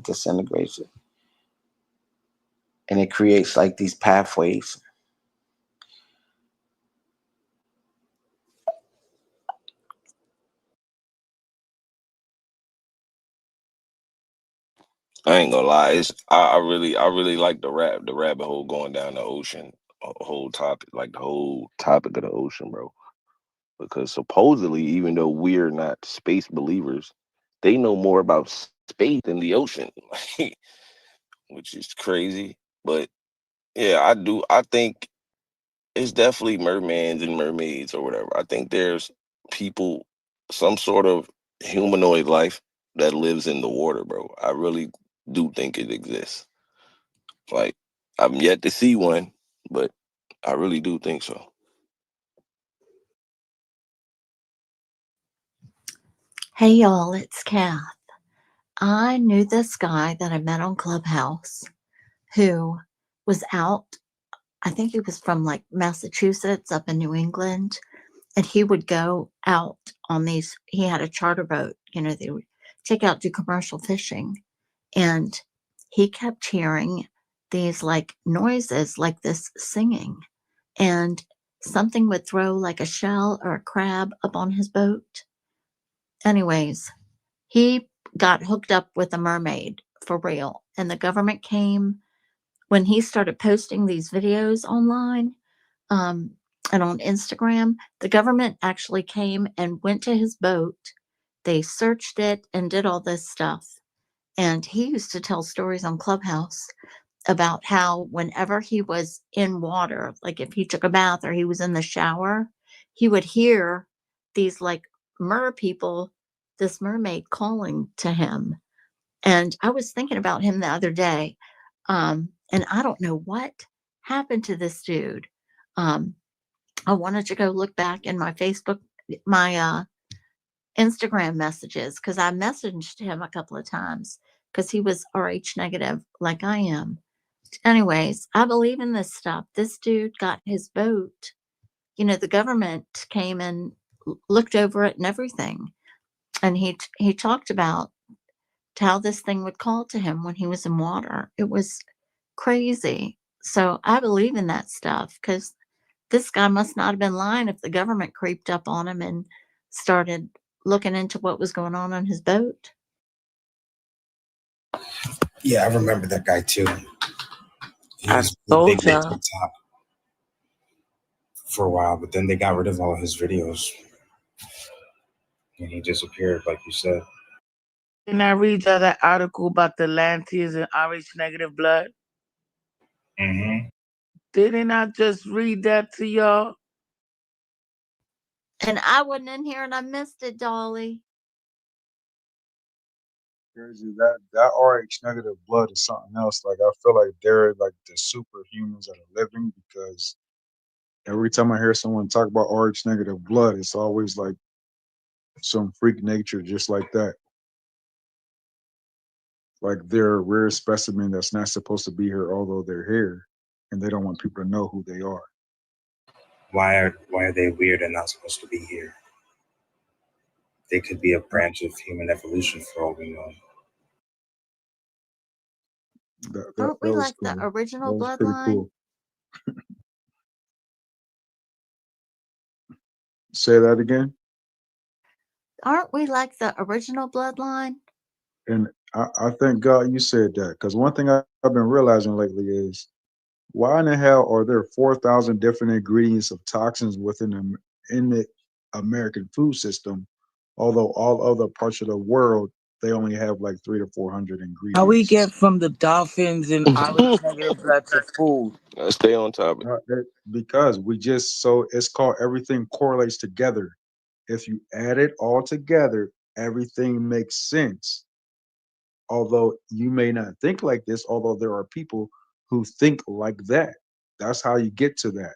disintegrates it, and it creates like these pathways. I ain't gonna lie. I really like the rabbit hole going down the ocean, whole topic, like the whole topic of the ocean, bro. Because supposedly, even though we're not space believers, they know more about space than the ocean, which is crazy. But yeah, I do. I think it's definitely mermans and mermaids or whatever. I think there's people, some sort of humanoid life that lives in the water, bro. I really do think it exists. Like, I'm yet to see one, but I really do think so. Hey y'all, it's Kath. I knew this guy that I met on Clubhouse who was out, I think he was from like Massachusetts up in New England, and he would go out on these, he had a charter boat, they would take out, do commercial fishing. And he kept hearing these like noises, like this singing. And something would throw like a shell or a crab up on his boat. Anyways, he got hooked up with a mermaid for real. And the government came when he started posting these videos online and on Instagram. The government actually came and went to his boat. They searched it and did all this stuff. And he used to tell stories on Clubhouse about how whenever he was in water, like if he took a bath or he was in the shower, he would hear these like people, this mermaid calling to him. And I was thinking about him the other day, and I don't know what happened to this dude. Um, I wanted to go look back in my Facebook, my Instagram messages, because I messaged him a couple of times because he was RH negative, like I am. Anyways, I believe in this stuff. This dude got his boat. You know, the government came and looked over it and everything. And he talked about how this thing would call to him when he was in water. It was crazy. So I believe in that stuff because this guy must not have been lying if the government creeped up on him and started looking into what was going on his boat. Yeah, I remember that guy too. He I was big told on y'all. TikTok for a while, but then they got rid of all his videos and he disappeared, like you said. Didn't I read y'all that article about the Lantiers and RH negative blood? Mm-hmm. Didn't I just read that to y'all? And I wasn't in here and I missed it, Dolly. Crazy. That RH negative blood is something else. Like I feel like they're like the superhumans that are living because every time I hear someone talk about RH negative blood, it's always like some freak nature just like that. Like they're a rare specimen that's not supposed to be here, although they're here, and they don't want people to know who they are. Why are they weird and not supposed to be here? They could be a branch of human evolution for all we know. Aren't we That was like cool. the original That was pretty bloodline? cool. Say that again. Aren't we like the original bloodline? And I thank God you said that because one thing I've been realizing lately is why in the hell are there 4,000 different ingredients of toxins in the American food system, although all other parts of the world they only have like 300 to 400 ingredients. How we get from the dolphins and RH negative blood to food? Stay on topic. Because we just it's called everything correlates together. If you add it all together, everything makes sense. Although you may not think like this, although there are people who think like that. That's how you get to that.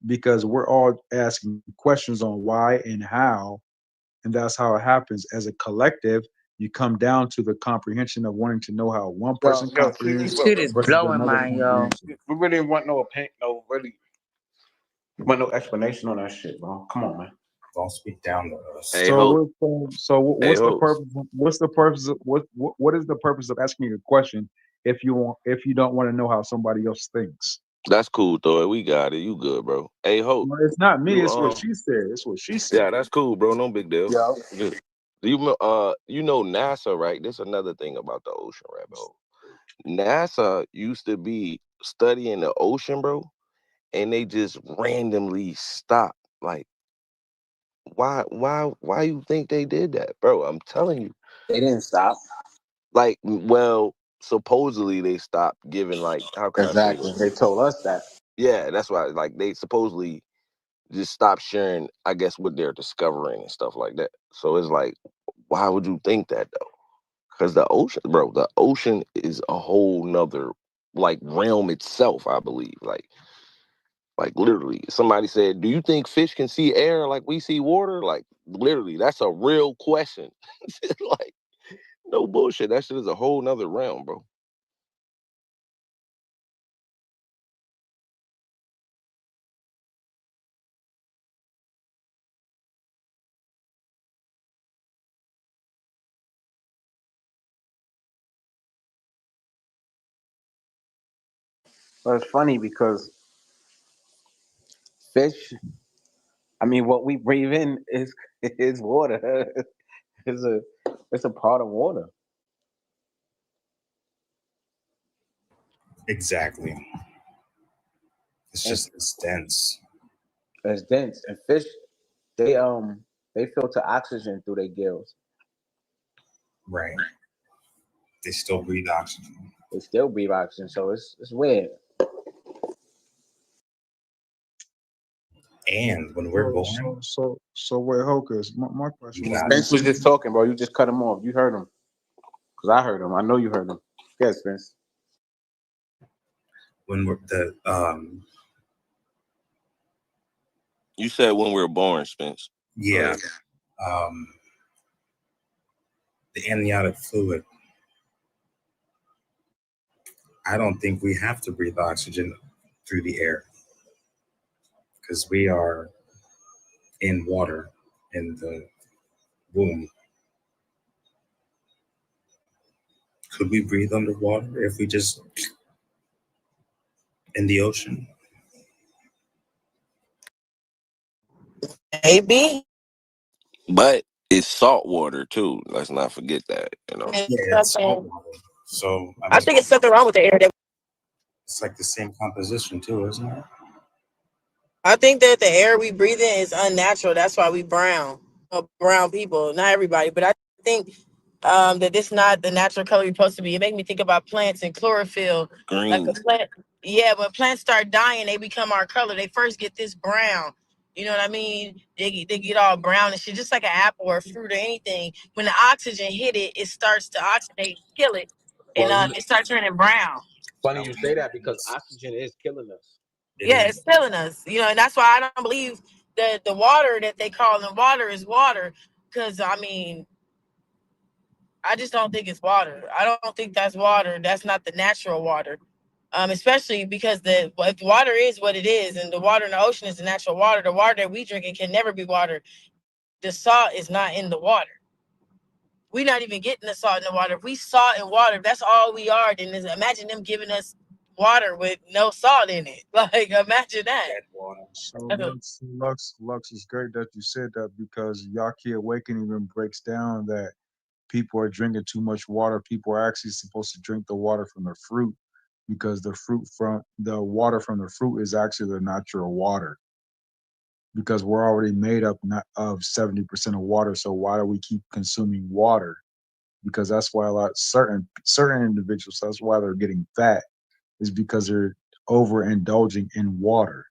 Because we're all asking questions on why and how, and that's how it happens. As a collective, you come down to the comprehension of wanting to know how one person comprehends Shit is versus blowing another mine, yo. comprehension. We really didn't want no explanation on that shit, bro. Come on, man. Don't speak down to us. Hey, Hope. Hey, What's the Hope. purpose? What's the purpose? What is the purpose of asking a question if you don't want to know how somebody else thinks? That's cool, Thor. We got it. You good, bro. Hey, Hope. No, it's not me. You It's what she said. It's what she said. yeah, that's cool, bro. No big deal. Yeah. Good. You know NASA, right? There's another thing about the ocean rabbit hole. NASA used to be studying the ocean, bro, and they just randomly stopped. Like, why you think they did that, bro? I'm telling you. They didn't stop. Like, well, supposedly they stopped giving, like, how can I say Exactly. this? They told us that. Yeah, that's why. Like, they supposedly just stopped sharing, I guess, what they're discovering and stuff like that. So it's like, why would you think that though? Because the ocean is a whole nother like realm itself, I believe. Like literally, somebody said, "Do you think fish can see air like we see water?" Like literally, that's a real question. Like no bullshit. That shit is a whole nother realm, bro. But it's funny because fish. I mean, what we breathe in is water. it's a it's a part of water. Exactly. It's And just it's dense. it's dense. And fish, they filter oxygen through their gills. Right. They still breathe oxygen. They still breathe oxygen, so it's weird. And when we're born, So wait, Hocus. My question we would got be, Spence was just talking, bro. You just cut him off. You heard him. Because I heard him. I know you heard him. Yes, Spence. when we're the You said when we were born, Spence. Go yeah, ahead. um the amniotic fluid. I don't think we have to breathe oxygen through the air because we are in water in the womb. Could we breathe underwater if we just in the ocean? Maybe. But it's salt water too. Let's not forget that. You know. Yeah, it's salt water. So I I mean, think it's something wrong with the air. it's like the same composition too, isn't it? I think that the air we breathe in is unnatural. That's why we brown. Brown people. Not everybody, but I think that it's not the natural color you're supposed to be. It make me think about plants and chlorophyll. Like a Green. plant, yeah, when plants start dying, they become our color. They first get this brown. You know what I mean? They get all brown and shit, just like an apple or a fruit or anything. When the oxygen hit it, it starts to oxidate, kill it, and Well, it starts turning brown. funny you say that because oxygen is killing us. Yeah, it's killing us. You know, and that's why I don't believe that the water that they call in water is water. Because I mean, I just don't think it's water. I don't think that's water. That's not the natural water. Especially because if water is what it is, and the water in the ocean is the natural water, the water that we drink it can never be water. The salt is not in the water. We're not even getting the salt in the water. If we salt and water, if that's all we are, then imagine them giving us water with no salt in it. Like, imagine that. so Lux, is great that you said that because Yaki Awakening even breaks down that people are drinking too much water. People are actually supposed to drink the water from the fruit because the water from the fruit is actually the natural water. Because we're already made up of 70% of water. So why do we keep consuming water? Because that's why a lot certain individuals, that's why they're getting fat, is because they're overindulging in water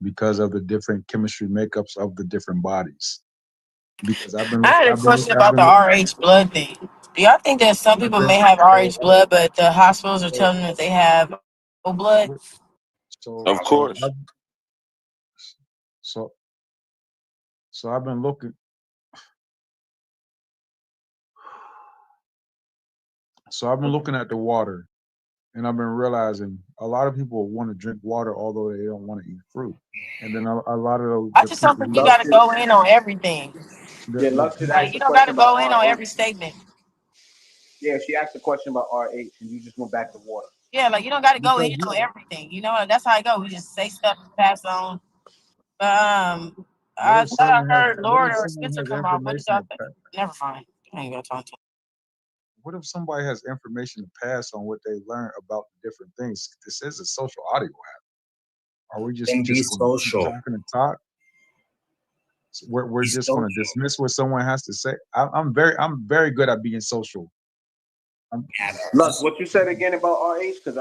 because of the different chemistry makeups of the different bodies. Because I had a question about the RH blood thing. Do y'all think that some people may have RH blood, but the hospitals are telling them that they have O blood? Of course. So I've been looking. So I've been looking at the water, and I've been realizing a lot of people want to drink water, although they don't want to eat fruit. And then a lot of I the just don't people think who you got to go in on everything. Yeah, Lux just Like, asked you a don't got to question about go in on RH. every statement. Yeah, she asked a question about RH, and you just went back to water. Yeah, like you don't got to go because in on everything. You know, that's how I go. We just say stuff, pass on. But what I if thought I someone has heard Lord or someone Spencer has come on. What did information y'all to think? Never mind. I ain't gonna talk to. what if somebody has information to pass on what they learned about the different things? This is a social audio app. Are we Then be just going to keep social. talking and talk? So we're Be just going to social. dismiss what someone has to say. I'm very good at being social. Lux, what you said again about RH? Because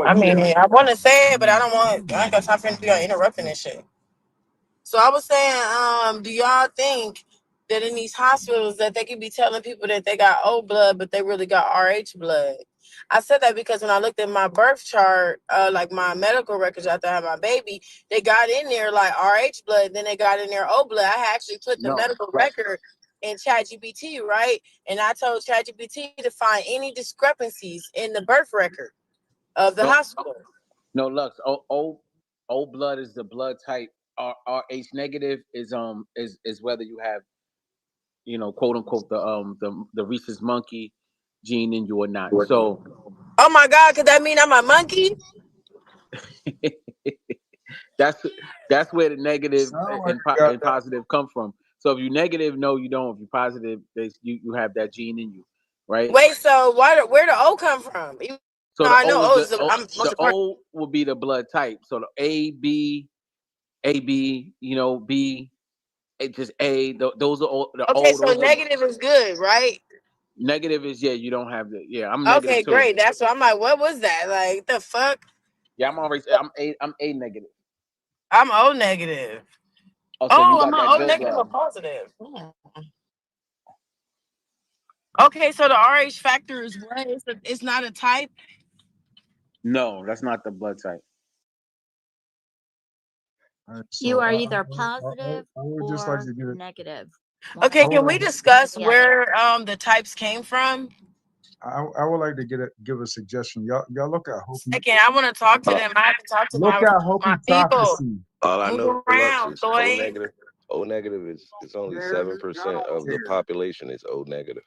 I mean, I want to say it, but I don't want. I ain't got time for him to be interrupting and shit. So I was saying, do y'all think that in these hospitals that they could be telling people that they got O blood, but they really got RH blood? I said that because when I looked at my birth chart, like my medical records after I had my baby, they got in there like RH blood, then they got in there O blood. I had actually put the medical record in ChatGPT, right? And I told ChatGPT to find any discrepancies in the birth record of the hospital. No, Lux. O blood is the blood type. RH negative is whether you have, quote unquote, the rhesus monkey gene in you or not. So Oh my God, could that mean I'm a monkey? that's that's where the negative Sound like and you got that. positive come from. So if you're negative, no, you don't. If you're positive, you have that gene in you, right? Wait, so where the O come from? Even So though the I know O is O is the I'm most the important. O will be the blood type. So the A B, B, just A. Those are all the Okay, O. so Those are negative is good, right? negative. Is you don't have the I'm negative Okay, too. great. That's what I'm like. What was that? Like the fuck? Yeah, I'm A negative. I'm O negative. Oh, so you Oh, I'm got an that O good negative or blood. positive. Okay, so the RH factor is what? It's not a type. No, that's not the blood type. All right, You so are either positive I would just like or to get it. negative. One Okay, or can Hold we on. discuss the other. where the types came from? I would like to give a suggestion. Y'all look at Hokey. Second, I want to talk to Uh, them. I have to talk to Look my at my people. Hokey all I Move know, Lux, around, is O boy. negative. O negative is only Man, 7% y'all of the don't care. population is O negative.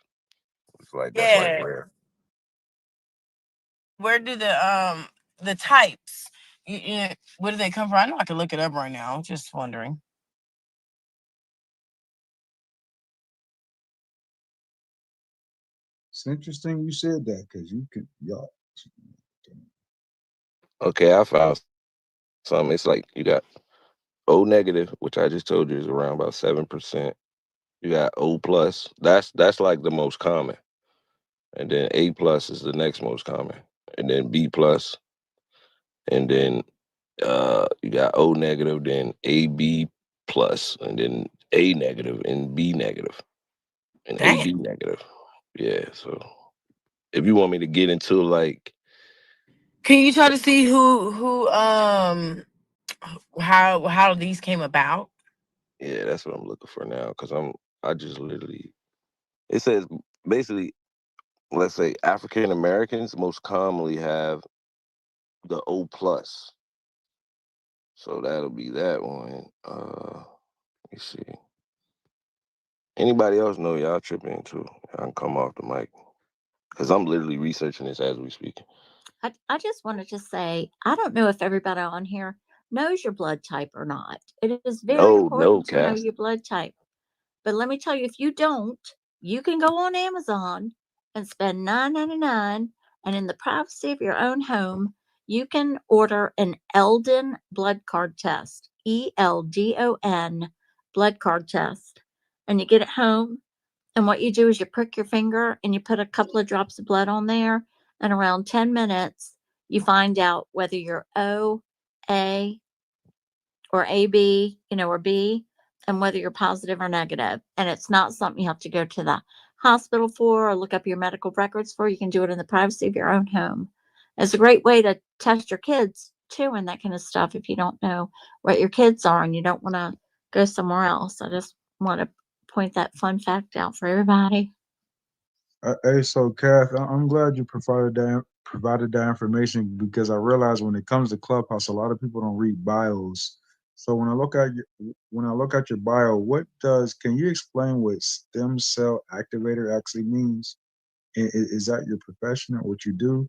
It's like that's like Yeah. rare. Where do the types? Where do they come from? I know I can look it up right now. Just wondering. It's interesting you said that because y'all. Okay, I found some. It's like you got O negative, which I just told you is around about 7%. You got O plus. That's like the most common. And then A plus is the next most common. And then B plus. And then you got O negative, then AB plus, and then A negative and B negative and Damn. AB negative. Yeah. So if you want me to get into like, Can you try to see who how these came about? yeah, that's what I'm looking for now. Cause I just literally, it says basically, let's say African Americans most commonly have the O plus. So that'll be that one. Let me see. Anybody else know y'all tripping too? I can come off the mic. Cause I'm literally researching this as we speak. I just wanted to say, I don't know if everybody on here knows your blood type or not. It is very No, important to know Cass. your blood type. But let me tell you, if you don't, you can go on Amazon and spend $9.99, and in the privacy of your own home, you can order an Eldon blood card test, ELDON blood card test, and you get it home. And what you do is you prick your finger and you put a couple of drops of blood on there, and around 10 minutes, you find out whether you're O, A, or AB, or B, and whether you're positive or negative. And it's not something you have to go to the hospital for or look up your medical records for. You can do it in the privacy of your own home. It's a great way to test your kids too and that kind of stuff if you don't know what your kids are and you don't want to go somewhere else. I just want to point that fun fact out for everybody. Hey, so Kath, I'm glad you provided that information because I realize when it comes to Clubhouse, a lot of people don't read bios. So when I look at your bio, can you explain what stem cell activator actually means? Is that your profession or what you do?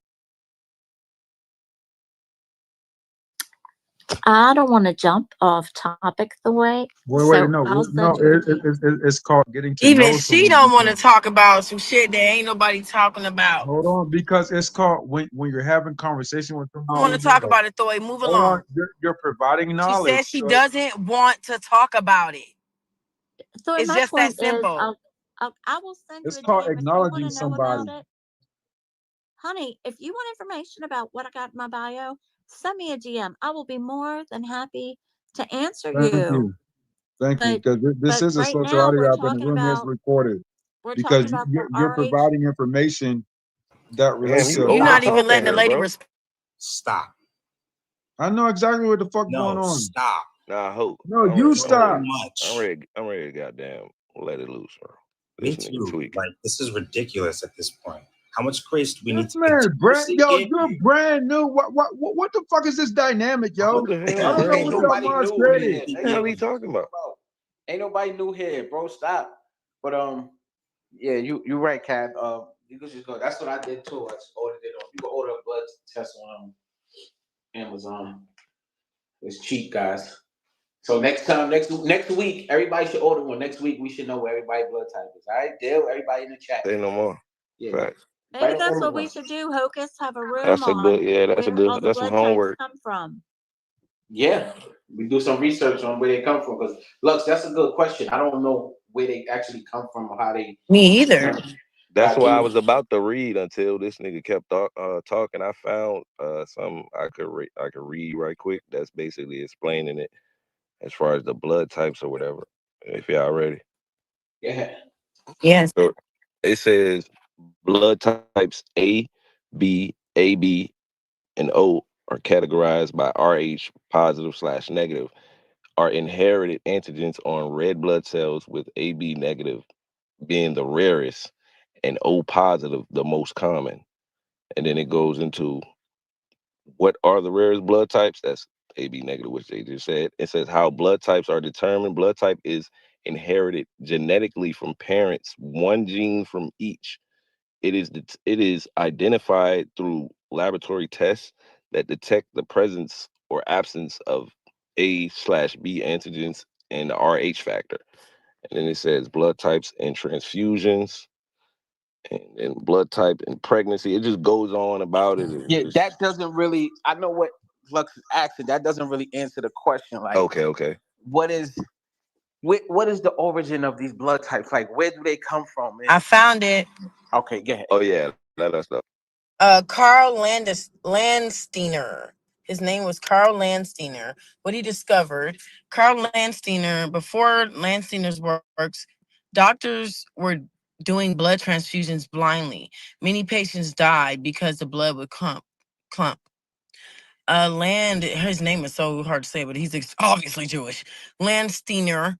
I don't want to jump off topic the way, Wait, so no, I'll no, send you a DM. it's called getting to Even know she someone don't want to because talk about some shit that ain't nobody talking about. hold on, because it's called when you're having conversation with I want somebody. to talk about it, Thoy. Move Hold on, along. you're providing She knowledge. says she So doesn't want to talk about it. So It's my just that point is, simple. I will send you it's a called DM if you want acknowledging to know somebody. about it. Honey, if you want information about what I got in my bio, send me a DM. I will be more than happy to answer Thank you. you. Thank you. But Because this is a right social now audio app and the room is recorded. we're Because talking about the you're RH. providing information that Damn, relates you to. You're over not even talking letting the her, lady bro. respond. Stop. I know exactly what the fuck going No, on. stop. Nah, hope. No, I'm you ready. I'm So ready. stop. I'm much. ready. I'm ready to goddamn let it loose, bro. Me This nigga too. tweaking. Like, this is ridiculous at this point. How much grace do we This need to man, continuously give you're you? brand new. What the fuck is this dynamic, yo? Who the I hell don't know brand Ain't what new? y'all nobody mods new created. here. What the Hey, hell what he you talking about? about? Ain't nobody new here, bro. Stop. But yeah, you right, Kat. You could just go. That's what I did too. I just ordered it on. You can order a blood test on Amazon. It's cheap, guys. So next time, next week, everybody should order one. Next week, we should know where everybody's blood type is. All right, deal. Everybody in the chat. Say no more. Yeah, Facts. Maybe right on that's what we Amazon. should do, Hocus. Have a room That's a good. on Yeah, that's a where all good. the That's some blood types homework. come from. Yeah, we do some research on where they come from. Because Lux, that's a good question. I don't know where they actually come from or how they. Me either. That's why I Give was about to read until this nigga kept talking. I found something I could read right quick. That's basically explaining it as far as the blood types or whatever. If y'all ready. Yeah. Yes. So it says blood types A, B, AB, and O are categorized by RH positive/negative, are inherited antigens on red blood cells, with AB negative being the rarest and O positive the most common. And then it goes into what are the rarest blood types? That's AB negative, which they just said. It says how blood types are determined. Blood type is inherited genetically from parents, one gene from each. It is identified through laboratory tests that detect the presence or absence of A/B antigens and the RH factor. And then it says blood types and transfusions, and blood type and pregnancy. It just goes on about it. Yeah, that doesn't really. I know what Lux is asking. That doesn't really answer the question. Like, Okay. what is what is the origin of these blood types? Like, where do they come from? I found it. Okay, go ahead. Oh yeah, let us know. Carl Landsteiner. His name was Carl Landsteiner. What he discovered, Carl Landsteiner, before Landsteiner's works, doctors were doing blood transfusions blindly. Many patients died because the blood would clump. His name is so hard to say, but he's obviously Jewish. Landsteiner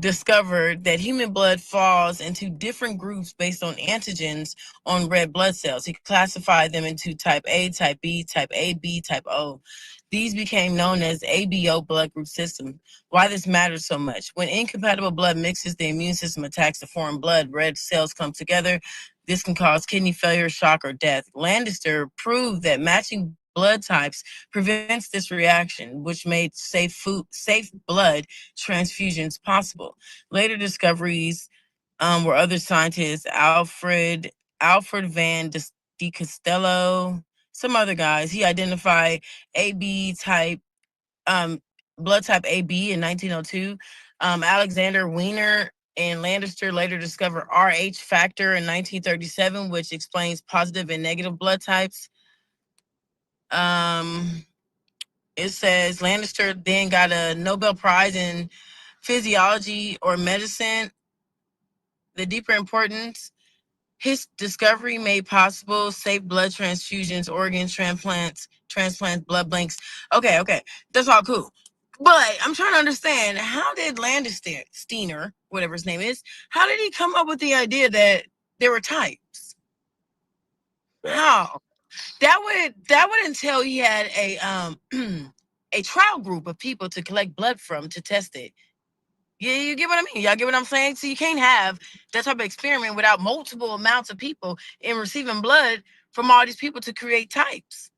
discovered that human blood falls into different groups based on antigens on red blood cells. He classified them into type A, type B, type AB, type O. These became known as ABO blood group system. Why this matters so much? When incompatible blood mixes, the immune system attacks the foreign blood. Red cells come together. This can cause kidney failure, shock, or death. Landster proved that matching blood types prevents this reaction, which made safe blood transfusions possible. Later discoveries were other scientists, Alfred Van de Castello, some other guys. He identified AB type, blood type AB in 1902. Alexander Wiener and Landster later discovered RH factor in 1937, which explains positive and negative blood types. It says Landster then got a Nobel Prize in physiology or medicine. The deeper importance, his discovery made possible safe blood transfusions, organ transplants, blood banks. Okay, that's all cool. But I'm trying to understand, how did Steiner, whatever his name is, how did he come up with the idea that there were types? How? That would entail he had a a trial group of people to collect blood from to test it. Yeah, you get what I mean? Y'all get what I'm saying? So you can't have that type of experiment without multiple amounts of people and receiving blood from all these people to create types.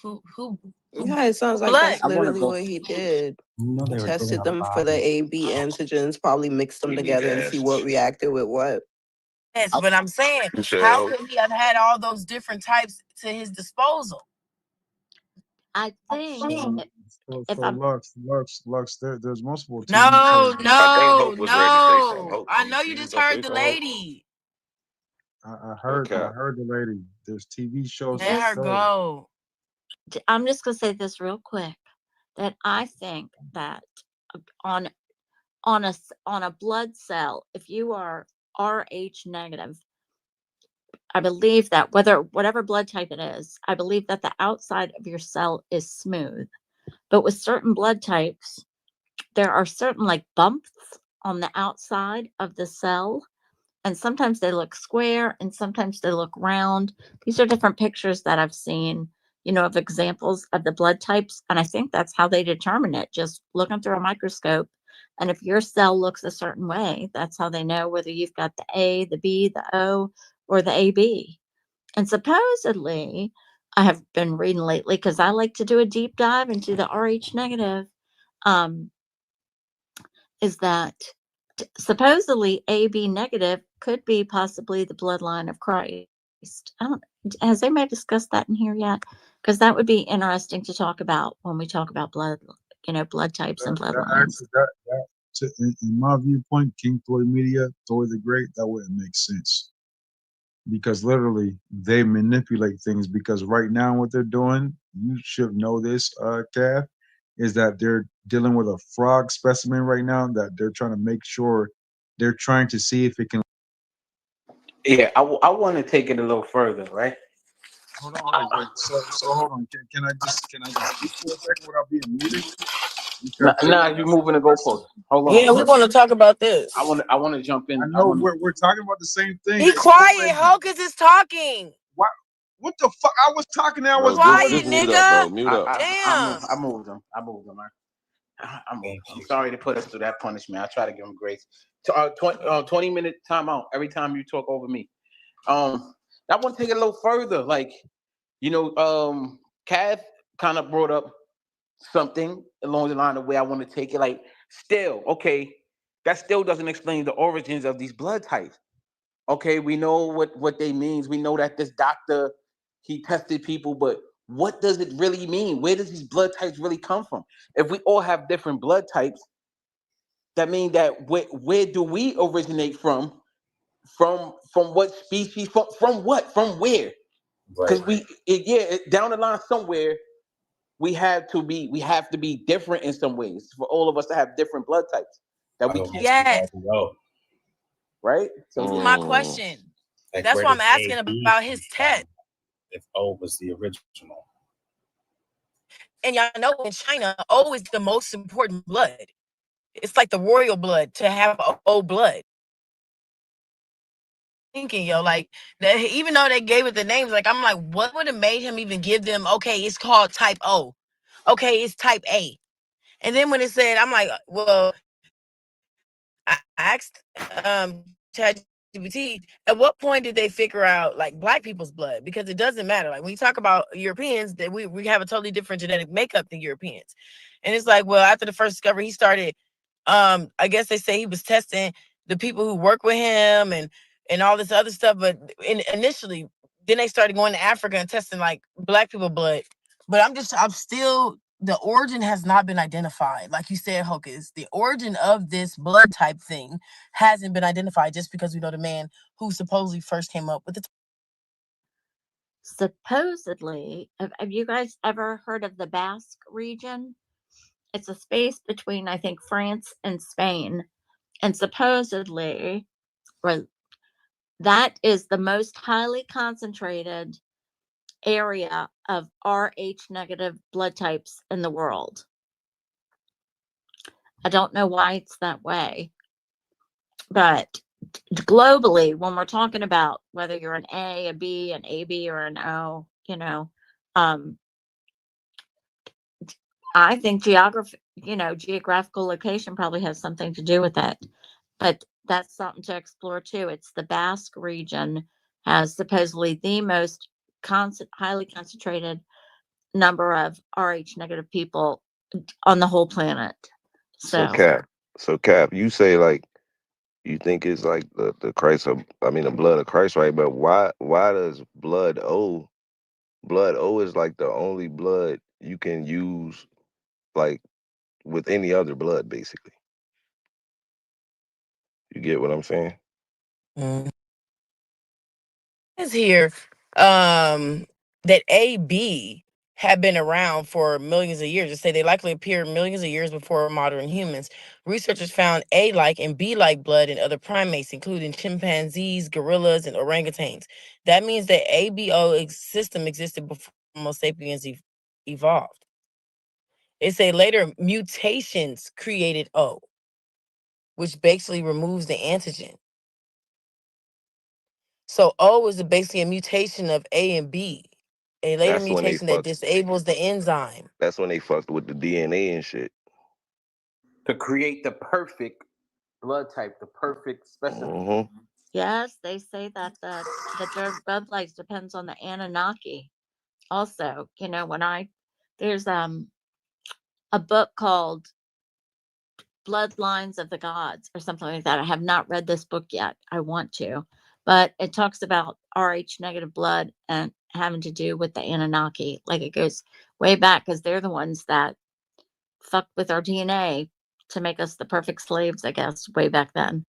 Yeah, it sounds like blood. that's literally what he did. You know they were doing Tested a them for the lot. AB antigens, probably mixed them We need together and see what answers. reacted with what. Yes, but I'm saying, You said, how oh, could he have had all those different types to his disposal? I think if So I'm Lux, there's multiple TV No, shows. I think Hope was ready to say something. no. Hope, I know you you was just gonna say heard the something, Hope? lady. I Okay. heard the lady. There's TV shows for Let her just sure. go. I'm just gonna say this real quick, that I think that on a blood cell, if you are RH negative, I believe that whatever blood type it is, I believe that the outside of your cell is smooth. But with certain blood types, there are certain like bumps on the outside of the cell, and sometimes they look square and sometimes they look round. These are different pictures that I've seen, of examples of the blood types, and I think that's how they determine it, just looking through a microscope. And if your cell looks a certain way, that's how they know whether you've got the A, the B, the O, or the AB. And supposedly, I have been reading lately because I like to do a deep dive into the Rh negative. Um, is that supposedly AB negative could be possibly the bloodline of Christ. Has anybody discussed that in here yet? Because that would be interesting to talk about when we talk about blood, blood types and That bloodlines. actually, in my viewpoint, King Floyd Media, Thor the Great, that wouldn't make sense because literally they manipulate things. Because right now, what they're doing, you should know this, Cav, is that they're dealing with a frog specimen right now that they're trying to make sure they're trying to see if it can. Yeah, I want to take it a little further, right? Hold on, wait. So hold on. Can I just speak for a second without being muted? Because Nah, you're moving the goalpost. Hold on. Yeah, we want to talk about this. I want to jump in. I know we're talking about the same thing. Be quiet. Hocus is talking. What the fuck? I was talking and I was Quiet, moving. Mute up, bro. nigga. Mute up. Damn. I moved them. I'm sorry to put us through that punishment. I try to give him grace. 20-minute timeout every time you talk over me. I want to take it a little further. Like, Cav kind of brought up something along the line of where I want to take it. Like, still, okay, that still doesn't explain the origins of these blood types. Okay, we know what they means. We know that this doctor, he tested people, but what does it really mean? Where does these blood types really come from? If we all have different blood types, that means that where do we originate from? From what species? From what? From where? Because down the line somewhere, we have to be different in some ways for all of us to have different blood types that we can't. Yes. Right. So This is my question. Like, That's where why I'm does asking AB about his test. if O was the original? And y'all know in China, O is the most important blood. It's like the royal blood to have O blood. Thinking, yo, like even though they gave it the names, like I'm like, what would have made him even give them? Okay, it's called type O. Okay, it's type A. And then when it said, I'm like, well, I asked ChatGPT, at what point did they figure out like black people's blood? Because it doesn't matter. Like when you talk about Europeans, that we have a totally different genetic makeup than Europeans. And it's like, well, after the first discovery, he started I guess they say he was testing the people who work with him and all this other stuff. But initially, then they started going to Africa and testing like black people blood. But I'm still, the origin has not been identified. Like you said, Hocus, the origin of this blood type thing hasn't been identified just because we know the man who supposedly first came up with it. Supposedly, have you guys ever heard of the Basque region? It's a space between, I think, France and Spain. And supposedly, that is the most highly concentrated area of Rh negative blood types in the world. I don't know why it's that way, but globally, when we're talking about whether you're an A, a B, an AB, or an O, I think geographical location probably has something to do with it. But that's something to explore too. It's the Basque region has supposedly the most highly concentrated number of Rh negative people on the whole planet. So Cap, you say like you think it's like the Christ of, I mean the blood of Christ, right? But why does blood O is like the only blood you can use like with any other blood basically. You get what I'm saying? Is here that AB have been around for millions of years. They say they likely appeared millions of years before modern humans. Researchers found A-like and B-like blood in other primates, including chimpanzees, gorillas, and orangutans. That means the ABO system existed before Homo sapiens evolved. It say later mutations created O, which basically removes the antigen. So O is basically a mutation of A and B, a later That's when they mutation that fucked. disables the enzyme. That's when they fucked with the DNA and shit. To create the perfect blood type, the perfect specimen. Mm-hmm. Yes, they say that their blood types depends on the Anunnaki. Also, when there's a book called Bloodlines of the Gods or something like that. I have not read this book yet. I want to, but it talks about Rh negative blood and having to do with the Anunnaki. Like it goes way back because they're the ones that fucked with our DNA to make us the perfect slaves, I guess, way back then.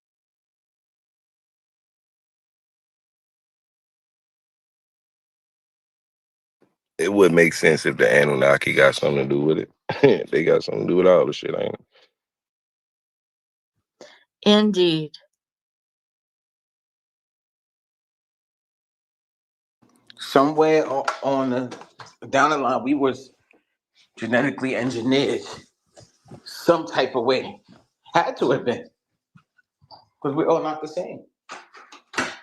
It would make sense if the Anunnaki got something to do with it. They got something to do with all the shit, ain't it? Indeed. Somewhere on the down the line, we was genetically engineered some type of way. Had to have been, because we're all not the same.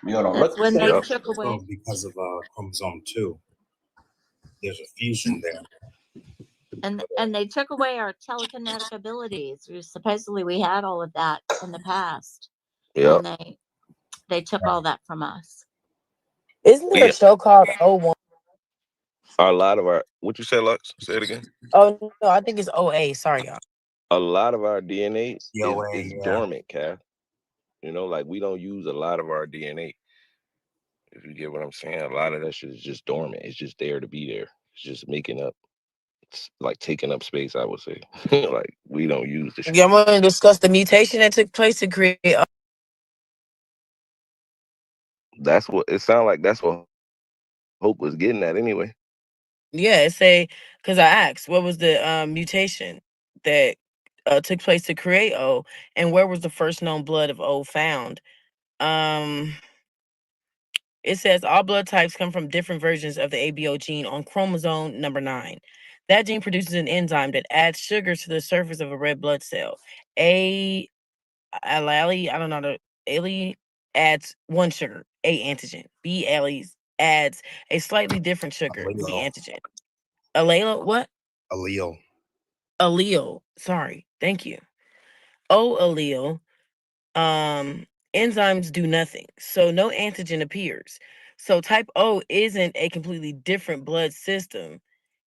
We all don't That's look the when they same. took away. Also, because of chromosome 2, there's a fusion there. And they took away our telekinetic abilities. Supposedly we had all of that in the past, Yeah. and they took all that from us. Isn't there Yeah. a show called 01? A lot of our what you say, Lux? Say it again. Oh no, I think it's OA. Sorry, y'all. A lot of our DNA COA, is yeah. dormant, Cav. Like we don't use a lot of our DNA. If you get what I'm saying, a lot of that shit is just dormant. It's just there to be there. It's just making up, it's like taking up space, I would say. Like we don't use the shit. Y'all want to discuss the mutation that took place to create? That's what it sounds like. That's what Hope was getting at anyway. Yeah, it say because I asked what was the mutation that took place to create O, and where was the first known blood of O found? It says all blood types come from different versions of the ABO gene on chromosome number 9. That gene produces an enzyme that adds sugar to the surface of a red blood cell. Allele, I don't know, the allele adds one sugar, A antigen. B alleles adds a slightly different sugar, B Allele. antigen. Allele, what? Allele. Allele. Sorry. Thank you. O allele, enzymes do nothing. So no antigen appears. So type O isn't a completely different blood system.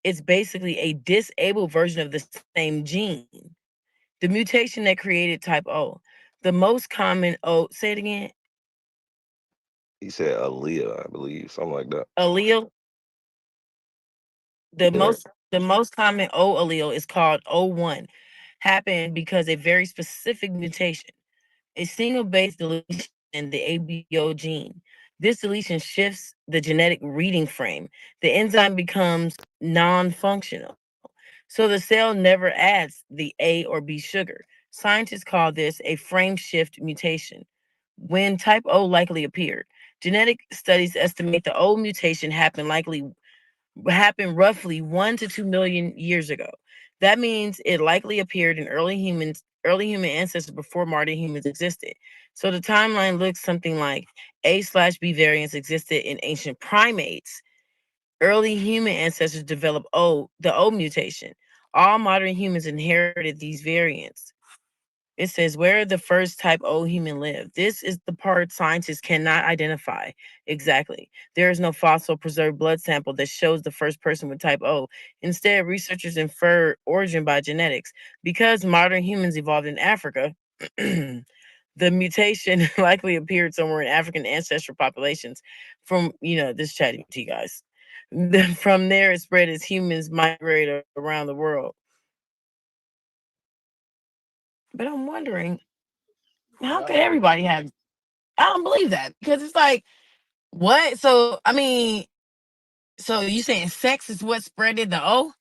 It's basically a disabled version of the same gene. The mutation that created type O. The most common O, say it again. He said Aaliyah, I believe, something like that. Allele. The Yeah. most common O allele is called O1. Happened because a very specific mutation, a single base deletion in the ABO gene. This deletion shifts the genetic reading frame. The enzyme becomes non-functional. So the cell never adds the A or B sugar. Scientists call this a frame shift mutation. When type O likely appeared, genetic studies estimate the O mutation happened roughly 1 to 2 million years ago. That means it likely appeared in early human ancestors before modern humans existed. So the timeline looks something like A/B variants existed in ancient primates. Early human ancestors developed the O mutation. All modern humans inherited these variants. It says where the first type O human lived. This is the part scientists cannot identify exactly. There is no fossil preserved blood sample that shows the first person with type O. Instead, researchers infer origin by genetics. Because modern humans evolved in Africa, the mutation likely appeared somewhere in African ancestral populations from, this chatty to you guys. From there, it spread as humans migrated around the world. But I'm wondering, how could everybody have? I don't believe that because it's like, what? So I mean, so you saying sex is what spreaded the O,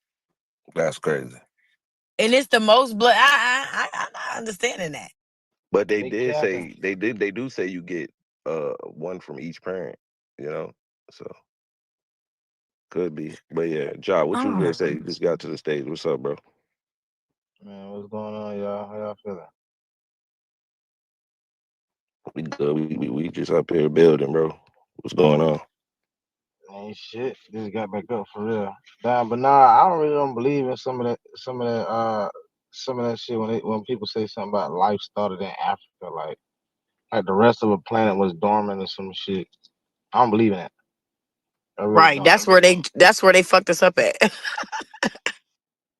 That's crazy. and it's the most blood? I'm not understanding that. But they They did capping. say they do say you get one from each parent, So could be. But yeah, Ja, what you was gonna Oh, say? You just got to the stage. What's up, bro? Man, what's going on, y'all? How y'all feeling? We good. We just up here building, bro. What's going on? Ain't shit. Just got back up for real. Damn, but nah, I don't believe in some of that shit when people say something about life started in Africa, like the rest of the planet was dormant or some shit. I don't believe in that. I really Right. don't. That's where they fucked us up at.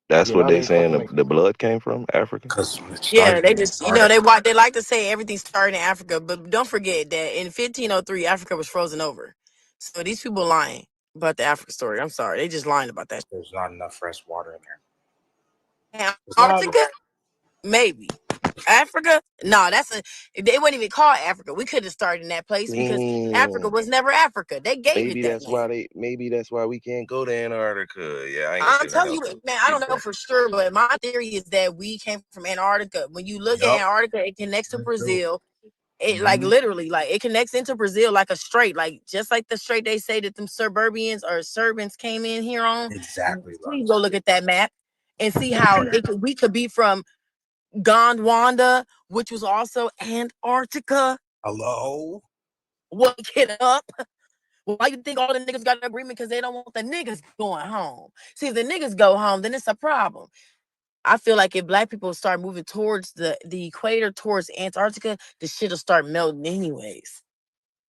That's Yeah, what I they didn't saying fucking make the blood came from Africa. Because when it Yeah, started they in just Antarctica. they like to say everything started in Africa, but don't forget that in 1503 Africa was frozen over. So these people lying about the Africa story. I'm sorry, they just lying about that. There's not enough fresh water in there. It's not. Antarctica, maybe. Africa, no, they wouldn't even call it Africa. We could have started in that place because Africa Damn. was never Africa. They gave it that name. Maybe that's why we can't go to Antarctica. Yeah, I ain't gonna I'm say nothing telling else. you, Though. man, I Keep don't know going. for sure, but my theory is that we came from Antarctica. When you look at Yup. Antarctica, it connects to Me too. Brazil. It like Mm-hmm. literally, like it connects into Brazil like a strait, like just like the strait they say that them Suburbans or Serbans came in here on. Exactly, Please Lux. go look at that map and see how we could be from Gondwana, which was also Antarctica. Hello? Wake it up. Why you think all the niggas got an agreement? Because they don't want the niggas going home. See, if the niggas go home, then it's a problem. I feel like if black people start moving towards the equator, towards Antarctica, the shit will start melting anyways.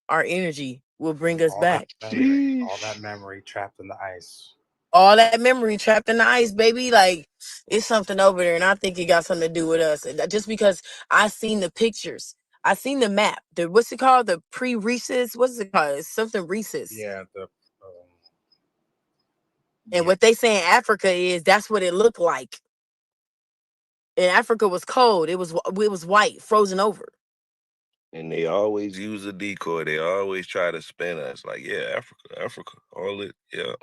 Our energy will bring us back. All that memory trapped in the ice. All that memory trapped in the ice, baby. Like it's something over there, and I think it got something to do with us. And just because I seen the pictures, I seen the map. The what's it called? The pre-Reese's. What's it called? It's something Reese's. Yeah, And what they say in Africa is that's what it looked like. And Africa was cold. It was white, frozen over. And they always use a decoy. They always try to spin us. Like, yeah, Africa, all it. Yeah,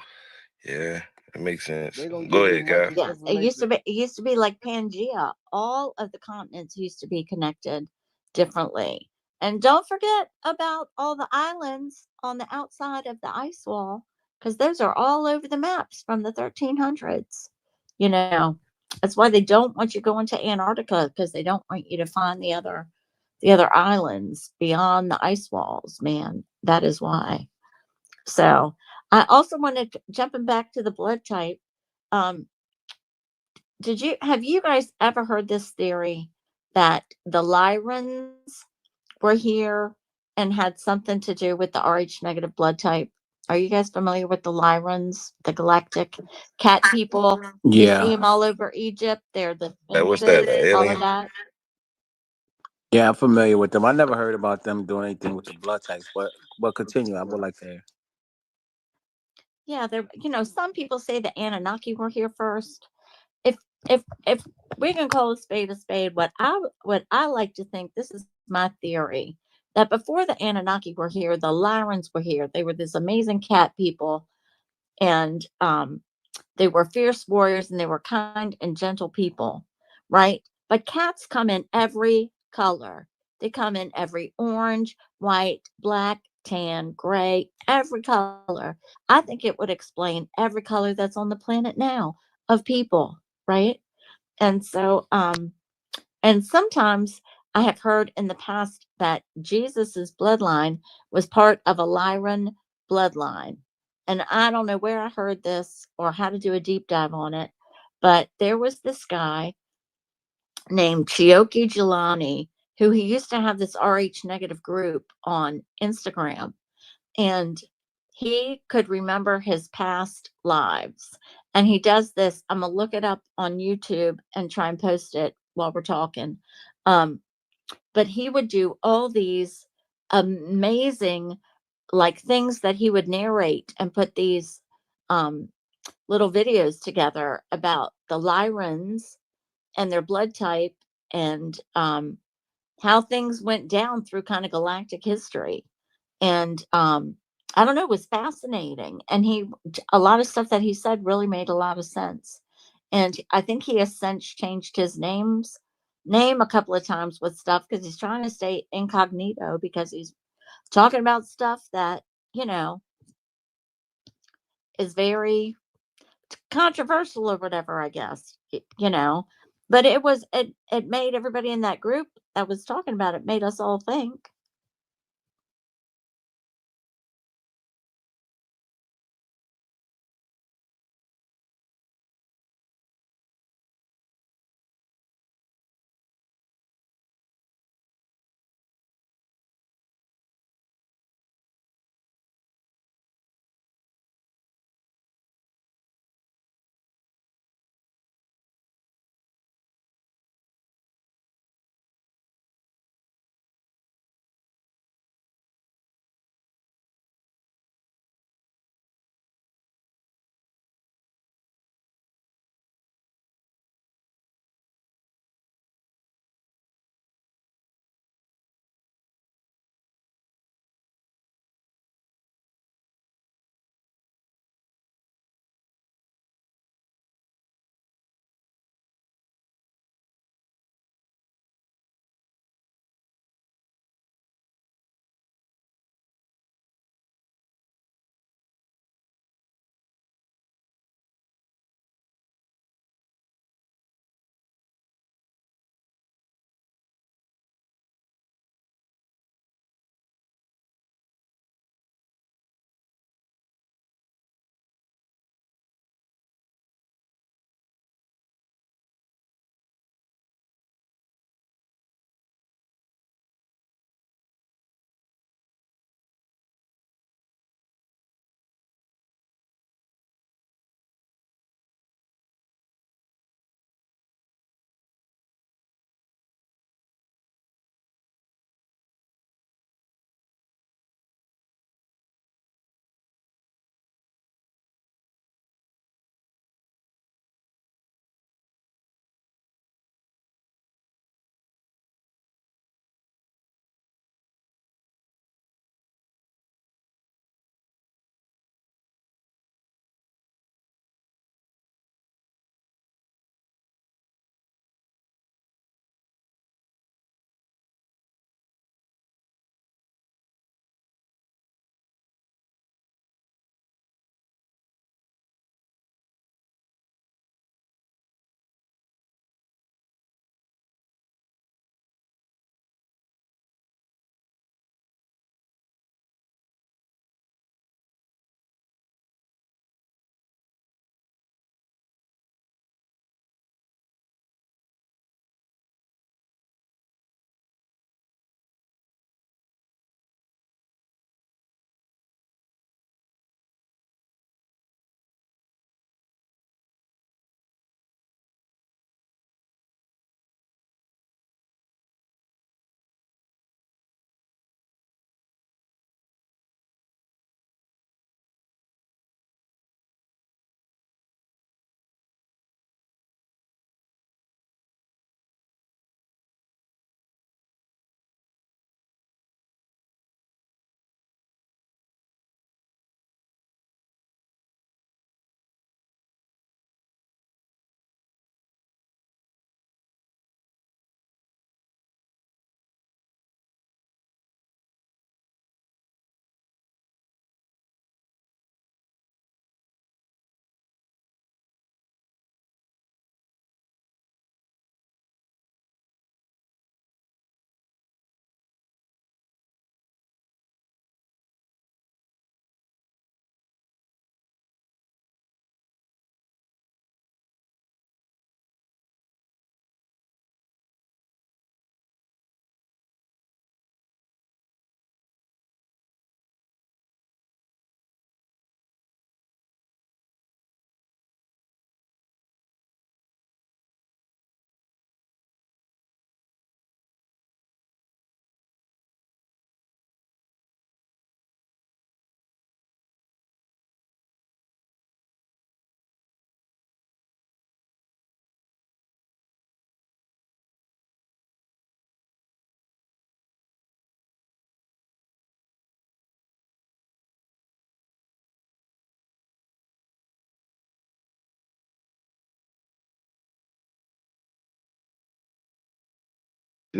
yeah, it makes sense. They gonna Go give you ahead, guy. much Yeah, information. it used to be like Pangea. All of the continents used to be connected differently. And don't forget about all the islands on the outside of the ice wall, because those are all over the maps from the 1300s. You know, that's why they don't want you going to Antarctica, because they don't want you to find the other islands beyond the ice walls, man. That is why. So I also wanted to, jumping back to the blood type. Um, have you guys ever heard this theory that the Lyrans were here and had something to do with the Rh negative blood type? Are you guys familiar with the Lyrans, the galactic cat people? You see Yeah. them all over Egypt. They're the What's that? fences, The all of alien? that. Yeah, I'm familiar with them. I never heard about them doing anything with the blood types, but continue. I would like to hear. Yeah, they're some people say the Anunnaki were here first. If we can call a spade, what I like to think, this is my theory, that before the Anunnaki were here, the Lyrans were here. They were this amazing cat people, and they were fierce warriors, and they were kind and gentle people, right? But cats come in every color. They come in every orange, white, black, tan, gray, every color. I think it would explain every color that's on the planet now of people, right? And so, and sometimes I have heard in the past that Jesus's bloodline was part of a Lyran bloodline. And I don't know where I heard this or how to do a deep dive on it, but there was this guy named Chioki Jelani who he used to have this RH negative group on Instagram, and he could remember his past lives. And he does this. I'm gonna look it up on YouTube and try and post it while we're talking. Um, but he would do all these amazing like things that he would narrate and put these um, little videos together about the Lyrans and their blood type, and how things went down through kind of galactic history. And I don't know, it was fascinating. And a lot of stuff that he said really made a lot of sense. And I think he has since changed his name a couple of times with stuff because he's trying to stay incognito, because he's talking about stuff that you know is very controversial or whatever, I guess. But it made everybody in that group that was talking about it, made us all think.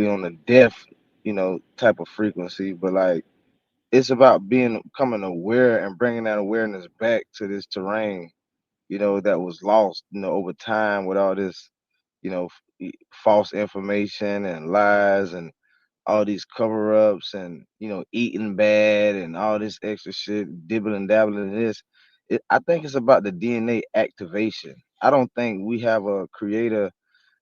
on the death, type of frequency, but like it's about becoming aware and bringing that awareness back to this terrain, that was lost, over time with all this, false information and lies and all these cover-ups and eating bad and all this extra shit, dibbling dabbling in this. I think it's about the DNA activation. I don't think we have a creator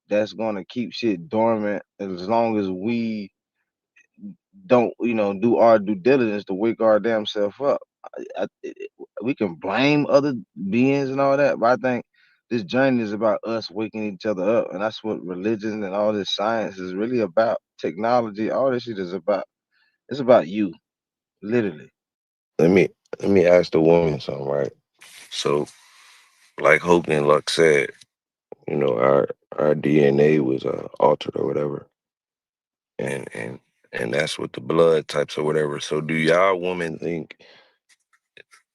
that's going to keep shit dormant as long as we don't, do our due diligence to wake our damn self up. We can blame other beings and all that, but I think this journey is about us waking each other up, and that's what religion and all this science is really about. Technology, all this shit is about. It's about you, literally. Let me let me ask the woman something, right? So, like Hope and Luck said, our DNA was altered or whatever, and and that's with the blood types or whatever. So, do y'all women think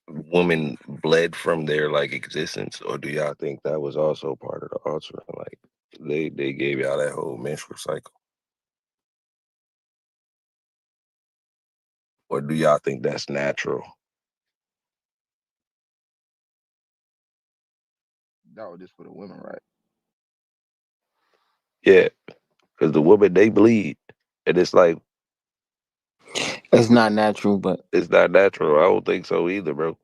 women bled from their like existence, or do y'all think that was also part of the altering? Like they gave y'all that whole menstrual cycle, or do y'all think that's natural? That was just for the women, right? Yeah, because the women they bleed, and it's like It's not natural, but it's not natural. I don't think so either, bro.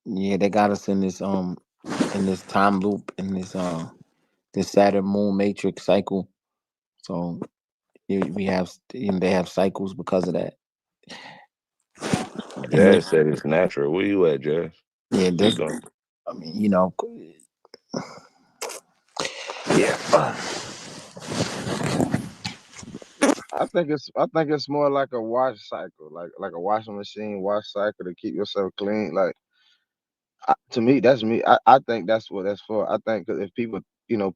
yeah, they got us in this time loop in this Saturn Moon Matrix cycle. So we have they have cycles because of that. And Jazz said it's natural. Where you at, Jazz? yeah, Speak this. on. I mean, yeah. I think it's more like a wash cycle, like a washing machine wash cycle to keep yourself clean. Like to me, that's me. I think that's what that's for. I think 'cause if people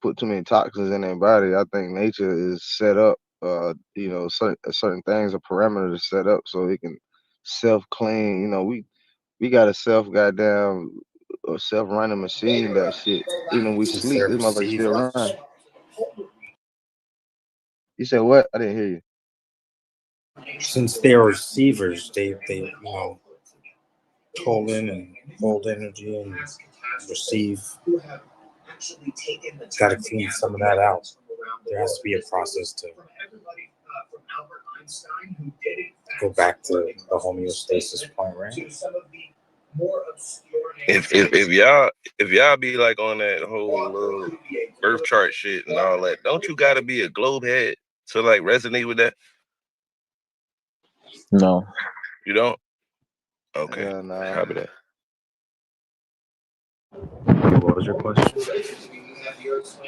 put too many toxins in their body, I think nature is set up. Certain things, a parameter is set up so it can self clean. We got a self goddamn self running machine. That shit. Even when we Since sleep, they're this motherfucker still run. receivers, You said what? I didn't hear you. since they are receivers, they pull in and hold energy and receive. Got to clean some of that out. There has to be a process to go back to the homeostasis point, right? If y'all be like on that whole little birth chart shit and all that, don't you gotta be a globe head to like resonate with that? No. You don't? Okay. Hell nah. Copy that. What was your question?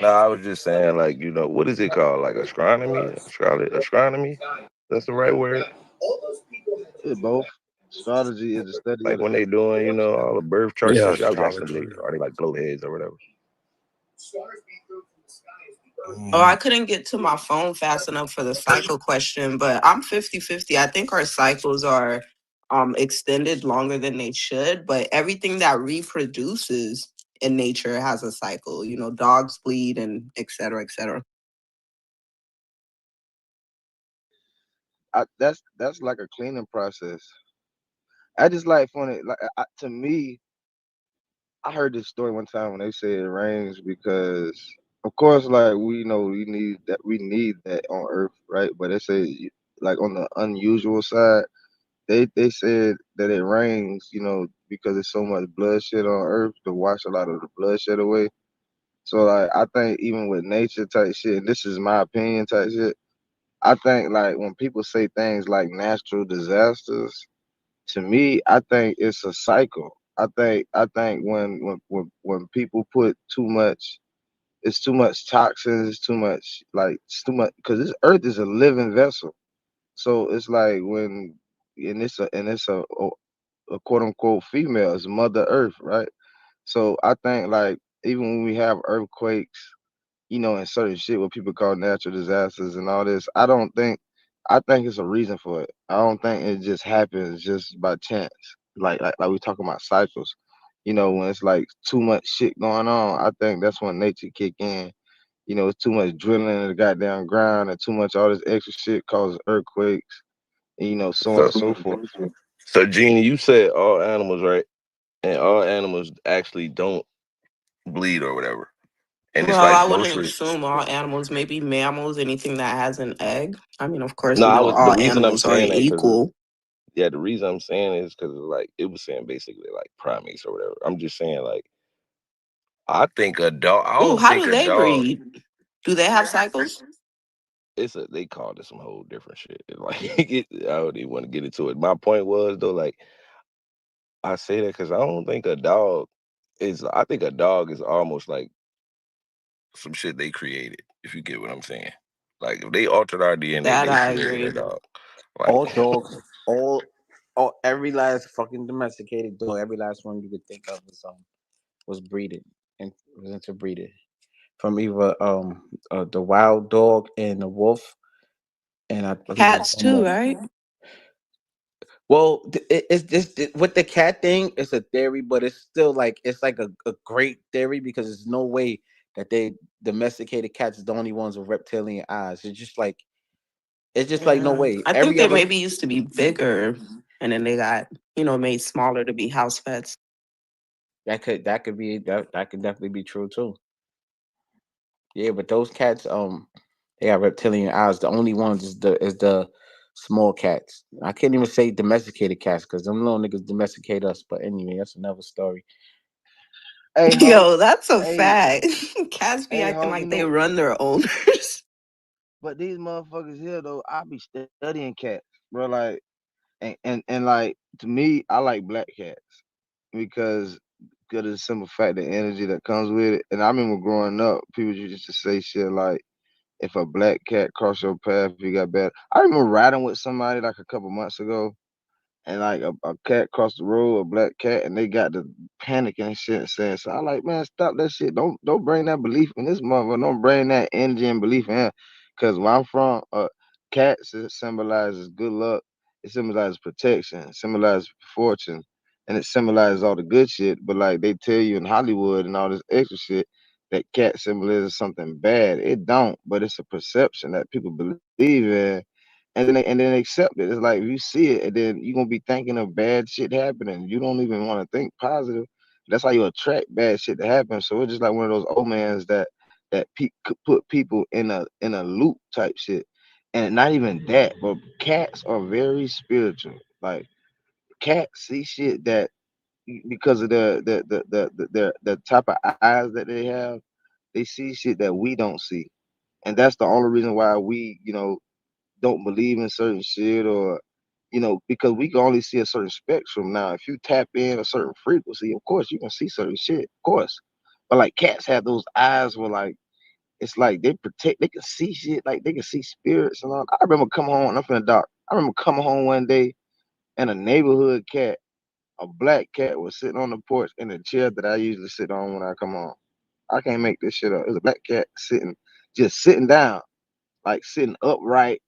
No, I was just saying, like, what is it called? Like astronomy? Astronomy? That's the right word? Both. Astrology is the study of Like the when they future. doing, all the birth charts Yeah, and shit. I was asking them, astrology. are they like globe heads or whatever? Oh, I couldn't get to my phone fast enough for the cycle question, but I'm 50-50. I think our cycles are extended longer than they should, but everything that reproduces in nature has a cycle. Dogs bleed and et cetera, et cetera. That's like a cleaning process. I just like funny. Like to me, I heard this story one time when they said it rains because, of course, like we know we need that on Earth, right? But they say like on the unusual side, they said that it rains, because there's so much bloodshed on Earth to wash a lot of the bloodshed away. So like I think even with nature type shit, and this is my opinion type shit, I think like when people say things like natural disasters, to me, I think it's a cycle. I think when people put too much, it's too much toxins, it's too much because this earth is a living vessel. So it's like when and it's a quote unquote female, it's Mother Earth, right? So I think like even when we have earthquakes, and certain shit what people call natural disasters and all this. I think it's a reason for it. I don't think it just happens just by chance. Like we talking about cycles. When it's like too much shit going on, I think that's when nature kick in. it's too much drilling in the goddamn ground and too much all this extra shit causes earthquakes, and so on So, and so forth. so Genie, you said all animals, right? And all animals actually don't bleed or whatever, and it's Well, I like wouldn't mostly. assume all animals, maybe mammals, anything that has an egg. I mean, of course, No, we I know was the all reason I'm animals aren't saying that because equal. yeah, the reason I'm saying is because like it was saying basically like primates or whatever. I'm just saying like I think a dog. I Ooh, don't how think do a they dog. breed? Do they have cycles? They called it some whole different shit. Like I don't even want to get into it. My point was though, like I say that because I don't think a dog is. I think a dog is almost like some shit they created. If you get what I'm saying, like if they altered our DNA, That they I created a agree. dog. Like All dogs, all every last fucking domesticated dog, every last one you could think of was breeded and was interbreeded from either the wild dog and the wolf, and I believe it was Cats one too, more. right? Well, it's just with the cat thing. It's a theory, but it's still like it's like a great theory because there's no way that they domesticated cats is the only ones with reptilian eyes. It's just like no Yeah. way. I think Every they other maybe used to be bigger and then they got, made smaller to be house pets. that could definitely be true too. Yeah, but those cats they got reptilian eyes. The only ones is the small cats. I can't even say domesticated cats because them little niggas domesticate us. But anyway, that's another story. Hey, Hawk. Yo, that's a Hey, fact. Cats be hey, acting Hawk. like they run their owners. But these motherfuckers here though, I be studying cats, bro. Like, and like to me, I like black cats because of the simple fact the energy that comes with it. And I remember growing up, people used to say shit like, if a black cat cross your path, you got bad. I remember riding with somebody like a couple months ago, and like a cat crossed the road, a black cat, and they got to panicking and shit and saying, so I like, man, stop that shit. Don't bring that belief in this motherfucker. Don't bring that energy and belief in him. Cause where I'm from, cats it symbolizes good luck, it symbolizes protection, it symbolizes fortune, and it symbolizes all the good shit. But like they tell you in Hollywood and all this extra shit that cat symbolizes something bad. It don't, but it's a perception that people believe in, and then they accept it. It's like if you see it, and then you're gonna be thinking of bad shit happening. You don't even want to think positive. That's how you attract bad shit to happen. So it's just like one of those old mans that could put people in a loop type shit, and not even that. But cats are very spiritual. Like cats see shit that because of the type of eyes that they have, they see shit that we don't see, and that's the only reason why we don't believe in certain shit, or because we can only see a certain spectrum. Now if you tap in a certain frequency, of course you can see certain shit, of course, but like cats have those eyes where like it's like they can see shit, like they can see spirits and all. I remember coming home, I'm from the dark. I remember coming home one day and a neighborhood cat, a black cat, was sitting on the porch in the chair that I usually sit on when I come home. I can't make this shit up. It was a black cat just sitting down, like sitting upright,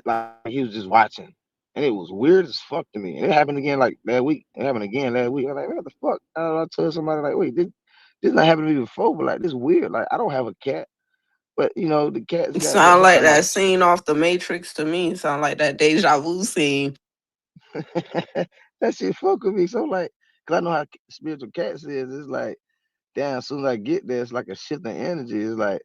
like he was just watching. And it was weird as fuck to me. And it happened again like last week. It happened again last week. I'm like, what the fuck? I told somebody like, wait, this not happened to me before, but like this weird. Like I don't have a cat, but the cats It got sound like something that like scene off the Matrix to me. Sound like that deja vu scene. that shit fuck with me. So like, cause I know how spiritual cats is. It's like, damn, as soon as I get there, it's like a shift in energy. It's like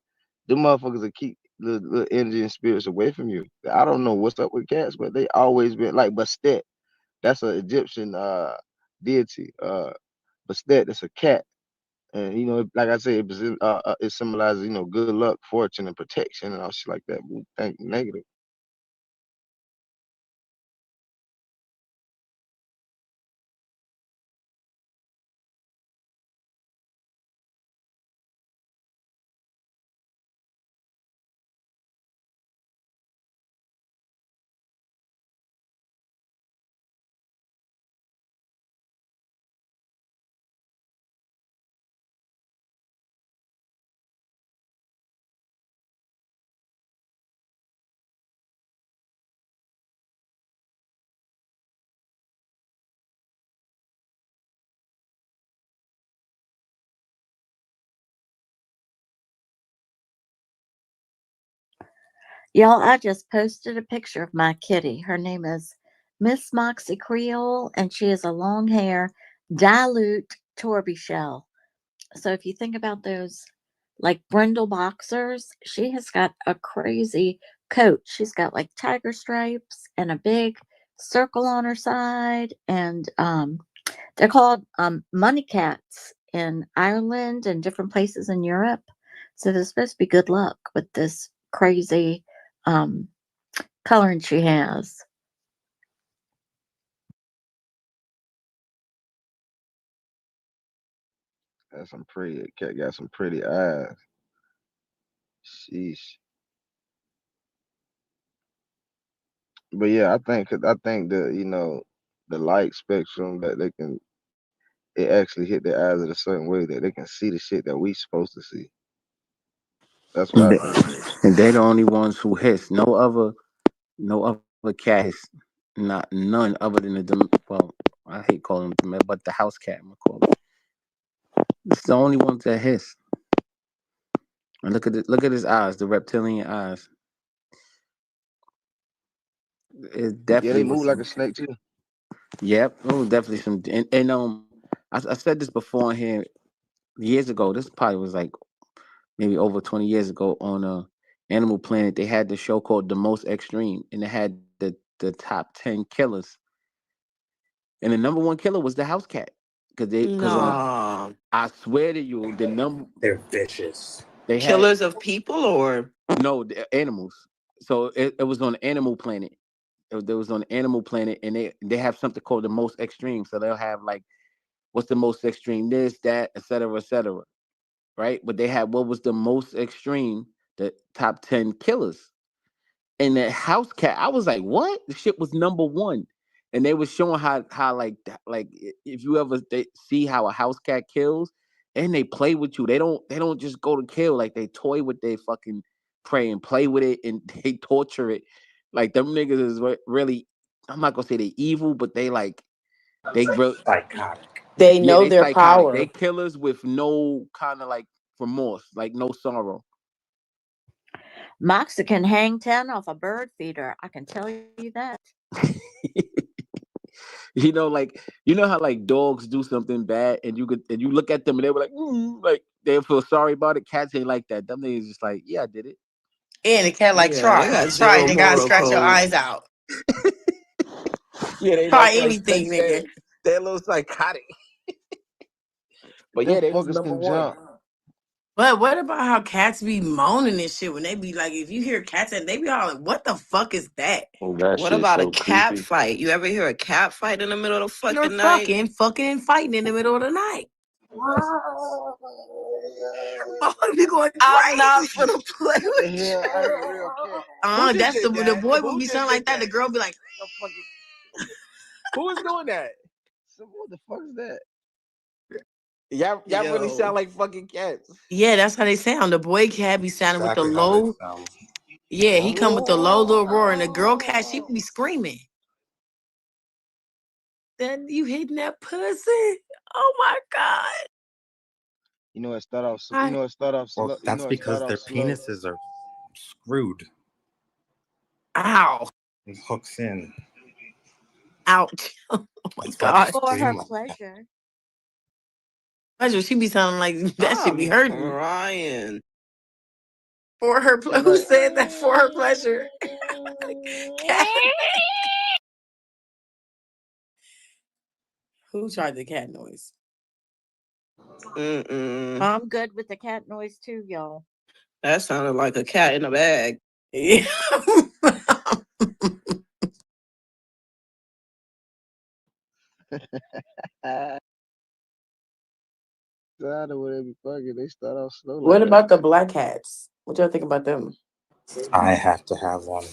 the motherfuckers will keep the energy and spirits away from you. I don't know what's up with cats, but they always been like Bastet. That's an Egyptian deity. Bastet, that's a cat. And like I said, it symbolizes good luck, fortune, and protection, and all shit like that. We think negative. Y'all, I just posted a picture of my kitty. Her name is Miss Moxie Creole, and she is a long hair, dilute tortoiseshell. So if you think about those like brindle boxers, she has got a crazy coat. She's got like tiger stripes and a big circle on her side, and they're called money cats in Ireland and different places in Europe. So there's supposed to be good luck with this crazy um, coloring she has. Got some pretty cat got some pretty eyes. Sheesh. But yeah, I think the the light spectrum that they can it actually hit their eyes in a certain way that they can see the shit that we supposed to see. That's what And I they, think it is. and they the only ones who hiss. No other cat hiss. Not none other than well, I hate calling them but the house cat. I'm gonna call it. It's the only ones that hiss. And look at his eyes, the reptilian eyes. It Yeah, they definitely was move like some. a snake too. Yep, it was definitely some. And I said this before in here years ago. This probably was like maybe over 20 years ago on Animal Planet. They had the show called The Most Extreme, and it had the top 10 killers, and the number one killer was the house cat. Because No. I swear to you, the number They're vicious. they had Killers of people or no the animals. So it was on Animal Planet. It was on Animal Planet, and they have something called the most extreme. So they'll have like what's the most extreme, this, that, et cetera, right? But they had what was the most extreme, the top 10 killers. And the house cat, I was like, what? The shit was number one. And they were showing how if you ever see how a house cat kills, and they play with you. They don't just go to kill, like they toy with their fucking prey and play with it and they torture it. Like them niggas is really, I'm not gonna say they evil, but they real Psychotic. They yeah, know they their psychotic. They power. killers with no kind of like remorse, like no sorrow. Moxa can hang 10 off a bird feeder. I can tell you that. Like how like dogs do something bad and you look at them and they were like, like they feel sorry about it. Cats ain't like that. Them niggas just like, yeah, I did it. And the cat like yeah, they try. got Try zero and they gotta moral scratch your code. eyes out. Yeah, they Try like anything, touch that. nigga. They're a little psychotic. But Them yeah, they was fuckers number can one. jump. But what about how cats be moaning and shit when they be like, if you hear cats and they be all like, what the fuck is that? Oh, that What shit's about a so cat creepy. fight? You ever hear a cat fight in the middle of the They're fucking night? fucking and fighting in the middle of the night. Oh, you going I'm not crazy. gonna play What the with hell? I heard a real cat. Who just That's the did boy that? would Who be just sounding like did that. The that? girl be like, Who is doing that? What the fuck is that? Y'all really yo. sound like fucking cats. yeah, that's how they sound. The boy cat be sounding with the Exactly how they low. sound. Yeah, he come with the low little roar, and the girl cat she Oh. be screaming. Then you hitting that pussy. Oh my god. It start off. I It start off Well, slow. that's It start because off their slow. penises are screwed. ow. It hooks in. Ouch. Oh my That's why they god. For scream her like that. pleasure. Pleasure, she be sounding like that should be I'm hurting. crying. For her Sound who like. said that for her pleasure? Cat. Who tried the cat noise? Mm-mm. I'm good with the cat noise too, y'all. That sounded like a cat in a bag. Yeah. Side or whatever fucking they start off slow What like that. about the black cats? What y'all think about them? I have to have one.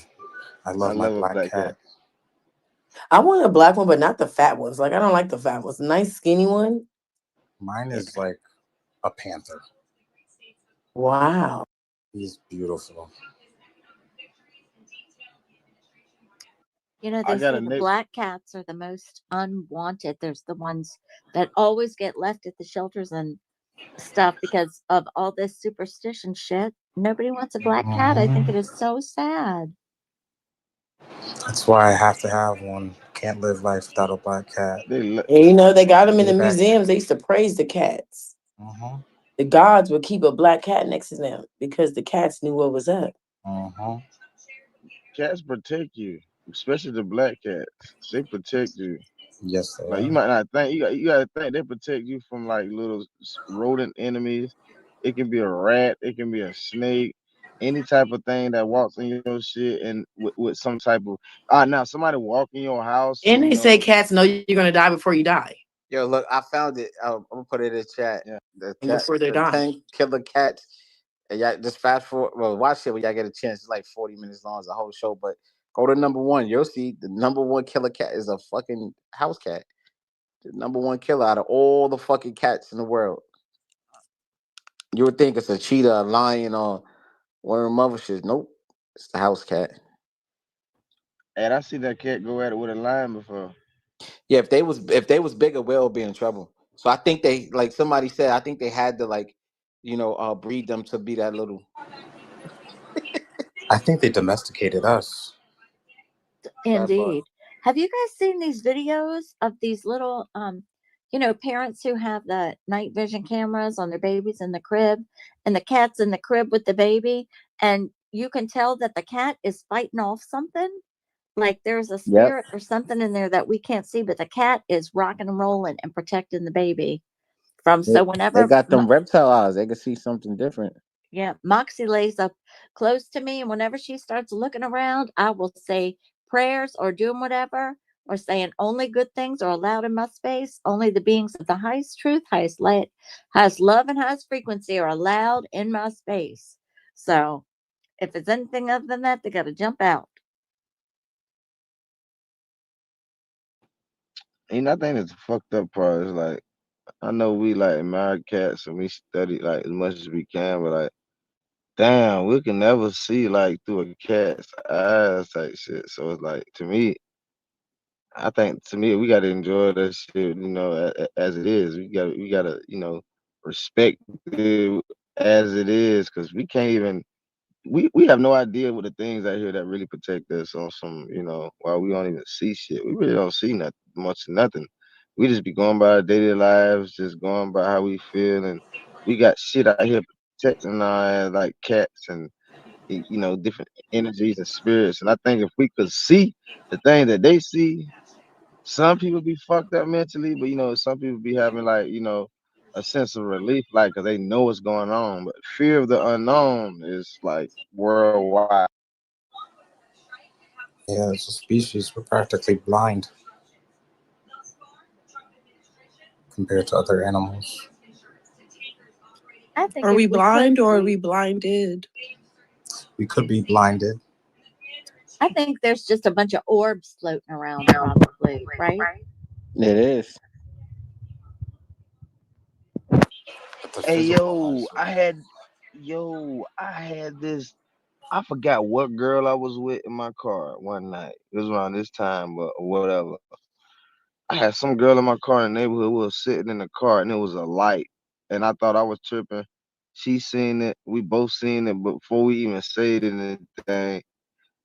I I love my love a black black cat. cat. I want a black one, but not the fat ones. Like I don't like the fat ones. Nice skinny one. Mine Yeah. is like a panther. Wow. He's beautiful. You know, I they got say a the neighbor. black cats are the most unwanted. There's the ones that always get left at the shelters and stuff because of all this superstition shit. Nobody wants a black cat. I think it is so sad. That's why I have to have one. Can't live life without a black cat. And you know, they got them in the Payback. museums. They used to praise the cats. Uh-huh. The gods would keep a black cat next to them because the cats knew what was up. Uh-huh. Cats protect you, especially the black cats. They protect you. Yes, they Like are. you might not think you gotta think they protect you from like little rodent enemies. It can be a rat, it can be a snake, any type of thing that walks in your shit and with some type of now somebody walk in your house And and they say cats know you're gonna die before you die. Yo, look, I found it. I'm gonna put it in chat. yeah. The And cat, before they the die. 10 killer cats. And y'all just fast forward. Well, watch it when y'all get a chance. It's like 40 minutes long. It's a whole show. But go to number one. You'll see the number one killer cat is a fucking house cat. The number one killer out of all the fucking cats in the world. You would think it's a cheetah, a lion, or one of them other shit. Nope, it's the house cat. And I see that cat go at it with a lion before. Yeah, if they was bigger, we'll be in trouble. So I think they, like somebody said, I think they had to like, breed them to be that little. I think they domesticated us. That part. Indeed. Have you guys seen these videos of these little parents who have the night vision cameras on their babies in the crib and the cat's in the crib with the baby and you can tell that the cat is fighting off something? Like there's a Yep. spirit or something in there that we can't see, but the cat is rocking and rolling and protecting the baby from They, so they whenever got them reptile eyes. They can see something different. yeah, Moxie lays up close to me, and whenever she starts looking around, I will say prayers or doing whatever, or saying only good things are allowed in my space. Only the beings of the highest truth, highest light, highest love, and highest frequency are allowed in my space. So if it's anything other than that, they got to jump out. I think it's the fucked up part is like I know we like admire cats and we study like as much as we can, but like damn, we can never see like through a cat's eyes type shit. So it's like to me, I think to me we gotta enjoy that shit, as it is. We gotta respect it as it is, because we can't even we have no idea what the things out here that really protect us on some, while we don't even see shit. We really don't see nothing much of nothing. We just be going by our daily lives, just going by how we feel, and we got shit out here protecting our ass like cats and different energies and spirits. And I think if we could see the thing that they see, some people be fucked up mentally, but some people be having like a sense of relief, like 'cause they know what's going on. But fear of the unknown is like worldwide. Yeah, as a species, we're practically blind compared to other animals. I think Are if we we could blind or are see, we blinded? We could be blinded. I think there's just a bunch of orbs floating around, probably, right? It is. But the Hey physical eyes are. I had this. I forgot what girl I was with in my car one night. It was around this time or whatever. I had some girl in my car in the neighborhood. We was sitting in the car and it was a light, and I thought I was tripping. She seen it. We both seen it, but before we even said anything,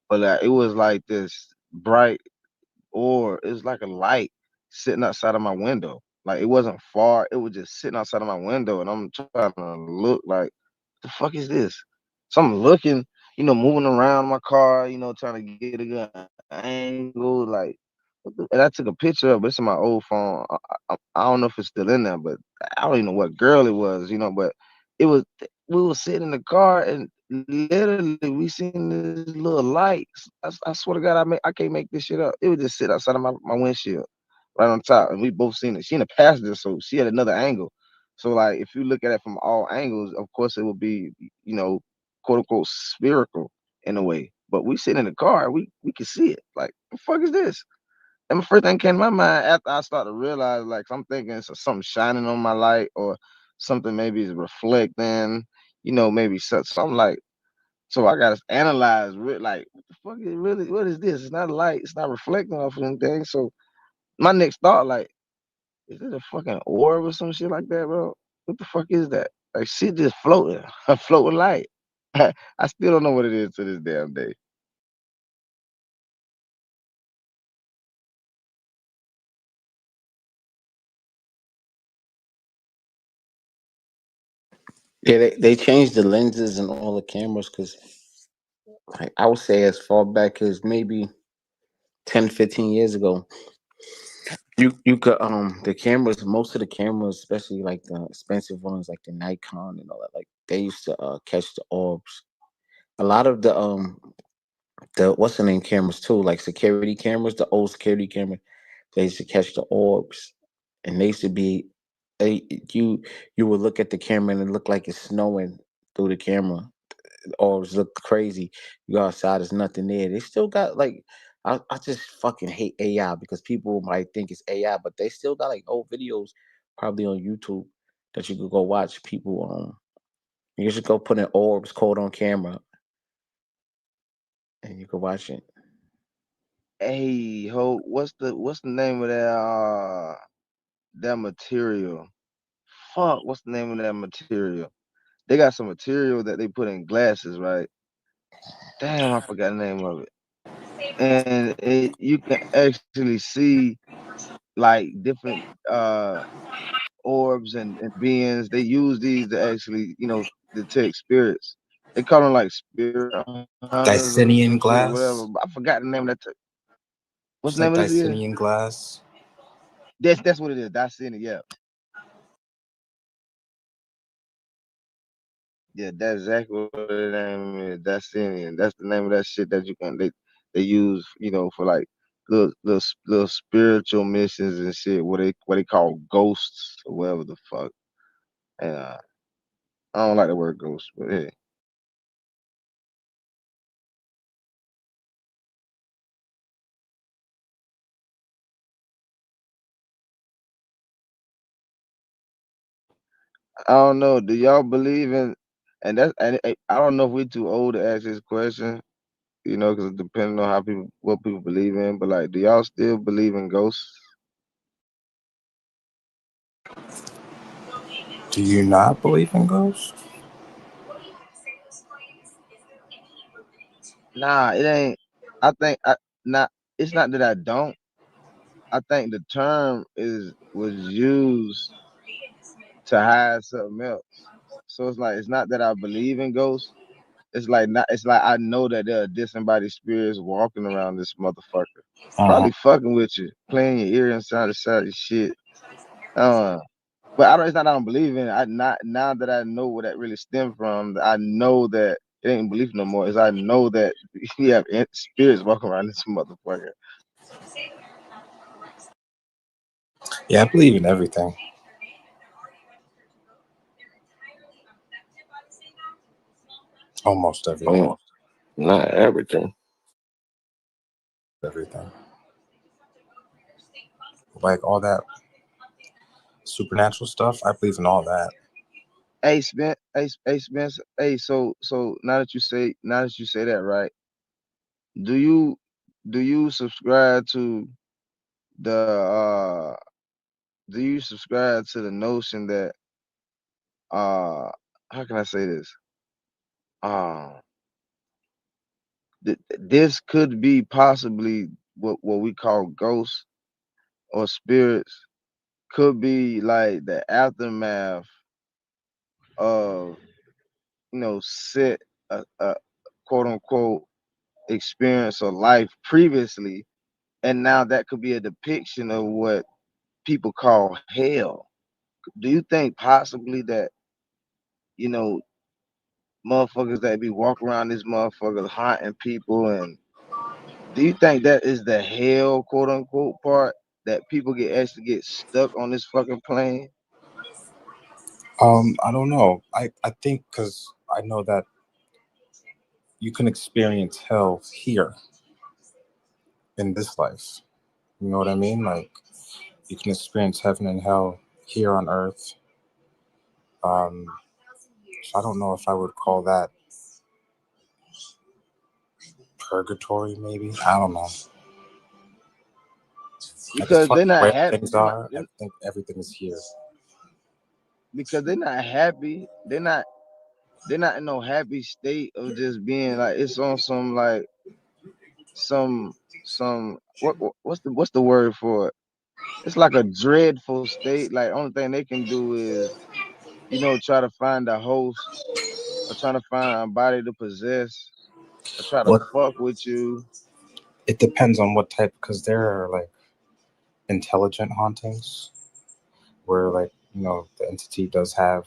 but like it was like this bright, or it's like a light sitting outside of my window. Like it wasn't far. It was just sitting outside of my window, and I'm trying to look like, the fuck is this? So I'm looking, moving around my car, trying to get a good angle, like. And I took a picture of it, but it's in my old phone. I don't know if it's still in there, but I don't even know what girl it was, but it was. We were sitting in the car, and literally we seen this little light. I swear to God, I can't make this shit up. It would just sit outside of my windshield, right on top, and we both seen it. She in the passenger, so she had another angle. So like, if you look at it from all angles, of course it would be, quote unquote spherical in a way. But we sitting in the car, we can see it. Like, the fuck is this? And the first thing came to my mind after I started to realize, like, I'm thinking it's something shining on my light, or something maybe is reflecting, maybe something like. So I gotta analyze, like, what the fuck is really, what is this? It's not a light, it's not reflecting off of anything. So my next thought, like, is it a fucking orb or some shit like that, bro? What the fuck is that? Like, shit just floating, a floating light. I still don't know what it is to this damn day. Yeah, they changed the lenses and all the cameras because like, I would say as far back as maybe 10, 15 years ago, you could the cameras, most of the cameras, especially like the expensive ones like the Nikon and all that, like they used to catch the orbs. A lot of the what's the name cameras too, like security cameras, the old security camera, they used to catch the orbs, and they used to be, they, you would look at the camera and it looked like it's snowing through the camera. The orbs look crazy. You go outside, there's nothing there. They still got like, I just fucking hate AI because people might think it's AI, but they still got like old videos probably on YouTube that you could go watch people. You should go put in orbs code on camera and you could watch it. Hey, ho, what's the name of that material? Fuck, what's the name of that material? They got some material that they put in glasses, right? Damn, I forgot the name of it. And you can actually see like different orbs and beings. They use these to actually, detect spirits. They call them like spirit hunters or some Dicinian shit, whatever. glass. But I forgot the name of that. What's It's the name like of this again? Dicinian glass. That's what it is. That's in it. Yeah, yeah. That's exactly what the name is. That's in it. That's the name of that shit that they use, for like little spiritual missions and shit. What they call ghosts or whatever the fuck. And I don't like the word ghost, but hey. I don't know. Do y'all believe in? I don't know if we're too old to ask this question, because depending on what people believe in. But like, do y'all still believe in ghosts? Do you not believe in ghosts? Nah, it ain't. I think I not. It's not that I don't. I think the term was used to hide something else. So it's like it's not that I believe in ghosts. It's like not. It's like I know that there are disembodied spirits walking around this motherfucker, Uh-huh. probably fucking with you, playing your ear inside the side of your shit. Uh, but I don't. It's not that I don't believe in it. I not now that I know where that really stemmed from. I know that it ain't belief no more. Is I know that you have spirits walking around this motherfucker. Yeah, I believe in everything. Almost everything. Oh, not everything. Everything. Like all that supernatural stuff, I believe in all that. Spence. Hey, so now that you say that, right? Do you do you subscribe to the do you subscribe to the notion that how can I say this? Uh this could be possibly what we call ghosts or spirits, could be like the aftermath of set a quote unquote experience or life previously, and now that could be a depiction of what people call hell. Do you think possibly that you know motherfuckers that be walking around this motherfucker haunting people, and do you think that is the hell quote unquote part, that people actually get stuck on this fucking plane? I don't know. I think because I know that you can experience hell here in this life. You know what I mean? Like you can experience heaven and hell here on earth. Um, so I don't know if I would call that purgatory. Maybe I don't know. As Because far they're as not where happy. things are, I think everything is here. Because they're not happy. They're not. they're not in no happy state of just being like it's on some like some what's the word for it? It's like a dreadful state. Like only thing they can do is try to find a host or trying to find a body to possess or try to What fuck with you. it depends on what type, because there are like intelligent hauntings where like the entity does have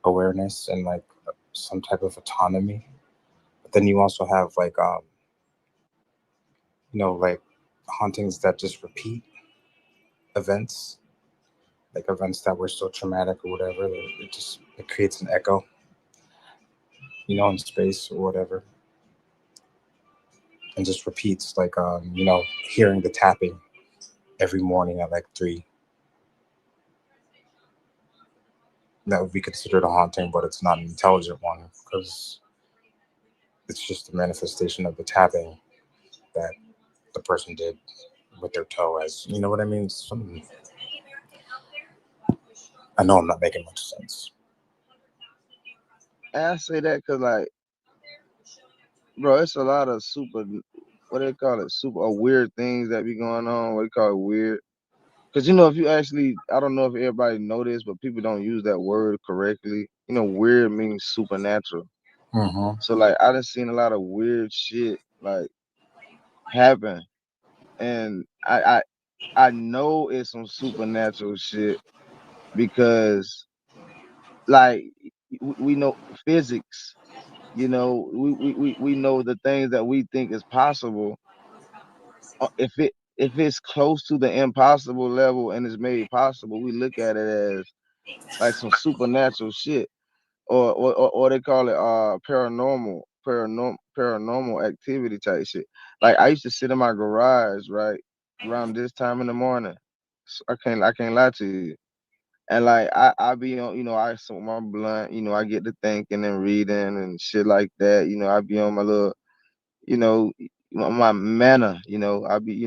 awareness and like some type of autonomy. But then you also have like like hauntings that just repeat events, like events that were so traumatic or whatever. It creates an echo, in space or whatever, and just repeats like hearing the tapping every morning at like 3. That would be considered a haunting, but it's not an intelligent one because it's just a manifestation of the tapping that the person did with their toe. As you know what I mean? I know I'm not making much sense. And I say that because like, bro, it's a lot of super what they call it, super weird things that be going on. What they call it weird. Because if you actually, I don't know if everybody know this, but people don't use that word correctly. Weird means supernatural. Mm-hmm. So like, I done seen a lot of weird shit like happen, and I know it's some supernatural shit because like we know physics. We know the things that we think is possible. If it's close to the impossible level and it's made possible, we look at it as like some supernatural shit, or they call it paranormal activity type shit. Like I used to sit in my garage right around this time in the morning. I can't lie to you. And like I be on, I smoke my blunt, I get to thinking and reading and shit like that. I be on my little, you know, my manna, I be,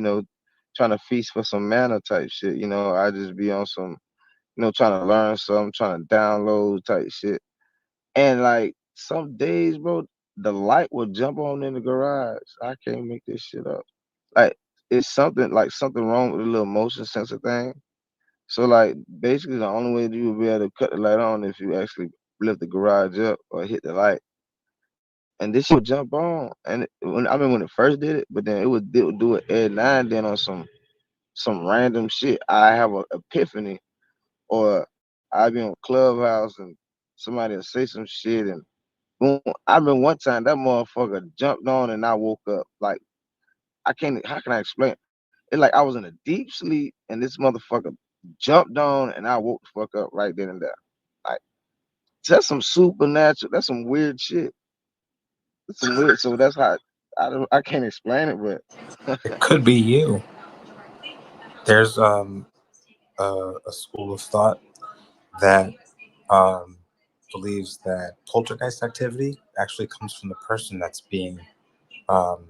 trying to feast for some manna type shit. I just be on some, trying to learn something, trying to download type shit. And like some days, bro, the light will jump on in the garage. I can't make this shit up. Like it's something wrong with the little motion sensor thing. So like basically the only way you will be able to cut the light on if you actually lift the garage up or hit the light. And this shit would jump on. And when it first did it, but then it would do it every now and then on some random shit. I have an epiphany or I be on Clubhouse and somebody will say some shit and boom. I remember one time that motherfucker jumped on and I woke up. Like I can't. How can I explain? It's like I was in a deep sleep and this motherfucker jumped on and I woke the fuck up right then and there. Like that's some supernatural. That's some weird shit. That's some weird. So that's how I can't explain it, but It could be you. There's a school of thought that um, believes that poltergeist activity actually comes from the person that's being um,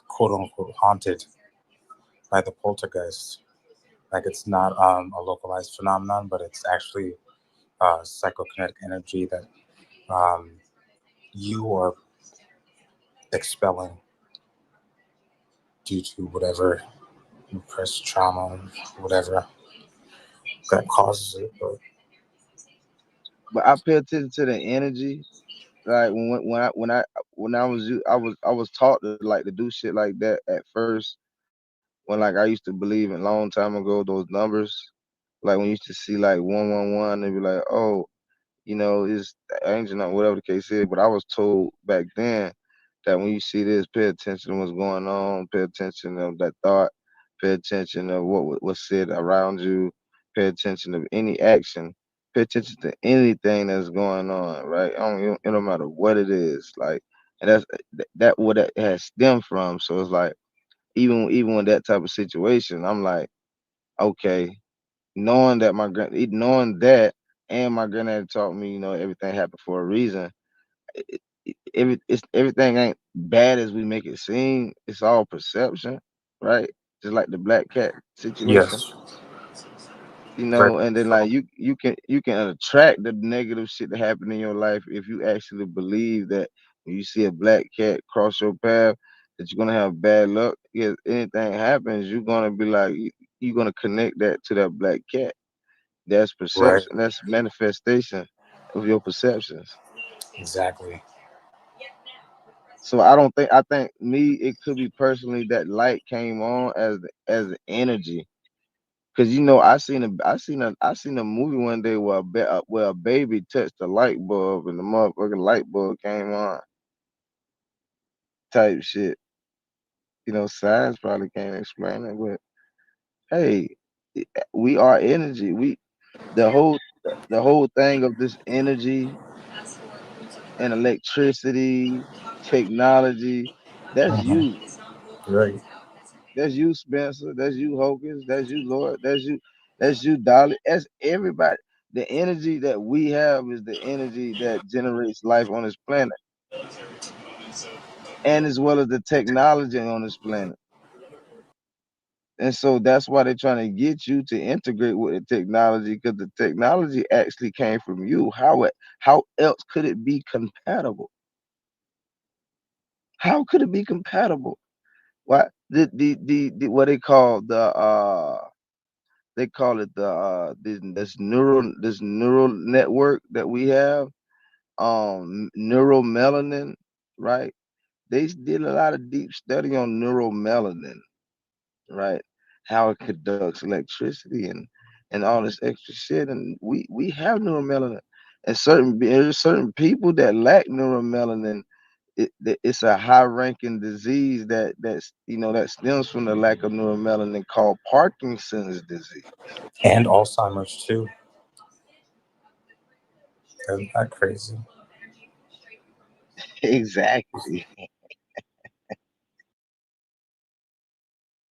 quote unquote haunted by the poltergeist. Like it's not a localized phenomenon, but it's actually psychokinetic energy that um, you are expelling due to whatever repressed trauma, whatever that causes it. But but I pay attention to the energy. Like when I was taught to like to do shit like that at first when like I used to believe in long time ago those numbers. Like when you used to see like 111, they be like, oh, it's the angel or whatever the case is. But I was told back then that when you see this, pay attention to what's going on, pay attention of that thought, pay attention of what's said around you, pay attention of any action, pay attention to anything that's going on, right? It don't matter what it is, like, and that what that has stemmed from. So it's like even with that type of situation, I'm like, okay, knowing that, and my granddad taught me, everything happened for a reason. Everything ain't bad as we make it seem. It's all perception, right? Just like the black cat situation. yes, You Very know, and then so. like you can attract the negative shit that happen in your life if you actually believe that when you see a black cat cross your path that you're gonna have bad luck. If anything happens, you're gonna be like you're gonna connect that to that black cat. That's Right. perception. That's manifestation of your perceptions. Exactly. So I think me it could be personally that light came on as an energy. Cause I seen a movie one day where where a baby touched a light bulb and the motherfucking light bulb came on type shit. Science probably can't explain it, but hey, we are energy. The whole the whole thing of this energy and electricity, technology, that's Mhm. you. Right. That's you, Spencer. That's you, Hocus. That's you, Lord. That's you. That's you, Dolly. That's everybody. The energy that we have is the energy that generates life on this planet, and as well as the technology on this planet. And so that's why they're trying to get you to integrate with the technology because the technology actually came from you. How else could it be compatible? How could it be compatible? What the what they call it this neural network that we have, neuromelanin, right? They did a lot of deep study on neuromelanin, right? How it conducts electricity and all this extra shit, and we have neuromelanin, and there's certain people that lack neuromelanin. It's a high ranking disease that stems from the lack of neuromelanin called Parkinson's disease. And Alzheimer's too. Isn't that crazy? Exactly.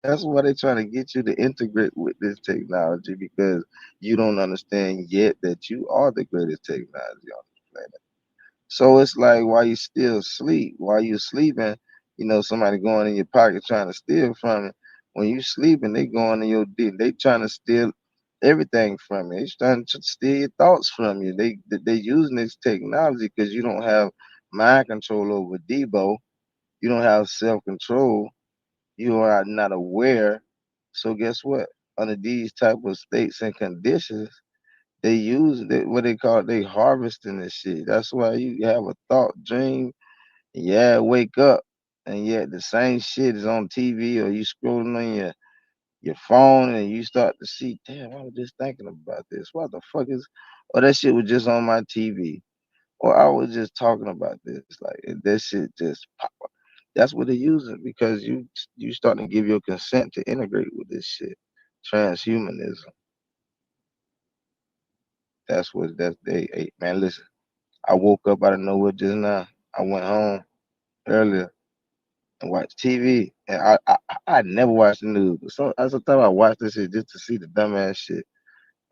That's why they're trying to get you to integrate with this technology because you don't understand yet that you are the greatest technology on the planet. So it's like while you still sleep, while you're sleeping, somebody going in your pocket trying to steal from you. When you sleeping, they going in your deep. They trying to steal everything from you. They trying to steal your thoughts from you. They using this technology because you don't have mind control over Debo. You don't have self control. You are not aware. So guess what? Under these type of states and conditions, they use what they call they harvesting this shit. That's why you have a thought dream, and yeah, wake up, and yet the same shit is on TV or you scrolling on your phone and you start to see, damn, I was just thinking about this. What the fuck is? Or that shit was just on my TV, or I was just talking about this. Like that shit just pop up. That's what they using because you starting to give your consent to integrate with this shit. Transhumanism. That's what hey, man. Listen, I woke up out of nowhere just now. I went home earlier and watched TV, and I never watched the news. So I just thought I watched this shit just to see the dumbass shit.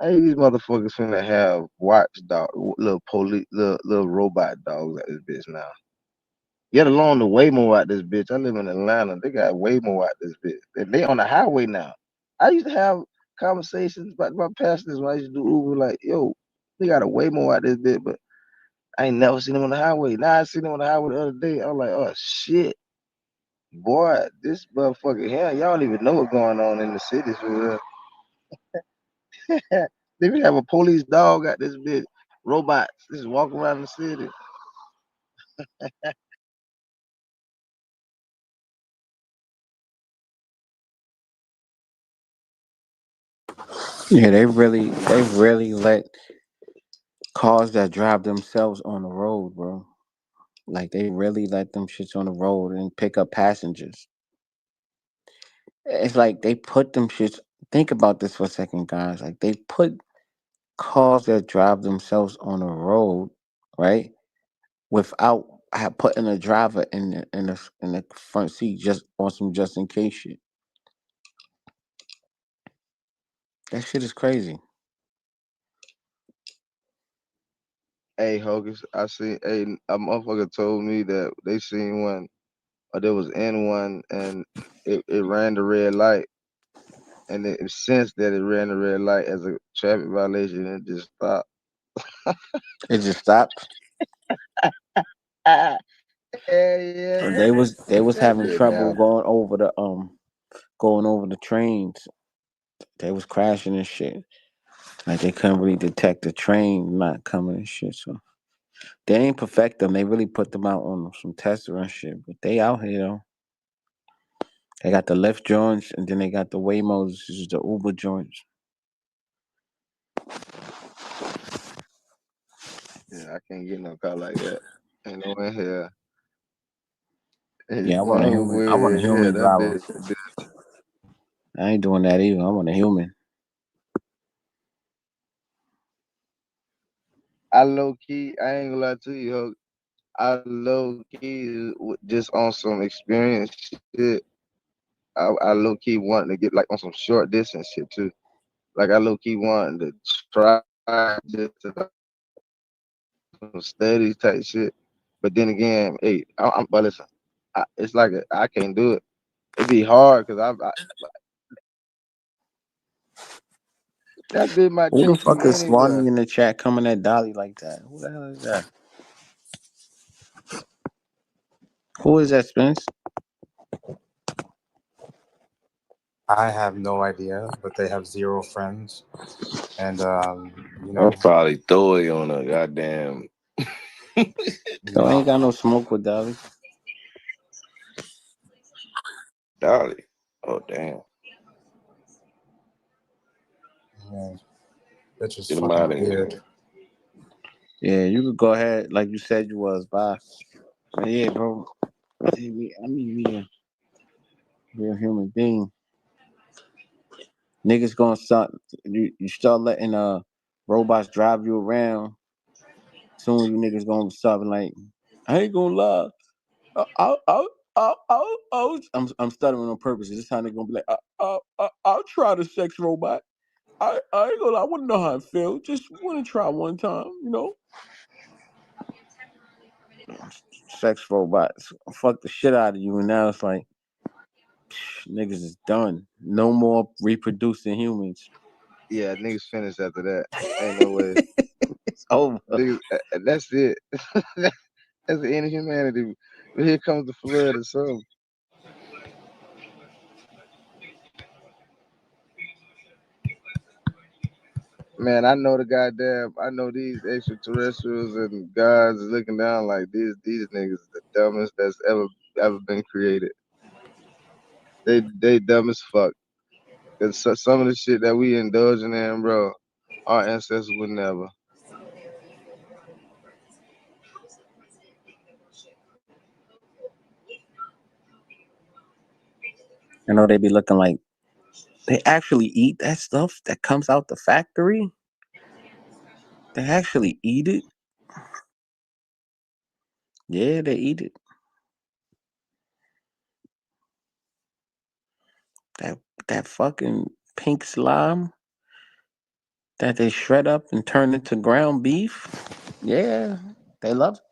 Hey, these motherfuckers finna have watchdog, little police, little robot dogs at this bitch now. Get along the Waymo out this bitch. I live in Atlanta. They got Waymo out this bitch. They on the highway now. I used to have conversations about my pastors when I used to do Uber, like, yo, they got a Waymo out this bitch, but I ain't never seen them on the highway. Now I seen them on the highway the other day. I was like, oh shit, boy, this motherfucker here, y'all don't even know what's going on in the cities for real. They even have a police dog out this bitch. Robots just walk around the city. Yeah, they really let cars that drive themselves on the road, bro. Like they really let them shits on the road and pick up passengers. It's like they put them shits. Think about this for a second, guys. Like they put cars that drive themselves on the road, right? Without putting a driver in the front seat just on some just in case shit. That shit is crazy. Hey, Hocus, I see. Hey, a motherfucker told me that they seen one, or they was in one, and it ran the red light, and it sensed that it ran the red light as a traffic violation and just stopped. It just stopped. Yeah, They was that having bit trouble now. going over the trains. They was crashing and shit. Like they couldn't really detect the train not coming and shit. So they ain't perfect them. They really put them out on some tester and shit. But they out here though. They got the Lyft joints and then they got the Waymos, which is the Uber joints. Yeah, I can't get no car like that. Ain't no in here. Ain't Yeah, I want a no human. I want a way in hell human that driver. bit. I ain't doing that either. I want a human. I low key, I ain't gonna lie to you, ho. I low key just on some experience shit. I low key wanting to get like on some short distance shit too. Like I low key wanting to try just to some studies type shit. But then again, hey, but listen, it's like I can't do it. It'd be hard because that bit might Who the take you fuck is Swanee anywhere. in the chat coming at Dolly like that? Who the hell is that? Who is that, Spence? I have no idea, but they have zero friends, and I probably throw it on a goddamn So I no. ain't got no smoke with Dolly. Dolly. Oh damn. Yeah, that's just Get him fucking out of weird. here. Yeah, you could go ahead like you said you was. Bye. But yeah, bro. I mean, we a real human being. Niggas gonna start. You start letting robots drive you around. Soon you niggas gonna stop and like, I ain't gonna lie. I'm stuttering on purpose. This time they're gonna be like, I'll try the sex robot. I ain't gonna lie. I wanna know how it feels. Just wanna try one time, you know. Sex robots fuck the shit out of you, and now it's like niggas is done. No more reproducing humans. Yeah, niggas finished after that. Ain't no way. It's over. Niggas, that's it. That's the end of humanity. But here comes the flood or something. Man, I know these extraterrestrials and gods is looking down like these niggas the dumbest that's ever been created. They dumb as fuck. Cause some of the shit that we indulging in, bro, our ancestors would never. You know they be looking like they actually eat that stuff that comes out the factory. They actually eat it. Yeah, they eat it. That that fucking pink slime that they shred up and turn into ground beef. Yeah, they love it.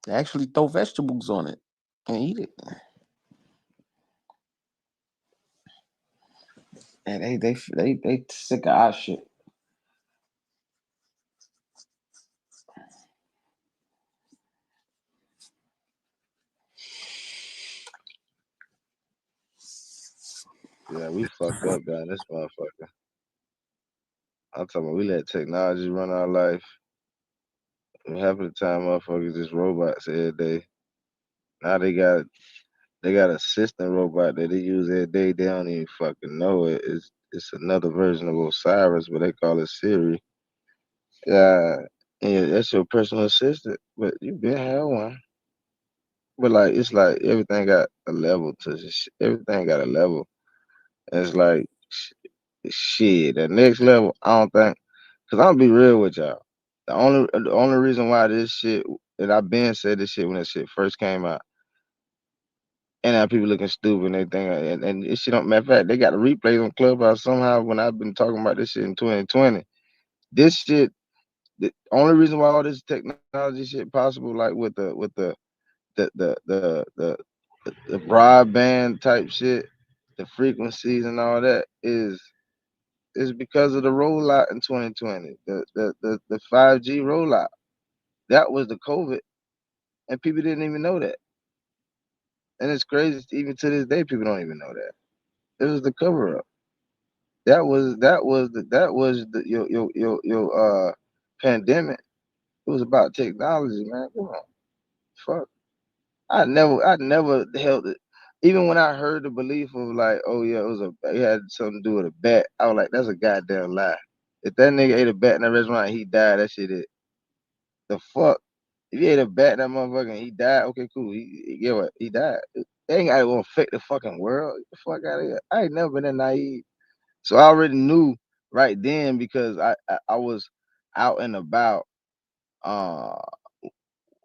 They actually throw vegetables on it and eat it. And they sick of our shit. Yeah, we fucked up down this motherfucker. I'm talking about we let technology run our life. And half of the time motherfuckers just robots every day. Now they got a system robot that they use every day. They don't even fucking know it. It's another version of Osiris, but they call it Siri. Yeah, yeah, that's your personal assistant. But you been had one. But like it's like everything got a level to this. Everything got a level. And it's like shit. The next level, I don't think. Cause I'm gonna be real with y'all. The only reason why this shit that I've been said this shit when that shit first came out. And now people looking stupid and everything. And this shit don't matter of fact, they got the replays on Clubhouse somehow when I've been talking about this shit in 2020. This shit, the only reason why all this technology shit possible, like with the the broadband type shit, the frequencies and all that is because of the rollout in 2020, the 5G rollout. That was the COVID, and people didn't even know that. And it's crazy, even to this day, people don't even know that. It was the cover up. That was the pandemic. It was about technology, man. Come on, fuck. I never held it. Even when I heard the belief of like, oh yeah, it had something to do with a bat. I was like, that's a goddamn lie. If that nigga ate a bat in the restaurant and he died, that shit it. The fuck? If he ate a bat, that motherfucker, and he died. Okay, cool. Yeah, what? He died. It ain't gotta go affect the fucking world. Get the fuck out of here. I ain't never been that naive. So I already knew right then because I was out and about uh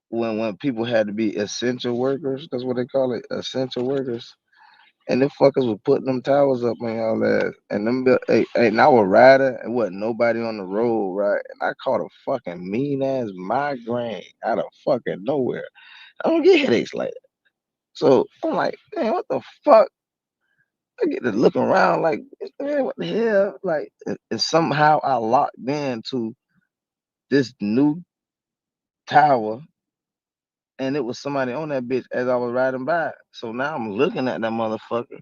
when people had to be essential workers. That's what they call it, essential workers. And them fuckers was putting them towers up on y'all ass. And and I was riding and wasn't nobody on the road, right? And I caught a fucking mean ass migraine out of fucking nowhere. I don't get headaches like that. So I'm like, man, what the fuck? I get to looking around like, man, what the hell? Like, and somehow I locked into this new tower, and it was somebody on that bitch as I was riding by. So now I'm looking at that motherfucker,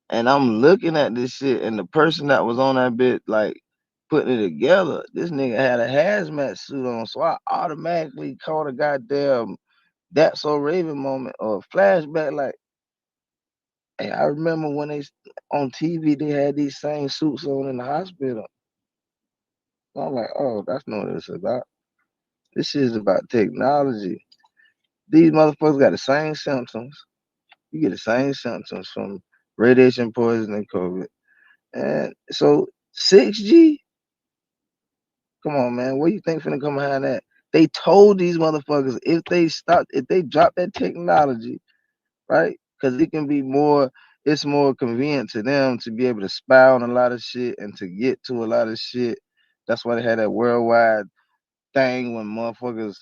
and I'm looking at this shit, and the person that was on that bitch, like, putting it together, this nigga had a hazmat suit on, so I automatically caught a goddamn That's So Raven moment or flashback, like, hey, I remember when on TV they had these same suits on in the hospital. I'm like, oh, that's not what it's about. This shit is about technology. These motherfuckers got the same symptoms. You get the same symptoms from radiation poisoning and COVID. And so 6G, come on, man. What do you think finna come behind that? They told these motherfuckers if they drop that technology, right? Because it can be more, it's more convenient to them to be able to spy on a lot of shit and to get to a lot of shit. That's why they had that worldwide thing when motherfuckers,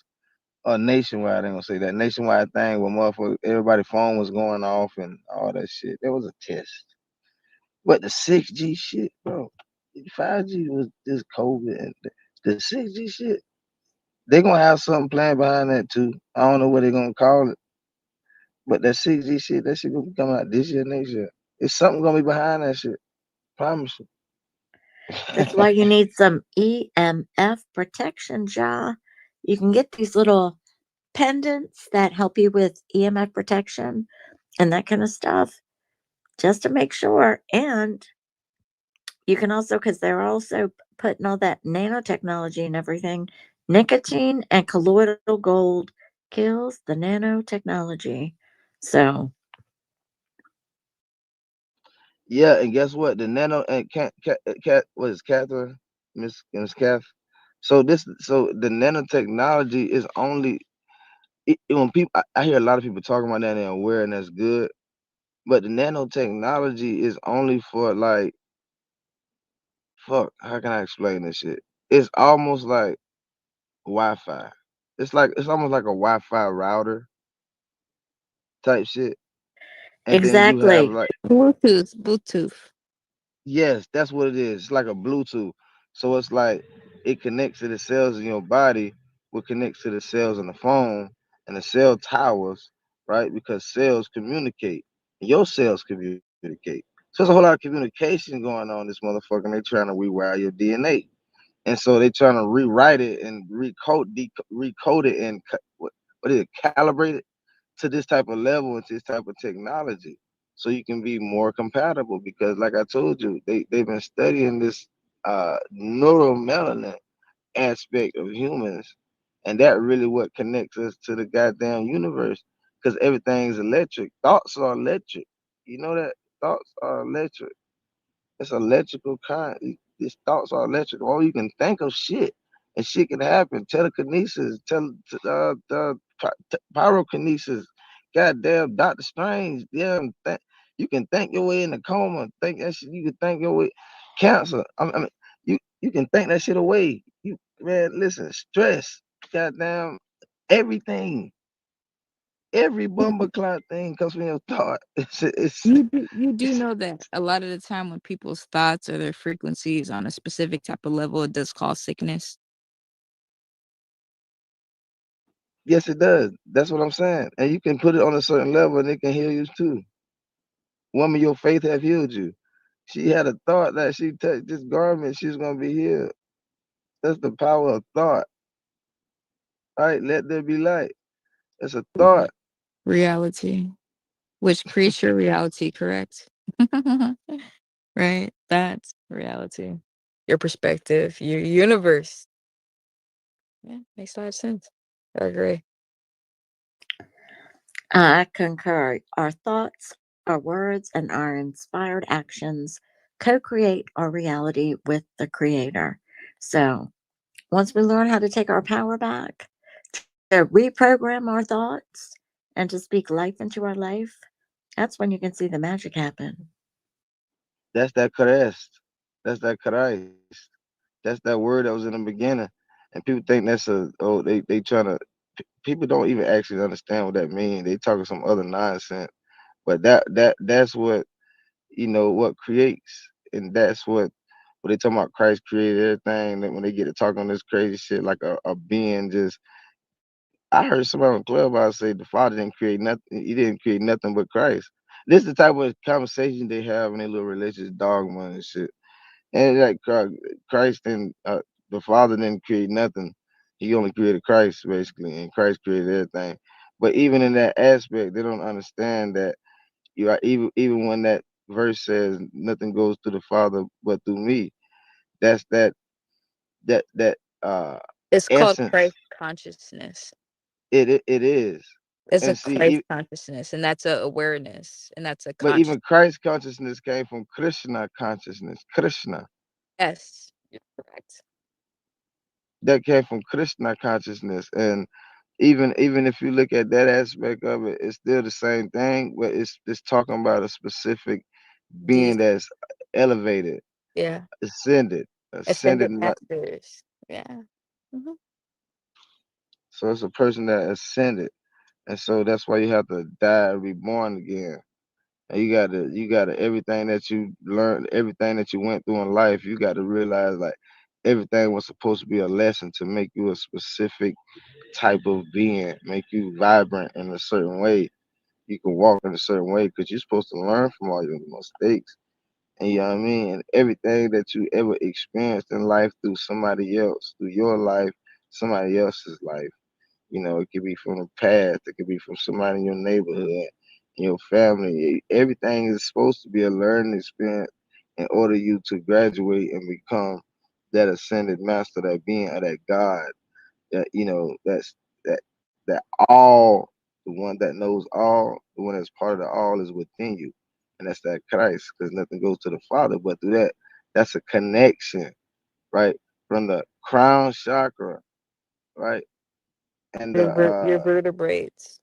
or nationwide, I ain't gonna say that, nationwide thing when motherfuckers, everybody's phone was going off and all that shit. That was a test. But the 6G shit, bro, 5G was just COVID, and the 6G shit, they gonna have something planned behind that too. I don't know what they gonna call it, but that 6G shit, that shit gonna be coming out this year, next year. It's something gonna be behind that shit. Promise you. That's why you need some EMF protection, Ja. You can get these little pendants that help you with EMF protection and that kind of stuff just to make sure. And you can also, because they're also putting all that nanotechnology and everything, nicotine and colloidal gold kills the nanotechnology. So, Yeah, and guess what? The nano and cat what is Catherine, Miss Kath. So the nanotechnology is only when people I hear a lot of people talking about that and they're aware and that's good, but the nanotechnology is only for like fuck. How can I explain this shit? It's almost like Wi-Fi. It's almost like a Wi-Fi router type shit, and then you have exactly. like Bluetooth. yes, that's what it is. It's like a Bluetooth. So it's like it connects to the cells in your body, what connects to the cells in the phone and the cell towers, right? Because cells communicate. And your cells communicate. So there's a whole lot of communication going on in this motherfucker, and they trying to rewire your DNA. And so they trying to rewrite it and recode it and what is it, calibrate it to this type of level and to this type of technology so you can be more compatible because like I told you they've been studying this neuromelanin aspect of humans, and that really what connects us to the goddamn universe because everything's electric. Thoughts are electric. You know that thoughts are electric. It's electrical kind. These thoughts are electrical. Or you can think of shit, and shit can happen. Telekinesis, pyrokinesis. Goddamn, Doctor Strange. Yeah, you can think your way in a coma. Think that shit. You can think your way. Cancer. I mean, you can think that shit away. You man, listen. Stress. Goddamn, everything. Every bumble clock thing comes from your thought. You do know that a lot of the time when people's thoughts or their frequencies on a specific type of level, it does cause sickness. Yes, it does. That's what I'm saying. And you can put it on a certain level, and it can heal you too. Woman, your faith have healed you. She had a thought that she touched this garment, she's gonna be healed. That's the power of thought. Right? Let there be light. It's a thought. Reality, which creates your reality, correct? Right? That's reality. Your perspective, your universe. Yeah, makes a lot of sense. I agree. I concur. Our thoughts, our words, and our inspired actions co create our reality with the Creator. So, once we learn how to take our power back, to reprogram our thoughts, and to speak life into our life, that's when you can see the magic happen. That's that Christ. That's that Christ. That's that word that was in the beginning. And people think that's they trying to people don't even actually understand what that means. They talking some other nonsense. But that's what what creates, and that's what they talking about. Christ created everything. That when they get to talking on this crazy shit, like a being just. I heard somebody on Clubhouse say the Father didn't create nothing. He didn't create nothing but Christ. This is the type of conversation they have in their little religious dogma and shit. And like Christ and the Father didn't create nothing. He only created Christ basically, and Christ created everything. But even in that aspect, they don't understand that you are even when that verse says nothing goes to the Father but through me. That's that uh It's called essence. Christ consciousness. It is. It's a And see, Christ consciousness, and that's a awareness, and that's a but conscious. even Christ consciousness came from Krishna consciousness. Krishna. Yes, you're correct. That came from Krishna consciousness. And even if you look at that aspect of it, it's still the same thing, but it's talking about a specific being Jesus, that's elevated, yeah, ascended, ascended ascended. masters. Yeah. Hmm. So it's a person that ascended, and so that's why you have to die and be born again. And you gotta everything that you learned, everything that you went through in life, you got to realize like everything was supposed to be a lesson to make you a specific type of being, make you vibrant in a certain way. You can walk in a certain way because you're supposed to learn from all your mistakes. And you know what I mean? And everything that you ever experienced in life through somebody else, through your life, somebody else's life. It could be from the past, it could be from somebody in your neighborhood, in your family. Everything is supposed to be a learning experience in order you to graduate and become that ascended master, that being or that God that that that all the one that knows all, the one that's part of the all is within you, and that's that Christ, because nothing goes to the Father but through that. That's a connection, right, from the crown chakra, right, and the Your vertebrates.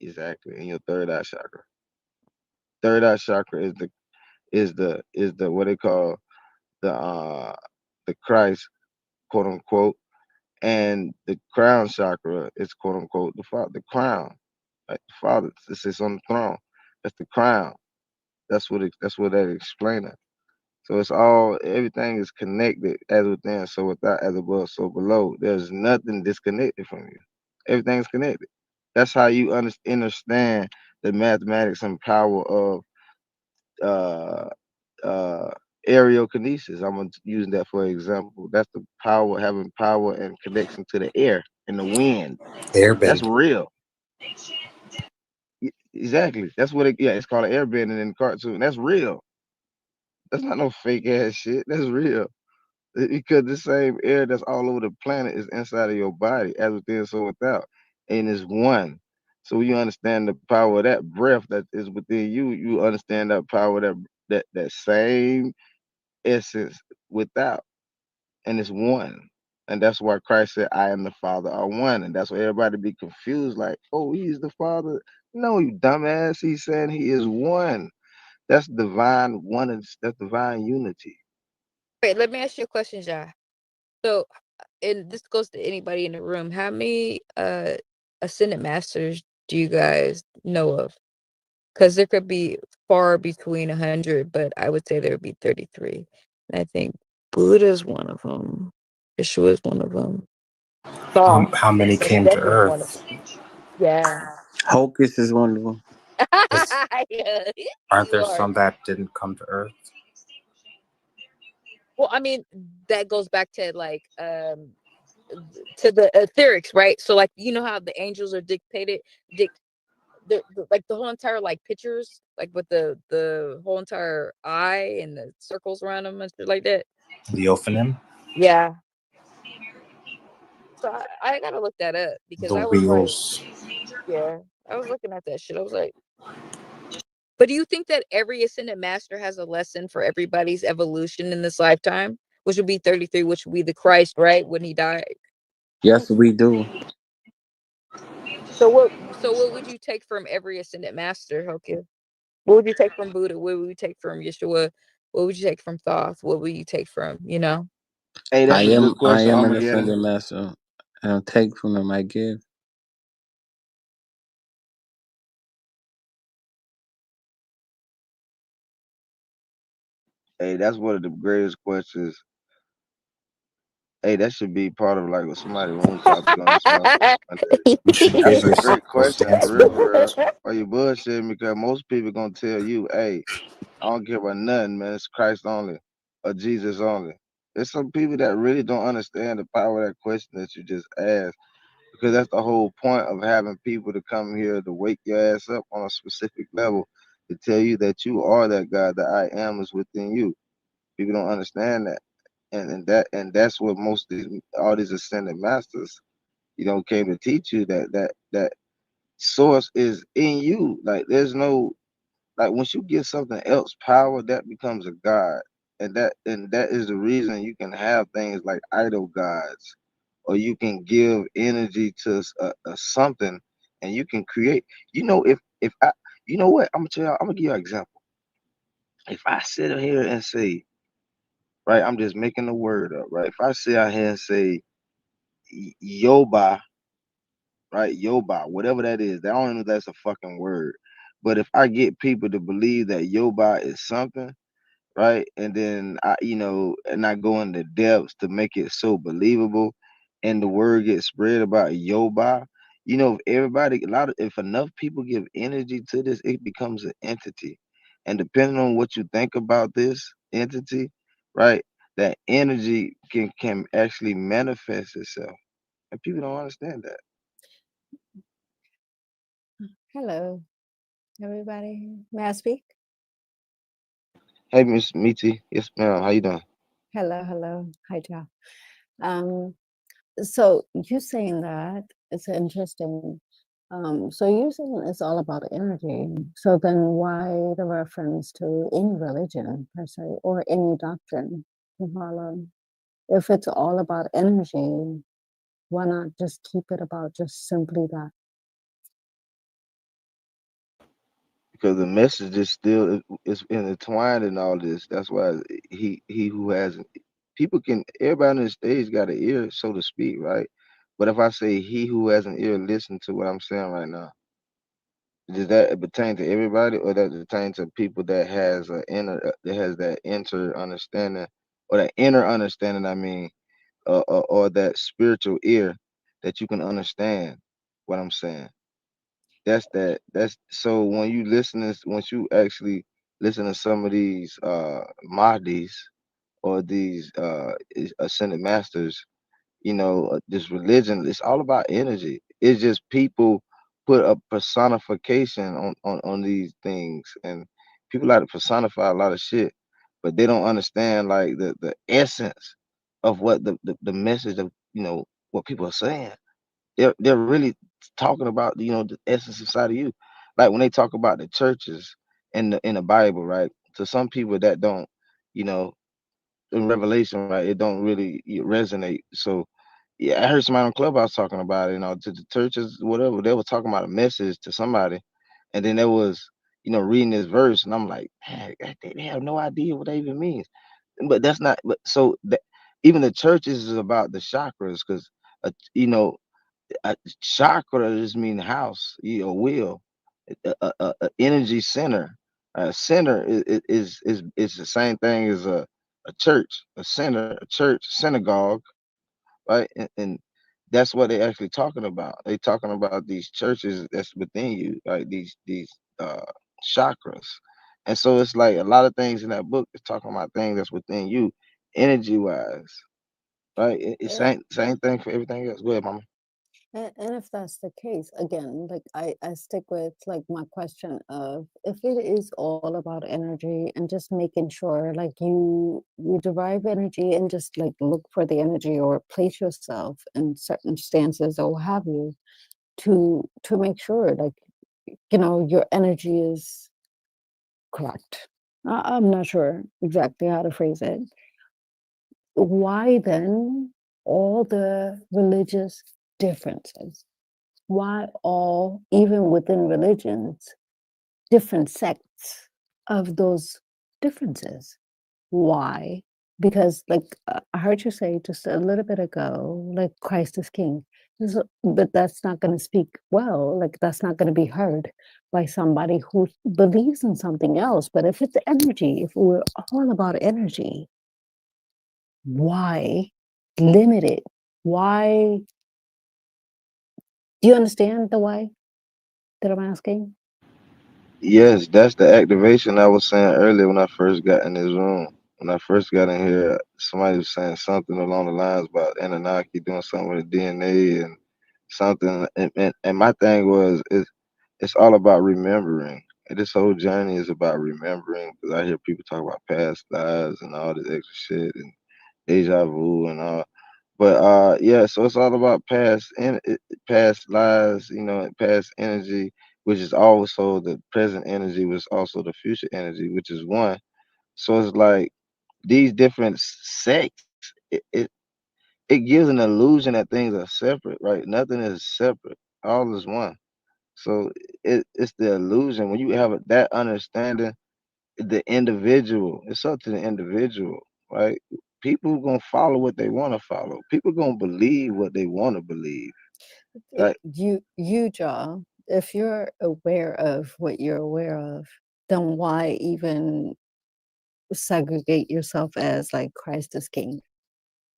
exactly in your third eye chakra. Third eye chakra is the what they call the Christ, quote unquote, and the crown chakra is quote unquote the crown, like the father. It sits on the throne. That's the crown. That's what that explaining. So it's all everything is connected as within, so without, as above, so below. There's nothing disconnected from you. Everything's connected. That's how you understand the mathematics and power of uh uh aerial kinesis. I'm using that for example. That's the power, having power and connection to the air and the wind. That's Airbending. real. Exactly. That's what yeah, it's called airbending in the cartoon. That's real. That's not no fake ass shit. That's real. Because the same air that's all over the planet is inside of your body, as within, so without, and is one. So when you understand the power of that breath that is within you, you understand that power, that same essence without, and it's one. And that's why Christ said, I and the Father are one. And that's why everybody be confused, like, oh, he's the Father. No, you dumbass. He's saying he is one. That's divine oneness. That's divine unity. Wait, let me ask you a question, Ja. So, and this goes to anybody in the room. How many ascended masters do you guys know of? Because there could be far between 100, but I would say there would be 33. And I think Buddha's one of them. Yeshua is one of them. Thoth How many is came to definitely one of Earth? them. Yeah. Hocus is one of them. Yeah, Aren't you there are. some that didn't come to Earth? Well, I mean, that goes back to like to the etherics, right? So like you know how the angels are dictated like the whole entire like pictures like with the whole entire eye and the circles around them and shit like that. The Ophanim? Yeah. So I gotta look that up because The I was like, wheels. yeah, I was looking at that shit. I was like, but do you think that every ascended master has a lesson for everybody's evolution in this lifetime, which would be 33, which would be the Christ, right, when he died? Yes, we do. So what would you take from every ascended master, Hokia? What would you take from Buddha? What would you take from Yeshua? What would you take from Thoth? What would you take from, Hey, I that's a good am I question, am an Armageddon. ascended master. I don't take from them, I give. Hey, that's one of the greatest questions. Hey, that should be part of like somebody room topic on this motherfucker one day. You should That's give a yourself great those question for real, answers. for real. Why you bullshitting? Because most people gonna tell you, hey, I don't care about nothing, man. It's Christ only or Jesus only. There's some people that really don't understand the power of that question that you just asked. Because that's the whole point of having people to come here to wake your ass up on a specific level to tell you that you are that God, that I am is within you. People don't understand that. And that's what most of these all these ascended masters, came to teach you that source is in you. Like there's no like once you give something else power, that becomes a god. And that is the reason you can have things like idol gods, or you can give energy to a something, and you can create. If I, you know what, I'm gonna tell you, I'm gonna give you an example. If I sit here and say, right, I'm just making the word up, right? If I sit out here and say Yoba, right, Yoba, whatever that is, I don't know if that's a fucking word, but if I get people to believe that Yoba is something, right? And then and I go into depths to make it so believable, and the word gets spread about Yoba. If if enough people give energy to this, it becomes an entity. And depending on what you think about this entity, right, that energy can actually manifest itself. And people don't understand that. Hello, everybody. May I speak? Hey, Miss Meaty, yes, ma'am. How you doing? Hello, hello. Hi, Joe. Um, so you saying that it's interesting. So you're saying it's all about energy. So then why the reference to any religion per se or any doctrine to follow? If it's all about energy, why not just keep it about just simply that? Because the message is still is intertwined in all this. That's why he who has people can everybody on the stage got an ear, so to speak, right? But if I say he who has an ear, listen to what I'm saying right now. Does that pertain to everybody, or that pertain to people that has a inner that has that inner understanding, or that inner understanding? I mean, or that spiritual ear that you can understand what I'm saying. That's so when you listen to once you actually listen to some of these Mahdis or these ascended masters, this religion, it's all about energy. It's just people put a personification on these things, and people like to personify a lot of shit, but they don't understand like the essence of what the message of what people are saying. They're really talking about the essence inside of you. Like when they talk about the churches in the Bible, right? To some people that don't, you know, in Revelation, right? It don't really resonate. So yeah, I heard somebody on Clubhouse talking about it. To the churches, whatever. They were talking about a message to somebody, and then there was reading this verse, and I'm like, man, they have no idea what that even means. But that's not. But so that even the churches is about the chakras, because you know chakra just mean house, wheel, energy center. Center is the same thing as a church, a center, a church, synagogue, right? And that's what they actually talking about. They talking about these churches that's within you, like these uh chakras. And so it's like a lot of things in that book is talking about things that's within you, energy wise, right? It's Eh, same thing for everything else. Go ahead, mama. And if that's the case, again, like I stick with like my question of if it is all about energy and just making sure like you derive energy and just like look for the energy or place yourself in certain stances or what have you to make sure like your energy is correct. I'm not sure exactly how to phrase it. Why then all the religious differences? Why all, even within religions, different sects of those differences? Why? Because, like, I heard you say just a little bit ago, like, Christ is king. But that's not going to speak well, like, that's not going to be heard by somebody who believes in something else. But if it's energy, if we're all about energy, why limit it? Why? Do you understand the why that I'm asking? Yes, that's the activation I was saying earlier when I first got in this room. When I first got in here, somebody was saying something along the lines about Anunnaki doing something with the DNA and something. And my thing was, it's all about remembering. And this whole journey is about remembering because I hear people talk about past lives and all this extra shit and deja vu and all. But yeah, so it's all about past lives, and past energy, which is also the present energy, which is also the future energy, which is one. So it's like these different sects, it gives an illusion that things are separate, right? Nothing is separate. All is one. So it's the illusion when you have that understanding, the individual. It's up to the individual, right? People gonna follow what they want to follow. People gonna believe what they want to believe, right? You, if you're aware of what you're aware of, then why even segregate yourself as like Christ is king?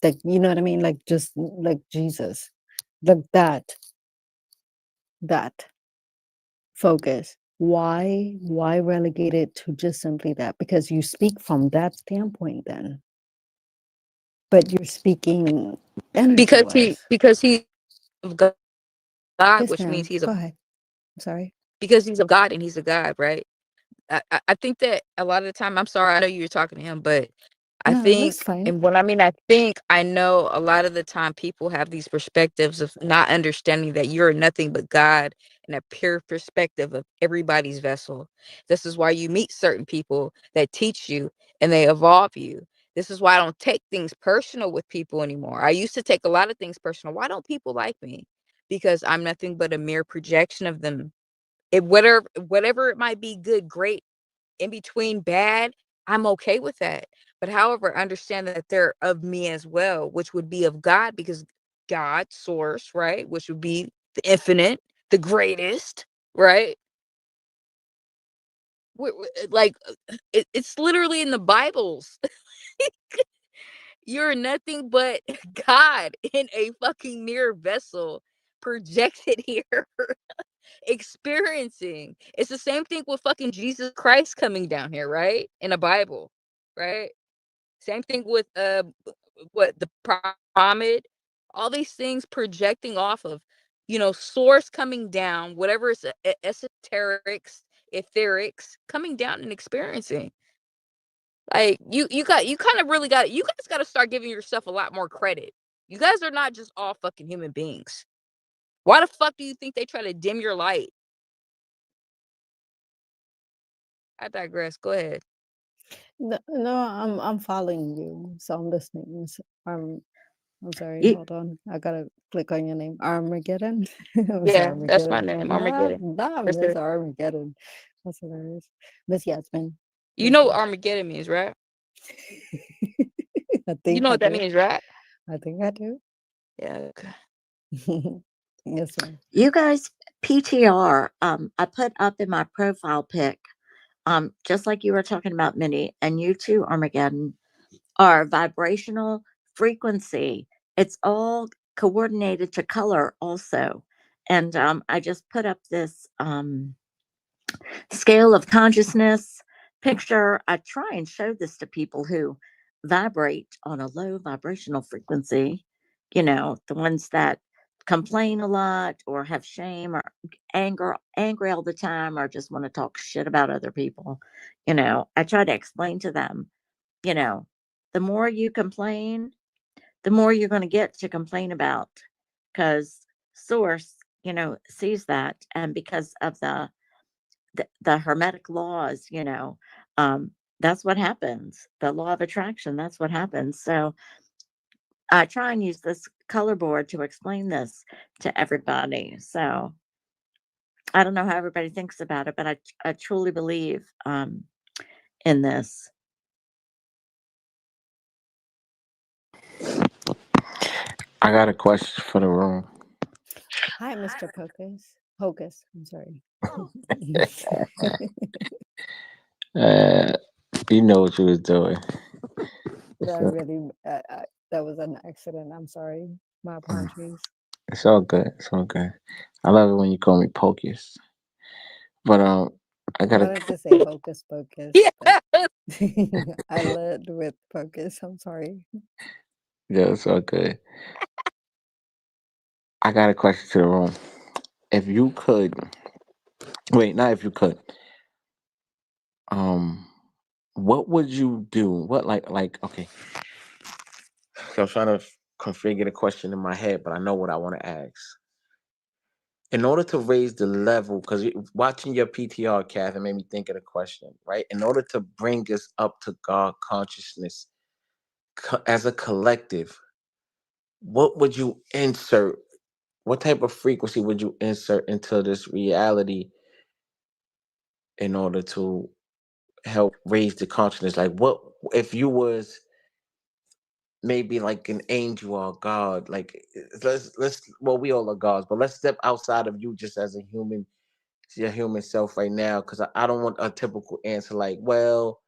Like, you know what I mean? Like just like Jesus, like that focus. Why relegate it to just simply that? Because you speak from that standpoint then, but you're speaking energy wise. because he of God, Yes, which means ma'am. he's a Go ahead. I'm sorry. because he's of God and he's a God, right? I think that a lot of the time, I'm sorry, I know you were talking to him, but I No, that's think, fine. and when I mean I think, I know a lot of the time people have these perspectives of not understanding that you're nothing but God and a pure perspective of everybody's vessel. This is why you meet certain people that teach you and they evolve you. This is why I don't take things personal with people anymore. I used to take a lot of things personal. Why don't people like me? Because I'm nothing but a mere projection of them. Whatever it might be, good, great, in between, bad, I'm okay with that. But however, understand that they're of me as well, which would be of God, because God, source, right, which would be the infinite, the greatest, right? Like it's literally in the Bibles. You're nothing but God in a fucking mere vessel projected here. Experiencing. It's the same thing with fucking Jesus Christ coming down here, right? In a Bible, right? Same thing with what the Muhammad, all these things projecting off of, source coming down, whatever is esoterics, etherics coming down and experiencing. Like you kind of really got you guys got to start giving yourself a lot more credit. You guys are not just all fucking human beings. Why the fuck do you think they try to dim your light? I digress. Go ahead. No, I'm following you, so I'm listening. I'm sorry. Ye- Hold on. I gotta click on your name. Armageddon. Miss Yeah, that's my Armageddon. name, Not Armageddon. not That's Miss it. Armageddon. That's hilarious. Miss Yasmin. You Yes, know what ma'am. Armageddon means, right? I You think know I what that do. means, right? I think I do. Yeah. Okay. Yes, ma'am. You guys, PTR, I put up in my profile pic, just like you were talking about, Minnie, and you too, Armageddon, are vibrational frequency. It's all coordinated to color also. And I just put up this scale of consciousness picture. I try and show this to people who vibrate on a low vibrational frequency, the ones that complain a lot or have shame or angry all the time or just want to talk shit about other people. I try to explain to them, you know, the more you complain, the more you're going to get to complain about, because source, sees that. And because of the hermetic laws, um, that's what happens. The law of attraction, that's what happens. So I try and use this color board to explain this to everybody. So I don't know how everybody thinks about it, but I truly believe in this. I got a question for the room. Hi, Mr. Pocus. Hocus. I'm sorry. Uh, you know what you was doing. It's That all, really, that was an accident. I'm sorry. My apologies. it's all good. It's all good. I love it when you call me Pocus. But I I got a wanted to say hocus pocus, Yeah. but I led with pocus. I'm sorry. yeah, it's all good. I got a question to the room. If you could, wait, not if you could. Um, what would you do? What okay? So I'm trying to configure the question in my head, but I know what I want to ask. In order to raise the level, because watching your PTR, Kath, it made me think of the question, right? In order to bring us up to God consciousness as a collective, what would you insert? What type of frequency would you insert into this reality in order to help raise the consciousness? Like, what if you was maybe like an angel or a god? Like, let's well, we all are gods, but let's step outside of you just as a human, your human self right now, because I don't want a typical answer like, well,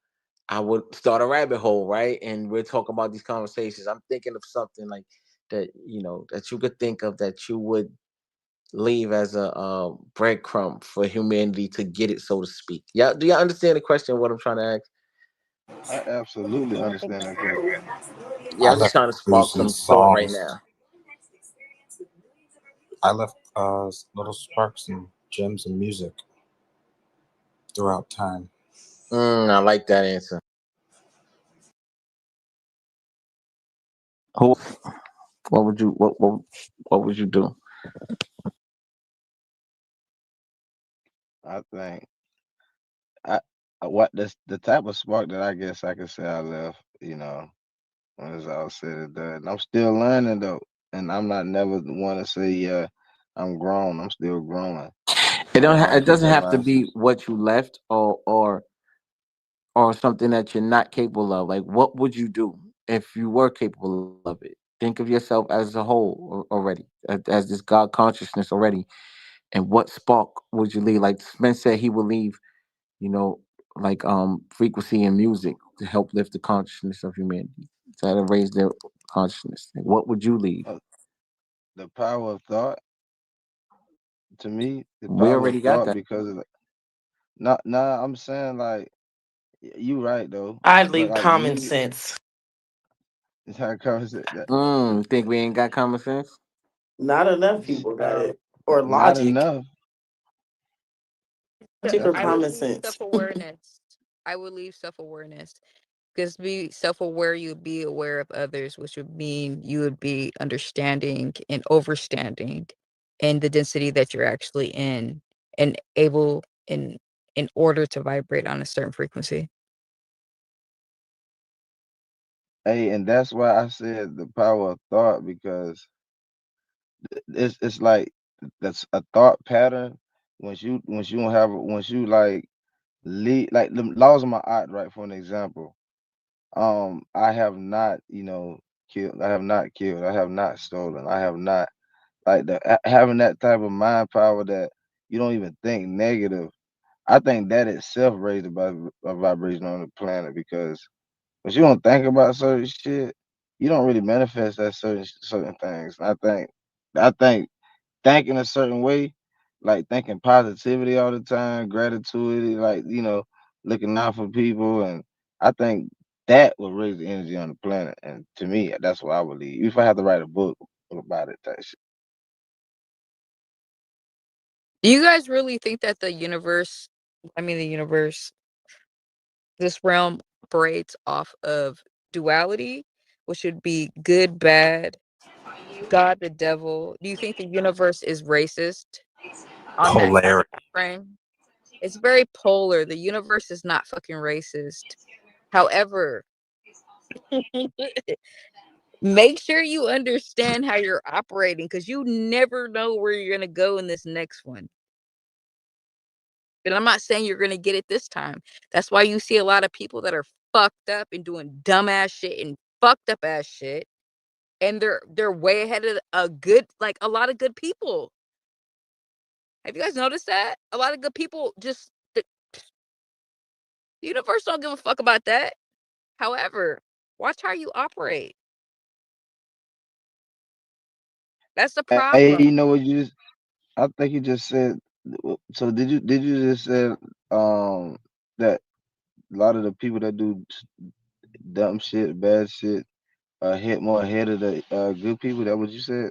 I would start a rabbit hole, right? And we're talking about these conversations. I'm thinking of something like that, that you could think of that you would leave as a breadcrumb for humanity to get it, so to speak. Yeah, do y'all understand the question? What I'm trying to ask? I absolutely I think understand that question. Yeah, I I'm just left trying to spark clues and some thought right songs. now. I left little sparks and gems and music throughout time. I like that answer. Who? What would you? What would you do? I think I what the type of spark that I guess I could say I left, when it's all said and done. And I'm still learning though. And I'm not never one to say, yeah, I'm grown. I'm still growing. It So don't. I It keep doesn't that have to mindset. be what you left, or something that you're not capable of. Like, what would you do if you were capable of it? Think of yourself as a whole already, as this God consciousness already, and what spark would you leave? Like Spence said, he would leave, you know, like frequency and music to help lift the consciousness of humanity, to raise their consciousness. Like, what would you leave? Uh, the power of thought, to me, the We power of already got thought that. because of not nah, I'm saying like you right though. I'd But leave like common music sense. is how it comes that Think we ain't got common sense? Not enough people got it. Or not logic. enough. Logic or I would common leave sense. self awareness. I would leave self awareness. Because be self aware, you would be aware of others, which would mean you would be understanding and overstanding in the density that you're actually in and able in order to vibrate on a certain frequency. Hey, and that's why I said the power of thought because it's like that's a thought pattern. Once you don't have once you like lead like the laws of my art, right? For an example, I have not, killed. I have not killed. I have not stolen. I have not. like having that type of mind power that you don't even think negative. I think that itself raised a vibration on the planet because if you don't think about certain shit, you don't really manifest that certain things. I think thinking a certain way, like thinking positivity all the time, gratitude, like looking out for people, and I think that will raise the energy on the planet. And to me, that's what I believe. If I had to write a book about it, that shit. Do you guys really think that the universe, this realm operates off of duality, which would be good, bad, God, the devil? Do you think the universe is racist on that Polarity. frame? It's very polar. The universe is not fucking racist. However, make sure you understand how you're operating because you never know where you're going to go in this next one. And I'm not saying you're going to get it this time. That's why you see a lot of people that are fucked up and doing dumbass shit and fucked up ass shit. And they're way ahead of a lot of good people. Have you guys noticed that? A lot of good people the universe don't give a fuck about that. However, watch how you operate. That's the Hey, problem. you know what you just? I think you just said. So did you just say that a lot of the people that do dumb shit, bad shit, hit more ahead of the good people? That what you said?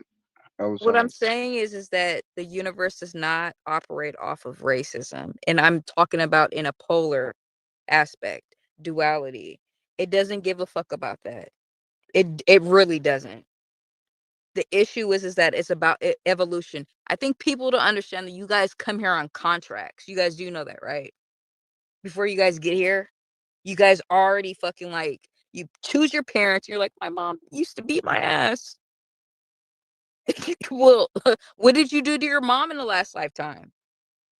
I was What trying I'm to. saying is that the universe does not operate off of racism. And I'm talking about in a polar aspect, duality. It doesn't give a fuck about that. It really doesn't. The issue is that it's about evolution. I think people don't understand that you guys come here on contracts. You guys do know that, right? Before you guys get here, you guys already fucking like you choose your parents. You're like, my mom used to beat my ass. Well, what did you do to your mom in the last lifetime?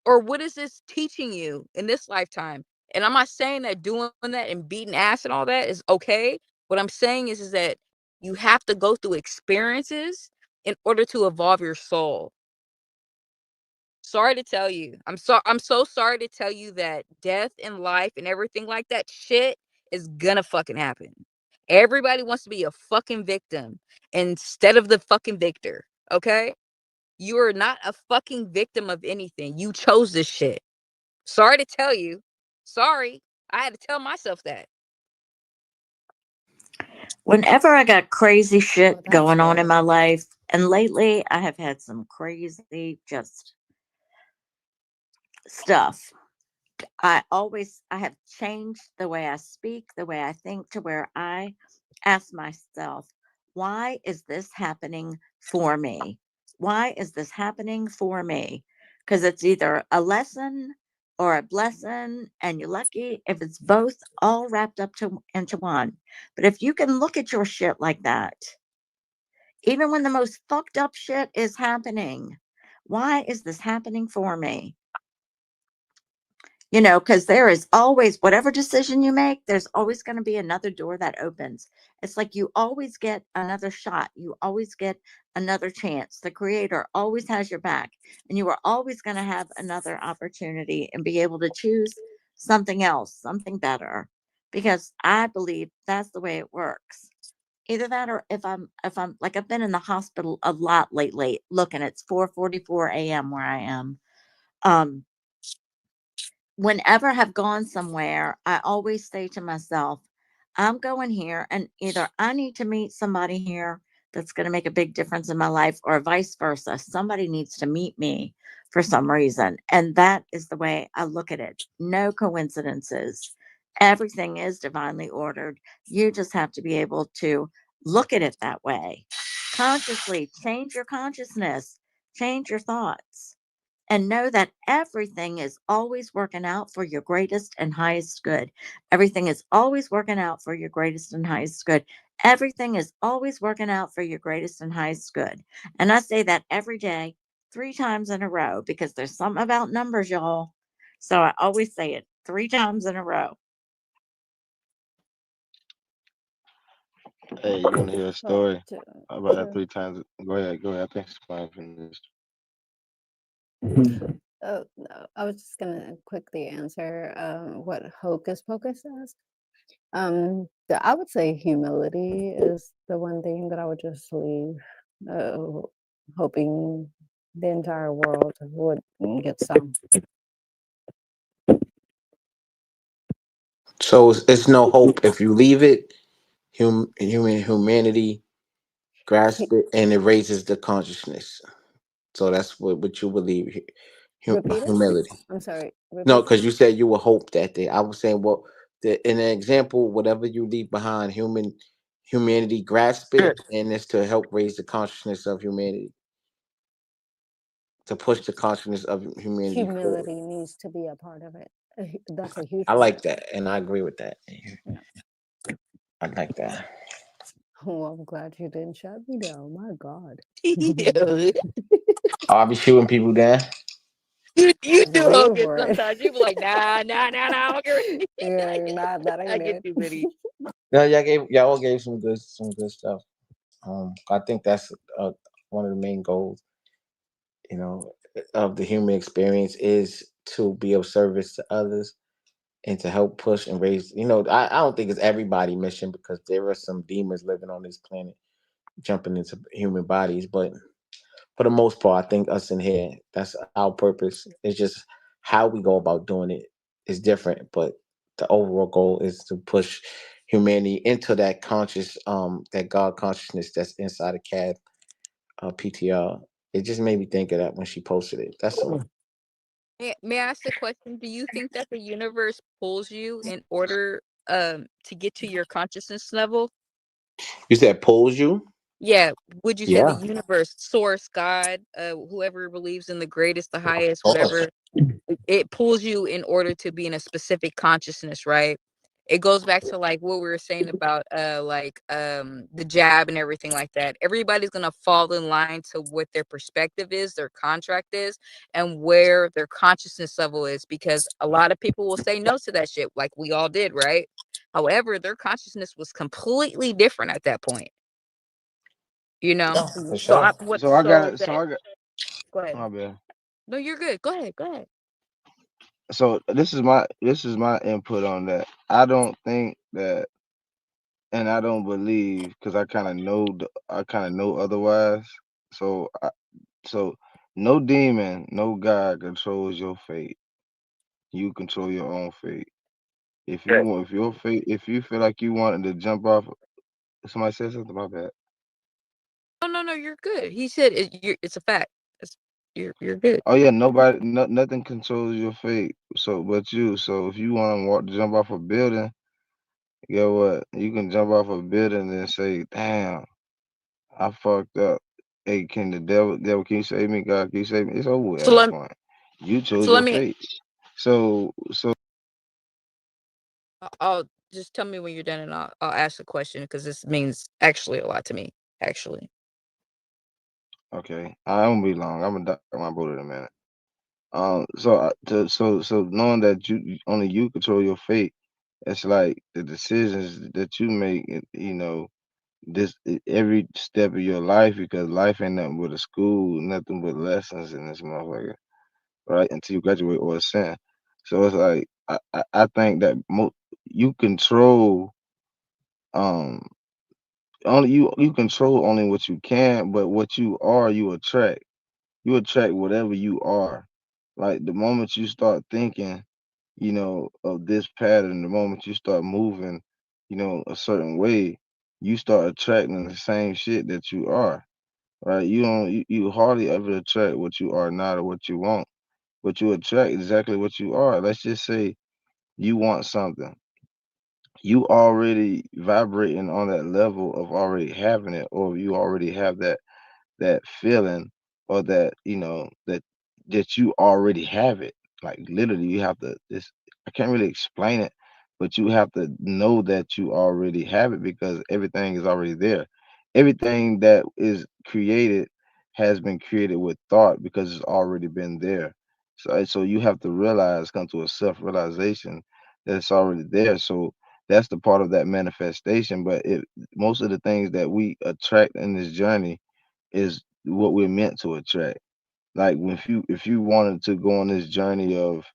Or what is this teaching you in this lifetime? And I'm not saying that doing that and beating ass and all that is okay. What I'm saying is that you have to go through experiences in order to evolve your soul. Sorry to tell you. I'm so sorry to tell you that death and life and everything like that shit is gonna fucking happen. Everybody wants to be a fucking victim instead of the fucking victor. Okay? You are not a fucking victim of anything. You chose this shit. Sorry to tell you. Sorry. I had to tell myself that. Whenever I got crazy shit Well, that's going on in good. my life, and lately I have had some crazy just stuff. I have changed the way I speak, the way I think to where I ask myself, why is this happening for me? Why is this happening for me? Because it's either a lesson or a blessing, and you're lucky if it's both all wrapped up into one. But if you can look at your shit like that, even when the most fucked up shit is happening, why is this happening for me? Because there is always, whatever decision you make, there's always going to be another door that opens. It's like you always get another shot. You always get another chance. The creator always has your back, and you are always going to have another opportunity and be able to choose something else, something better. Because I believe that's the way it works. Either that, or if I'm like, I've been in the hospital a lot lately. Looking, it's 4:44 a.m. where I am. Um, Whenever I have gone somewhere, I always say to myself, I'm going here, and either I need to meet somebody here that's going to make a big difference in my life, or vice versa. Somebody needs to meet me for some reason. And that is the way I look at it. No coincidences. Everything is divinely ordered. You just have to be able to look at it that way. Consciously change your consciousness, change your thoughts, and know that everything is always working out for your greatest and highest good. Everything is always working out for your greatest and highest good. Everything is always working out for your greatest and highest good. And I say that every day, 3 times in a row, because there's something about numbers, y'all. So I always say it 3 times in a row. Hey, you want to hear a Well, story about that sure. 3 times? Go ahead, go ahead. I think it's fine for this. Oh, no, I was just gonna quickly answer what Hocus Pocus asked. I would say humility is the one thing that I would just leave, uh, hoping the entire world would get some. So it's no hope if you leave it. Humanity Hu- grasp it and it raises the consciousness. So that's what you believe. Repeat it. Humility. I'm sorry. No, Repeat because that. you said you would hope that day. I was saying, well, in an example, whatever you leave behind, humanity grasp it, and it's to help raise the consciousness of humanity, to push the consciousness of humanity forward. Humility needs to be a part of it. That's a huge I part. like that, and I agree with that. Yeah. I like that. Oh, I'm glad you didn't shut me down. My God. you I'll be shooting people down. you do Go okay for it. sometimes. You be like, nah, I don't care. Yeah, nah, that I ain't get it. too many. No, y'all all gave some good stuff. I think that's one of the main goals, you know, of the human experience is to be of service to others and to help push and raise. I don't think it's everybody mission because there are some demons living on this planet jumping into human bodies, but for the most part, I think us in here, that's our purpose. It's just how we go about doing it is different, but the overall goal is to push humanity into that that God consciousness that's inside of CAD PTR. It just made me think of that when she posted it. That's all. May I ask the question? Do you think that the universe pulls you in order to get to your consciousness level? You said pulls you? Yeah, would you say the Yeah, universe, source, God, whoever believes in the greatest, the highest, of course. whatever, it pulls you in order to be in a specific consciousness, right? It goes back to like what we were saying about the jab and everything like that. Everybody's gonna fall in line to what their perspective is, their contract is, and where their consciousness level is, because a lot of people will say no to that shit, like we all did, right? However, their consciousness was completely different at that point, you know. Yeah, for So sure. I what So I so got, so that I got, go ahead. my bad. No, you're good. Go ahead. Go ahead. So this is my input on that. I don't think that, and I don't believe because I kind of know otherwise. So so no demon, no God controls your fate. You control your own fate. If your fate, if you feel like you wanted to jump off, somebody said something about that. No, you're good. He said it's a fact. It's, you're good. Oh yeah, nobody, nothing controls your fate. So, but you. So if you want to jump off a building, get what? You can jump off a building and say, "Damn, I fucked up. Hey, can the devil, can you save me? God, can you save me?" It's over with So at that let point. You so chose let your me. fate. So I'll just tell me when you're done, and I'll ask the question because this means actually a lot to me. Actually, okay, I won't be long. I'm gonna dock my boat in a minute. So knowing that only you control your fate, it's like the decisions that you make. Every step of your life, because life ain't nothing but a school, nothing but lessons in this motherfucker, right? Until you graduate or ascend. So it's like I think that you control um only you control only what you can, but what you are, you attract. You attract whatever you are. Like the moment you start thinking, of this pattern, the moment you start moving, a certain way, you start attracting the same shit that you are. Right? You hardly ever attract what you are not or what you want, but you attract exactly what you are. Let's just say you want something. You already vibrating on that level of already having it, or you already have that feeling, or that you already have it. Like literally you have to this I can't really explain it, but you have to know that you already have it because everything is already there. Everything that is created has been created with thought because it's already been there. So you have to come to a self realization that it's already there. So that's the part of that manifestation. But most of the things that we attract in this journey is what we're meant to attract. Like if you wanted to go on this journey of,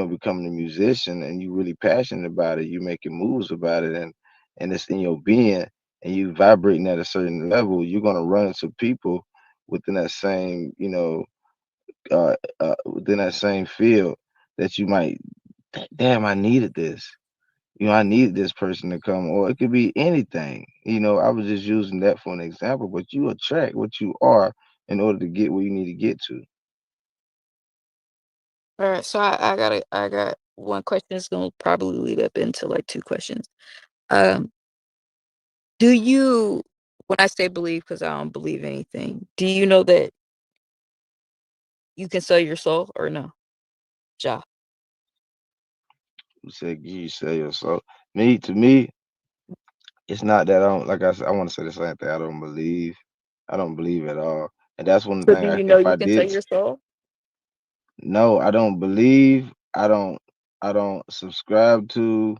becoming a musician, and you really passionate about it, you making moves about it, and it's in your being, and you vibrating at a certain level, you're gonna run into people within that same, within that same field, that you might, damn, I needed this. I needed this person to come, or it could be anything. I was just using that for an example, but you attract what you are in order to get where you need to get to. All right, so I got one question that's gonna probably lead up into like two questions. Um, do you, when I say believe, because I don't believe anything, do you know that you can sell your soul or no? Ja. You said you say yourself. To me, it's not that I don't, like I said, I want to say the same thing. I don't believe. I don't believe at all. And that's one So thing do you know if I you can sell did, your soul? no, I don't believe. I don't subscribe to.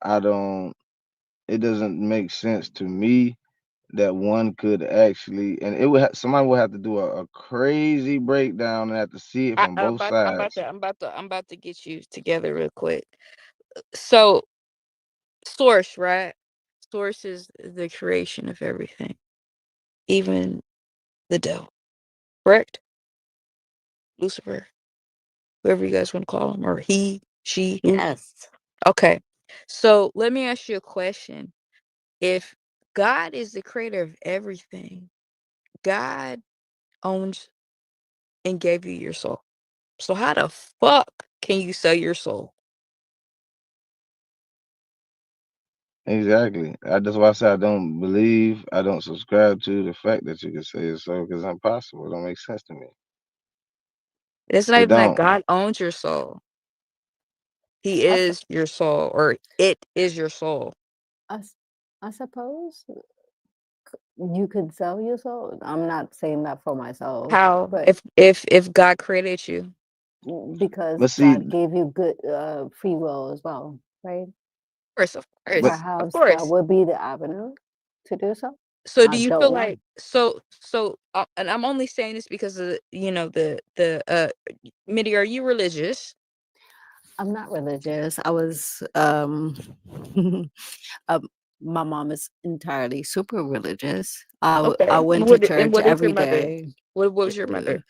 I don't it doesn't make sense to me that one could actually, and somebody would have to do a crazy breakdown and have to see it from both sides. I'm about to get you together real quick. So source, right? Source is the creation of everything, even the devil, correct? Lucifer, whoever you guys want to call him, or he, she, who. Yes. Okay. So let me ask you a question. If God is the creator of everything, God owns and gave you your soul. So how the fuck can you sell your soul? Exactly. That's why I say I don't believe. I don't subscribe to the fact that you can say it's so, because it's impossible. It don't make sense to me. It's not It even that don't. God owns your soul. He I, su- is your soul, or it is your soul. I, s- I suppose you could sell your soul. I'm not saying that for myself, How? but If God created you, because But see, God gave you good free will as well, right? of but course, of Perhaps that course. would be the avenue to do so. So I do you don't feel know. like and I'm only saying this because of the Mitty, are you religious? I'm not religious. I was um, my mom is entirely super religious. I Okay. went to And church what is your every mother? day. What was your mother?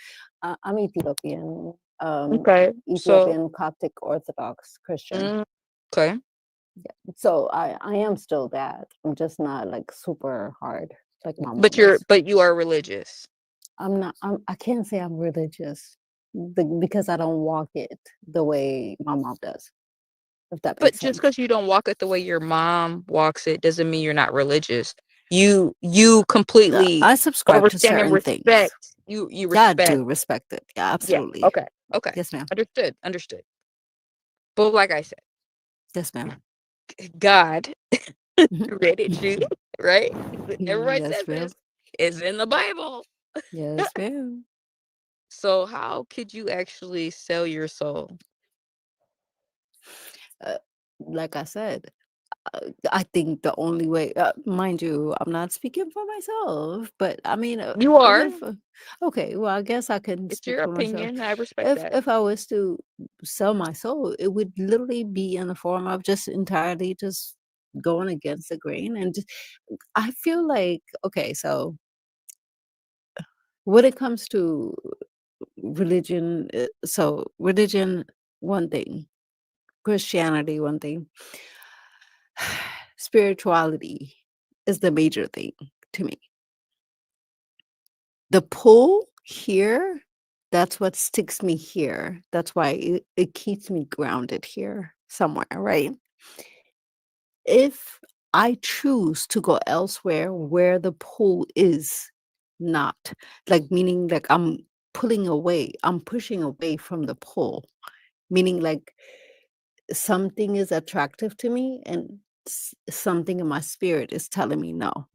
I'm Ethiopian, Okay. So Ethiopian Coptic Orthodox Christian. mm, okay. So I am still that. I'm just not like super hard like my mom is. But you are religious. I'm not. I can't say I'm religious because I don't walk it the way my mom does. If that But makes just sense. because you don't walk it the way your mom walks it doesn't mean you're not religious. You completely I subscribe to understand and certain things. respect. You Yeah, I respect. do respect it. Yeah, Yeah. absolutely. Okay. Okay. Yes, ma'am. Understood. Understood. But like I said, Yes, ma'am. God Mhm. created you, right? Everybody Yes, says ma'am. this. It's in the Bible. Yes, ma'am. So how could you actually sell your soul? Uh, like I said, I think the only way, mind you, I'm not speaking for myself, but I mean, You are. okay, well, I guess I can It's speak your for myself. opinion. I respect that. If I was to sell my soul, it would literally be in the form of just entirely just going against the grain, and I feel like, okay, so when it comes to religion, so religion, one thing, Christianity, one thing, spirituality is the major thing to me. The pull here, that's what sticks me here. That's why it keeps me grounded here somewhere, right? If I choose to go elsewhere where the pull is not, like, meaning like I'm pushing away from the pull, meaning like something is attractive to me and something in my spirit is telling me no,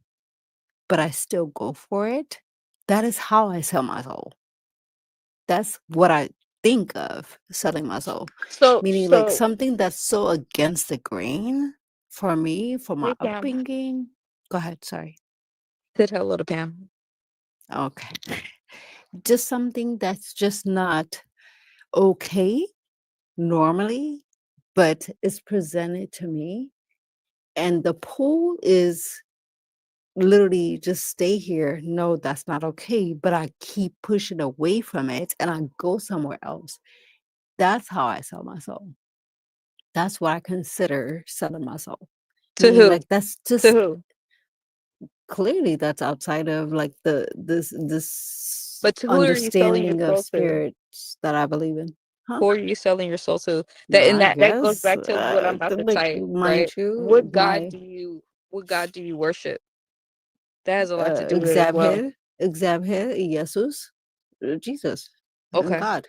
but I still go for it. That is how I sell my soul. That's what I think of selling my soul. So Meaning like so something that's so against the grain for me, for my Hey, Pam. upbringing, go ahead. Sorry. Said hello to Pam. Okay. Just something that's just not okay normally, but it's presented to me. And the pull is literally just stay here. No, that's not okay. But I keep pushing away from it and I go somewhere else. That's how I sell my soul. That's what I consider selling my soul. To Meaning who? like that's To just who? clearly that's outside of like this But to who are you selling your understanding of soul to? spirits that I believe in. Huh? Who are you selling your soul to? No, That and I that goes guess back to what I'm about to like type, mind right? you, my What God do you worship? That has a lot to do with it as well. Exabher, Exabher, Jesus, Jesus, and Okay. God.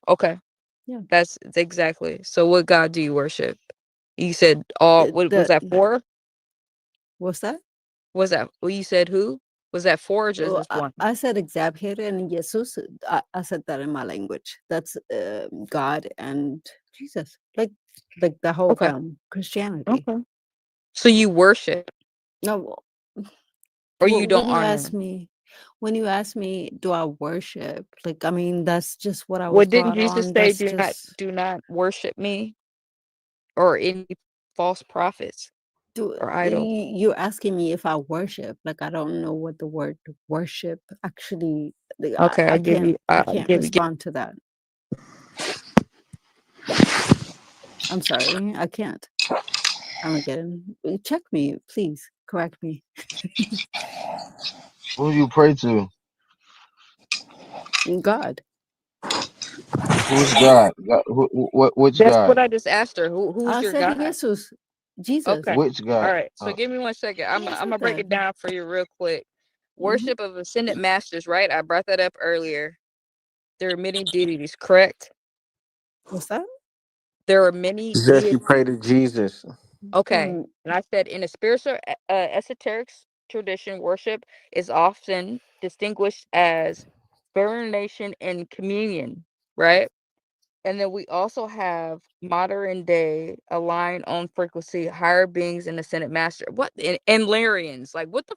Okay. Yeah. That's exactly. So what God do you worship? You said all what was The that for? what's that? Was that well you said who? Was that for or Oh, just one? I said Exabher and Jesus. I said that in my language. That's God and Jesus, like the whole Okay. Christianity. Okay. So you worship No, or you don't when you ask honor. me, do I worship? Like, I mean, that's just what I was What didn't brought Jesus on. say? That's just Do not worship me or any false prophets do or idols. you're asking me if I worship? Like, I don't know what the word worship actually. Like, Okay, I can't. I can't give respond to that. I'm sorry. I can't. I'm again. Check me, please. Correct me. Who you pray to? God. Who's God? God which That's God? what I just asked her. Who's I your said God? Jesus. Jesus. Okay. Which All God? right. So give me 1 second. Yeah, I I'm said gonna break that. it down for you real quick. Hmm. Worship of ascended masters, right? I brought that up earlier. There are many deities, correct? What's that? There are many She said she deities. prayed to Jesus. Okay. Mm, And I said in a spiritual esoteric tradition, worship is often distinguished as veneration and communion, right? And then we also have modern day align on frequency, higher beings and ascended master. What and Lyrians? Like what the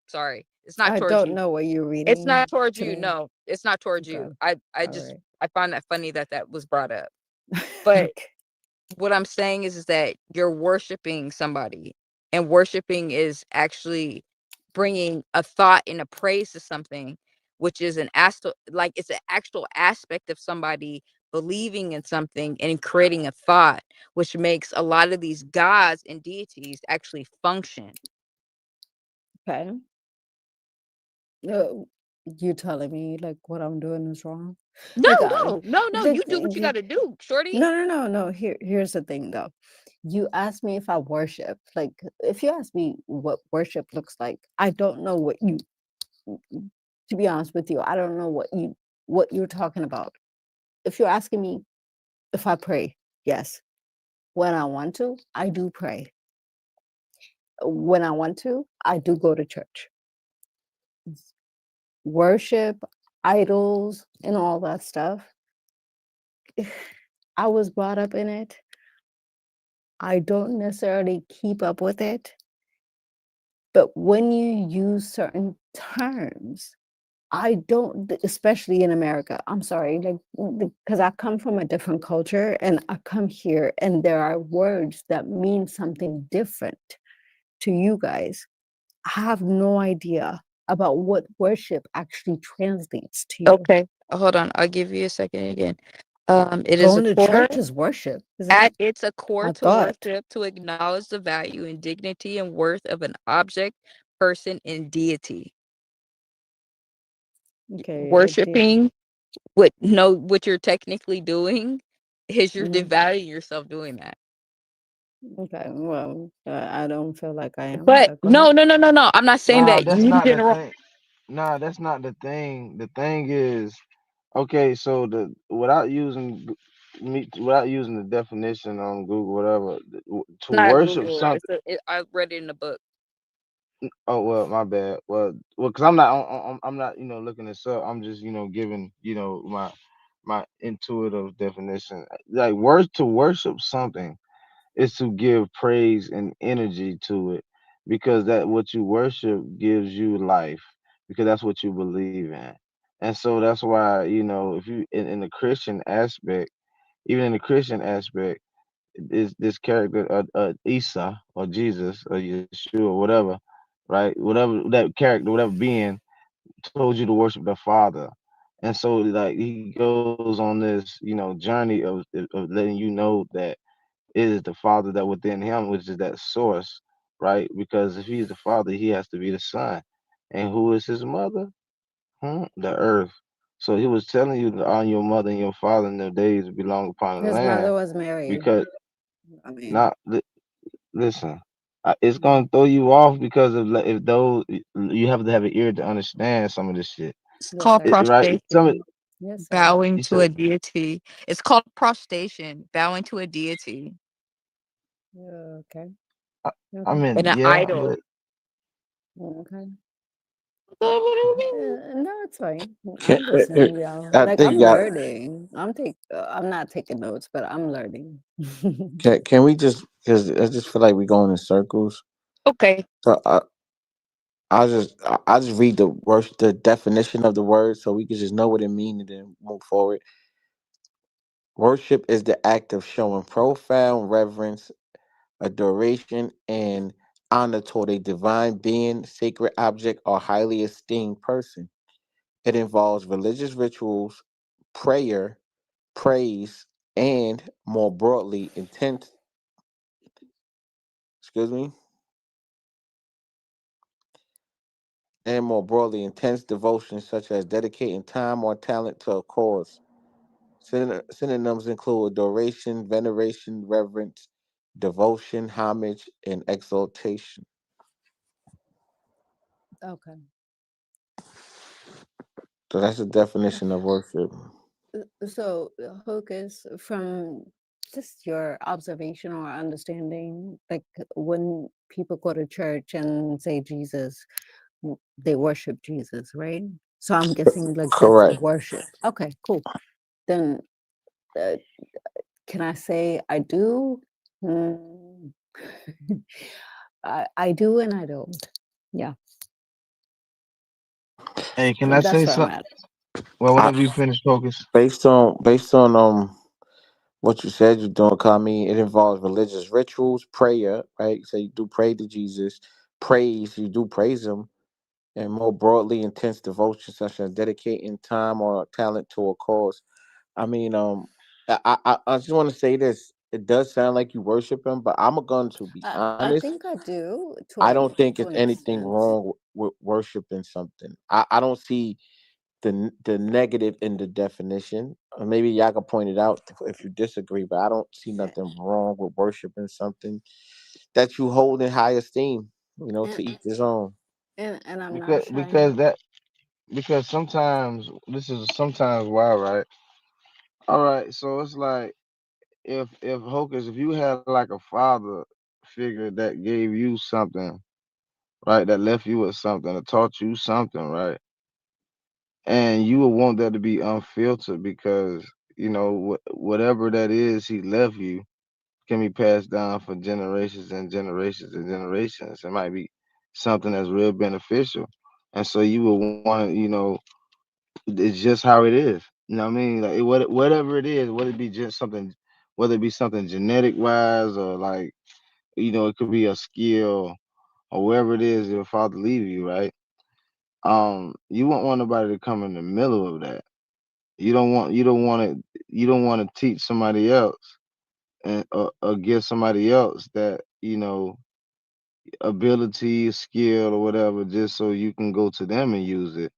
sorry. It's not I towards don't you. know what you're It's not reading towards to you. me. No, it's not towards Okay. you. I All just right. I find that funny that that was brought up. But Okay. what I'm saying is that you're worshiping somebody, and worshiping is actually bringing a thought and a praise to something, which is an like it's an actual aspect of somebody believing in something and creating a thought, which makes a lot of these gods and deities actually function. Okay. Uh, you telling me like what I'm doing is wrong? No, Like, no. You do what you got to do, shorty. no. Here's the thing, though. You asked me if I worship. Like, if you ask me what worship looks like, I don't know what you. To be honest with you, I don't know what you're talking about. If you're asking me if I pray, yes. When I want to, I do pray. When I want to, I do go to church. Worship, idols, and all that stuff. I was brought up in it. I don't necessarily keep up with it. But when you use certain terms, I don't, especially in America, I'm sorry, like, because I come from a different culture and I come here and there are words that mean something different to you guys. I have no idea about what worship actually translates to you. Okay, hold on. I'll give you a second again. It is a Going to core. church is worship, isn't At it? its a core I to thought. worship, to acknowledge the value and dignity and worth of an object, person, and deity. Okay, I did. Worshiping what you're technically doing is you're Mhm. devaluing yourself doing that. Okay, well, I don't feel like I am, But but go ahead. no. I'm not saying Nah, that that's you in not the general. thing. Nah, that's not the thing. The thing is, okay, so the without using the definition on Google, whatever, to Not worship Google. something. I read it in a book. Oh well, my bad. Well, because I'm not looking this up. I'm just giving my intuitive definition. Like words to worship something is to give praise and energy to it, because that what you worship gives you life, because that's what you believe in. And so that's why, if you in the Christian aspect, even in the Christian aspect, is this character, Isa or Jesus or Yeshua or whatever, right? Whatever that character, whatever being told you to worship the Father. And so like he goes on this, journey of letting you know that it is the Father that within him, which is that source, right? Because if he's the Father, he has to be the Son. And who is his mother? The earth. So he was telling you that on your mother and your father in their days belong upon the His mother land, was Mary. because I mean, not listen. It's mm, gonna throw you off because of if those you have to have an ear to understand some of this shit. It's yes, called I do. Right? Some of prostration, Yes, I do. bowing you to said, a deity. It's called prostration, bowing to a deity Yeah, okay. I, I Okay. and mean, an yeah, idol. but Okay. What do you mean? No, it's fine. Can, I'm listening, y'all. I Like think I'm y'all learning. I'm not taking notes, but I'm learning. can we just because I just feel like we're going in circles. Okay. So I just read the definition of the word so we can just know what it means and then move forward. Worship is the act of showing profound reverence, adoration, and honor toward a divine being, sacred object, or highly esteemed person. It involves religious rituals, prayer, praise, and more broadly, excuse me, intense devotion such as dedicating time or talent to a cause. Synonyms include adoration, veneration, reverence, devotion, homage, and exaltation. Okay. So that's the definition of worship. So, Hocus, from just your observation or understanding, like when people go to church and say Jesus, they worship Jesus, right? So I'm guessing like that's Correct. worship. Okay, cool. Then uh, can I say I do? Mm, I do and I don't. Yeah, hey, can I that's say where I'm something? at. Well, I, whenever you finish, focus. based on what you said you're doing, 'cause I mean it involves religious rituals, prayer, right? So you do pray to Jesus, praise, you do praise him, and more broadly intense devotion such as dedicating time or talent to a cause. I mean, I just want to say this. It does sound like you worship him, but I'm going to be I honest. think I do I don't think to it's an anything extent. wrong with worshiping something. I don't see the negative in the definition. Maybe y'all can point it out if you disagree, but I don't see A- nothing wrong with worshiping something that you hold in high esteem. And To each his own. and I'm not because shying. because that because sometimes this is sometimes why, right? All right, so it's like if Hocus, if you had like a father figure that gave you something, right, that left you with something, that taught you something, right, and you would want that to be unfiltered because whatever that is he left you can be passed down for generations and generations and generations. It might be something that's real beneficial, and so you would want to, it's just how it is. You know what I mean? Like whatever it is, whether it be just something, whether it be something genetic wise or like it could be a skill or wherever it is your father leave you, right? You won't want nobody to come in the middle of that. You don't want to teach somebody else and or give somebody else that ability, skill, or whatever, just so you can go to them and use it.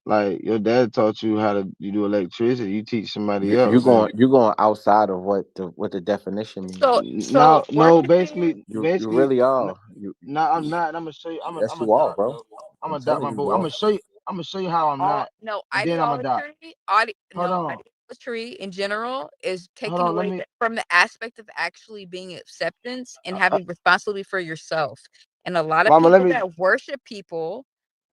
Like your dad taught you how to you do electricity, you teach somebody You else, and you going outside of what the definition means. So no, worshiping. You really are. no, I'm not. I'm gonna show you. I'm Yes, a you are, dot, bro. bro. I'm I'm a dot telling my you, boo. I'm bro. gonna show you. I'm gonna show you how I'm All not, no and then I'm a dot. Hold on, idolatry in general is hold taking on. Let away me. from the aspect of actually being acceptance and having responsibility for yourself. And a lot of Mama, let people me. that worship people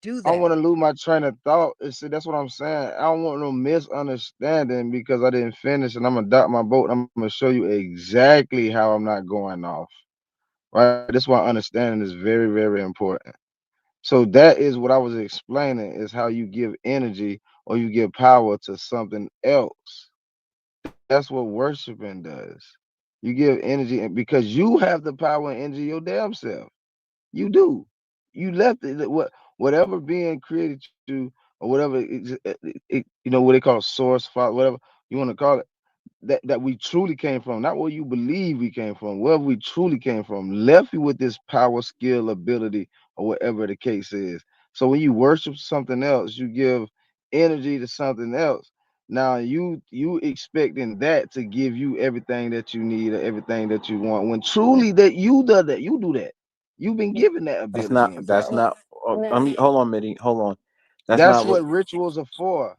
do I don't that. want to lose my train of thought. See, that's what I'm saying. I don't want no misunderstanding because I didn't finish, and I'm gonna dock my boat. I'm gonna show you exactly how I'm not going off. Right. That's why understanding is very, very important. So that is what I was explaining is how you give energy or you give power to something else. That's what worshiping does. You give energy because you have the power and energy your damn self. You do. You left it. Whatever being created you or whatever what they call source, father, whatever you want to call it, that we truly came from, not where you believe we came from, wherever we truly came from, left you with this power, skill, ability, or whatever the case is. So when you worship something else, you give energy to something else. Now you expecting that to give you everything that you need or everything that you want. When truly that you do that. You've been given that That's ability not. and That's power. not. I mean, hold on, Mitty. Hold on. That's That's not what. what rituals are for.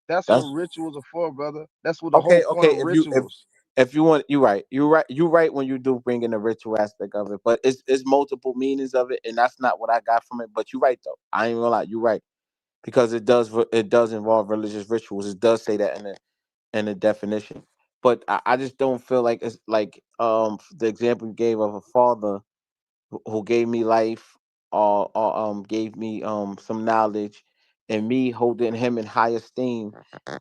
That's what That's rituals are for, brother. That's what the whole okay. point Okay. of rituals. If you want, you're right. You're right. You're right when you do bring in the ritual aspect of it, but it's multiple meanings of it, and that's not what I got from it. But you're right though. I ain't gonna lie. You're right because it does involve religious rituals. It does say that in the definition, but I just don't feel like it's like the example you gave of a father who gave me life or gave me some knowledge and me holding him in high esteem,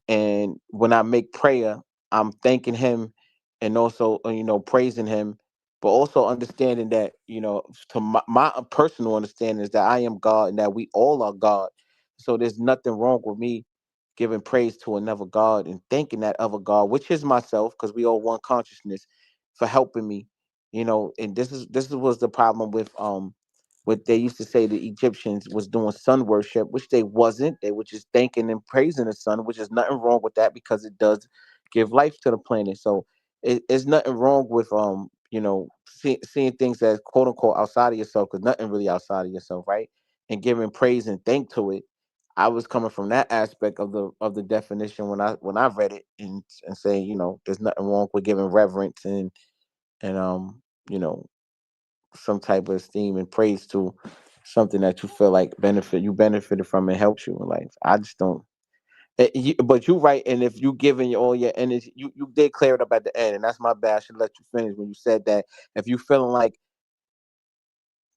and when I make prayer I'm thanking him and also praising him, but also understanding that to my personal understanding is that I am God and that we all are God. So there's nothing wrong with me giving praise to another God and thanking that other God, which is myself, because we all one consciousness, for helping me. And this was the problem with what they used to say the Egyptians was doing sun worship, which they wasn't. They were just thanking and praising the sun, which is nothing wrong with that because it does give life to the planet. So it's nothing wrong with seeing things that quote unquote outside of yourself, because nothing really outside of yourself, right? And giving praise and thank to it. I was coming from that aspect of the definition when I read it, and saying, there's nothing wrong with giving reverence and you know some type of esteem and praise to something that you feel like you benefited from and helps you in life. I just don't. But you're right, and if you giving all your energy, you did clear it up at the end, and that's my bad. I should let you finish when you said that. If you feeling like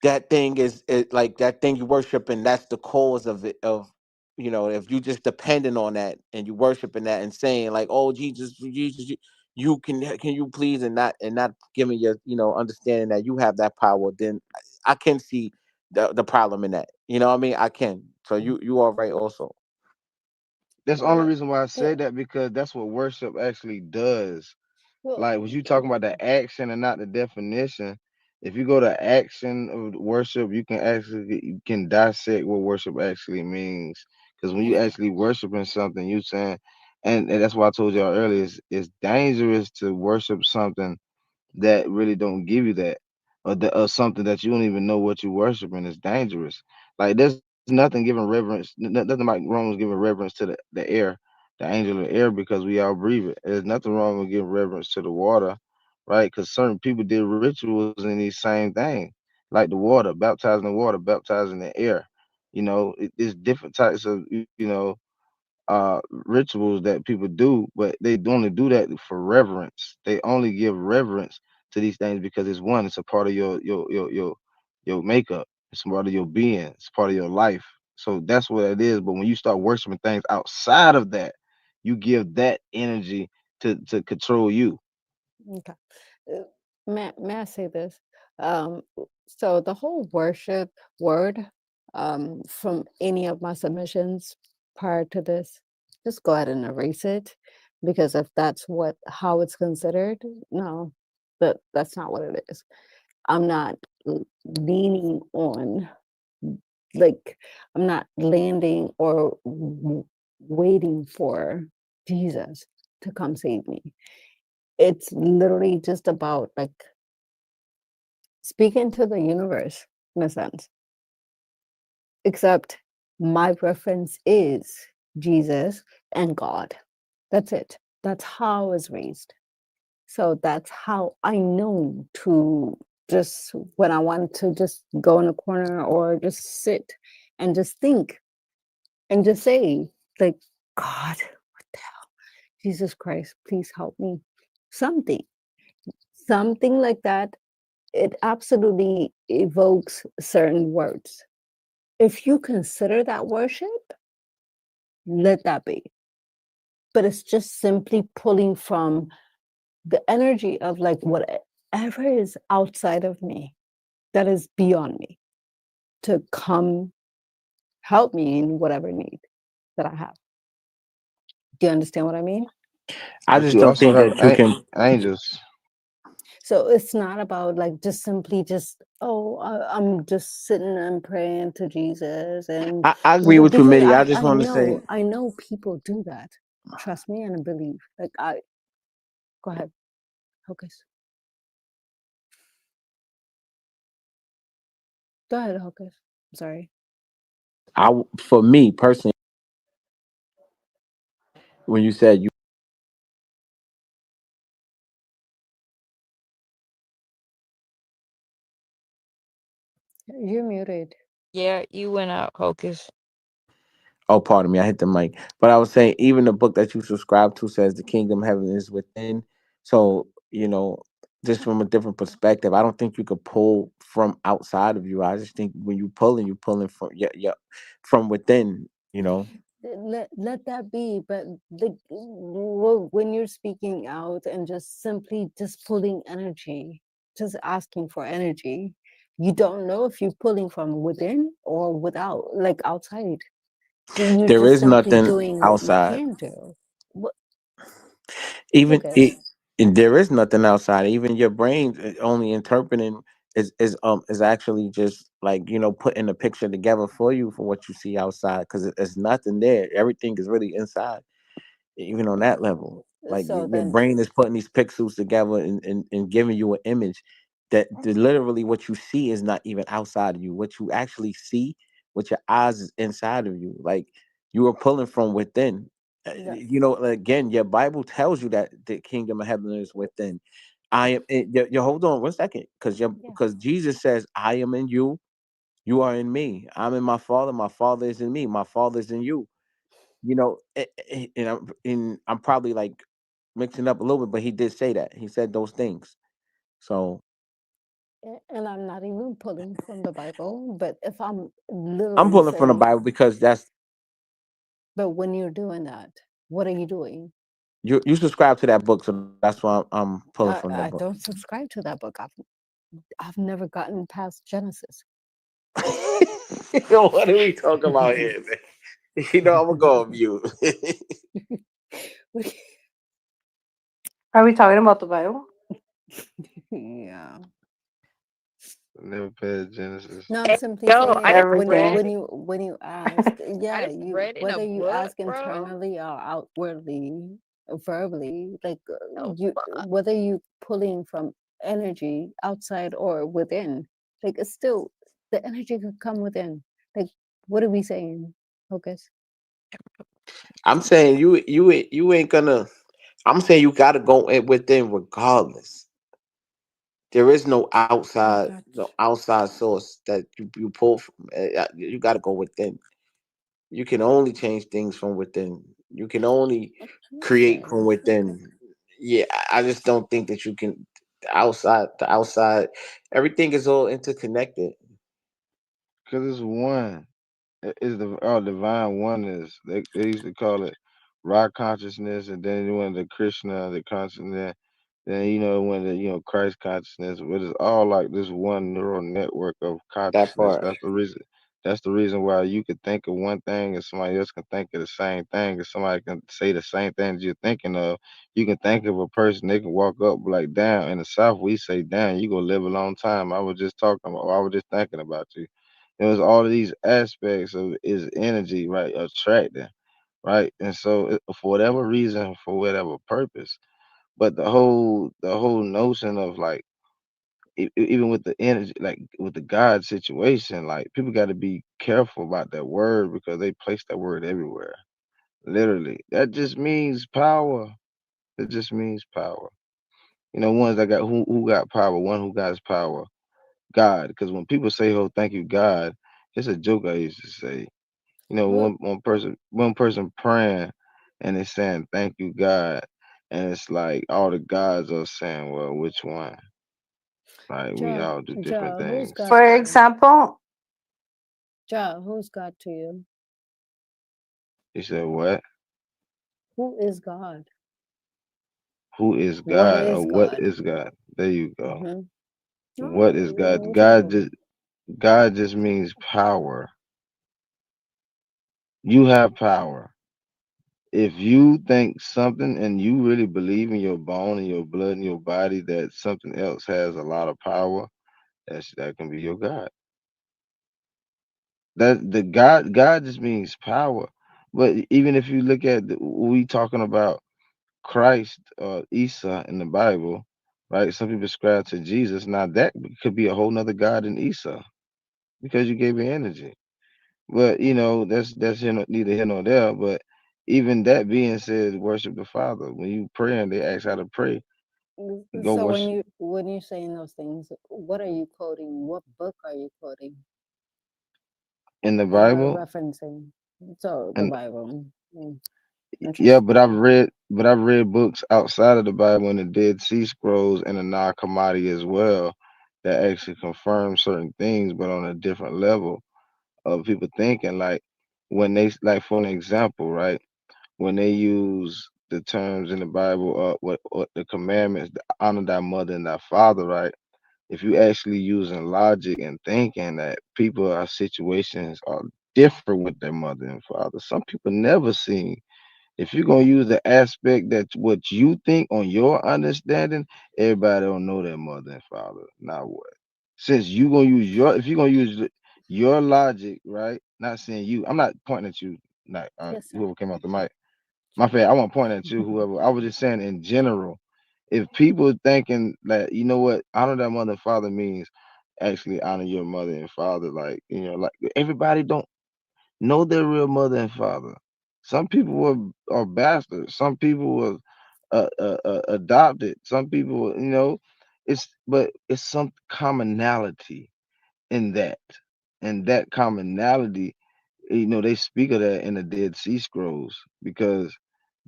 that thing is like that thing you worship and that's the cause of it, if you just depending on that and you worshiping that and saying like, oh Jesus, you can you please, and not giving your understanding that you have that power, then I can see the problem in that. You know what I mean? I can. So you are right also. That's the only Yeah. reason why I Yeah. said that because that's what worship actually does. Well, Like, was you talking about the action and not the definition? If you go to action of worship, you can dissect what worship actually means. Because when you actually worshiping something, you saying, and that's why I told y'all earlier, it's dangerous to worship something that really don't give you that, or something that you don't even know what you're worshiping is dangerous. Like there's nothing giving reverence, nothing like wrong with giving reverence to the air, the angel of the air, because we all breathe it. There's nothing wrong with giving reverence to the water, right? Because certain people did rituals in these same thing, like the water, baptizing the air. It's different types of rituals that people do, but they only do that for reverence. They only give reverence to these things because it's a part of your makeup. It's part of your being. It's part of your life. So that's what it is. But when you start worshiping things outside of that, you give that energy to control you. okay. Uh, may I say this? So the whole worship word, from any of my submissions prior to this, just go ahead and erase it, because if that's how it's considered, no, that's not what it is. I'm not leaning on, like, I'm not landing or waiting for Jesus to come save me. It's literally just about like speaking to the universe in a sense, except my preference is Jesus and God. That's it. That's how I was raised. So that's how I know to just, when I want to just go in a corner or just sit and just think and just say, like, God, what the hell? Jesus Christ, please help me. Something, something like that. It absolutely evokes certain words. If you consider that worship, let that be. But it's just simply pulling from the energy of like whatever is outside of me, that is beyond me, to come help me in whatever need that I have. Do you understand what I mean? I But just you don't also think have that you can. angels. So it's not about like just simply just, oh, I'm just sitting and praying to Jesus, and I agree with you, because Mitty. I just want to say, I know people do that. Trust me and believe. Like I go ahead, Hocus. Go ahead, Hocus. I'm sorry. for me personally, when you said you, You're muted. Yeah, you went out, Hocus. oh, pardon me, I hit the mic. But I was saying, even the book that you subscribe to says the kingdom of heaven is within. So, just from a different perspective, I don't think you could pull from outside of you. I just think when you're pulling from, yeah, from within. Let that be, but when you're speaking out and just simply just pulling energy, just asking for energy, you don't know if you're pulling from within or without, like outside. You're There just is simply nothing doing what you outside. can do. What, Even Lucas? it, and there is nothing outside. Even your brain only interpreting is actually just like putting a picture together for you for what you see outside because it's nothing there. Everything is really inside. Even on that level, like So your then, brain is putting these pixels together and giving you an image that literally what you see is not even outside of you. What you actually see with your eyes is inside of you. Like you are pulling from within. yeah, Again, your Bible tells you that the kingdom of heaven is within. I am. You hold on 1 second, yeah. because Jesus says, "I am in you, you are in me. I'm in my Father is in me, my Father is in you." And I'm probably like mixing up a little bit, but he did say that. He said those things. So And I'm not even pulling from the Bible, but if I'm I'm literally pulling from the saying, Bible because that's but when you're doing that, what are you doing? you subscribe to that book, so that's why I'm pulling from that I book. don't subscribe to that book. I've never gotten past Genesis. What are we talking about here, man? I'm gonna go on mute. Are we talking about the Bible? Yeah. Never past Genesis. No, I'm Hey, simply yo, I saying just Everything. read. when you ask, I yeah, just you read in a whether you book, ask bro. internally or outwardly, verbally, like Oh, you fuck. whether you pulling from energy outside or within, like it's still the energy could come within. Like, what are we saying? Focus. I'm saying you ain't gonna. I'm saying you gotta go within regardless. There is That no outside source that you pull from. You gotta go within. You can only change things from within. You can only create okay, from okay. within. Yeah, I just don't think that you can the outside, everything is all interconnected. Because it's one. It's the our divine oneness. They used to call it rock consciousness, and then you went to Krishna, the consciousness. Then when the Christ consciousness, but it's all like this one neural network of That consciousness. part. That's the reason. That's the reason why you could think of one thing and somebody else can think of the same thing, and somebody can say the same thing that you're thinking of. You can think of a person, they can walk up like, "Damn." In the South, we say, "Damn, you gonna live a long time." I was just talking about. I was just thinking about you. It was all of these aspects of his energy, right, attracting, right, and so for whatever reason, for whatever purpose. But the whole notion of like even with the energy, like with the God situation, like people got to be careful about that word because they place that word everywhere. Literally, that just means power. It just means power. Ones that got who got power. One who got his power. God, because when people say, "Oh, thank you, God," It's a joke I used to say. You know, Who? one person praying and it's saying thank you God, and it's like all the gods are saying, well, which one? Like we Ja, all do different Ja, who's things. God For to you? example, Ja, who's God to you? You said what? Who is God? Who is What God or is what God? is God? There you go. Mm-hmm. What Oh, is God? whichever. God just means power. You have power. If you think something and you really believe in your bone and your blood and your body that something else has a lot of power, that can be your God. That the God just means power. But even if you look at we talking about Christ or Isa in the Bible, right? Some people ascribe to Jesus. Now that could be a whole nother God in Isa because you gave me energy. But that's neither here nor there. But even that being said, worship the Father. When you pray and they ask how to pray, go So worship when you're saying those things, what are you quoting? What book are you quoting in the or Bible. referencing? So the And Bible. Mm, yeah, interesting. but I've read books outside of the Bible in the Dead Sea Scrolls and the Nag Hammadi as well that actually confirm certain things, but on a different level of people thinking. Like when they like for an example, right? When they use the terms in the Bible, what the commandments, honor thy mother and thy father, right? If you actually using logic and thinking that people are situations are different with their mother and father. Some people never seen. If you're gonna use the aspect that what you think on your understanding, everybody don't know their mother and father. Now what? Since you gonna use if you're gonna use your logic, right? Not saying you. I'm not pointing at you. Not Yes, sir. whoever came off the mic. My bad. I won't point at you. Whoever. I was just saying in general. If people thinking that what honor that mother and father means, actually honor your mother and father. Like like everybody don't know their real mother and father. Some people are bastards. Some people were adopted. Some people, it's some commonality in that, and that commonality, they speak of that in the Dead Sea Scrolls because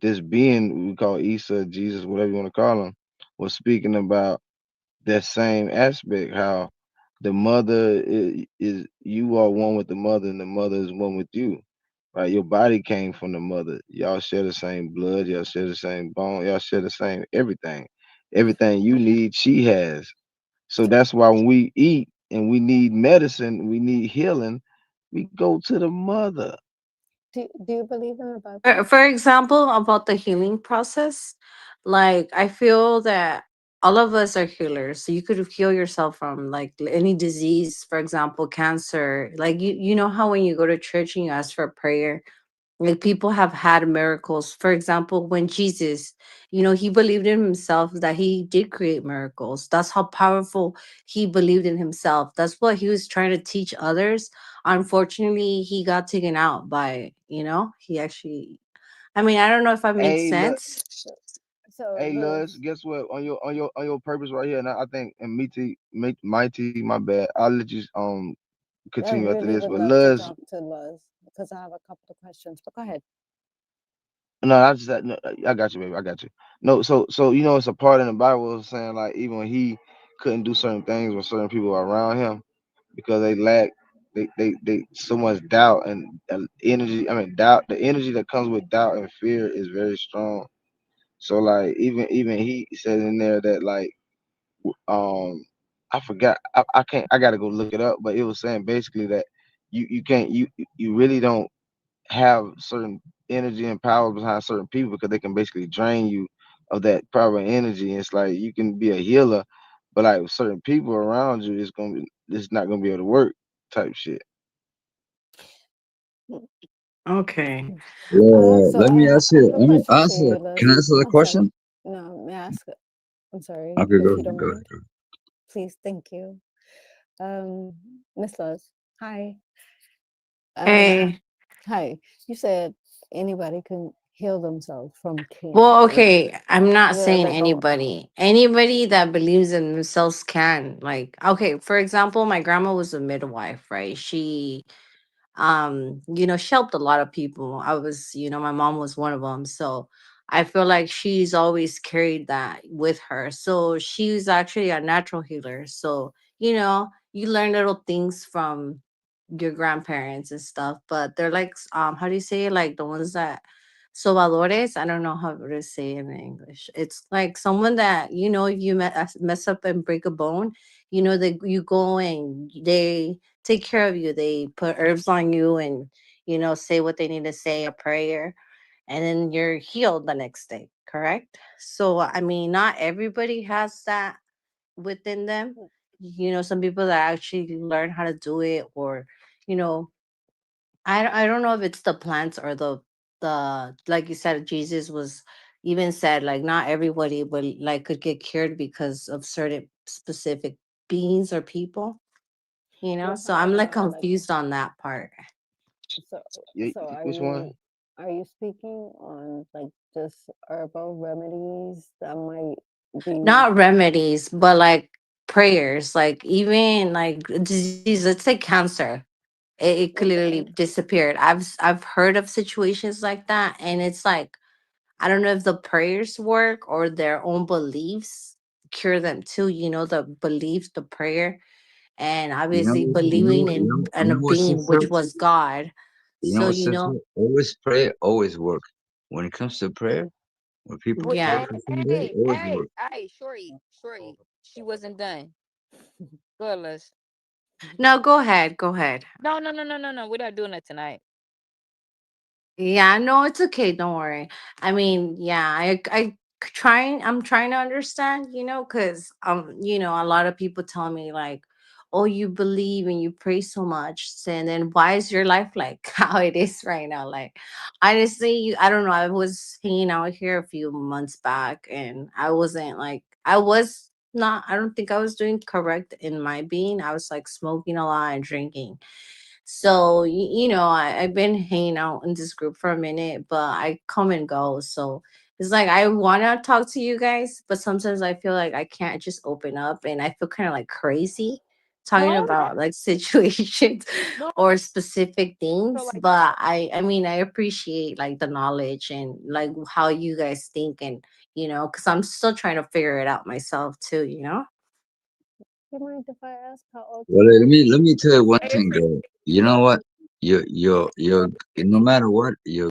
this being we call Isa, Jesus, whatever you want to call him, was speaking about that same aspect, how the mother is you are one with the mother and the mother is one with you. Right? Your body came from the mother. Y'all share the same blood, y'all share the same bone, y'all share the same everything. Everything you need, she has. So that's why when we eat and we need medicine, we need healing, we go to the mother. Do you believe in the for, Bible? for example, about the healing process, like I feel that all of us are healers. So you could heal yourself from like any disease, for example, cancer. Like you know how when you go to church and you ask for prayer, like people have had miracles. For example, when Jesus, he believed in himself that he did create miracles. That's how powerful he believed in himself. That's what he was trying to teach others. Unfortunately, he got taken out by, he actually, I mean, I don't know if I made Hey, look, sense. So hey, Luz, guess what? On your purpose right here, and I think and Mighty, my bad. I'll let you I continue after really this, would but love to Luz, talk to Luz because I have a couple of questions. But go ahead. no, no, I got you, baby. I got you. No, so it's a part in the Bible saying like even when he couldn't do certain things when certain people were around him because they lack they so much doubt and energy. I mean doubt. The energy that comes with doubt and fear is very strong. So like even he said in there that like I forgot I can't I gotta go look it up, but it was saying basically that you can't you really don't have certain energy and power behind certain people because they can basically drain you of that power and energy. And it's like you can be a healer, but like with certain people around you, it's not gonna be able to work type shit. Okay. So Let me ask I you. have a Let me question for answer. you, Can I Liz. answer the I'm sorry. question? No, may I ask? I'm sorry, Okay, go if you ahead. don't Go ahead. mind. Please, thank you. Miss Liz, hi. Um, Hey. hi. You said anybody can heal themselves from Well, cancer. okay, I'm not Yeah, saying like a anybody. Anybody that believes in themselves can. Like, okay, for example, my grandma was a midwife, right? She helped a lot of people. My mom was one of them. So I feel like she's always carried that with her. So she's actually a natural healer. So, you learn little things from your grandparents and stuff, but they're like how do you say it? Like the ones that sobadores. I don't know how to say it in English. It's like someone that if you mess up and break a bone, that you go and they take care of you. They put herbs on you and say what they need to say, a prayer, and then you're healed the next day. Correct. So I mean, not everybody has that within them. Some people that actually learn how to do it, or you know I don't know if it's the plants or the like you said, Jesus was even said like not everybody would like could get cured because of certain specific beings or people. You're So talking I'm like about like confused on that part. so Yeah, so are which you one? are you speaking on like just herbal remedies that might be Not remedies, but like prayers, like even like disease, let's say cancer. It could literally okay? disappeared. I've heard of situations like that, and it's like I don't know if the prayers work or their own beliefs cure them too. The belief, the prayer, and obviously believing in a what, being sister? which was God. You know So what, sister? Always pray, always work. When it comes to prayer, when people Wait, pray yeah. for somebody, always work. Shorty, shorty. She wasn't done. Go ahead, Les. No, go ahead, go ahead. No, no, no, no, no, no. We're not doing that tonight. Yeah, no, it's okay. Don't worry. I mean, yeah, I'm trying to understand, because a lot of people tell me like, oh, you believe and you pray so much, and then why is your life like how it is right now? Like, honestly, I don't know. I was hanging out here a few months back, and I wasn't like I was not. I don't think I was doing correct in my being. I was like smoking a lot and drinking. So, I've been hanging out in this group for a minute, but I come and go. So it's like I want to talk to you guys, but sometimes I feel like I can't just open up and I feel kind of like crazy talking No, about like situations no. or specific So things. like, But I mean, I appreciate like the knowledge and like how you guys think, and, because I'm still trying to figure it out myself too. You mind if I ask how old Well, you are? let me tell you one hey, thing, girl. You you know know, what? You're no matter what, you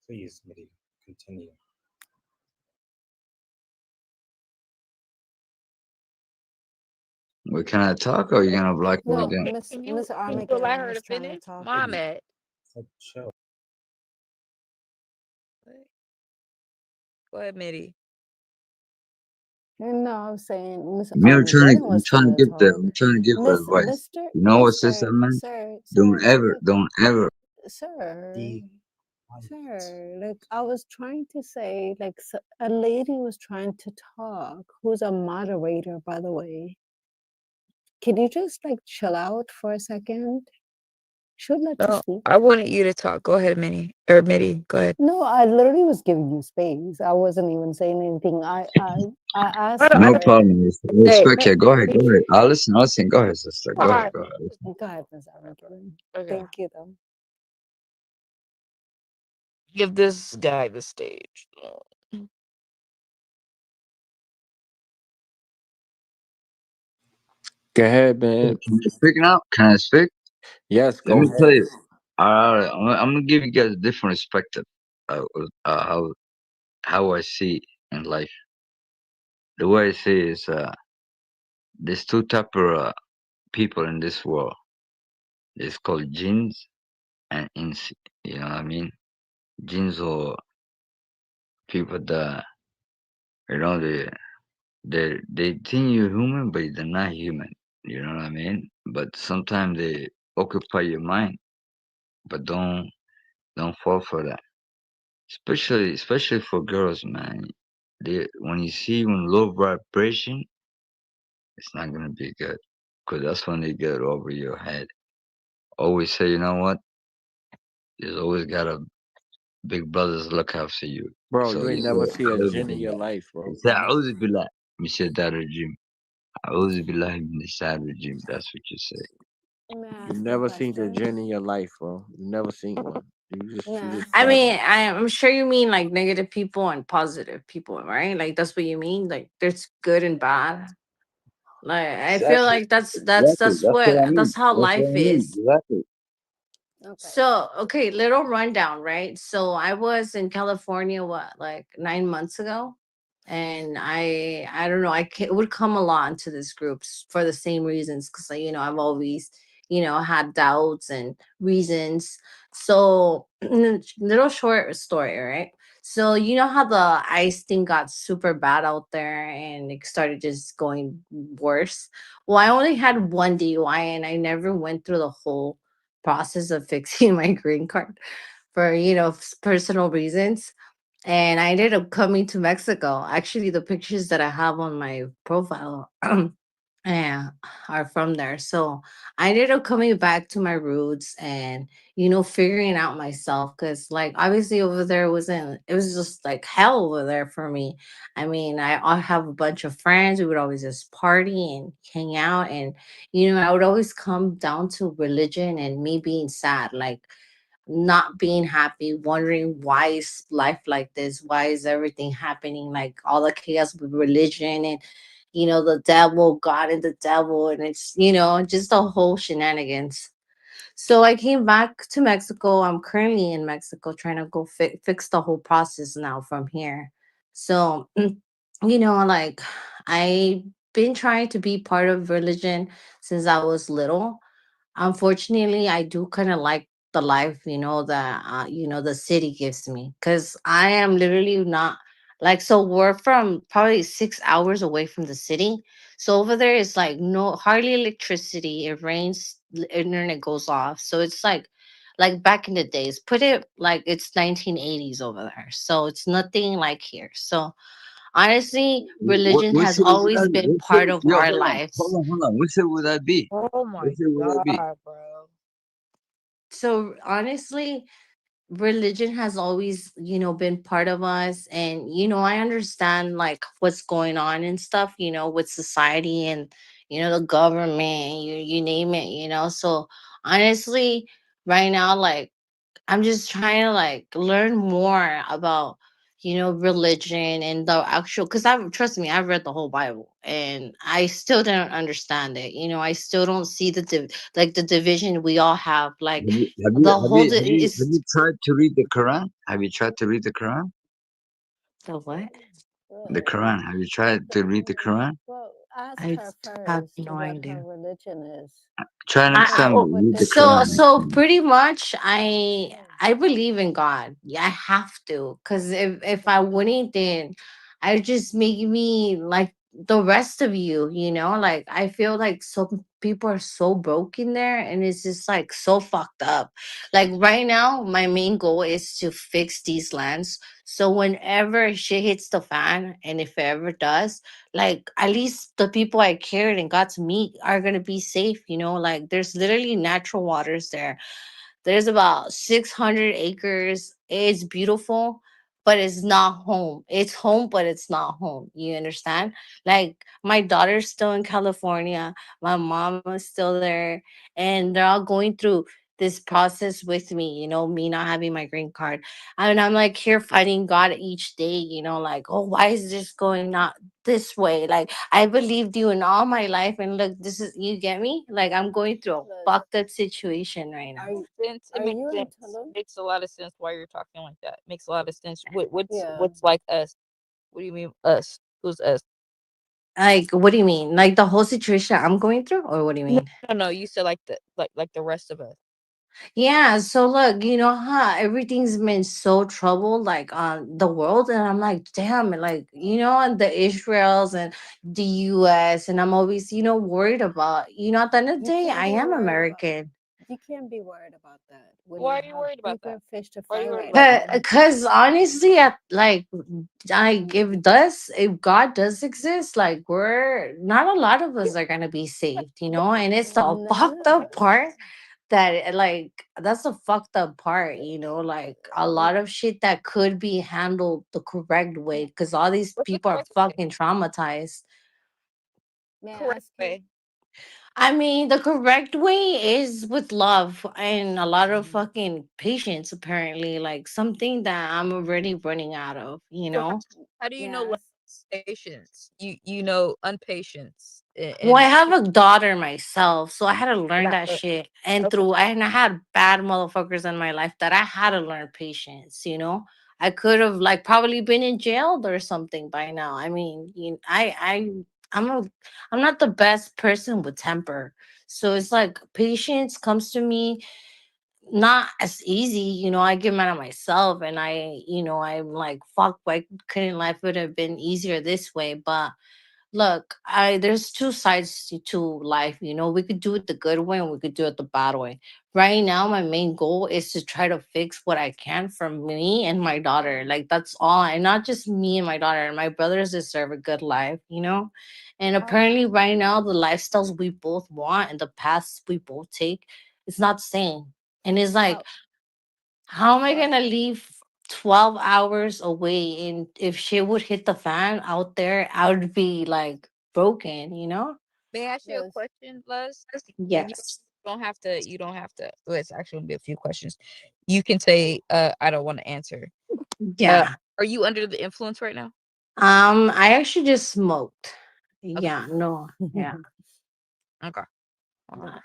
Please, Mitty, continue. well, can I talk or you gonna block me No, again? Miss can you allow Armageddon her to was trying to finish? talk. Mom, at So chill. go ahead, Mitty. No, I was saying Miss Me, Armageddon I'm was trying trying to to talk. I'm trying to give her Miss advice. Mister You know what, sister Mister man? Sir Sir Don't ever. Sir Be quiet. Sir, like I was trying to say, like a lady was trying to talk, who's a moderator, by the way. Can you just like chill out for a second? Should let you No, speak. I wanted you to talk. Go ahead, Minnie or Mitty. Go ahead. No, I literally was giving you space. I wasn't even saying anything. I I asked don't. I No don't her. problem. say. Respect here. Go ahead. Go ahead. I'll listen. I'll listen. Go ahead, sister. All Go ahead. right. Go ahead. Go ahead, Miss Armageddon. Okay. Thank you, though. Give this guy the stage. Go ahead, man. Can I speak now? Can I speak? Yes, Let go me tell ahead. you. I'm gonna give you guys a different perspective. How I see in life. The way I see is there's two type of people in this world. It's called jinns and ins. You know what I mean? Jinns are people that they think you're human, but they're not human. You know what I mean? But sometimes they occupy your mind, but don't fall for that. Especially for girls, man. When you see when low vibration, it's not gonna be good, cause that's when they get over your head. Always say, you know what? There's always gotta big brothers look after you. Bro, So you you ain't say never see a أعوذ jinn in your بالله. life, You bro. say أعوذ بالله من الشيطان الرجيم. أعوذ بالله من الشيطان الرجيم. That's what you say. May I You ask you a never seen a question? jinn in your life, bro. You never seen one. May You I just ask I you a talking. mean, question? I'm sure you mean like negative people and positive people, right? Like that's what you mean. Like there's good and bad. Like I feel Exactly. like that's that's Exactly. that's That's what I what mean. that's how That's what life I mean. is. Exactly. Okay. So, okay, little rundown, right? So, I was in California, what, like 9 months ago, and I don't know, would come along to this group for the same reasons, because I've always had doubts and reasons. So, little short story, right? So, you know how the ice thing got super bad out there, and it started just going worse. Well, I only had one DUI, and I never went through the whole process of fixing my green card for personal reasons, and I ended up coming to Mexico. Actually, the pictures that I have on my profile yeah, are from there. So I ended up coming back to my roots and figuring out myself, because like obviously over there wasn't it was just like hell over there for me. I mean, I have a bunch of friends. We would always just party and hang out, and I would always come down to religion and me being sad, like not being happy, wondering why is life like this? Why is everything happening? Like all the chaos with religion and the devil, God and the devil, and it's just a whole shenanigans. So I came back to Mexico. I'm currently in Mexico trying to go fix the whole process now from here. So, like I've been trying to be part of religion since I was little. Unfortunately, I do kind of like the life, that the city gives me, because I am literally not like, so we're from probably 6 hours away from the city. So over there is like no hardly electricity. It rains, the internet goes off. So it's like back in the days. Put it like it's 1980s over there. So it's nothing like here. So honestly, religion What has city would always that? been What part city? of Yo, our hold on, hold lives. on, hold on. What city would that be? Oh What my city would that be? god, bro. So honestly, religion has always been part of us, and I understand like what's going on and stuff, with society and the government, you name it, so honestly, right now, like I'm just trying to like learn more about religion and the actual, because I've trust me, I've read the whole Bible and I still don't understand it. I still don't see like the division we all have, like the whole Have it's you tried to read the Quran? Have you tried to read the Quran? the what? The Quran. Have you tried to read the Quran? Well, ask I her have first no what her idea. religion is, Try next because time Oh, what read they the so Quran say. next so time. pretty much I Yeah. I believe in God. Yeah, I have to, because if I wouldn't, then I just make me like the rest of you. Like I feel like some people are so broken there, and it's just like so fucked up. Like right now, my main goal is to fix these lands. So whenever shit hits the fan, and if it ever does, like at least the people I cared and got to meet are gonna be safe. Like there's literally natural waters there. There's about 600 acres. It's beautiful, but it's not home. It's home, but it's not home. You understand? Like my daughter's still in California. My mom is still there, and they're all going through this process with me. Me not having my green card, and I'm like here fighting God each day. Like, oh, why is this going not this way? Like I believed you in all my life, and look, this is, you get me? Like I'm going through a Look, fucked up situation right now. Sense. It are makes you in sense. Tulum? Makes a lot of sense why you're talking like that. Makes a lot of sense. What's Yeah. what's like us? What do you mean us? Who's us? Like, what do you mean? Like the whole situation I'm going through, or what do you No, mean? no, no. You said like the rest of us. Yeah, so look, how everything's been so troubled, like on the world, and I'm like, damn, like, and the Israels and the US, and I'm always, worried about, at the end of the You day, can't I be am worried about American. you can't be worried about that when you Why are you have worried about that? bigger fish to Why are fry you worried right about that? now. Because honestly, if God does exist, like we're not a lot of us are gonna be saved, and it's the None fucked of up us. part. that like that's a fucked up part, you know, like a lot of shit that could be handled the correct way because all these What's the people are correct way? fucking traumatized. May I Correct ask you? way. I mean, the correct way is with love and a lot of Mhm. fucking patience, apparently. Like something that I'm already running out of, you So know? how do you May know I love ask? is patience? You know unpatience Well, I and have a daughter myself, so I had to learn not that shit. And okay. through, and I had bad motherfuckers in my life that I had to learn patience, you know? I could have like probably been in jail or something by now. I mean, I'm a, I'm not the best person with temper. So it's like patience comes to me not as easy, you know. I get mad at myself and I'm like, fuck, why couldn't life would have been easier this way? But look, I there's two sides to life, you know. We could do it the good way and we could do it the bad way. Right now, my main goal is to try to fix what I can for me and my daughter. Like that's all, and not just me and my daughter. My brothers deserve a good life, you know. And How? apparently, right now, the lifestyles we both want and the paths we both take, it's not the same. And it's like, How? how am I So, gonna leave 12 hours away? And if shit would hit the fan out there, I would be like broken, you know? May I ask you a Liz, question, Luz? And you Yes. don't have to. Well, it's actually gonna be a few questions. You can say, I don't want to answer. Uh Yeah. are you under the influence right now? I actually just smoked. Okay. Yeah, no, yeah. Okay. Okay. Uh,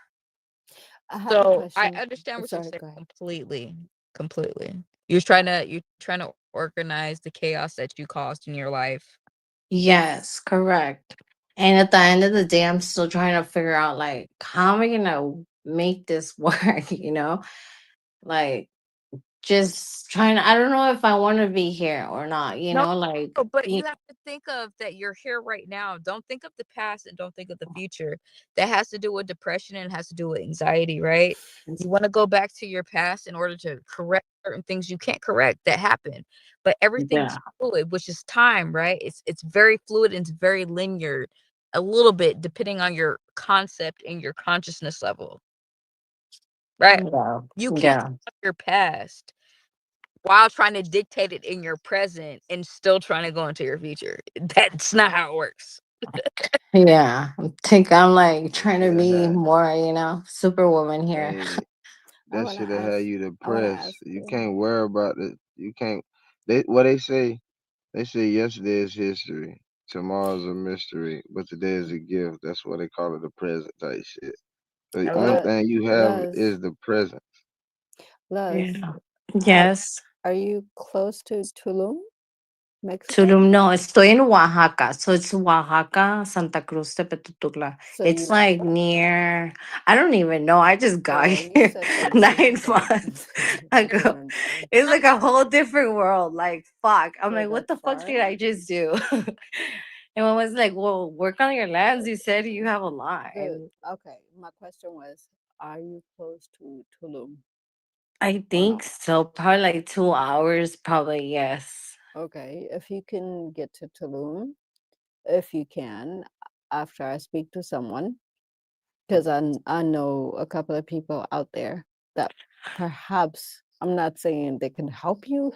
I have a So I question. understand what you're Sorry, saying go ahead. completely. Completely. You're trying to organize the chaos that you caused in your life. Yes, correct. And at the end of the day, I'm still trying to figure out like how am I gonna make this work, you know? Like just trying to, I don't know if I want to be here or not, you No, know, like but you have to think of that you're here right now. Don't think of the past and don't think of the future. That has to do with depression and has to do with anxiety, right? You want to go back to your past in order to correct certain things you can't correct that happen. But everything's yeah. fluid, which is time, right? It's very fluid and it's very linear, a little bit depending on your concept and your consciousness level, right? Yeah. You can't Yeah. stop your past while trying to dictate it in your present and still trying to go into your future. That's not how it works. Yeah, I'm like trying to That be had, more, you know, superwoman here. hey, I that want to should have had ask. you I want to depressed. ask You you. can't worry about it. You can't. What they say? They say yesterday is history, tomorrow's a mystery, but today is a gift. That's why they call it the present type shit. The I only love Luz, it. thing you have Luz, is the present. Luz, Yeah. have, Yes. are you close to Tulum, Mexico? Tulum, no, estoy in Oaxaca. So it's Oaxaca, Santa Cruz, Tepetutugla. So It's you, like near, I don't even know. I just got girl, you here said some shit 9 months I don't ago. understand. It's like a whole different world. Like, fuck. I'm So like, what that's the fuck far. did I just do? And one was like, well, work on your lands. You said you have a lot. The And okay, my question was, are you close to Tulum I or think not? so. Probably like 2 hours, probably, yes. Okay, if you can get to Tulum, if you can, after I speak to someone, because I know a couple of people out there that perhaps I'm not saying they can help you,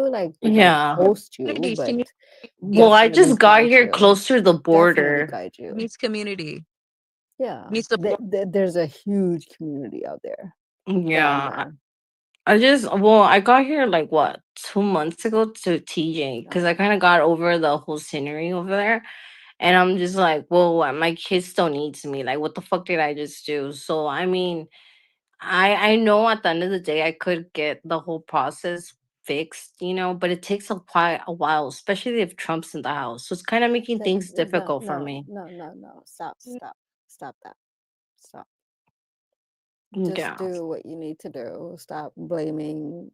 like they're gonna Yeah. host you, Community. She but needs Well, I definitely just got guide here you, close to the definitely border. guide you. needs community. Yeah, Needs support. there's a huge community out there that I Yeah. know. I got here like what, 2 months ago to TJ because I Okay. kind of got over the whole scenery over there. And I'm just like, well, my kid still needs me. Like, what the fuck did I just do? So, I mean, I know at the end of the day, I could get the whole process fixed, you know, but it takes quite a while, especially if Trump's in the house. So it's kind of making things No, difficult for no, me. no, no, no. Stop that. Stop. Just Yeah. do what you need to do. Stop blaming.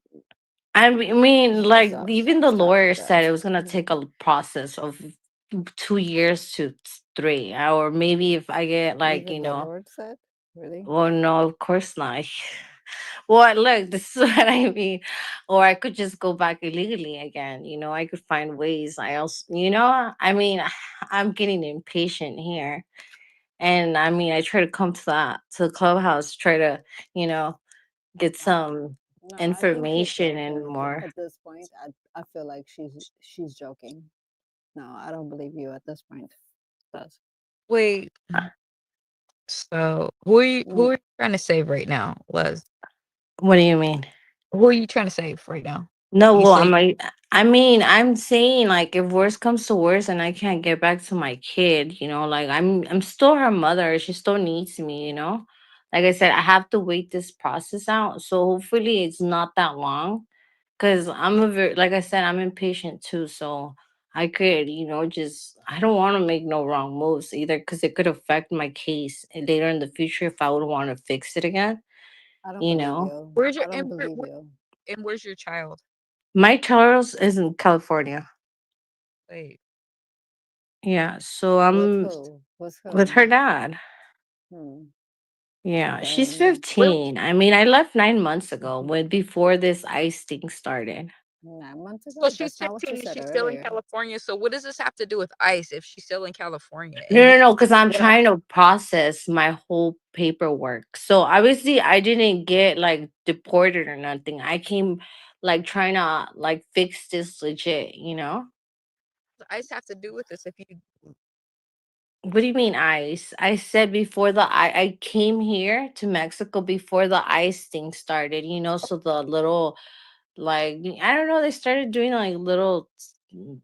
Mean, like Stop, even stop, the stop lawyer that. said it was gonna take a process of 2 years to three, or maybe if I get like Even the Lord said, really? well, no, of course not. Well, look, this is what I mean. Or I could just go back illegally again. You know, I could find ways. I mean, I'm getting impatient here. And I mean, I try to come to the clubhouse, try to, you know, get some No, I think she's information and joking. more. At this point, I feel like she's joking. No, I don't believe you at this point. Does Wait. So who are you trying to save right now, Les? What do you mean? Who are you trying to save right now? No, You well, say I mean, I'm saying like if worse comes to worse and I can't get back to my kid, you know, like I'm still her mother. She still needs me, you know. Like I said, I have to wait this process out. So hopefully it's not that long. Cause I'm a very, like I said, I'm impatient too. So I could, you know, just I don't want to make no wrong moves either, because it could affect my case later in the future if I would want to fix it again. I don't You believe know, you. where's your I don't believe you. and where's your child? my Charles is in California. Wait. Yeah, so With I'm who? With with whom? her dad. Hmm. Yeah, she's Okay. 15. I mean, I left 9 months ago when before this ice thing started. 9 months So ago? she's That's not what you 15 and said she's still in earlier. California. So what does this have to do with ICE if she's still in California? No, And you no, no, because I'm what happened? trying to process my whole paperwork. So obviously, I didn't get like deported or nothing. I came like trying to like fix this legit, you know? Does ICE have to do with this if you What do you mean ice? I said before I came here to Mexico before the ice thing started, you know, so the little like I don't know, they started doing like little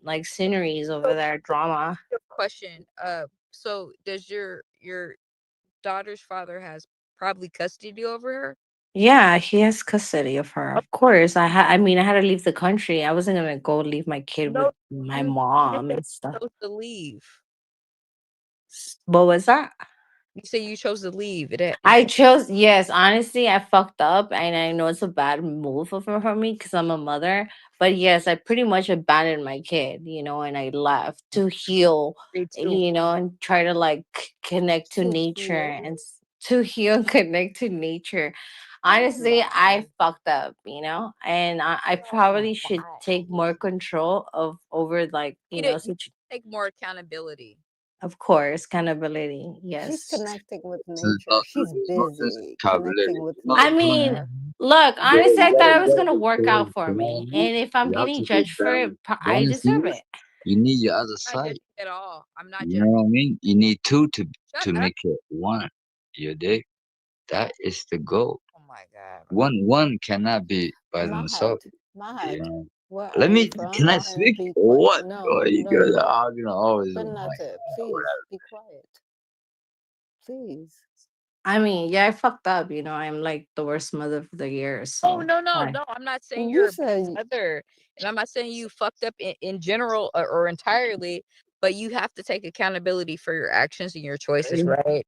like sceneries over so there, drama. question. So does your daughter's father has probably custody over her? Yeah, he has custody of her. Of course. I mean, I had to leave the country. I wasn't gonna go leave my kid with No, my you mom said and stuff. you chose to leave. What was that? You say you chose to leave. I chose, yes, honestly, I fucked up and I know it's a bad move for me because I'm a mother. But yes, I pretty much abandoned my kid, you know, and I left to heal, to you know, and try to like connect to To nature heal? and to heal and connect to nature. Honestly, I Wow. fucked up, you know, and I probably should take more control of over like, you know, you such, take more accountability. of course, accountability. She's Yes. connecting with It's nature. not, She's it's not just busy connecting vocabulary. with You're not I doing mean, nature. it. look, honestly, I thought I was gonna work out You for me, gotta and if I'm you have getting to be judged for it, balanced. I Balance deserve means it. you need your other I'm not side. judging at all. I'm not You judging. know what I mean? You need two Shut to up. make it one. You dig? That is the goal. Oh my god. One cannot be by Mahat, themselves. You Mahat, know. where Let are you me. Can from? I And speak be or quiet. what? No, Bro, you no, guys you. are arguing always. Oh my Benate, please God. be quiet. Please. I mean, yeah, I fucked up. You know, I'm like the worst mother of the year. Oh So no, no, why? no. I'm not saying You you're a bad said mother. And I'm not saying you fucked up in general or entirely, but you have to take accountability for your actions and your choices, right?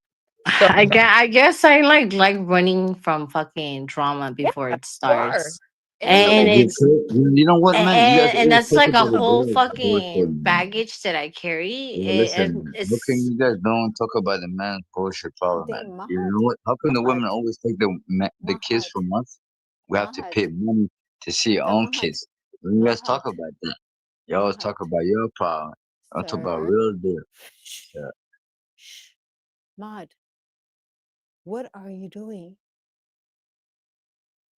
So I guess I like running from fucking drama yeah, before it you are. starts, And it's and okay. You, it's you know what, man? You guys and always that's talk like a about the whole girls bullshit, fucking man. baggage that I carry. Yeah, And listen, how can it's you guys don't talk about the man's bullshit problem, the man? You Mahat, know what? How come the women Mahat, always take the kids Mahat, from us? We have to Mahat, pay money to see our the own Mahat, kids. When you guys talk Mahat, about that, you always Mahat, talk about your problem. I talk about sir. real deal. Shh, Yeah. shh. Mahat, what are you doing?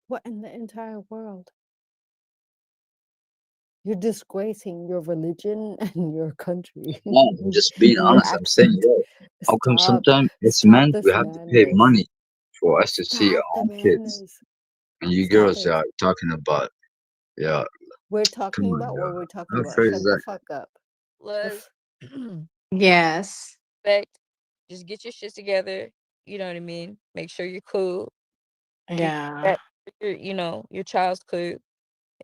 What in the entire world? You're disgracing your religion and your country No, I'm just being and your honest. I'm saying, accent. yo, how come Stop. sometimes as Stop men we this have to pay madness. money for us to see Stop our the own kids, madness. and you Stop girls it. are talking about, yeah, We're come talking on, about what we're yo. talking How about. fair is Shut the that? fuck up. The Les, f- yes, respect. Just get your shit together. You know what I mean? Make sure you're cool. Make yeah. sure that your child's cool.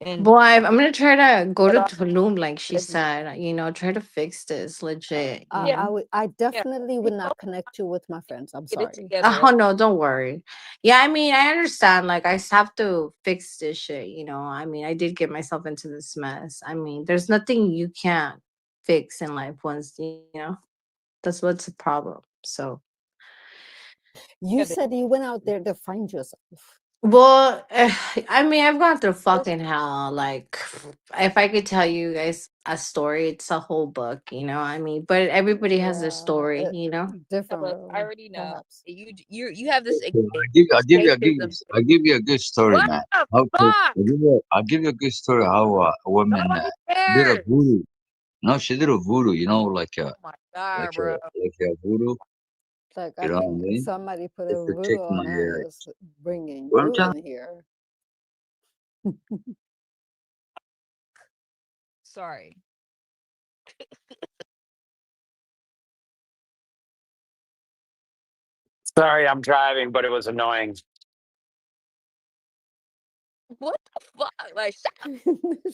And Boy, I'm gonna try to go get to off Tulum, like she every said. You know, try to fix this legit. You yeah, know. I yeah. definitely You would both not connect you with my friends. I'm get it sorry. together. Oh no, don't worry. Yeah, I mean, I understand. Like, I have to fix this shit. You know, I mean, I did get myself into this mess. I mean, there's nothing you can't fix in life once you know. That's what's the problem. So, You said you went out there to find yourself. well, I mean, I've gone through fucking hell. Like, if I could tell you guys a story. It's a whole book, you know. I mean, but everybody has their Yeah, story, you know. different But I room, already know perhaps. you have this escapism. I'll give you a good story, What man. the How to, fuck? I'll give you a good story how a woman Nobody did a cares. voodoo. No, she did a voodoo, you know, Oh my god, bro. like a voodoo. Like You I know what I think mean? somebody put To a voodoo protect my on her is bringing what I'm you trying. in here. Sorry. Sorry, I'm driving, but it was annoying. What the fuck? Like, shut up.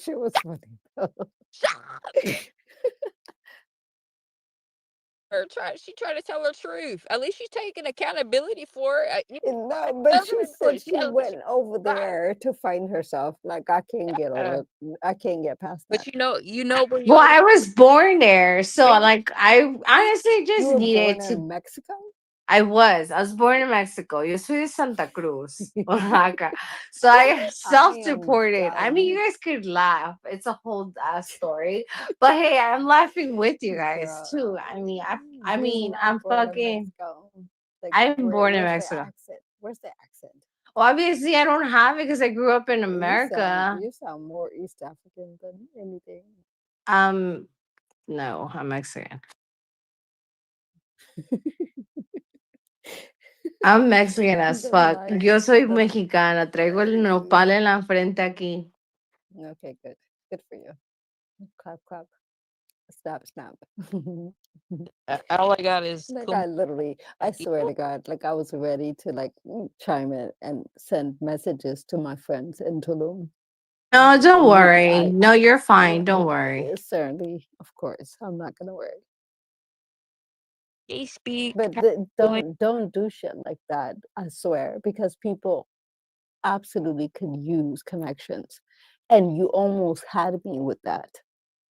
Shit was funny though. Shut up. She tried to tell her truth. At least she's taking accountability for it. No, but she said she At least went over tried. there to find herself. Like I can't get over. I can't get past that. But you know where Well, y'all I was born there, so like I honestly You just were needed born to. in Mexico. I was born in Mexico. Yo soy de Santa Cruz, Oaxaca. So I I am self-reported. I mean, you done, guys could laugh. It's a whole ass story, but hey, I'm laughing with you guys girl. too. I He's mean, not I'm born in fucking. Mexico. Like I'm born in where's the Mexico. accent? Where's the accent? Well, obviously, I don't have it because I grew up in America. You sound more East African than anything. Um, no, I'm Mexican. I'm Mexican as The fuck. Yo lights, soy the mexicana. Traigo el nopal en la frente aquí. okay, good, good for you. Clap, clap, snap, snap. all I got is Like I literally, I swear to God, like I was ready to like chime in and send messages to my friends in Tulum. No, don't You, worry. No, you're fine. Don't well, worry. certainly, of course, I'm not gonna worry. they speak. But don't do shit like that. I swear, because people absolutely could use connections, and you almost had me with that,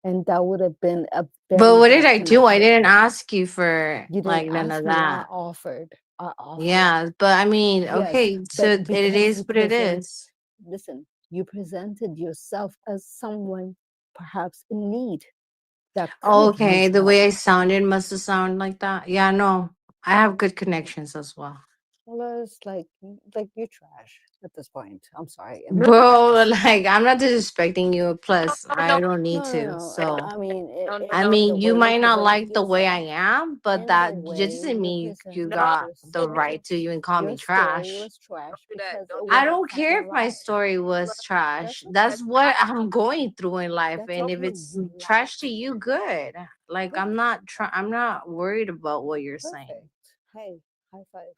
and that would have been a But very what did bad I do? I connection. didn't ask you for You didn't like none ask of me. I that. offered. I offered. Yeah, but I mean, Yes, okay, so but it because is you what it present, is. listen, you presented yourself as someone perhaps in need that could Okay, use the help. way I sounded must have sounded like that. Yeah, no, I have good connections as well. Well, it's like you're trash at this point. I'm sorry. I'm being Bro, honest. like I'm not disrespecting you. Plus, I No, don't need No, no, to. no. So, I mean, no, I no, the mean, you way you might not presented like the way I yourself, am, but in the that way doesn't you mean you presented no. got the right yourself, to even call your me story trash. was trash Do that. because it Don't do I wasn't that. don't care fucking if my right. story was Look, trash. That's That's okay. what I'm going through in life. That's And if okay. it's You trash to laughed. you, good. Like Good. I'm not worried about what you're saying. Perfect. Hey, high five.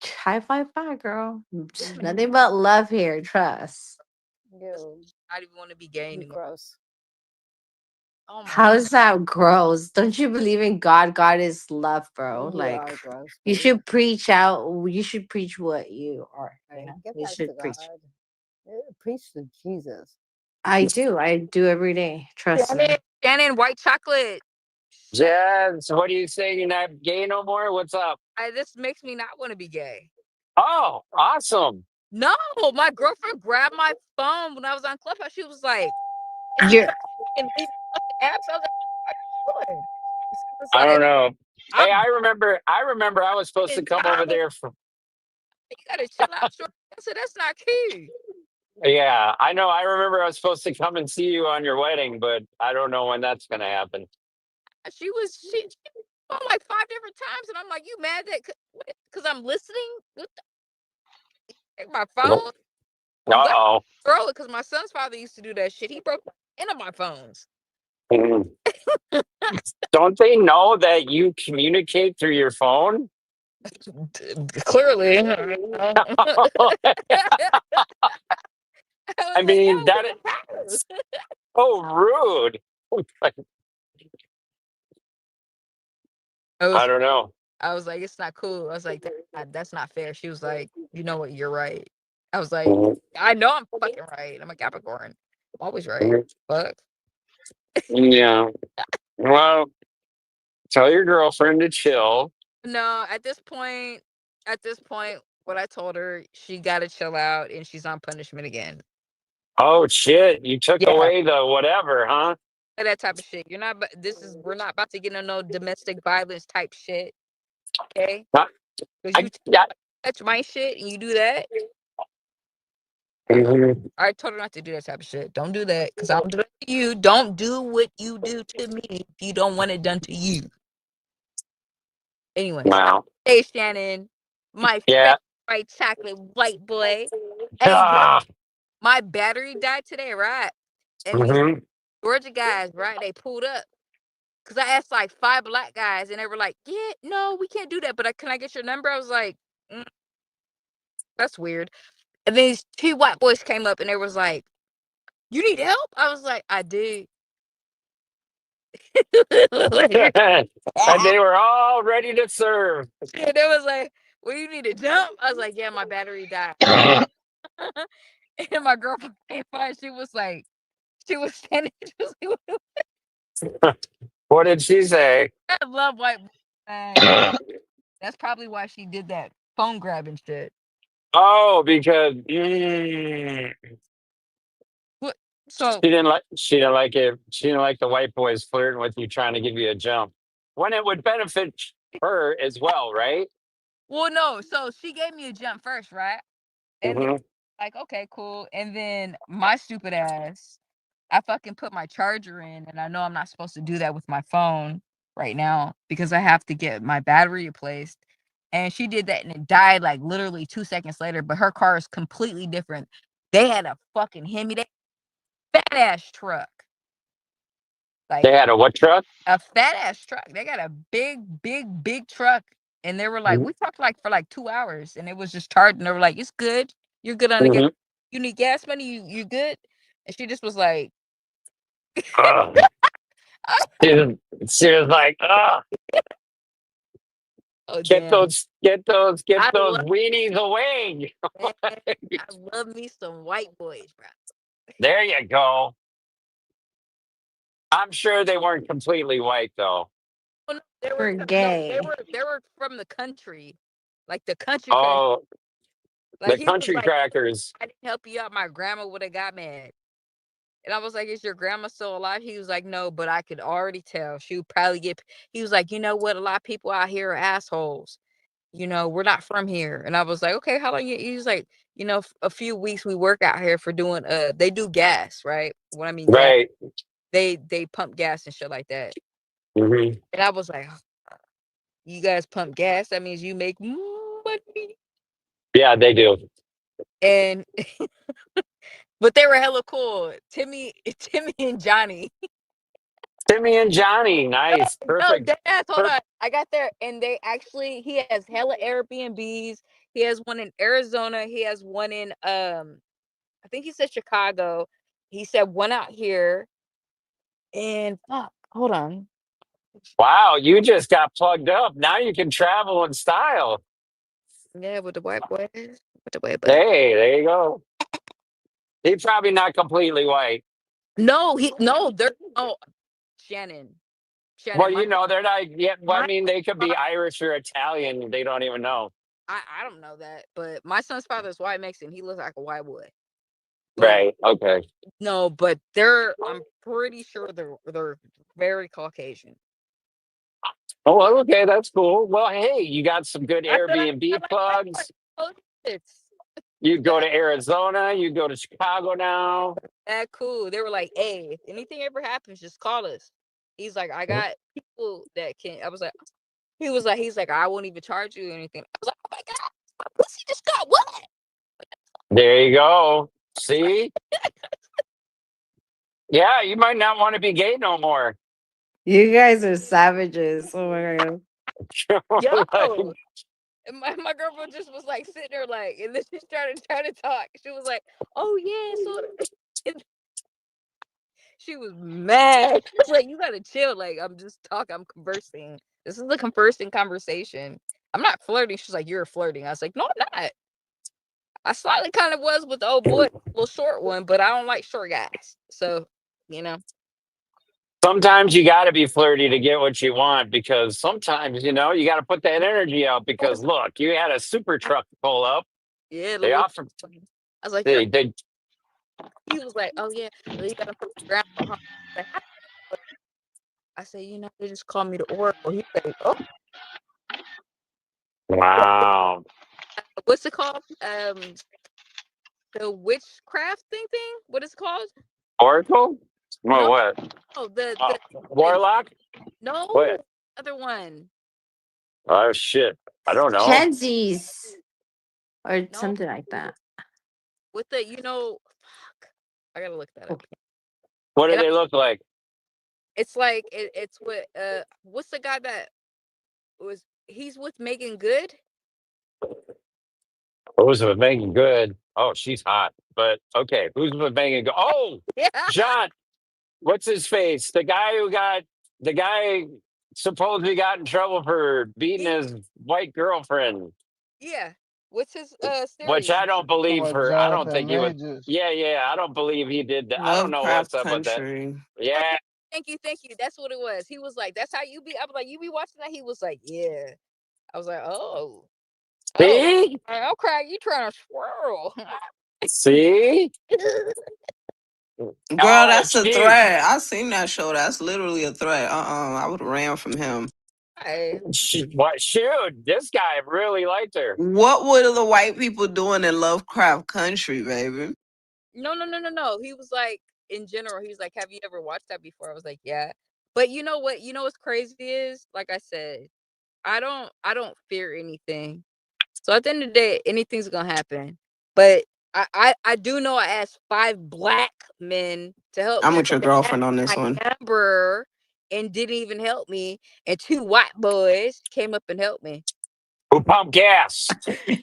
High five five, girl. Mhm. Nothing but love here, trust. You, I don't even want to be gay you anymore. gross. Oh my How god. is that gross? Don't you believe in God? God is love, bro. You Like are gross, you buddy. should preach out. You should preach what you are. You Hey, know, get you back to should preach. God. Preach to Jesus. I do. I do every day. Trust me. Shannon, white chocolate. Jazz, what do you say? You're not gay no more? What's up? This makes me not want to be gay. Oh, awesome. No, my girlfriend grabbed my phone when I was on Clubhouse. She was like, "Is you You're fucking leave fucking apps?" I was like, "What are you doing?" She was I don't like, know. Hey, "I'm I remember I was supposed to fucking come over tired. there for You gotta chill out, short." I said, "That's not cute." yeah, I know. I remember I was supposed to come and see you on your wedding, but I don't know when that's gonna happen. She on like 5 different times, and I'm like, "You mad that because I'm listening?" Take my phone. I'm glad Uh-oh. I throw it because my son's father used to do that shit. He broke into my phones. Mhm. Don't they know that you communicate through your phone? Clearly. I I was like, mean, "No, that get out." is so rude. I I was don't know. I was like, "It's not cool." I was like, That's not fair." She was like, "You know what? You're right." I was like, Mhm. "I know I'm fucking right. I'm a Capricorn. I'm always right." Mhm. Fuck. Yeah. Well, tell your girlfriend to chill. No, at this point, what I told her, she got to chill out, and she's on punishment again. Oh shit! You took Yeah, away the whatever, huh? that type of shit. You're not. We're not about to get into no domestic violence type shit. Okay, because you Yeah. touch my shit and you do that. Mhm. I told her not to do that type of shit. Don't do that because I don't do it to you. Don't do what you do to me if you don't want it done to you. Anyways, Wow. hey Shannon, my Yeah. favorite white chocolate white boy. Hey, Ah. my battery died today, right? And these Hmm. Georgia guys, right? They pulled up because I asked like 5 black guys, and they were like, "Yeah, no, we can't do that. But can I get your number?" I was like, "That's weird." And then these 2 white boys came up, and they was like, "You need help?" I was like, "I do." And they were all ready to serve. And they was like, "Well, you need to jump." I was like, "Yeah, my battery died." And my girlfriend came by. She was standing. She was like, What did she say? I love white boys, man. That's probably why she did that phone grabbing shit. Oh, because What? So, she didn't like it. She didn't like the white boys flirting with you, trying to give you a jump. When it would benefit her as well, right? well, no. So she gave me a jump first, right? And then Hmm. like, okay, cool. And then my stupid ass, I fucking put my charger in, and I know I'm not supposed to do that with my phone right now because I have to get my battery replaced. And she did that, and it died like literally 2 seconds later. But her car is completely different. They had a fucking Hemi, they fat ass truck, like They had a what truck? a fat ass truck. They got a big, big, big truck. And they were like, Hmm. we talked like for like 2 hours, and it was just charging. They were like, it's good. You're good on the gas. Hmm. You need gas money. You good? And she just was like, She was, she was like, oh get damn. those, get those, get I those love weenies away. man, I love me some white boys, bro. There you go. I'm sure they weren't completely white though. Oh, no, they were We're no, they gay. were they were from the country. Like the country. Oh, Like the he was country like, crackers. I didn't help you out. My grandma would have got mad. And I was like, is your grandma still alive? He was like, no, but I could already tell. She would probably get, he was like, you know what? A lot of people out here are assholes. We're not from here. And I was like, okay, how long you, he was like, a few weeks we work out here for doing, they do gas, right? When I mean gas, Right. they pump gas and shit like that. Hmm. And I was like, you guys pump gas? That means you make money. Yeah, they do. And, but they were hella cool. Timmy and Johnny. Timmy and Johnny. Nice. No, Perfect. dead ass. Hold Per- on. I got there, and he has hella Airbnbs. He has one in Arizona. He has one in I think he said Chicago. He said one out here. And fuck, hold on. wow, you just got plugged up. Now you can travel in style. Yeah, with the white boys, with the white boys. Hey, there you go. He's probably not completely white. No, they're Shannon, Well, Shannon. My they're not yet. Well, I my mean, they could be Irish or Italian. They don't even know. I don't know that, but my son's father is white Mexican. He looks like a white boy. But Right. Okay. no, I'm pretty sure they're very Caucasian. Oh, well, okay. That's cool. Well, hey, you got some good I said I Airbnb like white boys. plugs. Oh, it's You go to Arizona. You go to Chicago now. that cool. They were like, "Hey, if anything ever happens, just call us." He's like, "I got people that can." I was like, he's like, "I won't even charge you or anything." I was like, "Oh my god, my pussy just got what?" There you go. Like, See? Yeah, you might not want to be gay no more. You guys are savages. Oh my god. Like, yo, and my girlfriend just was like sitting there like, and then she started trying to talk. She was like, "Oh yeah," so she was mad. She was like, "You gotta chill. Like, I'm just talking. I'm conversing. This is a conversing conversation. I'm not flirting." She's like, "You're flirting." I was like, "No, I'm not. I slightly kind of was with the old boy, little short one, but I don't like short guys. So, you know, sometimes you got to be flirty to get what you want because sometimes, you got to put that energy out because look, you had a super truck pull up. yeah, They little. offer, I was like, "You're." they He was like, "Oh yeah, well, you gotta put the ground." Huh? Like, "How?" I said, they just call me the Oracle. He said, oh, Wow. what's it called? The witchcraft thing. What is it called? Oracle? Well, No, what? no, Uh, the Warlock? no What? other one. Oh shit! I don't know. Kenzies or No, something like that. with the fuck. I gotta look that up. What do And they look like? it's like it's with what's the guy that he's with Megan Good? Who's with Megan Good? Oh, she's hot. But okay, who's with Megan Good? Oh, Yeah, John. What's his face? The guy supposedly got in trouble for beating his white girlfriend. yeah. What's his Which series? I don't Talking believe about her. I don't Jonathan think he would. Majors. Yeah, yeah. I don't believe he did that. I don't know Lovecraft what's up with that. Country. Yeah. Thank you. That's what it was. He was like, "That's how you be." I was like, "You be watching that?" He was like, "Yeah." I was like, "Oh, oh." See? I'm crying. You trying to swirl? See? Girl, Oh, that's a she, threat. I seen that show. That's literally a threat. I would have ran from him. what? Shoot, this guy really liked her. What were the white people doing in Lovecraft Country, baby? No. He was like, in general, he was like, "Have you ever watched that before?" I was like, "Yeah." But you know what? You know what's crazy is, like I said, I don't fear anything. So at the end of the day, anything's gonna happen. But I do know I asked 5 black men to help I'm me. I with your said, girlfriend on this my one. number and didn't even help me. And 2 white boys came up and helped me. Who pumped gas?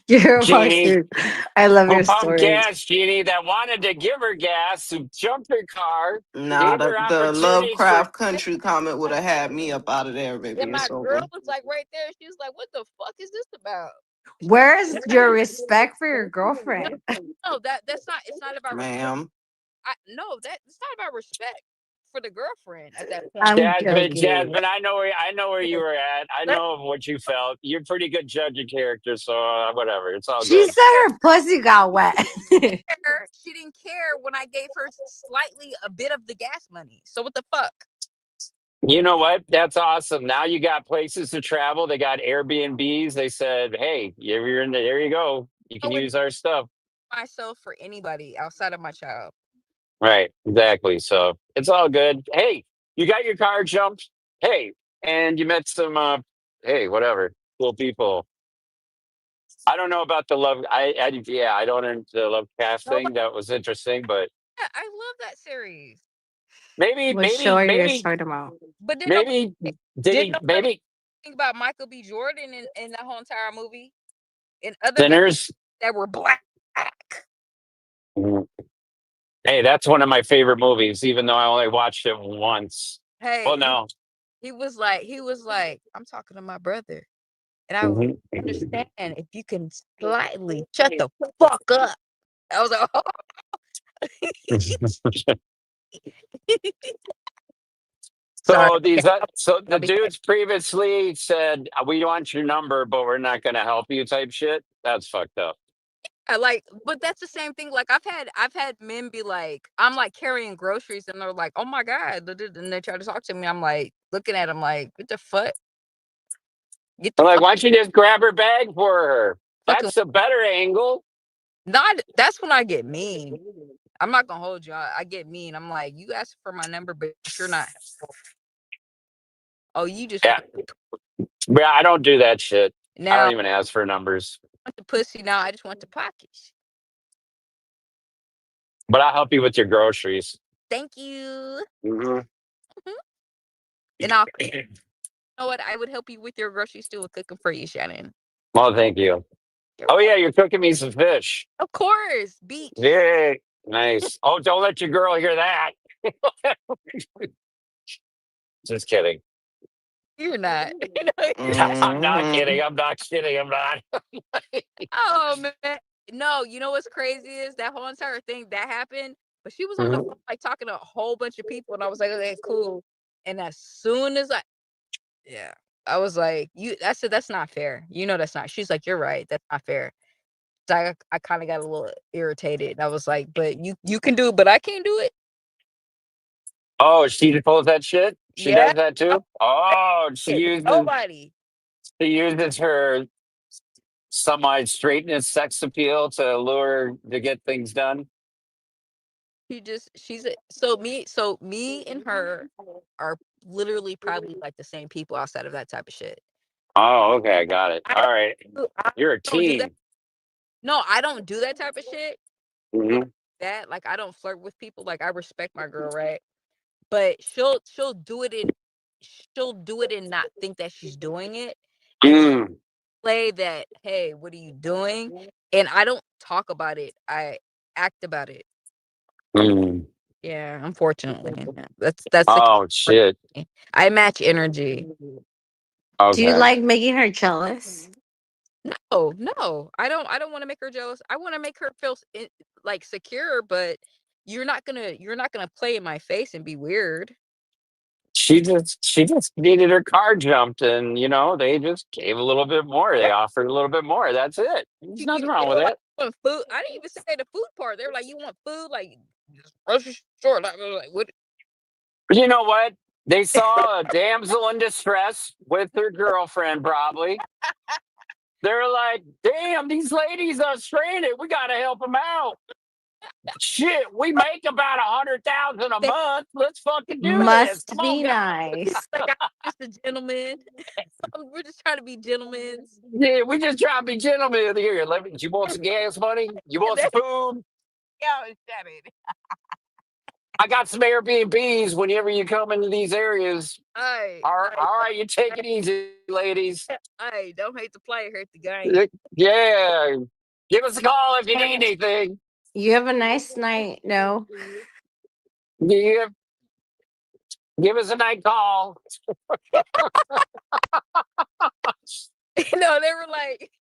You're a Jeannie. monster. I love Who your pumped stories. gas, Jeannie, that wanted to give her gas, who jumped her car, Nah, gave her the opportunities for. Lovecraft Country comment would have had me up out of there, baby. And my It's over. girl was like right there. She was like, "What the fuck is this about?" Where's your respect for your No, girlfriend? no, that's not. It's not about respect. Ma'am. No, that it's not about respect for the girlfriend at that point. I'm Jasmine, joking. Jasmine, I know where you were at. I know what you felt. You're a pretty good judge of character, so whatever. It's all She good. said her pussy got wet. She didn't care when I gave her slightly a bit of the gas money. So what the fuck? You know what? That's awesome. Now you got places to travel. They got Airbnbs. They said, "Hey, you're in there you go. You I can would use our stuff." myself for anybody outside of my child. Right, exactly. So it's all good. Hey, you got your car jumped. Hey, and you met some hey, whatever, cool people. I don't know about the love. Yeah, I don't into the love cast Nobody. thing. That was interesting, but Yeah, I love that series. maybe, What show maybe, are you guys maybe, talking about? But did nobody maybe did did he? nobody Maybe think about Michael B. Jordan in that whole entire movie and other men sinners. that were black? Mhm. Hey, that's one of my favorite movies, even though I only watched it once. Well, Hey, no. he was like, I'm talking to my brother, and I Mhm. understand if you can slightly shut the fuck up. I was like, sorry, So okay, so the I'll be quiet. dudes previously said, "We want your number, but we're not going to help you," type shit. That's fucked up. I like, but that's the same thing. Like I've had men be like, I'm like carrying groceries, and they're like, "Oh my god," and they try to talk to me. I'm like looking at them like, "What the fuck? Get the I'm like, fuck why don't you just grab her bag for her? fucking." That's a better angle. Not that's when I get mean. I'm not gonna hold you. I get mean. I'm like, you asked for my number, but you're not helpful. Oh, you just Yeah, yeah. I don't do that shit. I now don't even ask for numbers, want the pussy. Now I just want the pockets. but I'll help you with your groceries. Thank you. Mhm. Mhm. And I'll, you know what? I would help you with your groceries too with cooking for you, Shannon. Well, thank you. You're Oh welcome. yeah, you're cooking me some fish. Of course, beach. Yay, nice. Oh, don't let your girl hear that. Just kidding. You're not. I'm not Hmm. kidding. I'm not kidding. I'm not. Oh man. No, you know what's crazy is that whole entire thing that happened, but she was on the phone Mhm. like talking to a whole bunch of people, and I was like, okay, cool. And as soon as yeah, I was like, I said that's not fair. That's not. She's like, you're right, that's not fair. So I kind of got a little irritated. And I was like, but you can do it, but I can't do it. Oh, she pulls that shit. She Yeah. does that too. Oh, Nobody. she uses her semi straightness sex appeal to lure to get things done. So me and her are literally probably like the same people outside of that type of shit. Oh, okay, I got it. I All don't right, I you're a don't do that. team. No, I don't do that type of shit. Like Hmm. that. Like I don't flirt with people. Like I respect my girl, right? But she'll do it and not think that she's doing it. And then Mm, play that, hey, what are you doing? And I don't talk about it. I act about it. mm. Yeah, unfortunately. Yeah. That's the Oh shit. I match energy. Do you Okay. like making her jealous? No, no. I don't want to make her jealous. I want to make her feel like secure, but you're not gonna play in my face and be weird. She just needed her car jumped, and they just gave a little bit more. They Yeah, offered a little bit more. That's it. There's nothing they wrong with were like, it. "You want food?" I didn't even say the food part. They were like, "You want food?" Like, just grocery store. Like, what? You know what? They saw a damsel in distress with her girlfriend, probably. They're like, damn, these ladies are stranded. We got to help them out. Shit, we make about 100,000 a They month. Let's fucking do this. Come Must on, be guys. nice. like I'm just a gentleman. We're just trying to be gentlemen. Yeah, we just try to be gentlemen here. You want some gas money? You want some food? Yo, shut it. I got some Airbnbs whenever you come into these areas. Hey, All right, you take it easy, ladies. hey, don't hate the player, hate the game. Yeah. Give us a call if you need anything. You have a nice night. No. Give, give us a night call. No, they were like,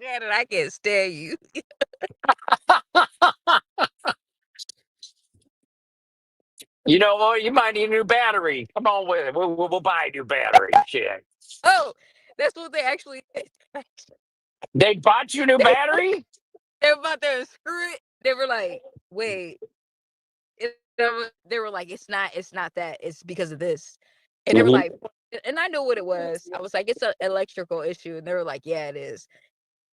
Janet, I can't stand you. You know what? You might need a new battery. Come on with it. We'll buy a new battery. Shit. Oh, that's what they actually did. They bought you a new They, battery? they were about to screw it. They were like, wait. They were like, it's not that. It's because of this. And they were Hmm. like, and I knew what it was. I was like, it's an electrical issue. And they were like, yeah, it is.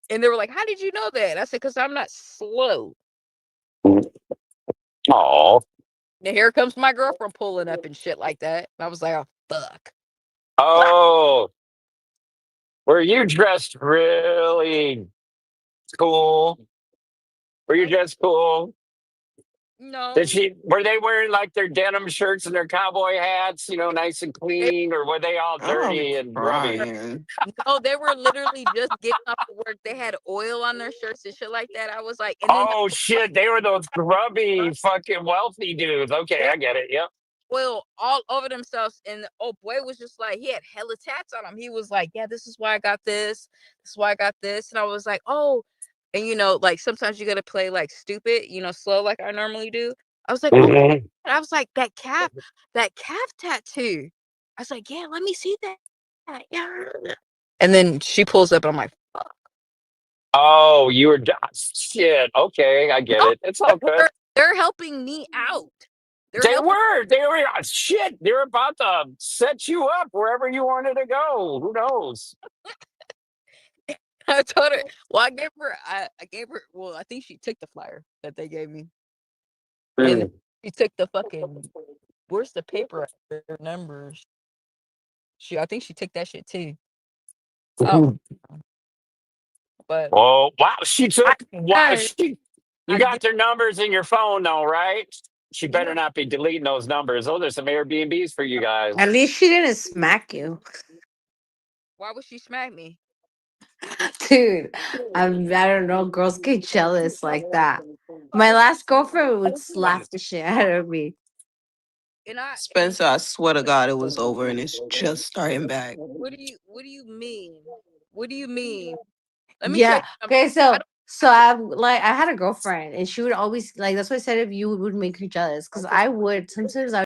And they were like, how did you know that? I said, because I'm not slow. Oh. And here comes my girlfriend pulling up and shit like that. And I was like, oh, fuck. Oh. Were you dressed really cool? Were you dressed cool? No, Were they wearing like their denim shirts and their cowboy hats, nice and they, clean, or were they all I'm dirty and grubby? crying. no, they were literally just getting off of work. They had oil on their shirts and shit like that. I was like, and then Oh shit, they were those grubby fucking wealthy dudes. Okay, they I get it. Yep. oil all over themselves. And the old boy was just like, he had hella tats on him. He was like, yeah, this is why I got this. This is why I got this. And I was like, oh, and like sometimes you gotta play like stupid, slow like I normally do. I was like, oh, Hmm. and I was like, that calf tattoo. I was like, yeah, let me see that. Yeah. And then she pulls up, and I'm like, fuck. Oh, you were shit. Okay, I get No, it. It's all good. they're helping me out. They're They helping. were. They were shit. They were about to set you up wherever you wanted to go. Who knows? I told her. Well, I gave her. Well, I think she took the flyer that they gave me, and Mm. she took the fucking. Where's the paper? Their numbers. I think she took that shit too. Oh, but Oh wow, she I, took wow. I, You I did. got their numbers in your phone though, right? She better Yeah. not be deleting those numbers. Those are some Airbnbs for you At guys. least she didn't smack you. Why would she smack me? Dude, I don't know. Girls get jealous like that. My last girlfriend would slap the shit out of me. And Spencer, I swear to God, it was over and it's just starting back. what do you mean? What do you mean? Let me tell you Yeah. something. Okay. I So don't. I had a girlfriend, and she would always like. That's why I said if you would make her jealous, because I would sometimes.